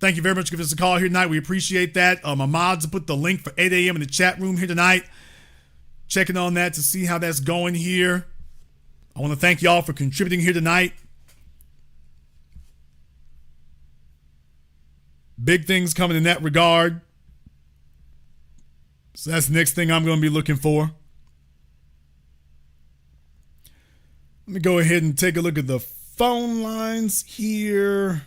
Thank you very much for giving us a call here tonight. We appreciate that. My mods put the link for 8 a.m. in the chat room here tonight. Checking on that to see how that's going here. I want to thank y'all for contributing here tonight. Big things coming in that regard. So that's the next thing I'm going to be looking for. Let me go ahead and take a look at the phone lines here.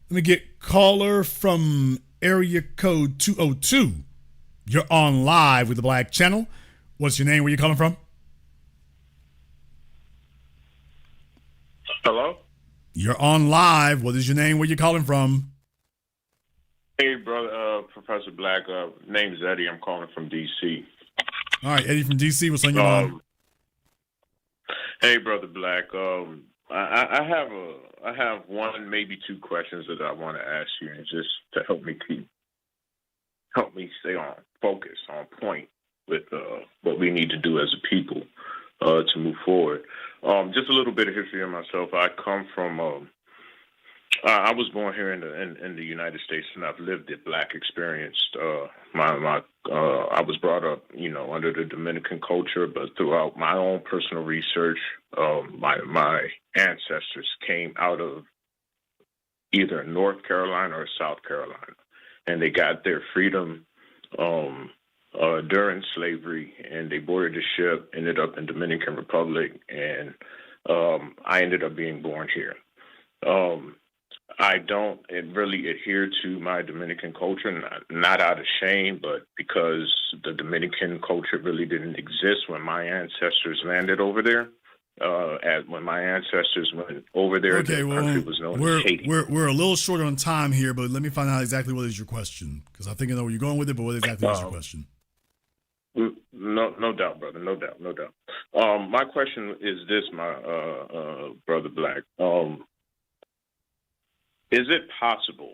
Let me get caller from area code 202. You're on live with the Black Channel. What's your name? Where you calling from? Hello? You're on live. What is your name? Where you calling from? Hey, brother, Professor Black. Name's Eddie. I'm calling from D.C. All right, Eddie from D.C. What's on your mind? Hey, Brother Black. I have one, maybe two questions that I want to ask you, and just to help me stay on focus, on point with what we need to do as a people to move forward. Just a little bit of history of myself. I come from. I was born here in the United States, and I've lived the Black experience. I was brought up, under the Dominican culture, but throughout my own personal research, my ancestors came out of either North Carolina or South Carolina, and they got their freedom during slavery, and they boarded the ship, ended up in Dominican Republic, and I ended up being born here. I don't really adhere to my Dominican culture, not out of shame, but because the Dominican culture really didn't exist when my ancestors landed over there. When my ancestors went over there, the country was known as Haiti. We're a little short on time here, but let me find out exactly what is your question, because I think I know where you're going with it, but what exactly is your question? No doubt, brother. No doubt. My question is this, my Brother Black. Is it possible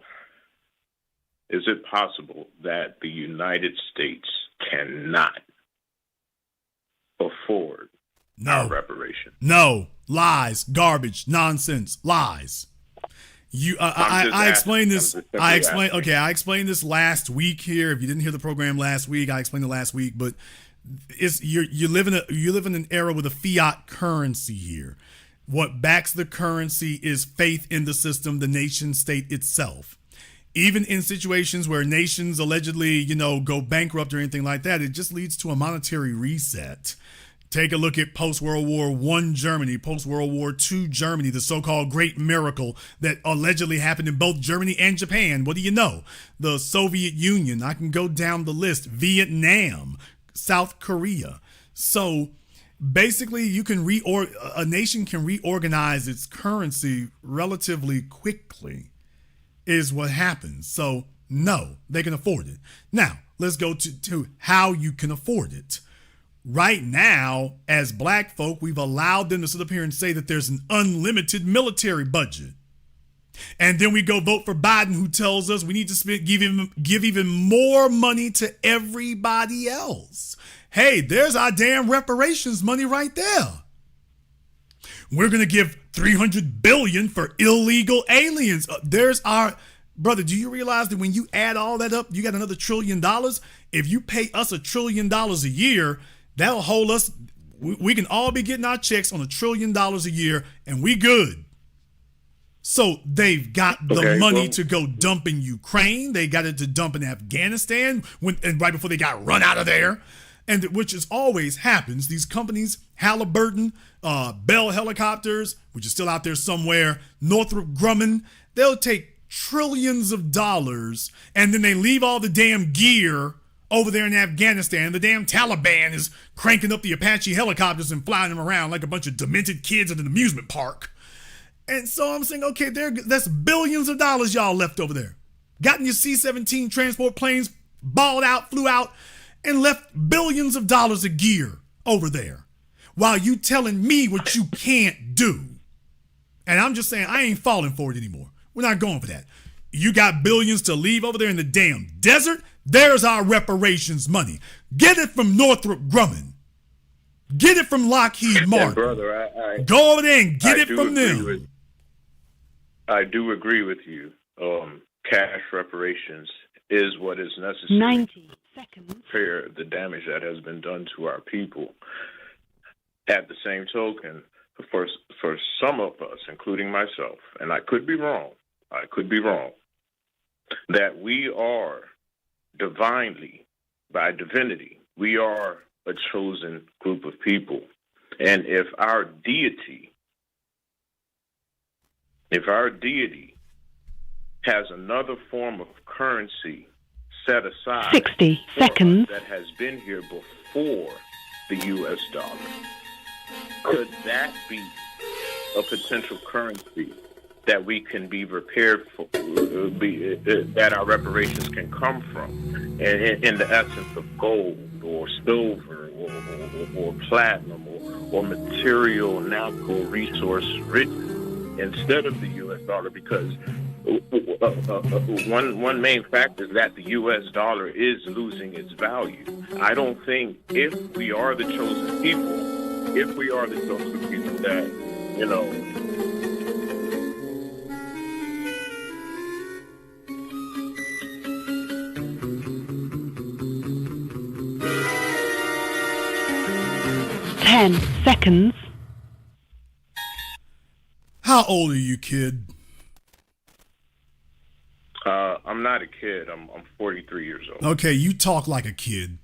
that the United States cannot afford our reparation? No. Lies. Garbage. Nonsense. Lies. I explained this. I explained this last week here. If you didn't hear the program last week, I explained it last week. But you live in an era with a fiat currency here. What backs the currency is faith in the system, the nation state itself. Even in situations where nations allegedly, go bankrupt or anything like that, it just leads to a monetary reset. Take a look at post-World War I Germany, post-World War II Germany, the so-called Great Miracle that allegedly happened in both Germany and Japan. What do you know? The Soviet Union, I can go down the list, Vietnam, South Korea. So basically, a nation can reorganize its currency relatively quickly, is what happens. So, no, they can afford it. Now, let's go to how you can afford it. Right now, as Black folk, we've allowed them to sit up here and say that there's an unlimited military budget. And then we go vote for Biden, who tells us we need to give even more money to everybody else. Hey, there's our damn reparations money right there. We're going to give $300 billion for illegal aliens. There's our brother. Do you realize that when you add all that up, you got another $1 trillion? If you pay us $1 trillion a year, that'll hold us. We can all be getting our checks on $1 trillion a year, and we good. So they've got the money to go dump in Ukraine. They got it to dump in Afghanistan and right before they got run out of there. And which is always happens. These companies, Halliburton, Bell Helicopters, which is still out there somewhere, Northrop Grumman, they'll take trillions of dollars and then they leave all the damn gear over there in Afghanistan. The damn Taliban is cranking up the Apache helicopters and flying them around like a bunch of demented kids at an amusement park. And so I'm saying, okay, that's billions of dollars y'all left over there. Gotten your C-17 transport planes balled out, flew out, and left billions of dollars of gear over there. While you telling me what you can't do. And I'm just saying, I ain't falling for it anymore. We're not going for that. You got billions to leave over there in the damn desert? There's our reparations money. Get it from Northrop Grumman. Get it from Lockheed Martin. Brother, I go over there and get it from them. I do agree with you. Cash reparations is what is necessary 90 seconds. to repair the damage that has been done to our people. At the same token, for some of us, including myself, and I could be wrong, that we are divinely, by divinity, we are a chosen group of people. And if our deity has another form of currency set aside 60 seconds that has been here before the U.S. dollar, could that be a potential currency that we can be repaired for, that our reparations can come from, in the essence of gold or silver or platinum or material natural resource rich instead of the U.S. dollar? Because one main factor is that the U.S. dollar is losing its value. I don't think if we are the chosen people, that, you know, Ten seconds. How old are you, kid? I'm not a kid. I'm 43 years old. Okay, you talk like a kid.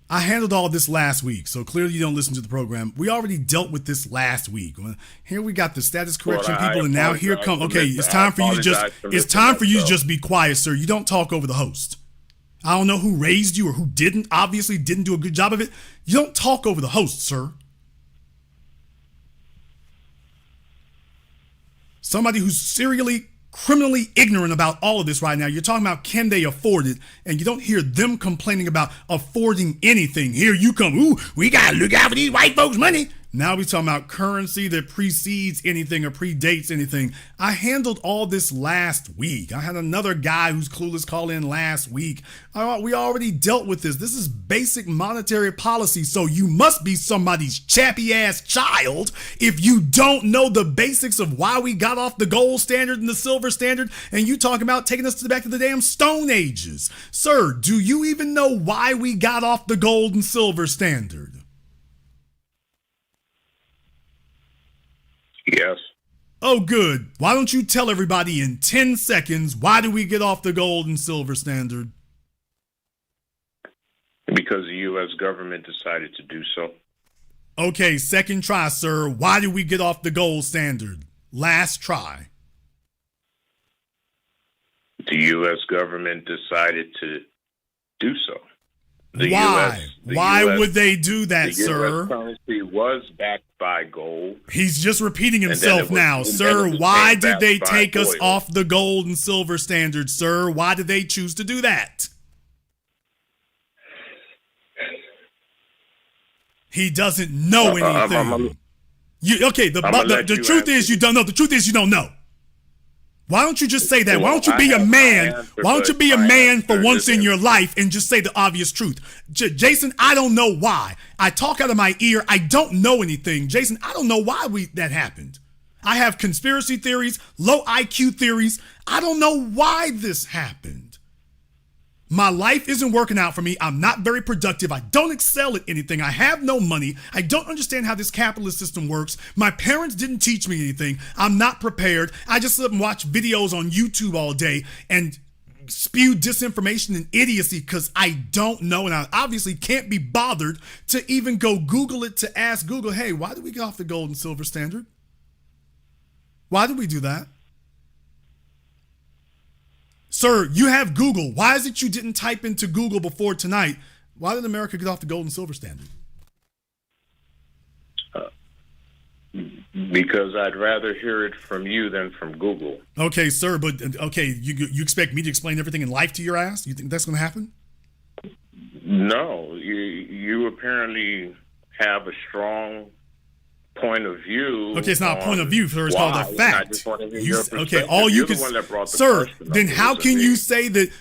I handled all this last week, so clearly you don't listen to the program. We already dealt with this last week. Here we got the status correction people, and now here come. Okay, it's time for you to just be quiet, sir. You don't talk over the host. I don't know who raised you or who didn't. Obviously, didn't do a good job of it. You don't talk over the host, sir. Somebody who's serially, criminally ignorant about all of this right now. You're talking about can they afford it, and you don't hear them complaining about affording anything. Here you come, ooh, we gotta look out for these white folks' money. Now we're talking about currency that precedes anything or predates anything. I handled all this last week. I had another guy who's clueless call in last week. We already dealt with this. This is basic monetary policy, so you must be somebody's chappy-ass child if you don't know the basics of why we got off the gold standard and the silver standard, and you talking about taking us back to the damn Stone Ages. Sir, do you even know why we got off the gold and silver standard? Yes. Oh, good. Why don't you tell everybody in 10 seconds, why do we get off the gold and silver standard? Because the U.S. government decided to do so. Okay, second try, sir. Why did we get off the gold standard? Last try. The U.S. government decided to do so. Why would they do that, sir? The U.S. currency was backed by gold. He's just repeating himself now. Sir, why did they take us off the gold and silver standard, sir? Why did they choose to do that? He doesn't know anything. The truth is you don't know. The truth is you don't know. Why don't you just say that? Why don't you be a man? Why don't you be a man for once in your life and just say the obvious truth? Jason, I don't know why. I talk out of my ear. I don't know anything. Jason, I don't know why that happened. I have conspiracy theories, low IQ theories. I don't know why this happened. My life isn't working out for me. I'm not very productive. I don't excel at anything. I have no money. I don't understand how this capitalist system works. My parents didn't teach me anything. I'm not prepared. I just sit and watch videos on YouTube all day and spew disinformation and idiocy because I don't know, and I obviously can't be bothered to even go Google it to ask Google, hey, why did we get off the gold and silver standard? Why did we do that? Sir, you have Google. Why is it you didn't type into Google before tonight? Why did America get off the gold and silver standard? Because I'd rather hear it from you than from Google. Okay, sir, but you expect me to explain everything in life to your ass? You think that's going to happen? No, you apparently have a strong point of view. Okay, it's not a point of view, sir. It's called a fact. Okay, all You're you can, the one that brought the sir. question up. Then how It can wasn't you me. say that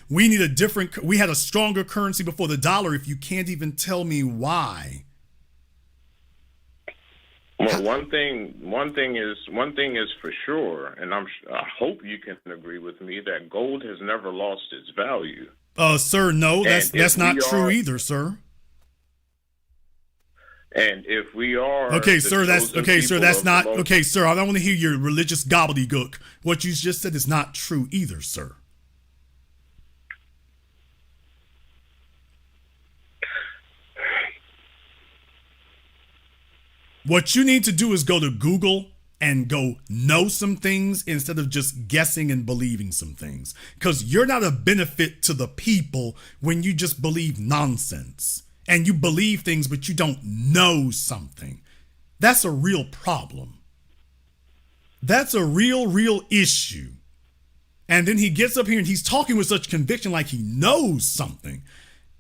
we had a stronger currency before the dollar if you can't even tell me why? Well, one thing is for sure, and I hope you can agree with me that gold has never lost its value. Sir, no, that's not true either, sir. And if we are okay, the sir, that's chosen okay, sir. people That's of the not most- okay, sir. I don't want to hear your religious gobbledygook. What you just said is not true either, sir. What you need to do is go to Google and go know some things instead of just guessing and believing some things. Because you're not a benefit to the people when you just believe nonsense. And you believe things, but you don't know something. That's a real problem. That's a real issue. And then he gets up here and he's talking with such conviction like he knows something.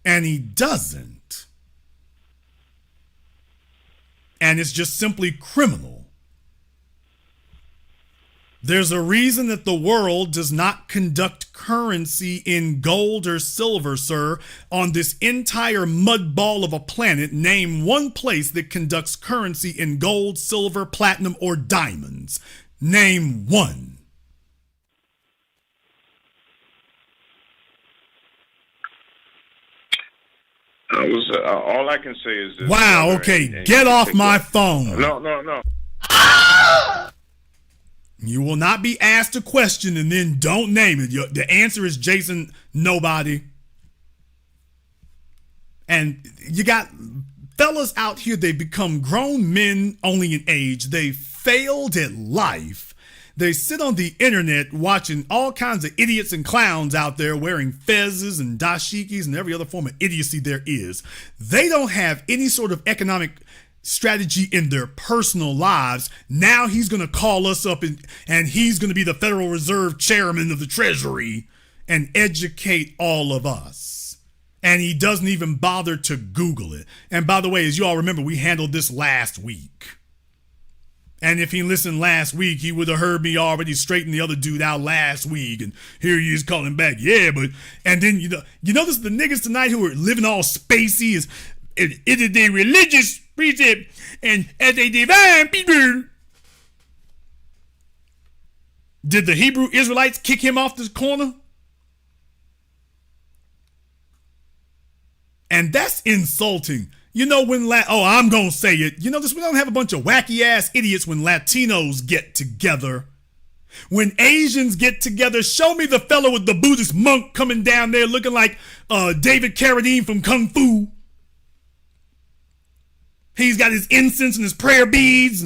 And he doesn't. And it's just simply criminal. There's a reason that the world does not conduct currency in gold or silver, sir. On this entire mud ball of a planet, name one place that conducts currency in gold, silver, platinum, or diamonds. Name one. all I can say is this. Wow, okay, get off my phone. No. You will not be asked a question and then don't name it. The answer is Jason, nobody. And you got fellas out here, they become grown men only in age. They failed at life. They sit on the internet watching all kinds of idiots and clowns out there wearing fezzes and dashikis and every other form of idiocy there is. They don't have any sort of economic strategy in their personal lives. Now he's going to call us up and he's going to be the Federal Reserve Chairman of the Treasury and educate all of us. And he doesn't even bother to Google it. And by the way, as you all remember, we handled this last week. And if he listened last week, he would have heard me already straighten the other dude out last week. And here he is calling back. Yeah, but, and then, you notice the niggas tonight who are living all spacey is, it is the religious precept and as a divine people. Did the Hebrew Israelites kick him off this corner? And that's insulting. I'm going to say it. We don't have a bunch of wacky ass idiots when Latinos get together. When Asians get together, show me the fellow with the Buddhist monk coming down there looking like David Carradine from Kung Fu. He's got his incense and his prayer beads.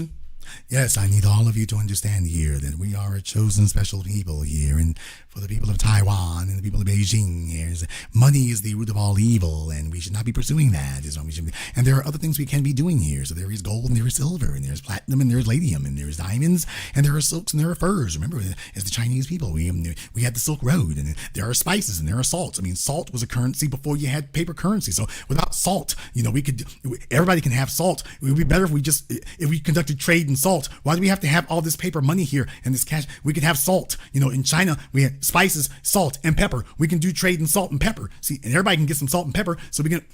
Yes, I need all of you to understand here that we are a chosen special people here, and for the people of Taiwan and the people of Beijing here, money is the root of all evil, and we should not be pursuing that. And there are other things we can be doing here. So there is gold, and there is silver, and there's platinum, and there's palladium, and there's diamonds, and there are silks, and there are furs. Remember, as the Chinese people, we had the Silk Road, and there are spices, and there are salts. Salt was a currency before you had paper currency. So without salt, everybody can have salt. It would be better if we conducted trade in salt. Why do we have to have all this paper money here and this cash? We could have salt. In China, we had spices, salt, and pepper. We can do trade in salt and pepper. See, and everybody can get some salt and pepper, so we can.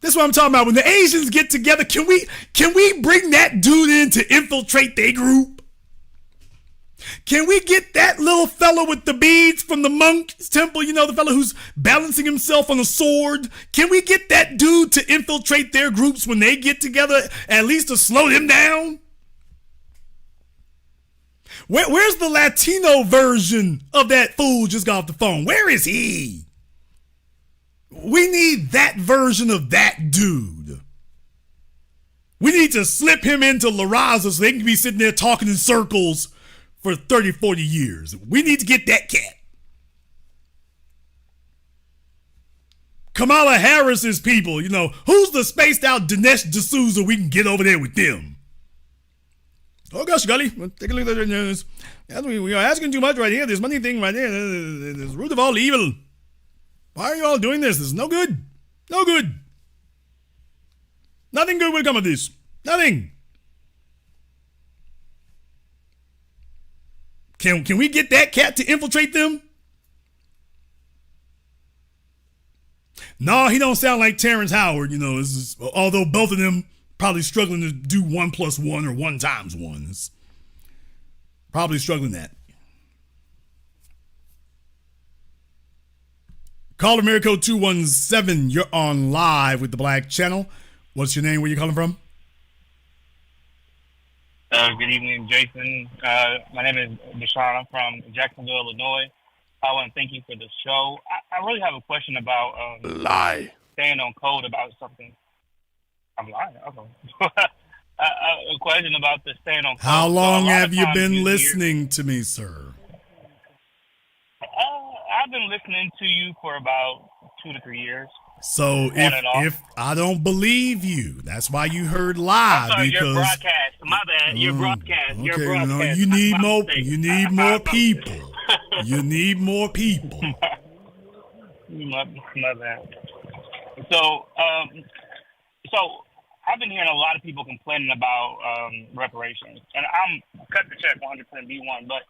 This is what I'm talking about. When the Asians get together, can we bring that dude in to infiltrate their group? Can we get that little fellow with the beads from the monk's temple, the fellow who's balancing himself on a sword? Can we get that dude to infiltrate their groups when they get together, at least to slow them down? Where's the Latino version of that fool just got off the phone? Where is he? We need that version of that dude. We need to slip him into La Raza so they can be sitting there talking in circles for 30, 40 years. We need to get that cat. Kamala Harris's people, who's the spaced out Dinesh D'Souza we can get over there with them? Oh gosh, Gully, take a look at the news. We are asking too much right here. This money thing right there, this root of all evil. Why are you all doing this? This is no good. No good. Nothing good will come of this. Nothing. Can we get that cat to infiltrate them? No, he don't sound like Terrence Howard, although both of them probably struggling to do 1 + 1 or 1 × 1. It's probably struggling that. Caller Mirror Code 217, you're on live with the Black Channel. What's your name? Where you calling from? Good evening, Jason. My name is Deshaun. I'm from Jacksonville, Illinois. I want to thank you for the show. I really have a question about staying on code about something. I'm lying. Okay. A question about the staying on code. How long have you been listening to me, sir? I've been listening to you for about 2 to 3 years. So if I don't believe you, that's why you heard live. I'm sorry, because your broadcast. My bad. Your broadcast. Okay, Your broadcast. you need more. You need more people. You need more people. My bad. So I've been hearing a lot of people complaining about reparations, and I'm cut the check 100% B1. But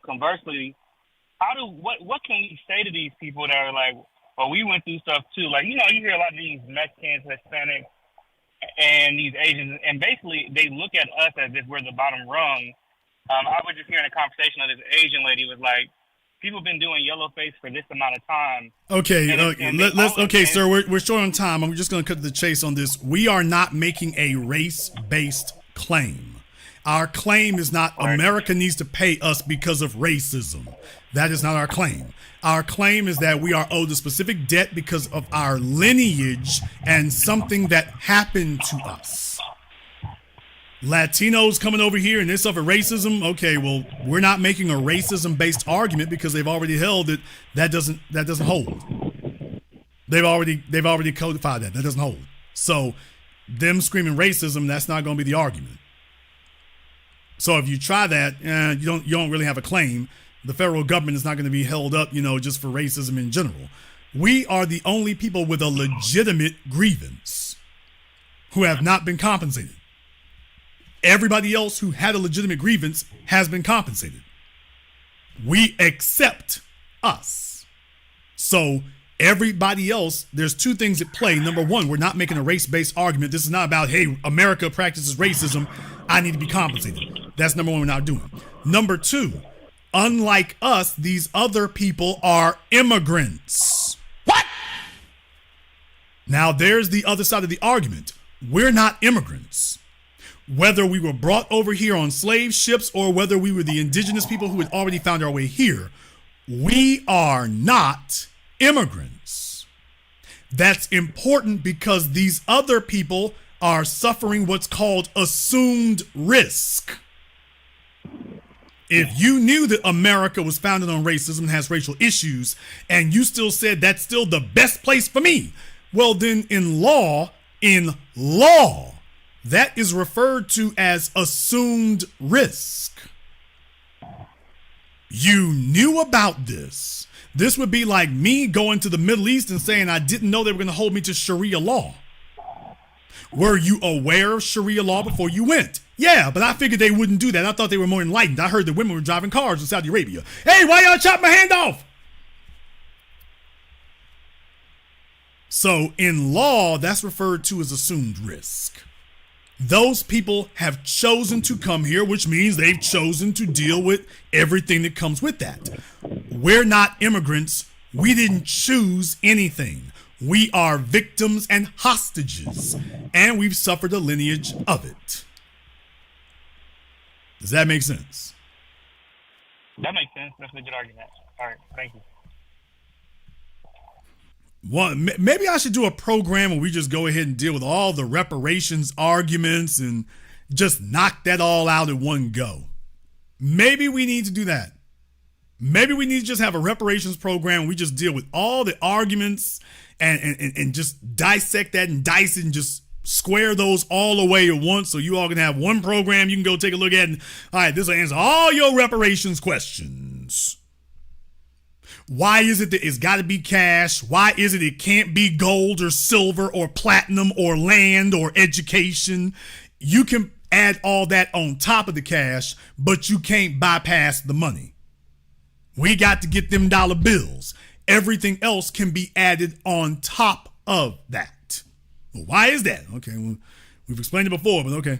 conversely, what can we say to these people that are like, well, we went through stuff too. Like, you hear a lot of these Mexicans, Hispanics, and these Asians, and basically they look at us as if we're the bottom rung. I was just hearing a conversation of this Asian lady was like, people have been doing yellowface for this amount of time. Okay, sir, we're short on time. I'm just going to cut to the chase on this. We are not making a race-based claim. Our claim is not America needs to pay us because of racism. That is not our claim. Our claim is that we are owed a specific debt because of our lineage and something that happened to us. Latinos coming over here and they suffer racism. Okay, well, we're not making a racism-based argument because they've already held it. That doesn't hold. They've already codified that. That doesn't hold. So them screaming racism, that's not going to be the argument. So if you try that, you don't really have a claim. The federal government is not going to be held up, just for racism in general. We are the only people with a legitimate grievance who have not been compensated. Everybody else who had a legitimate grievance has been compensated. We accept us. So everybody else, there's 2 things at play. Number 1, we're not making a race-based argument. This is not about, hey, America practices racism. I need to be compensated. That's number 1 we're not doing. Number 2, unlike us, these other people are immigrants. What? Now, there's the other side of the argument. We're not immigrants. Whether we were brought over here on slave ships or whether we were the indigenous people who had already found our way here, we are not immigrants. That's important because these other people are suffering what's called assumed risk. If you knew that America was founded on racism and has racial issues, and you still said that's still the best place for me, well then in law, that is referred to as assumed risk. You knew about this. This would be like me going to the Middle East and saying I didn't know they were going to hold me to Sharia law. Were you aware of Sharia law before you went? Yeah, but I figured they wouldn't do that. I thought they were more enlightened. I heard that women were driving cars in Saudi Arabia. Hey, why y'all chop my hand off? So in law, that's referred to as assumed risk. Those people have chosen to come here, which means they've chosen to deal with everything that comes with that. We're not immigrants. We didn't choose anything. We are victims and hostages, and we've suffered a lineage of it. Does that make sense? That makes sense. That's a good argument. All right. Thank you. Maybe I should do a program where we just go ahead and deal with all the reparations arguments and just knock that all out in one go. Maybe we need to do that. Maybe we need to just have a reparations program. We just deal with all the arguments and just dissect that and dice it and just square those all away at once, so you all can have one program you can go take a look at. And all right, this will answer all your reparations questions. Why is it that it's got to be cash? Why is it can't be gold or silver or platinum or land or education? You can add all that on top of the cash, but you can't bypass the money. We got to get them dollar bills. Everything else can be added on top of that. Well, why is that? Okay, well, we've explained it before, but okay.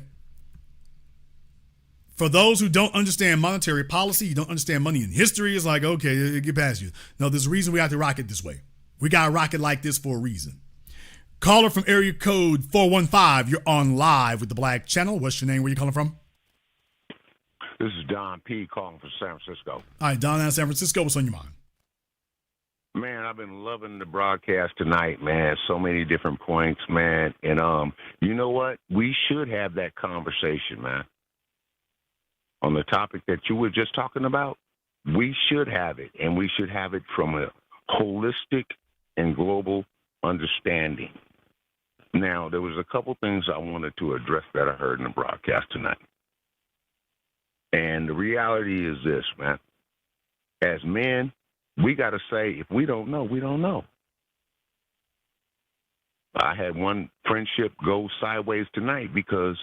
For those who don't understand monetary policy, you don't understand money in history, it's like, okay, get past you. No, there's a reason we have to rock it this way. We got to rock it like this for a reason. Caller from area code 415, you're on live with the Black Channel. What's your name? Where you calling from? This is Don P. calling from San Francisco. All right, Don out of San Francisco. What's on your mind? Man, I've been loving the broadcast tonight, man. So many different points, man. And you know what? We should have that conversation, man. On the topic that you were just talking about, we should have it, and we should have it from a holistic and global understanding. Now, there was a couple things I wanted to address that I heard in the broadcast tonight. And the reality is this, man. As men, we got to say, if we don't know, we don't know. I had one friendship go sideways tonight because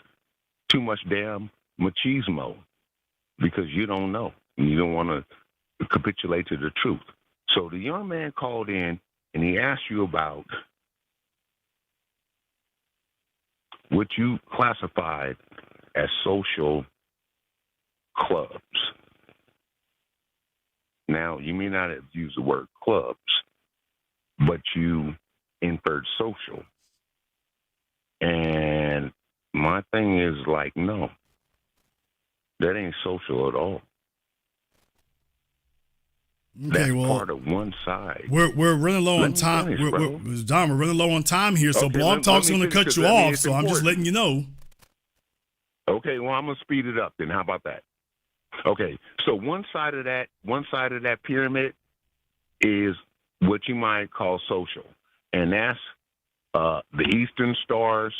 too much damn machismo. Because you don't know. And you don't want to capitulate to the truth. So the young man called in and he asked you about what you classified as social clubs. Now, you may not have used the word clubs, but you inferred social. And my thing is like, no. That ain't social at all. Okay, That's well, part of one side. We're running low on time. Finish, Don, we're running low on time here, so okay, Blog Talk's going to cut you off, so I'm just letting you know. Okay, well, I'm going to speed it up then. How about that? Okay, so one side of that pyramid is what you might call social, and that's the Eastern Stars,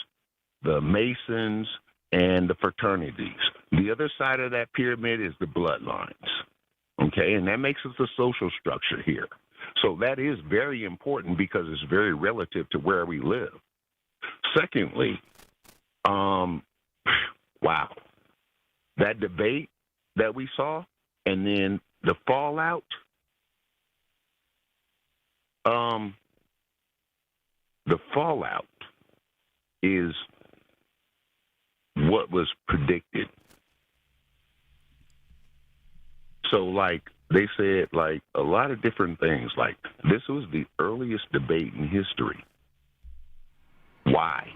the Masons, and the fraternities. The other side of that pyramid is the bloodlines. Okay, and that makes us a social structure here. So that is very important because it's very relative to where we live. Secondly, wow, that debate that we saw and then the fallout, is what was predicted. So, like, they said, like, a lot of different things. Like, this was the earliest debate in history. Why?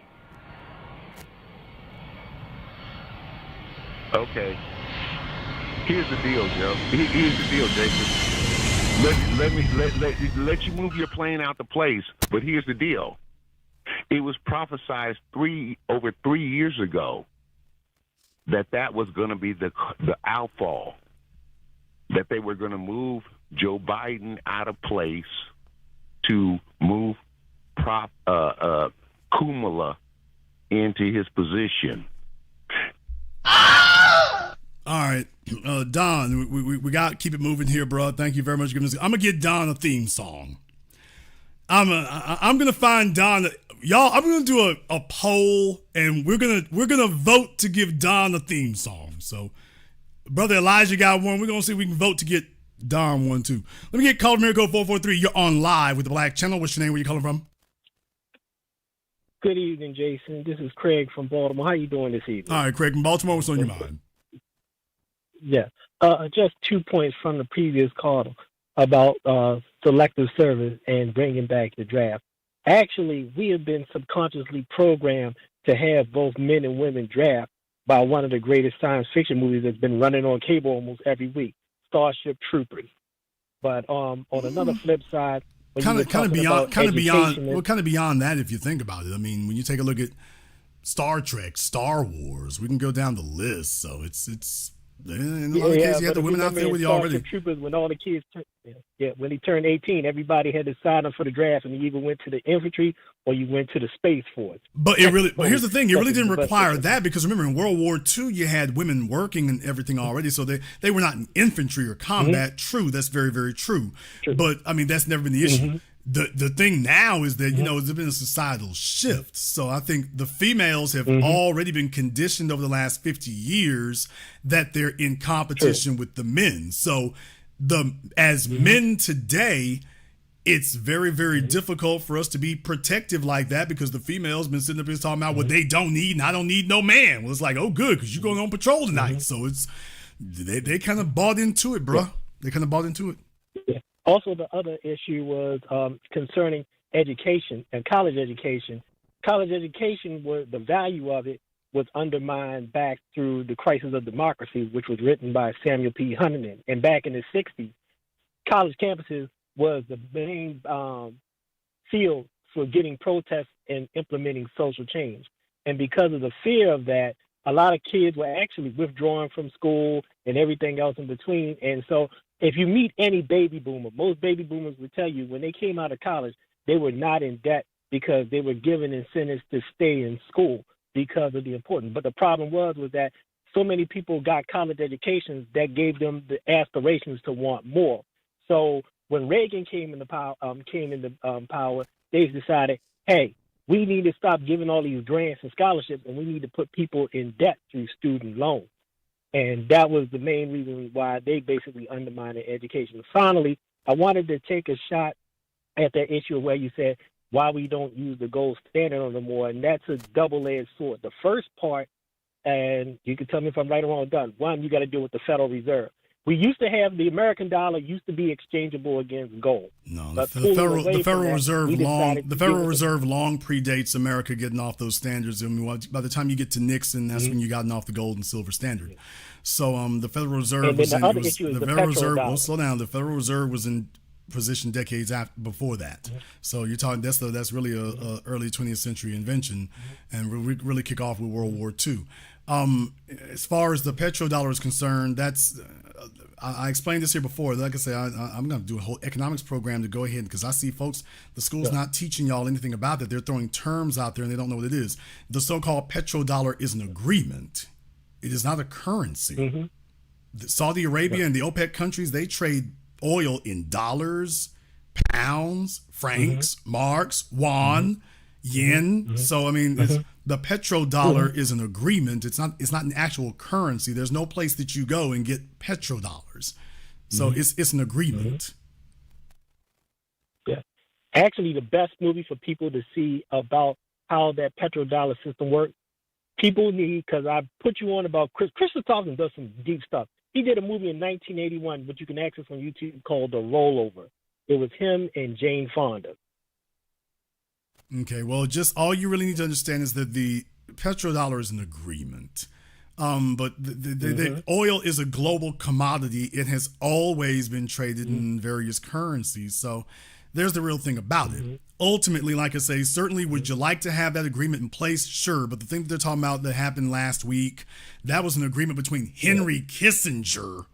Okay. Here's the deal, Joe. Here's the deal, Jason. Let you move your plane out the place, but here's the deal. It was prophesized over 3 years ago that was going to be the outfall, that they were going to move Joe Biden out of place to move Kamala into his position. All right, Don, we got to keep it moving here, bro. Thank you very much for giving us. I'm gonna get Don a theme song. I'm gonna find Don. Y'all, I'm gonna do a poll, and we're gonna vote to give Don a theme song. So, brother Elijah got one. We're gonna see if we can vote to get Don one too. Let me get called Miracle 443. You're on live with the Black Channel. What's your name? Where you calling from? Good evening, Jason. This is Craig from Baltimore. How you doing this evening? All right, Craig from Baltimore. What's on your mind? Yeah. Just 2 points from the previous call about selective service and bringing back the draft. Actually, we have been subconsciously programmed to have both men and women draft by one of the greatest science fiction movies that's been running on cable almost every week, Starship Troopers. But on another flip side, Kind of beyond that, if you think about it. I mean, when you take a look at Star Trek, Star Wars, we can go down the list. So it's in a lot of cases you have the women out there with you already. Troopers, when all the kids, when he turned 18, everybody had to sign up for the draft, and you either went to the infantry or you went to the Space Force. But here's the thing: it really didn't require that, because remember, in World War II, you had women working and everything already, so they were not in infantry or combat. True, that's very, very true. But I mean, that's never been the issue. The thing now is that, there's been a societal shift. So I think the females have already been conditioned over the last 50 years that they're in competition with the men. So as men today, it's very, very difficult for us to be protective like that, because the females been sitting up here talking about what they don't need, and I don't need no man. Well, it's like, oh, good, because you're going on patrol tonight. So they kind of bought into it, bro. They kind of bought into it. Yeah. Also, the other issue was concerning education and college education. College education, the value of it was undermined back through The Crisis of Democracy, which was written by Samuel P. Huntington. And back in the 60s, college campuses was the main field for getting protests and implementing social change. And because of the fear of that, a lot of kids were actually withdrawing from school and everything else in between. And so if you meet any baby boomer, most baby boomers will tell you when they came out of college, they were not in debt because they were given incentives to stay in school because of the importance. But the problem was that so many people got college educations that gave them the aspirations to want more. So when Reagan came into power, they decided, hey, we need to stop giving all these grants and scholarships, and we need to put people in debt through student loans. And that was the main reason why they basically undermined their education. Finally, I wanted to take a shot at that issue where you said why we don't use the gold standard no more, and that's a double-edged sword. The first part, and you can tell me if I'm right or wrong, done. One, you got to deal with the Federal Reserve. We used to have the American dollar used to be exchangeable against gold. No, the Federal Reserve long predates America getting off those standards. I mean, by the time you get to Nixon, that's when you gotten off the gold and silver standard. So the Federal Reserve slow down. The Federal Reserve was in position decades before that. So you're talking that's really a early 20th century invention, and we really kick off with World War II. As far as the petrodollar is concerned, that's I explained this here before. Like I say, I'm going to do a whole economics program to go ahead, because I see folks, the school's not teaching y'all anything about that. They're throwing terms out there and they don't know what it is. The so-called petrodollar is an agreement. It is not a currency. Saudi Arabia and the OPEC countries, they trade oil in dollars, pounds, francs, marks, yuan, yen. So I mean, the petrodollar is an agreement. It's not an actual currency. There's no place that you go and get petrodollars. So it's an agreement. Yeah. Actually, the best movie for people to see about how that petrodollar system works, people need, because I put you on about Christopher Thompson does some deep stuff. He did a movie in 1981, which you can access on YouTube, called The Rollover. It was him and Jane Fonda. Okay, well, just all you really need to understand is that the petrodollar is an agreement. But the oil is a global commodity. It has always been traded in various currencies. So there's the real thing about it. Ultimately, like I say, certainly would you like to have that agreement in place? Sure. But the thing that they're talking about that happened last week, that was an agreement between Henry Kissinger,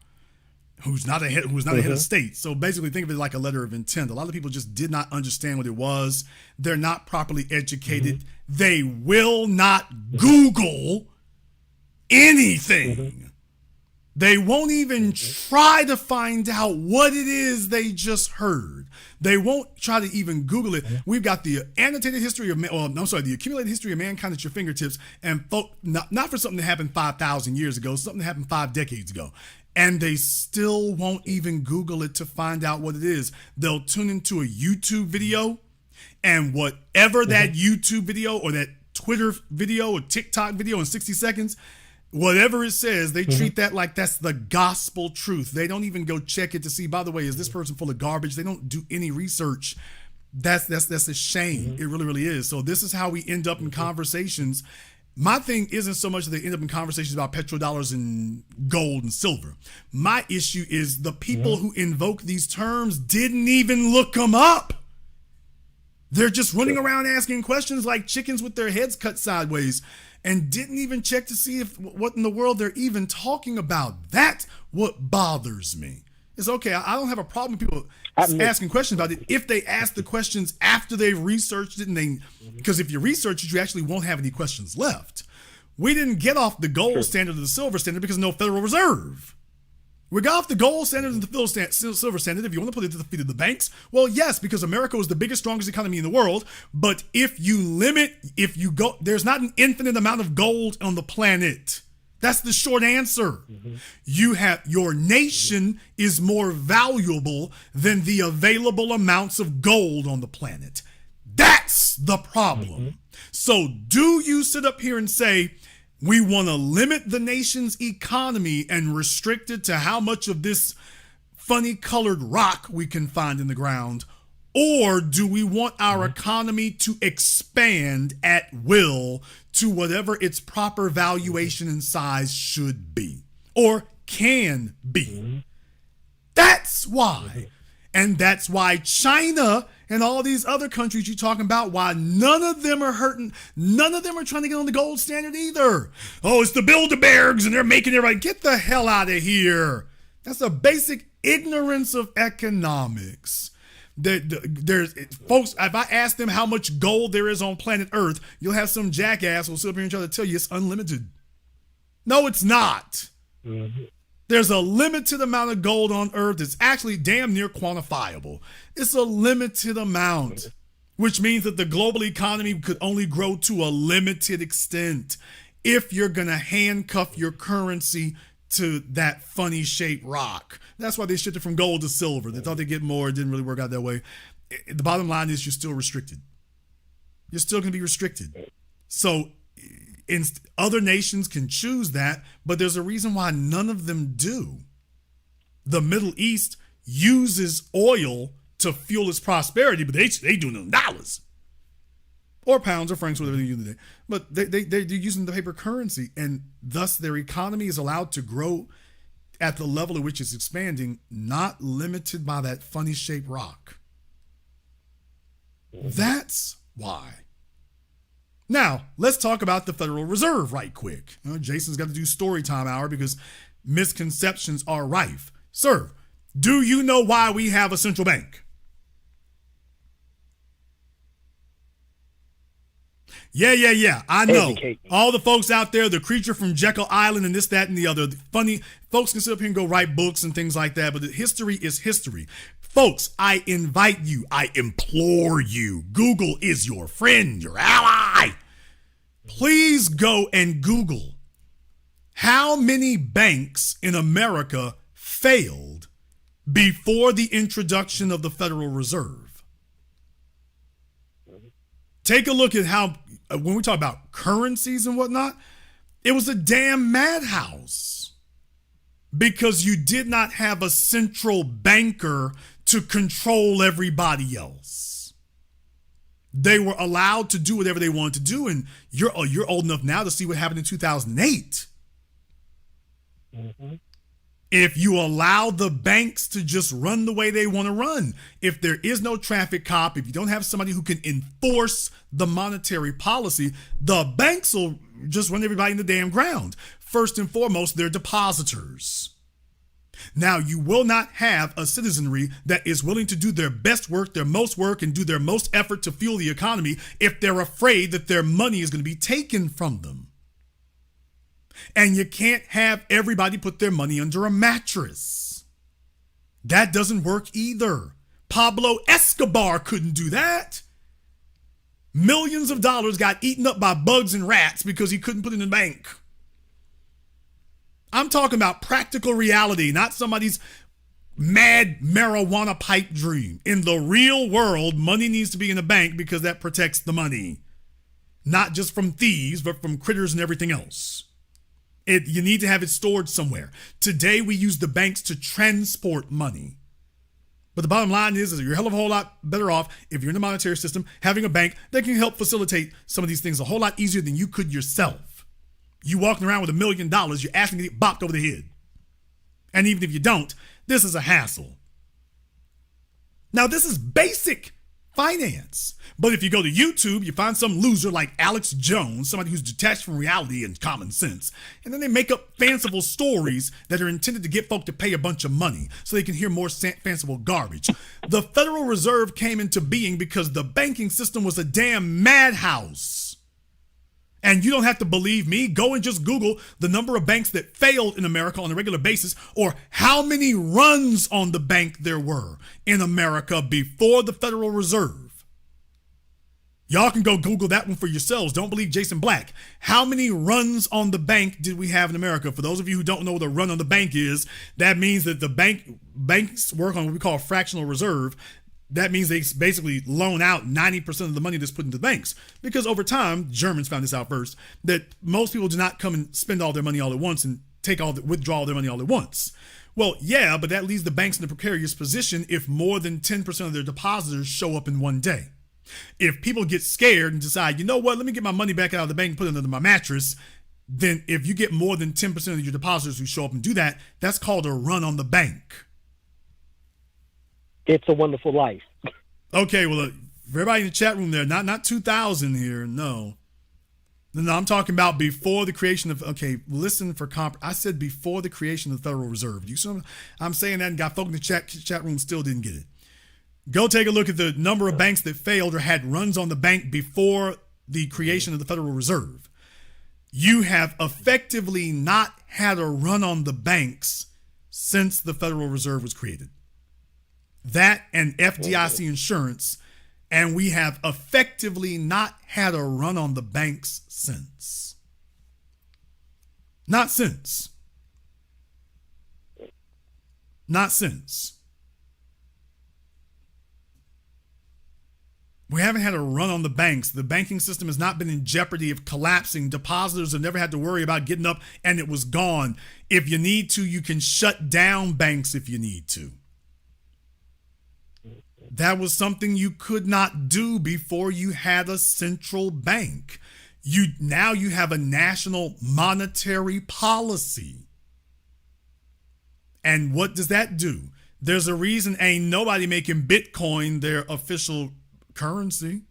who's not a head of state. So basically think of it like a letter of intent. A lot of people just did not understand what it was. They're not properly educated. They will not Google anything. They won't even try to find out what it is they just heard. They won't try to even Google it. We've got the annotated history of, the accumulated history of mankind at your fingertips, and not for something that happened 5,000 years ago, something that happened 5 decades ago. And they still won't even Google it to find out what it is. They'll tune into a YouTube video, and whatever that YouTube video or that Twitter video or TikTok video in 60 seconds, whatever it says, they treat that like that's the gospel truth. They don't even go check it to see, by the way, is this person full of garbage? They don't do any research. That's a shame. It really, really is. So this is how we end up in conversations. My thing isn't so much that they end up in conversations about petrodollars and gold and silver. My issue is the people who invoke these terms didn't even look them up. They're just running around asking questions like chickens with their heads cut sideways and didn't even check to see if what in the world they're even talking about. That's what bothers me. It's okay. I don't have a problem with people asking questions about it if they ask the questions after they've researched it, and because if you research it, you actually won't have any questions left. We didn't get off the gold standard to the silver standard because no Federal Reserve. We got off the gold standard and the silver standard, if you want to put it to the feet of the banks. Well, yes, because America is the biggest, strongest economy in the world. But if you go, there's not an infinite amount of gold on the planet. That's the short answer. Your nation is more valuable than the available amounts of gold on the planet. That's the problem. So do you sit up here and say, we want to limit the nation's economy and restrict it to how much of this funny colored rock we can find in the ground? Or do we want our economy to expand at will to whatever its proper valuation and size should be or can be? That's why. And that's why China and all these other countries you're talking about, why none of them are hurting, none of them are trying to get on the gold standard either. Oh, it's the Bilderbergs and they're making everybody get the hell out of here. That's a basic ignorance of economics. There's folks, if I ask them how much gold there is on planet Earth, you'll have some jackass who'll sit up here and try to tell you it's unlimited. No, it's not. There's a limited amount of gold on Earth. It's actually damn near quantifiable. It's a limited amount, which means that the global economy could only grow to a limited extent if you're going to handcuff your currency to that funny shaped rock. That's why they shifted from gold to silver. They thought they'd get more. It didn't really work out that way. The bottom line is you're still restricted. You're still going to be restricted. So other nations can choose that, but there's a reason why none of them do. The Middle East uses oil to fuel its prosperity, but they do it in dollars or pounds or francs, whatever they use today. But they're using the paper currency, and thus their economy is allowed to grow at the level at which it's expanding, not limited by that funny shaped rock. That's why. Now, let's talk about the Federal Reserve right quick. Jason's got to do story time hour because misconceptions are rife. Sir, do you know why we have a central bank? Yeah. I know. All the folks out there, the creature from Jekyll Island and this, that, and the other. Funny folks can sit up here and go write books and things like that, but history is history. Folks, I invite you, I implore you, Google is your friend, your ally. Please go and Google how many banks in America failed before the introduction of the Federal Reserve. Take a look at how, when we talk about currencies and whatnot, it was a damn madhouse because you did not have a central banker to control everybody else. They were allowed to do whatever they wanted to do, and you're old enough now to see what happened in 2008. If you allow the banks to just run the way they want to run, if there is no traffic cop, if you don't have somebody who can enforce the monetary policy, the banks will just run everybody in the damn ground. First and foremost, they're depositors. Now, you will not have a citizenry that is willing to do their best work, their most work, and do their most effort to fuel the economy if they're afraid that their money is going to be taken from them. And you can't have everybody put their money under a mattress. That doesn't work either. Pablo Escobar couldn't do that. Millions of dollars got eaten up by bugs and rats because he couldn't put it in the bank. I'm talking about practical reality, not somebody's mad marijuana pipe dream. In the real world, money needs to be in a bank because that protects the money. Not just from thieves, but from critters and everything else. You need to have it stored somewhere. Today, we use the banks to transport money. But the bottom line is you're a hell of a whole lot better off if you're in the monetary system, having a bank that can help facilitate some of these things a whole lot easier than you could yourself. You walking around with $1 million, you're asking to get bopped over the head. And even if you don't, this is a hassle. Now, this is basic finance. But if you go to YouTube, you find some loser like Alex Jones, somebody who's detached from reality and common sense, and then they make up fanciful stories that are intended to get folk to pay a bunch of money so they can hear more fanciful garbage. The Federal Reserve came into being because the banking system was a damn madhouse. And you don't have to believe me. Go and just Google the number of banks that failed in America on a regular basis, or how many runs on the bank there were in America before the Federal Reserve. Y'all can go Google that one for yourselves. Don't believe Jason Black. How many runs on the bank did we have in America? For those of you who don't know what a run on the bank is, that means that the banks work on what we call a fractional reserve. That means they basically loan out 90% of the money that's put into the banks. Because over time, Germans found this out first, that most people do not come and spend all their money all at once and withdraw all their money all at once. Well, yeah, but that leaves the banks in a precarious position if more than 10% of their depositors show up in one day. If people get scared and decide, you know what, let me get my money back out of the bank and put it under my mattress, then if you get more than 10% of your depositors who show up and do that, that's called a run on the bank. It's a Wonderful Life. Okay, well, for everybody in the chat room there, not 2000 here, no. No, I'm talking about before the creation of, okay, listen for I said before the creation of the Federal Reserve. I'm saying that and got folk in the chat room still didn't get it. Go take a look at the number of banks that failed or had runs on the bank before the creation of the Federal Reserve. You have effectively not had a run on the banks since the Federal Reserve was created. That and FDIC insurance, and we have effectively not had a run on the banks since. Not since. Not since. We haven't had a run on the banks. The banking system has not been in jeopardy of collapsing. Depositors have never had to worry about getting up and it was gone. If you need to, you can shut down banks if you need to. That was something you could not do before you had a central bank. Now you have a national monetary policy. And what does that do? There's a reason ain't nobody making Bitcoin their official currency.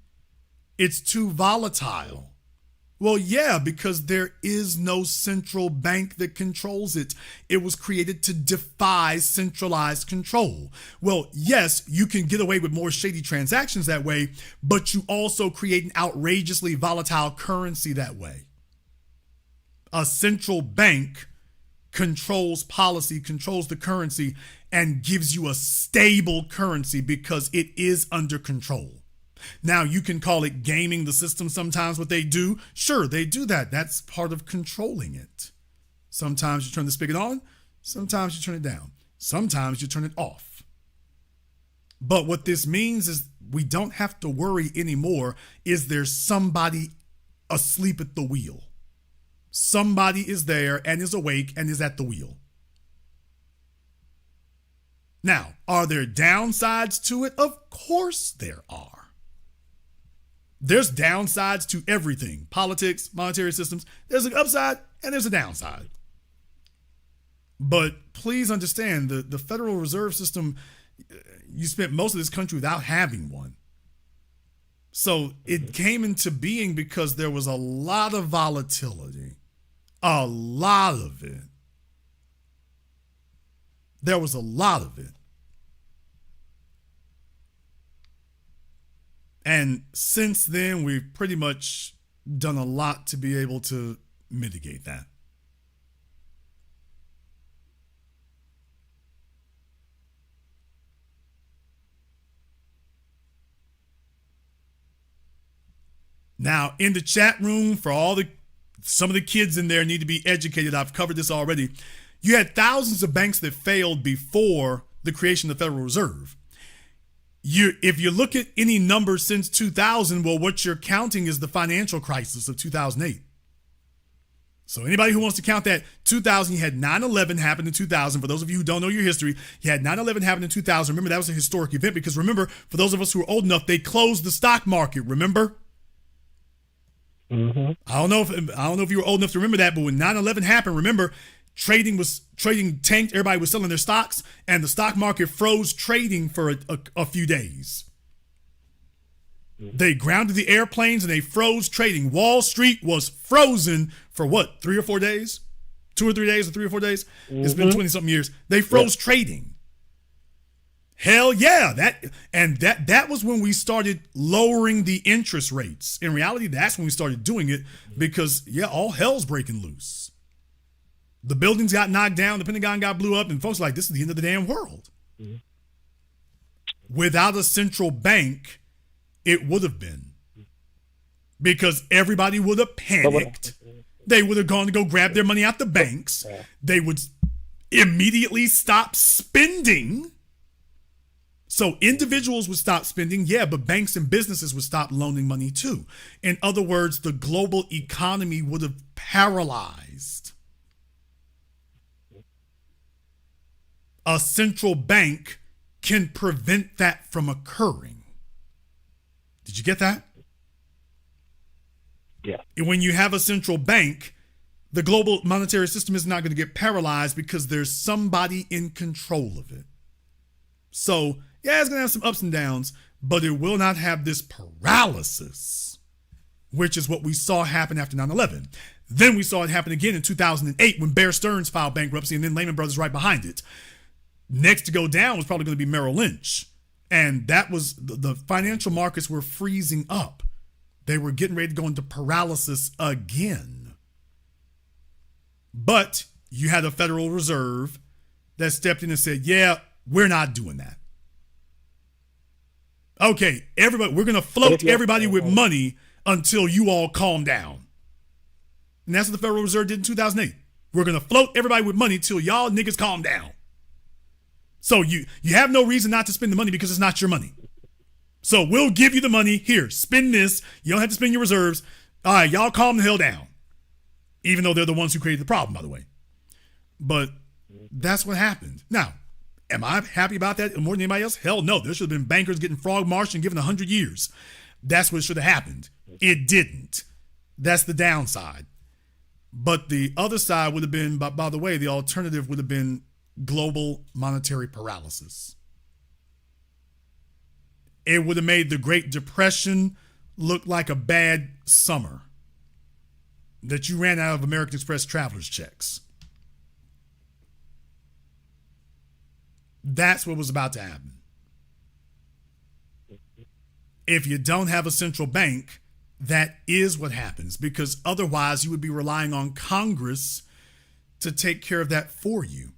It's too volatile. Well, yeah, because there is no central bank that controls it. It was created to defy centralized control. Well, yes, you can get away with more shady transactions that way, but you also create an outrageously volatile currency that way. A central bank controls policy, controls the currency, and gives you a stable currency because it is under control. Now, you can call it gaming the system sometimes, what they do. Sure, they do that. That's part of controlling it. Sometimes you turn the spigot on, sometimes you turn it down, sometimes you turn it off. But what this means is we don't have to worry anymore. Is there somebody asleep at the wheel? Somebody is there and is awake and is at the wheel. Now, are there downsides to it? Of course there are. There's downsides to everything. Politics, monetary systems. There's an upside and there's a downside. But please understand, the Federal Reserve System, you spent most of this country without having one. So it came into being because there was a lot of volatility. A lot of it. There was a lot of it. And since then, we've pretty much done a lot to be able to mitigate that. Now, in the chat room, for some of the kids in there need to be educated. I've covered this already. You had thousands of banks that failed before the creation of the Federal Reserve. If you look at any number since 2000, well, what you're counting is the financial crisis of 2008. So anybody who wants to count that 2000, you had 9/11 happen in 2000. For those of you who don't know your history, you had 9/11 happen in 2000. Remember, that was a historic event because remember, for those of us who are old enough, they closed the stock market. Remember? Mm-hmm. I don't know if you were old enough to remember that, but when 9/11 happened, remember, trading tanked. Everybody was selling their stocks, and the stock market froze trading for a few days. They grounded the airplanes and they froze trading. Wall Street was frozen for what, 3 or 4 days? 2 or 3 days or 3 or 4 days? It's been 20-something years. They froze trading. Hell yeah. That was when we started lowering the interest rates. In reality, that's when we started doing it because, all hell's breaking loose. The buildings got knocked down, the Pentagon got blew up, and folks are like, this is the end of the damn world. Without a central bank, it would have been. Because everybody would have panicked. They would have gone to go grab their money out the banks. They would immediately stop spending. So individuals would stop spending, but banks and businesses would stop loaning money too. In other words, the global economy would have paralyzed. A central bank can prevent that from occurring. Did you get that? Yeah. When you have a central bank, the global monetary system is not going to get paralyzed because there's somebody in control of it. So, it's going to have some ups and downs, but it will not have this paralysis, which is what we saw happen after 9/11. Then we saw it happen again in 2008 when Bear Stearns filed bankruptcy and then Lehman Brothers right behind it. Next to go down was probably going to be Merrill Lynch. And that was the financial markets were freezing up. They were getting ready to go into paralysis again. But you had a Federal Reserve that stepped in and said, we're not doing that. Okay, everybody, we're going to float everybody with money until you all calm down. And that's what the Federal Reserve did in 2008. We're going to float everybody with money till y'all niggas calm down. So you have no reason not to spend the money because it's not your money. So we'll give you the money. Here, spend this. You don't have to spend your reserves. All right, y'all calm the hell down. Even though they're the ones who created the problem, by the way. But that's what happened. Now, am I happy about that more than anybody else? Hell no. There should have been bankers getting frog marched and given 100 years. That's what should have happened. It didn't. That's the downside. But the other side would have been, by the way, the alternative would have been global monetary paralysis. It would have made the Great Depression look like a bad summer that you ran out of American Express traveler's checks. That's what was about to happen. If you don't have a central bank, that is what happens, because otherwise you would be relying on Congress to take care of that for you.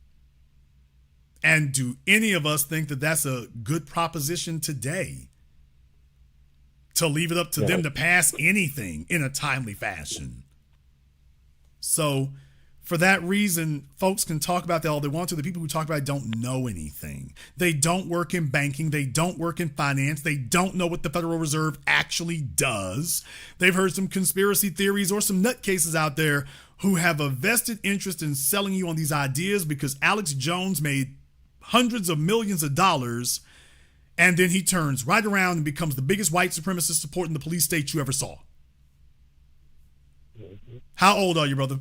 And do any of us think that that's a good proposition today? To leave it up to them to pass anything in a timely fashion. So for that reason, folks can talk about that all they want to. The people who talk about it don't know anything. They don't work in banking. They don't work in finance. They don't know what the Federal Reserve actually does. They've heard some conspiracy theories or some nutcases out there who have a vested interest in selling you on these ideas because Alex Jones made hundreds of millions of dollars, and then he turns right around and becomes the biggest white supremacist supporting the police state you ever saw. How old are you, brother?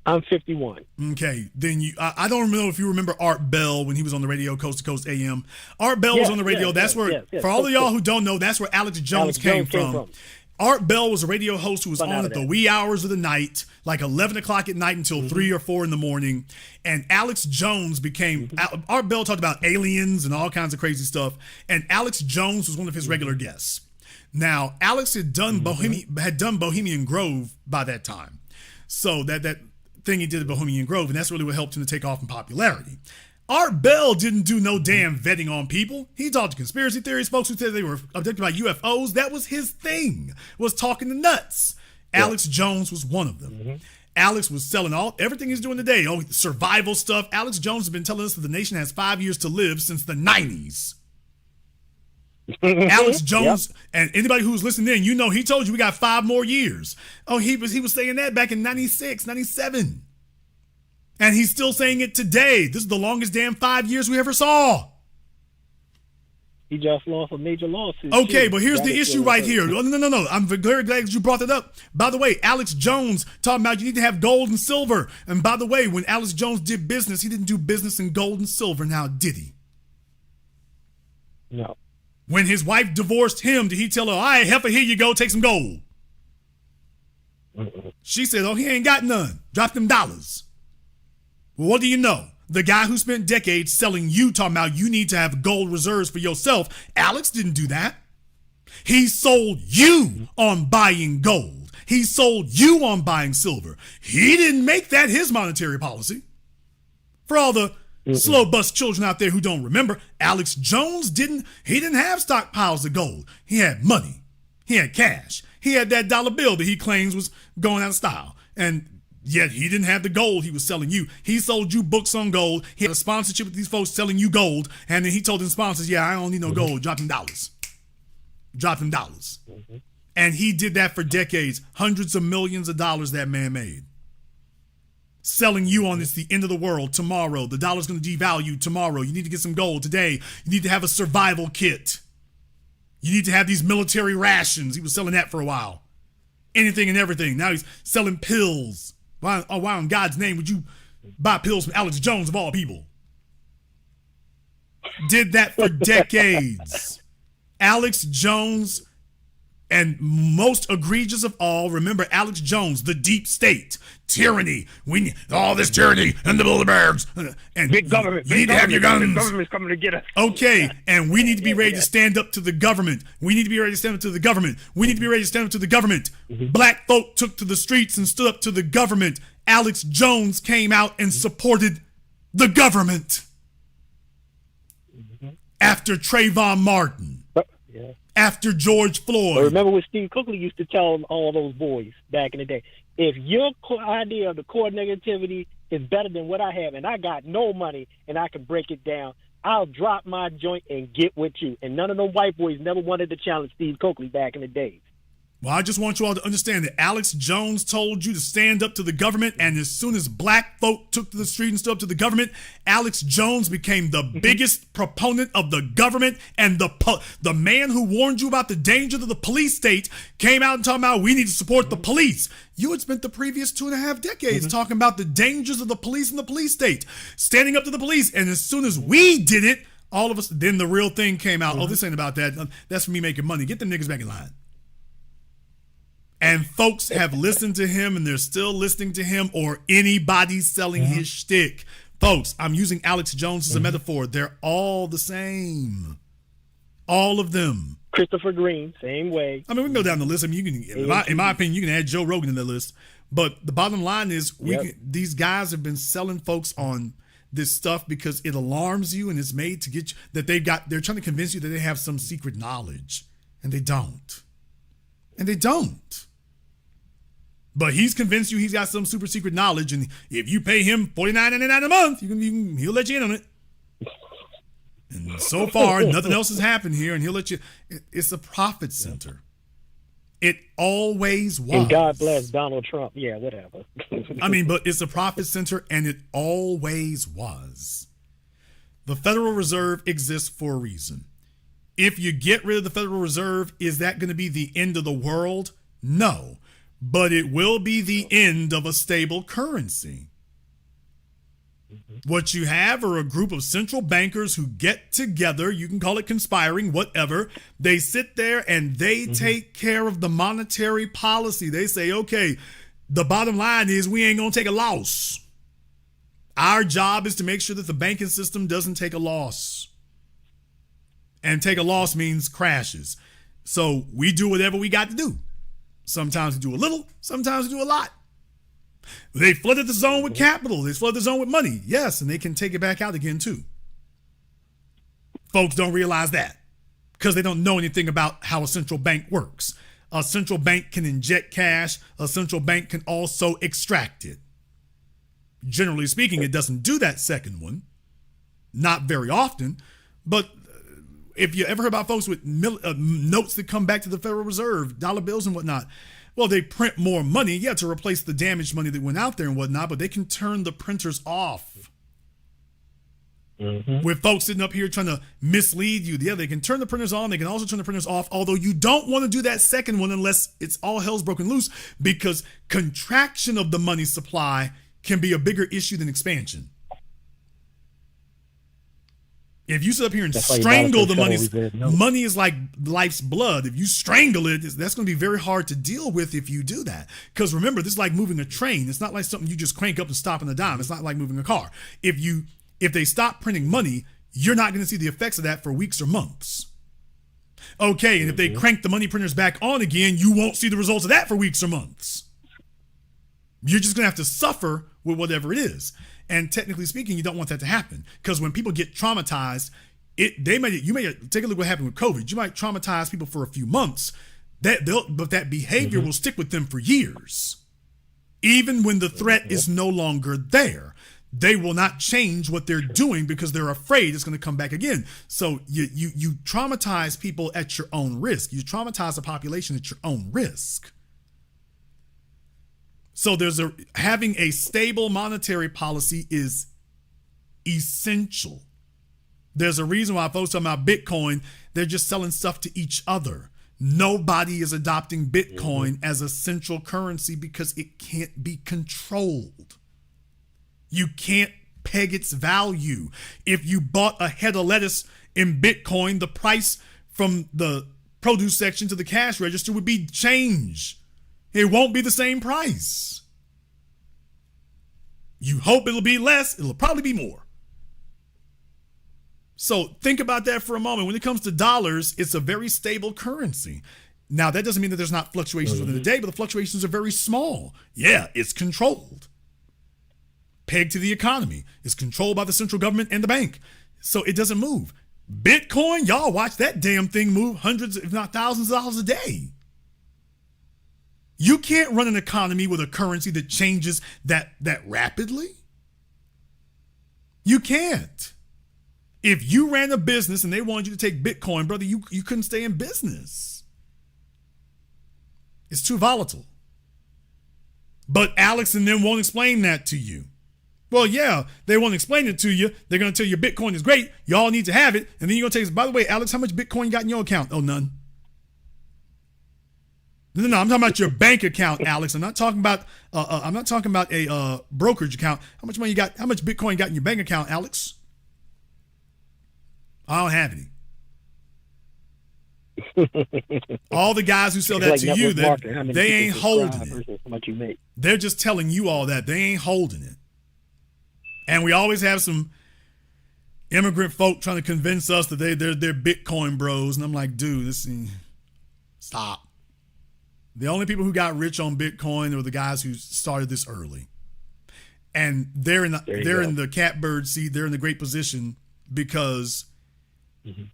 I'm 51. Okay, then I don't know if you remember Art Bell when he was on the radio, Coast to Coast AM. Art Bell was on the radio. That's where, for all of y'all who don't know, that's where Alex Jones came from. Art Bell was a radio host who was on at the wee hours of the night, like 11 o'clock at night until 3 or 4 in the morning. And Alex Jones became, Art Bell talked about aliens and all kinds of crazy stuff. And Alex Jones was one of his regular guests. Now, Alex had done Bohemian Grove by that time. So that thing he did at Bohemian Grove, and that's really what helped him to take off in popularity. Art Bell didn't do no damn vetting on people. He talked to conspiracy theories, folks who said they were abducted by UFOs. That was his thing, was talking to nuts. Yeah. Alex Jones was one of them. Alex was selling everything he's doing today. Survival stuff. Alex Jones has been telling us that the nation has 5 years to live since the 90s. Alex Jones, and anybody who's listening in, you know he told you we got 5 more years. He was saying that back in 96, 97. And he's still saying it today. This is the longest damn 5 years we ever saw. He just lost a major lawsuit. Okay, but here's the issue right here. No. I'm very glad you brought that up. By the way, Alex Jones talking about you need to have gold and silver. And by the way, when Alex Jones did business, he didn't do business in gold and silver. Now, did he? No. When his wife divorced him, did he tell her, all right, heifer, here you go, take some gold? She said, oh, he ain't got none. Drop them dollars. Well, what do you know? The guy who spent decades selling you, talking about you need to have gold reserves for yourself, Alex didn't do that. He sold you on buying gold. He sold you on buying silver. He didn't make that his monetary policy. For all the slow bus children out there who don't remember, Alex Jones didn't have stockpiles of gold. He had money. He had cash. He had that dollar bill that he claims was going out of style. And yet he didn't have the gold he was selling you. He sold you books on gold. He had a sponsorship with these folks selling you gold. And then he told them sponsors, yeah, I don't need no gold. Drop them dollars. Drop them dollars. And he did that for decades. Hundreds of millions of dollars that man made. Selling you on it's the end of the world tomorrow. The dollar's going to devalue tomorrow. You need to get some gold today. You need to have a survival kit. You need to have these military rations. He was selling that for a while. Anything and everything. Now he's selling pills. Why in God's name would you buy pills from Alex Jones of all people? Did that for decades. Alex Jones, and most egregious of all, remember Alex Jones, the deep state, tyranny. We need all this tyranny and the Bilderbergs. And big government. You need to have your guns. Big government's coming to get us. Okay, and we need to be ready to stand up to the government. We need to be ready to stand up to the government. We need to be ready to stand up to the government. Black folk took to the streets and stood up to the government. Alex Jones came out and supported the government. After Trayvon Martin. After George Floyd. But remember what Steve Cookley used to tell all those boys back in the day. If your idea of the core negativity is better than what I have, and I got no money and I can break it down, I'll drop my joint and get with you. And none of them white boys never wanted to challenge Steve Cookley back in the days. Well, I just want you all to understand that Alex Jones told you to stand up to the government, and as soon as black folk took to the street and stood up to the government, Alex Jones became the biggest proponent of the government, and the man who warned you about the dangers of the police state came out and talking about we need to support the police. You had spent the previous 2.5 decades talking about the dangers of the police and the police state, standing up to the police, and as soon as we did it, all of us, then the real thing came out. Oh, this ain't about that. That's for me making money. Get them niggas back in line. And folks have listened to him, and they're still listening to him, or anybody selling his shtick. Folks, I'm using Alex Jones as a metaphor. They're all the same. All of them. Christopher Green, same way. I mean, we can go down the list. I mean, you can, in my opinion, you can add Joe Rogan in the list. But the bottom line is, these guys have been selling folks on this stuff because it alarms you, and it's made to get you that they're trying to convince you that they have some secret knowledge, and they don't. And they don't. But he's convinced you he's got some super secret knowledge, and if you pay him $49.99 a month, he'll let you in on it. And so far, nothing else has happened here, and he'll let you. It's a profit center. It always was. And God bless Donald Trump. Yeah, whatever. I mean, but it's a profit center, and it always was. The Federal Reserve exists for a reason. If you get rid of the Federal Reserve, is that going to be the end of the world? No. But it will be the end of a stable currency. What you have are a group of central bankers who get together. You can call it conspiring, whatever. They sit there and they take care of the monetary policy. They say, okay, the bottom line is we ain't going to take a loss. Our job is to make sure that the banking system doesn't take a loss. And take a loss means crashes. So we do whatever we got to do. Sometimes we do a little, sometimes we do a lot. They flooded the zone with capital. They flooded the zone with money. Yes, and they can take it back out again too. Folks don't realize that because they don't know anything about how a central bank works. A central bank can inject cash. A central bank can also extract it. Generally speaking, it doesn't do that second one. Not very often, but if you ever heard about folks with notes that come back to the Federal Reserve, dollar bills and whatnot, well, they print more money, to replace the damaged money that went out there and whatnot, but they can turn the printers off. With folks sitting up here trying to mislead you, they can turn the printers on. They can also turn the printers off, although you don't want to do that second one unless it's all hell's broken loose, because contraction of the money supply can be a bigger issue than expansion. If you sit up here and That's why strangle the Federal money, Reserve notes. money is like life's blood. If you strangle it, that's going to be very hard to deal with if you do that. Because remember, this is like moving a train. It's not like something you just crank up and stop on a dime. It's not like moving a car. If they stop printing money, you're not going to see the effects of that for weeks or months. Okay, and if they crank the money printers back on again, you won't see the results of that for weeks or months. You're just going to have to suffer with whatever it is. And technically speaking, you don't want that to happen, because when people get traumatized, you may take a look at what happened with COVID. You might traumatize people for a few months, but that behavior will stick with them for years. Even when the threat is no longer there, they will not change what they're doing because they're afraid it's going to come back again. So you traumatize people at your own risk. You traumatize the population at your own risk. So having a stable monetary policy is essential. There's a reason why folks talking about Bitcoin, they're just selling stuff to each other. Nobody is adopting Bitcoin as a central currency because it can't be controlled. You can't peg its value. If you bought a head of lettuce in Bitcoin, the price from the produce section to the cash register would be change. It won't be the same price. You hope it'll be less, it'll probably be more. So think about that for a moment. When it comes to dollars, it's a very stable currency. Now, that doesn't mean that there's not fluctuations within the day, but the fluctuations are very small. Yeah, it's controlled. Pegged to the economy. It's controlled by the central government and the bank. So it doesn't move. Bitcoin, y'all watch that damn thing move hundreds, if not thousands of dollars a day. You can't run an economy with a currency that changes that rapidly. You can't. If you ran a business and they wanted you to take Bitcoin, brother, you couldn't stay in business. It's too volatile. But Alex and them won't explain that to you. Well, yeah, they won't explain it to you. They're going to tell you Bitcoin is great. Y'all need to have it. And then you're going to say, by the way, Alex, how much Bitcoin you got in your account? Oh, none. No, I'm talking about your bank account, Alex. I'm not talking about a brokerage account. How much money you got? How much Bitcoin you got in your bank account, Alex? I don't have any. All the guys who sell that to you, they ain't holding it. How much you make. They're just telling you all that. They ain't holding it. And we always have some immigrant folk trying to convince us that they're Bitcoin bros. And I'm like, dude, stop. The only people who got rich on Bitcoin are the guys who started this early. And they're in the catbird seat. They're in the great position because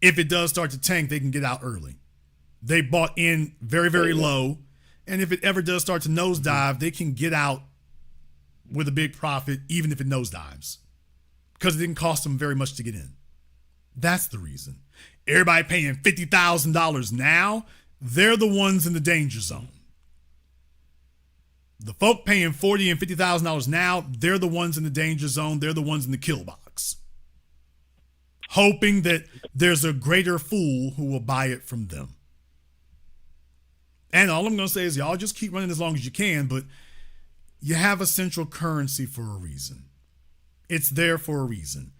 if it does start to tank, they can get out early. They bought in very, very low. And if it ever does start to nosedive, they can get out with a big profit, even if it nosedives, because it didn't cost them very much to get in. That's the reason. Everybody paying $50,000 now, they're the ones in the danger zone. The folk paying $40,000 and $50,000 now, they're the ones in the danger zone. They're the ones in the kill box, hoping that there's a greater fool who will buy it from them. And all I'm going to say is y'all just keep running as long as you can, but you have a central currency for a reason. It's there for a reason.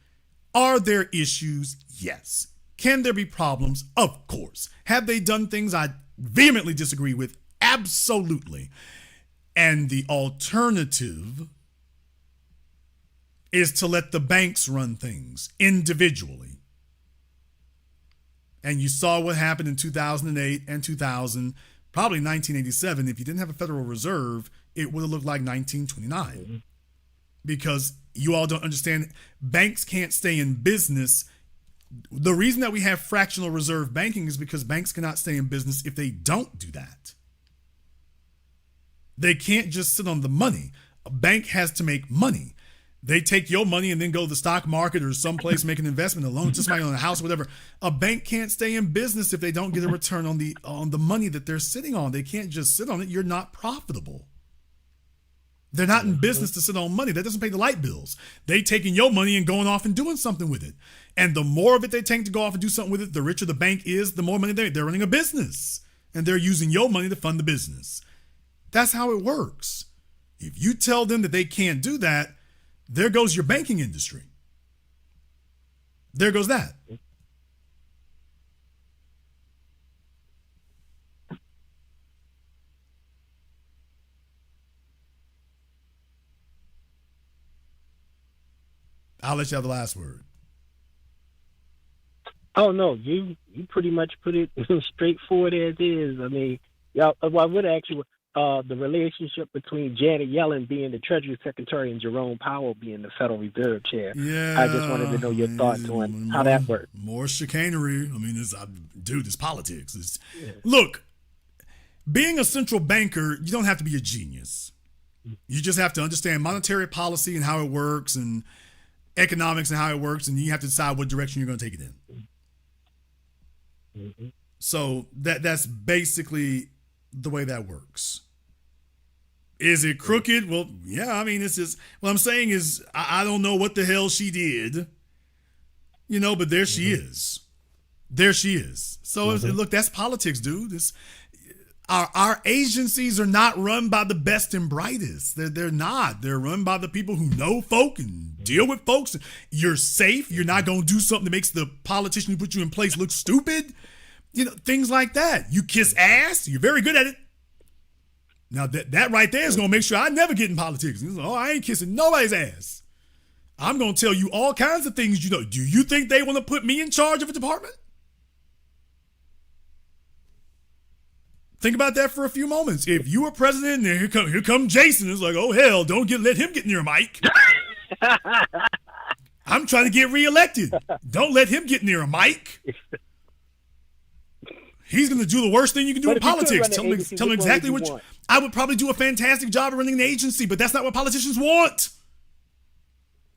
Are there issues? Yes. Can there be problems? Of course. Have they done things I vehemently disagree with? Absolutely. And the alternative is to let the banks run things individually. And you saw what happened in 2008 and 2000, probably 1987. If you didn't have a Federal Reserve, it would have looked like 1929. Because you all don't understand, banks can't stay in business. The reason that we have fractional reserve banking is because banks cannot stay in business if they don't do that. They can't just sit on the money. A bank has to make money. They take your money and then go to the stock market or someplace, make an investment, a loan, just money on a house, whatever. A bank can't stay in business if they don't get a return on the money that they're sitting on. They can't just sit on it. You're not profitable. They're not in business to sit on money. That doesn't pay the light bills. They taking your money and going off and doing something with it. And the more of it they take to go off and do something with it, the richer the bank is, the more money they're running a business. And they're using your money to fund the business. That's how it works. If you tell them that they can't do that, there goes your banking industry. There goes that. I'll let you have the last word. Oh no, you pretty much put it straightforward as is. I mean, yeah, well, I would actually the relationship between Janet Yellen being the Treasury Secretary and Jerome Powell being the Federal Reserve Chair. Yeah, I just wanted to know your thoughts on how that works. More chicanery. I mean, it's politics. Look, being a central banker, you don't have to be a genius. You just have to understand monetary policy and how it works, and economics and how it works, and you have to decide what direction you're going to take it in. Mm-hmm. So that's basically the way that works. Is it crooked? Well, yeah, I mean, it's just, what I'm saying is, I don't know what the hell she did, but there she is. There she is. So look, that's politics, dude. Our agencies are not run by the best and brightest. They're not. They're run by the people who know folk and deal with folks. You're safe. You're not going to do something that makes the politician who put you in place look stupid. Things like that. You kiss ass. You're very good at it. Now, that right there is going to make sure I never get in politics. I ain't kissing nobody's ass. I'm going to tell you all kinds of things you know. Do you think they want to put me in charge of a department? Think about that for a few moments. If you were president and here come Jason, it's like, oh hell, let him get near a mic. I'm trying to get reelected. Don't let him get near a mic. He's going to do the worst thing you can do in politics. Tell him exactly what you. I would probably do a fantastic job of running an agency, but that's not what politicians want.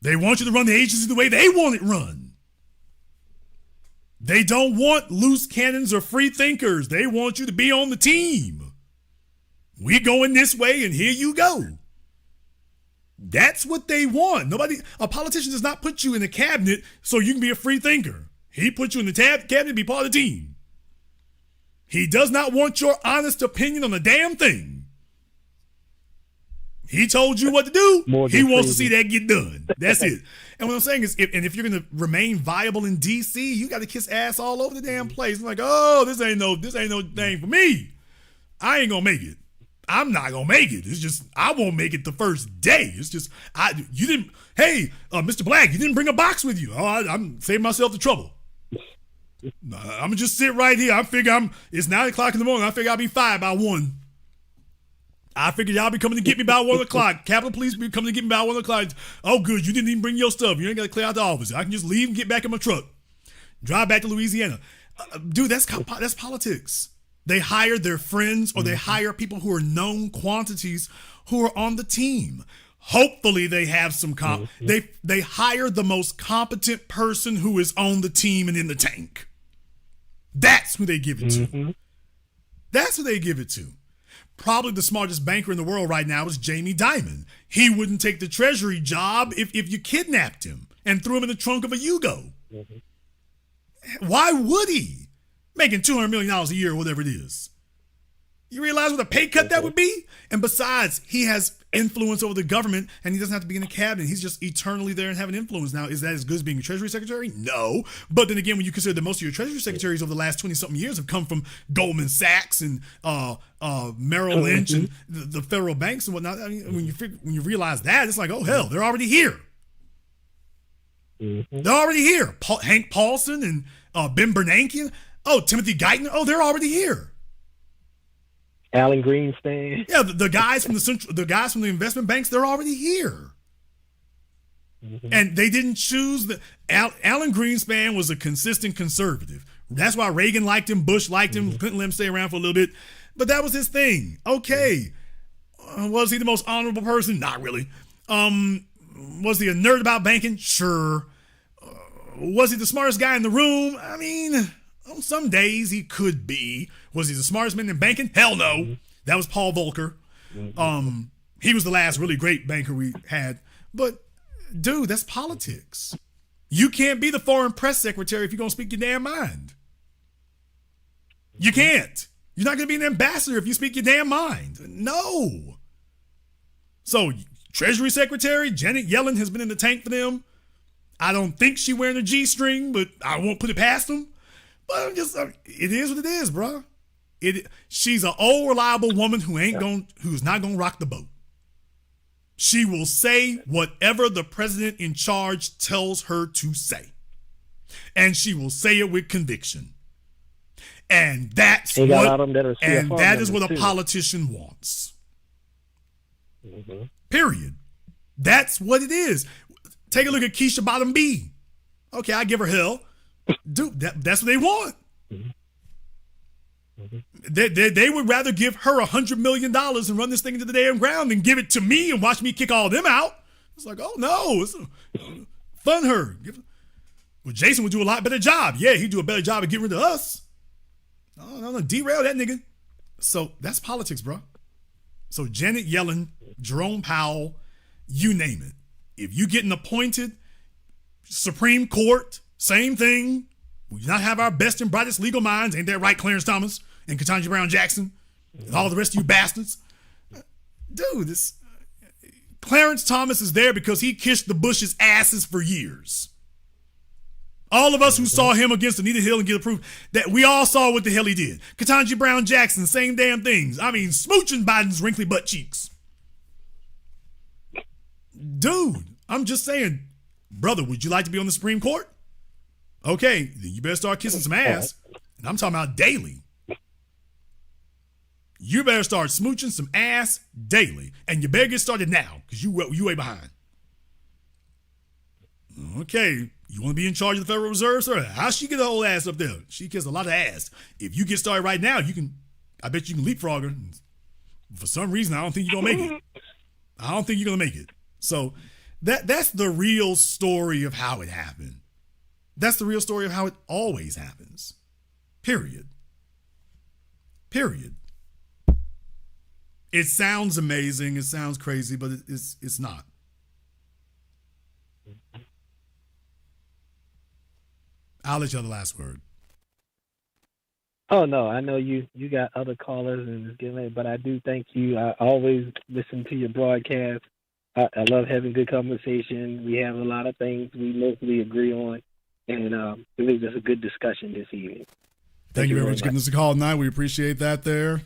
They want you to run the agency the way they want it run. They don't want loose cannons or free thinkers. They want you to be on the team. We going this way and here you go. That's what they want. A politician does not put you in the cabinet so you can be a free thinker. He put you in the cabinet to be part of the team. He does not want your honest opinion on a damn thing. He told you what to do. He wants to see that get done. That's it. And what I'm saying is, if you're going to remain viable in D.C., you got to kiss ass all over the damn place. I'm like, oh, this ain't no thing for me. I ain't going to make it. I'm not going to make it. It's just, I won't make it the first day. It's just, you didn't, hey, Mr. Black, you didn't bring a box with you. Oh, I'm saving myself the trouble. I'm going to just sit right here. It's 9 o'clock in the morning. I figure I'll be fired by 1. I figured y'all be coming to get me by 1 o'clock. Capitol Police be coming to get me by 1 o'clock. Oh, good. You didn't even bring your stuff. You ain't got to clear out the office. I can just leave and get back in my truck. Drive back to Louisiana. Dude, that's politics. They hire their friends or they hire people who are known quantities who are on the team. Hopefully they have some they hire the most competent person who is on the team and in the tank. That's who they give it to. That's who they give it to. Probably the smartest banker in the world right now is Jamie Dimon. He wouldn't take the Treasury job if you kidnapped him and threw him in the trunk of a Yugo. Why would he? Making $200 million a year or whatever it is. You realize what a pay cut that would be? And besides, he has influence over the government and he doesn't have to be in the cabinet. He's just eternally there and having influence. Now, is that as good as being a Treasury Secretary? No. But then again, when you consider that most of your Treasury Secretaries over the last 20-something years have come from Goldman Sachs and Merrill Lynch and the federal banks and whatnot, I mean, when you realize that, it's like, oh, hell, they're already here. They're already here. Hank Paulson and Ben Bernanke. Oh, Timothy Geithner. Oh, they're already here. Alan Greenspan. Yeah, the guys from the investment banks, they're already here. And they didn't choose Alan Greenspan was a consistent conservative. That's why Reagan liked him, Bush liked him, Clinton let him stay around for a little bit. But that was his thing. Okay. Was he the most honorable person? Not really. Was he a nerd about banking? Sure. Was he the smartest guy in the room? I mean, on some days he could be. Was he the smartest man in banking? Hell no. That was Paul Volcker. He was the last really great banker we had. But, dude, that's politics. You can't be the foreign press secretary if you're going to speak your damn mind. You can't. You're not going to be an ambassador if you speak your damn mind. No. So, Treasury Secretary, Janet Yellen has been in the tank for them. I don't think she wearing a G-string, but I won't put it past them. But it is what it is, bro. She's an old, reliable woman who's not gonna rock the boat. She will say whatever the president in charge tells her to say. And she will say it with conviction. And that is what a politician wants. Mm-hmm. Period. That's what it is. Take a look at Keisha Bottom B. Okay, I give her hell. Dude, that's what they want. Mm-hmm. They would rather give her $100 million and run this thing into the damn ground than give it to me and watch me kick all of them out. It's like, oh no, fund her. Well, Jason would do a lot better job. Yeah, he'd do a better job of getting rid of us. No, derail that nigga. So that's politics, bro. So Janet Yellen, Jerome Powell, you name it. If you getting appointed, Supreme Court, same thing. We do not have our best and brightest legal minds. Ain't that right, Clarence Thomas and Ketanji Brown Jackson and all the rest of you bastards? Dude, Clarence Thomas is there because he kissed the Bush's asses for years. All of us who saw him against Anita Hill and get approved, that we all saw what the hell he did. Ketanji Brown Jackson, same damn things. I mean, smooching Biden's wrinkly butt cheeks. Dude, I'm just saying, brother, would you like to be on the Supreme Court? Okay, then you better start kissing some ass. And I'm talking about daily. You better start smooching some ass daily. And you better get started now, because you way behind. Okay, you want to be in charge of the Federal Reserve, sir? How'd she get her whole ass up there? She kissed a lot of ass. If you get started right now, I bet you can leapfrog her. For some reason, I don't think you're going to make it. I don't think you're going to make it. So that's the real story of how it happened. That's the real story of how it always happens. Period. It sounds amazing. It sounds crazy, but it's not. I'll let you have the last word. Oh no, I know you got other callers and it's getting late, but I do thank you. I always listen to your broadcast. I love having good conversation. We have a lot of things we mostly agree on, and it was just a good discussion this evening. Thank you very much for giving us a call tonight. We appreciate that there.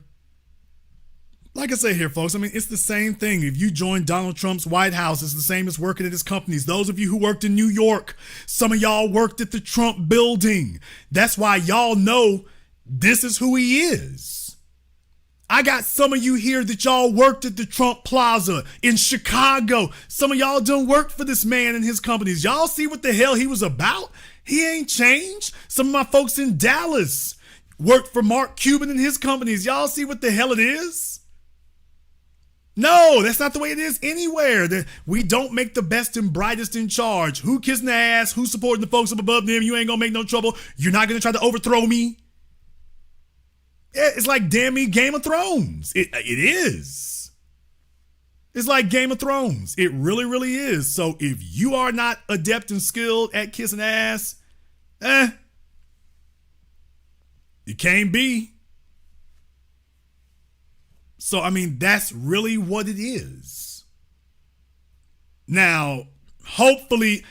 Like I say here, folks, I mean, it's the same thing. If you join Donald Trump's White House, it's the same as working at his companies. Those of you who worked in New York, some of y'all worked at the Trump building. That's why y'all know this is who he is. I got some of you here that y'all worked at the Trump Plaza in Chicago. Some of y'all done worked for this man and his companies. Y'all see what the hell he was about? He ain't changed. Some of my folks in Dallas worked for Mark Cuban and his companies. Y'all see what the hell it is? No, that's not the way it is anywhere. We don't make the best and brightest in charge. Who kissing the ass? Who's supporting the folks up above them? You ain't gonna make no trouble. You're not gonna try to overthrow me. It's like damn me Game of Thrones. It is. It's like Game of Thrones. It really, really is. So if you are not adept and skilled at kissing ass, you can't be. So, I mean, that's really what it is. Now, hopefully,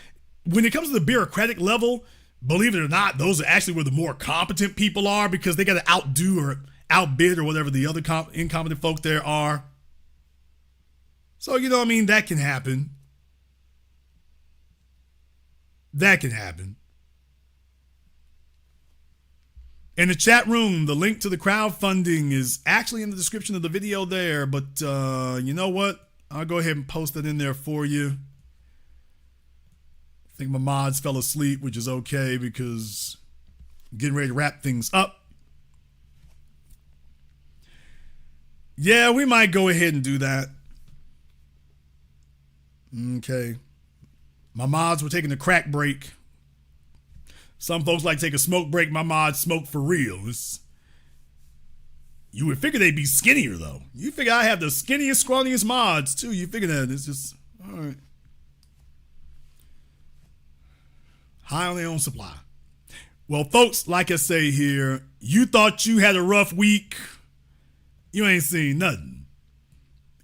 when it comes to the bureaucratic level, believe it or not, those are actually where the more competent people are because they got to outdo or outbid or whatever the other incompetent folk there are. So, you know what I mean? That can happen. That can happen. In the chat room, the link to the crowdfunding is actually in the description of the video there. But you know what? I'll go ahead and post it in there for you. I think my mods fell asleep, which is okay because I'm getting ready to wrap things up. Yeah, we might go ahead and do that. Okay. My mods were taking a crack break. Some folks like to take a smoke break. My mods smoke for real. You would figure they'd be skinnier, though. You figure I have the skinniest, scrawniest mods, too. You figure that. It's just, all right. High on their own supply. Well, folks, like I say here, you thought you had a rough week. You ain't seen nothing.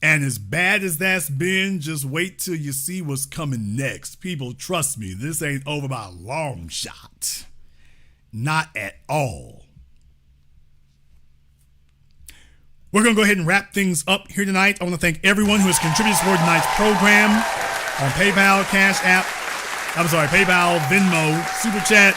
And as bad as that's been, just wait till you see what's coming next. People, trust me, this ain't over by a long shot. Not at all. We're going to go ahead and wrap things up here tonight. I want to thank everyone who has contributed toward tonight's program on PayPal, Cash App, PayPal, Venmo, Super Chat.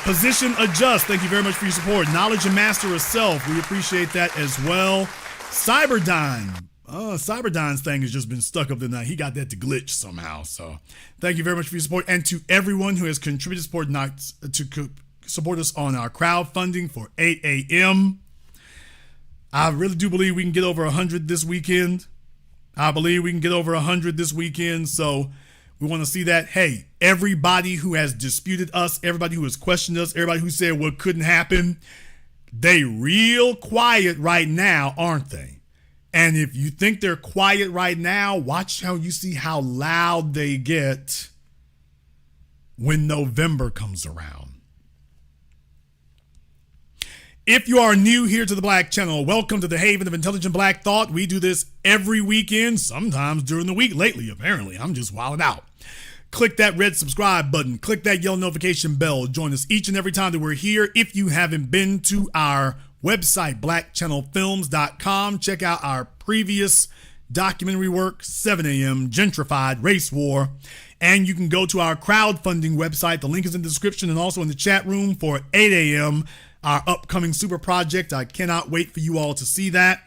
Position Adjust, thank you very much for your support. Knowledge and Master of Self, we appreciate that as well. Cyberdyne. Cyberdyne's thing has just been stuck up tonight. He got that to glitch somehow. So thank you very much for your support. And to everyone who has contributed to support us on our crowdfunding for 8 a.m. I really do believe we can get over 100 this weekend. So we want to see that. Hey, everybody who has disputed us, everybody who has questioned us, everybody who said what couldn't happen, they real quiet right now, aren't they? And if you think they're quiet right now, watch how you see how loud they get when November comes around. If you are new here to the Black Channel, welcome to the Haven of Intelligent Black Thought. We do this every weekend, sometimes during the week. Lately, apparently, I'm just wilding out. Click that red subscribe button. Click that yellow notification bell. Join us each and every time that we're here. If you haven't been to our website, blackchannelfilms.com, check out our previous documentary work, 7 a.m., Gentrified, Race War. And you can go to our crowdfunding website. The link is in the description and also in the chat room for 8 a.m., our upcoming super project. I cannot wait for you all to see that.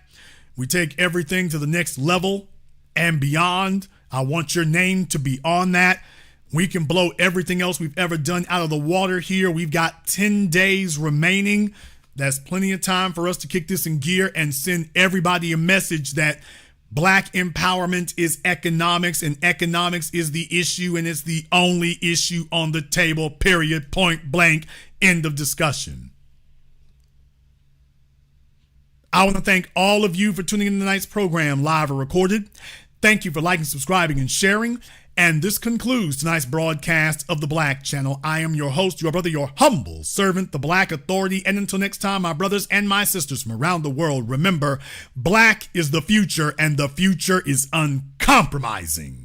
We take everything to the next level and beyond. I want your name to be on that. We can blow everything else we've ever done out of the water here. We've got 10 days remaining. That's plenty of time for us to kick this in gear and send everybody a message that Black empowerment is economics, and economics is the issue, and it's the only issue on the table, period, point blank, end of discussion. I want to thank all of you for tuning in to tonight's program, live or recorded. Thank you for liking, subscribing, and sharing. And this concludes tonight's broadcast of the Black Channel. I am your host, your brother, your humble servant, the Black Authority. And until next time, my brothers and my sisters from around the world, remember, Black is the future, and the future is uncompromising.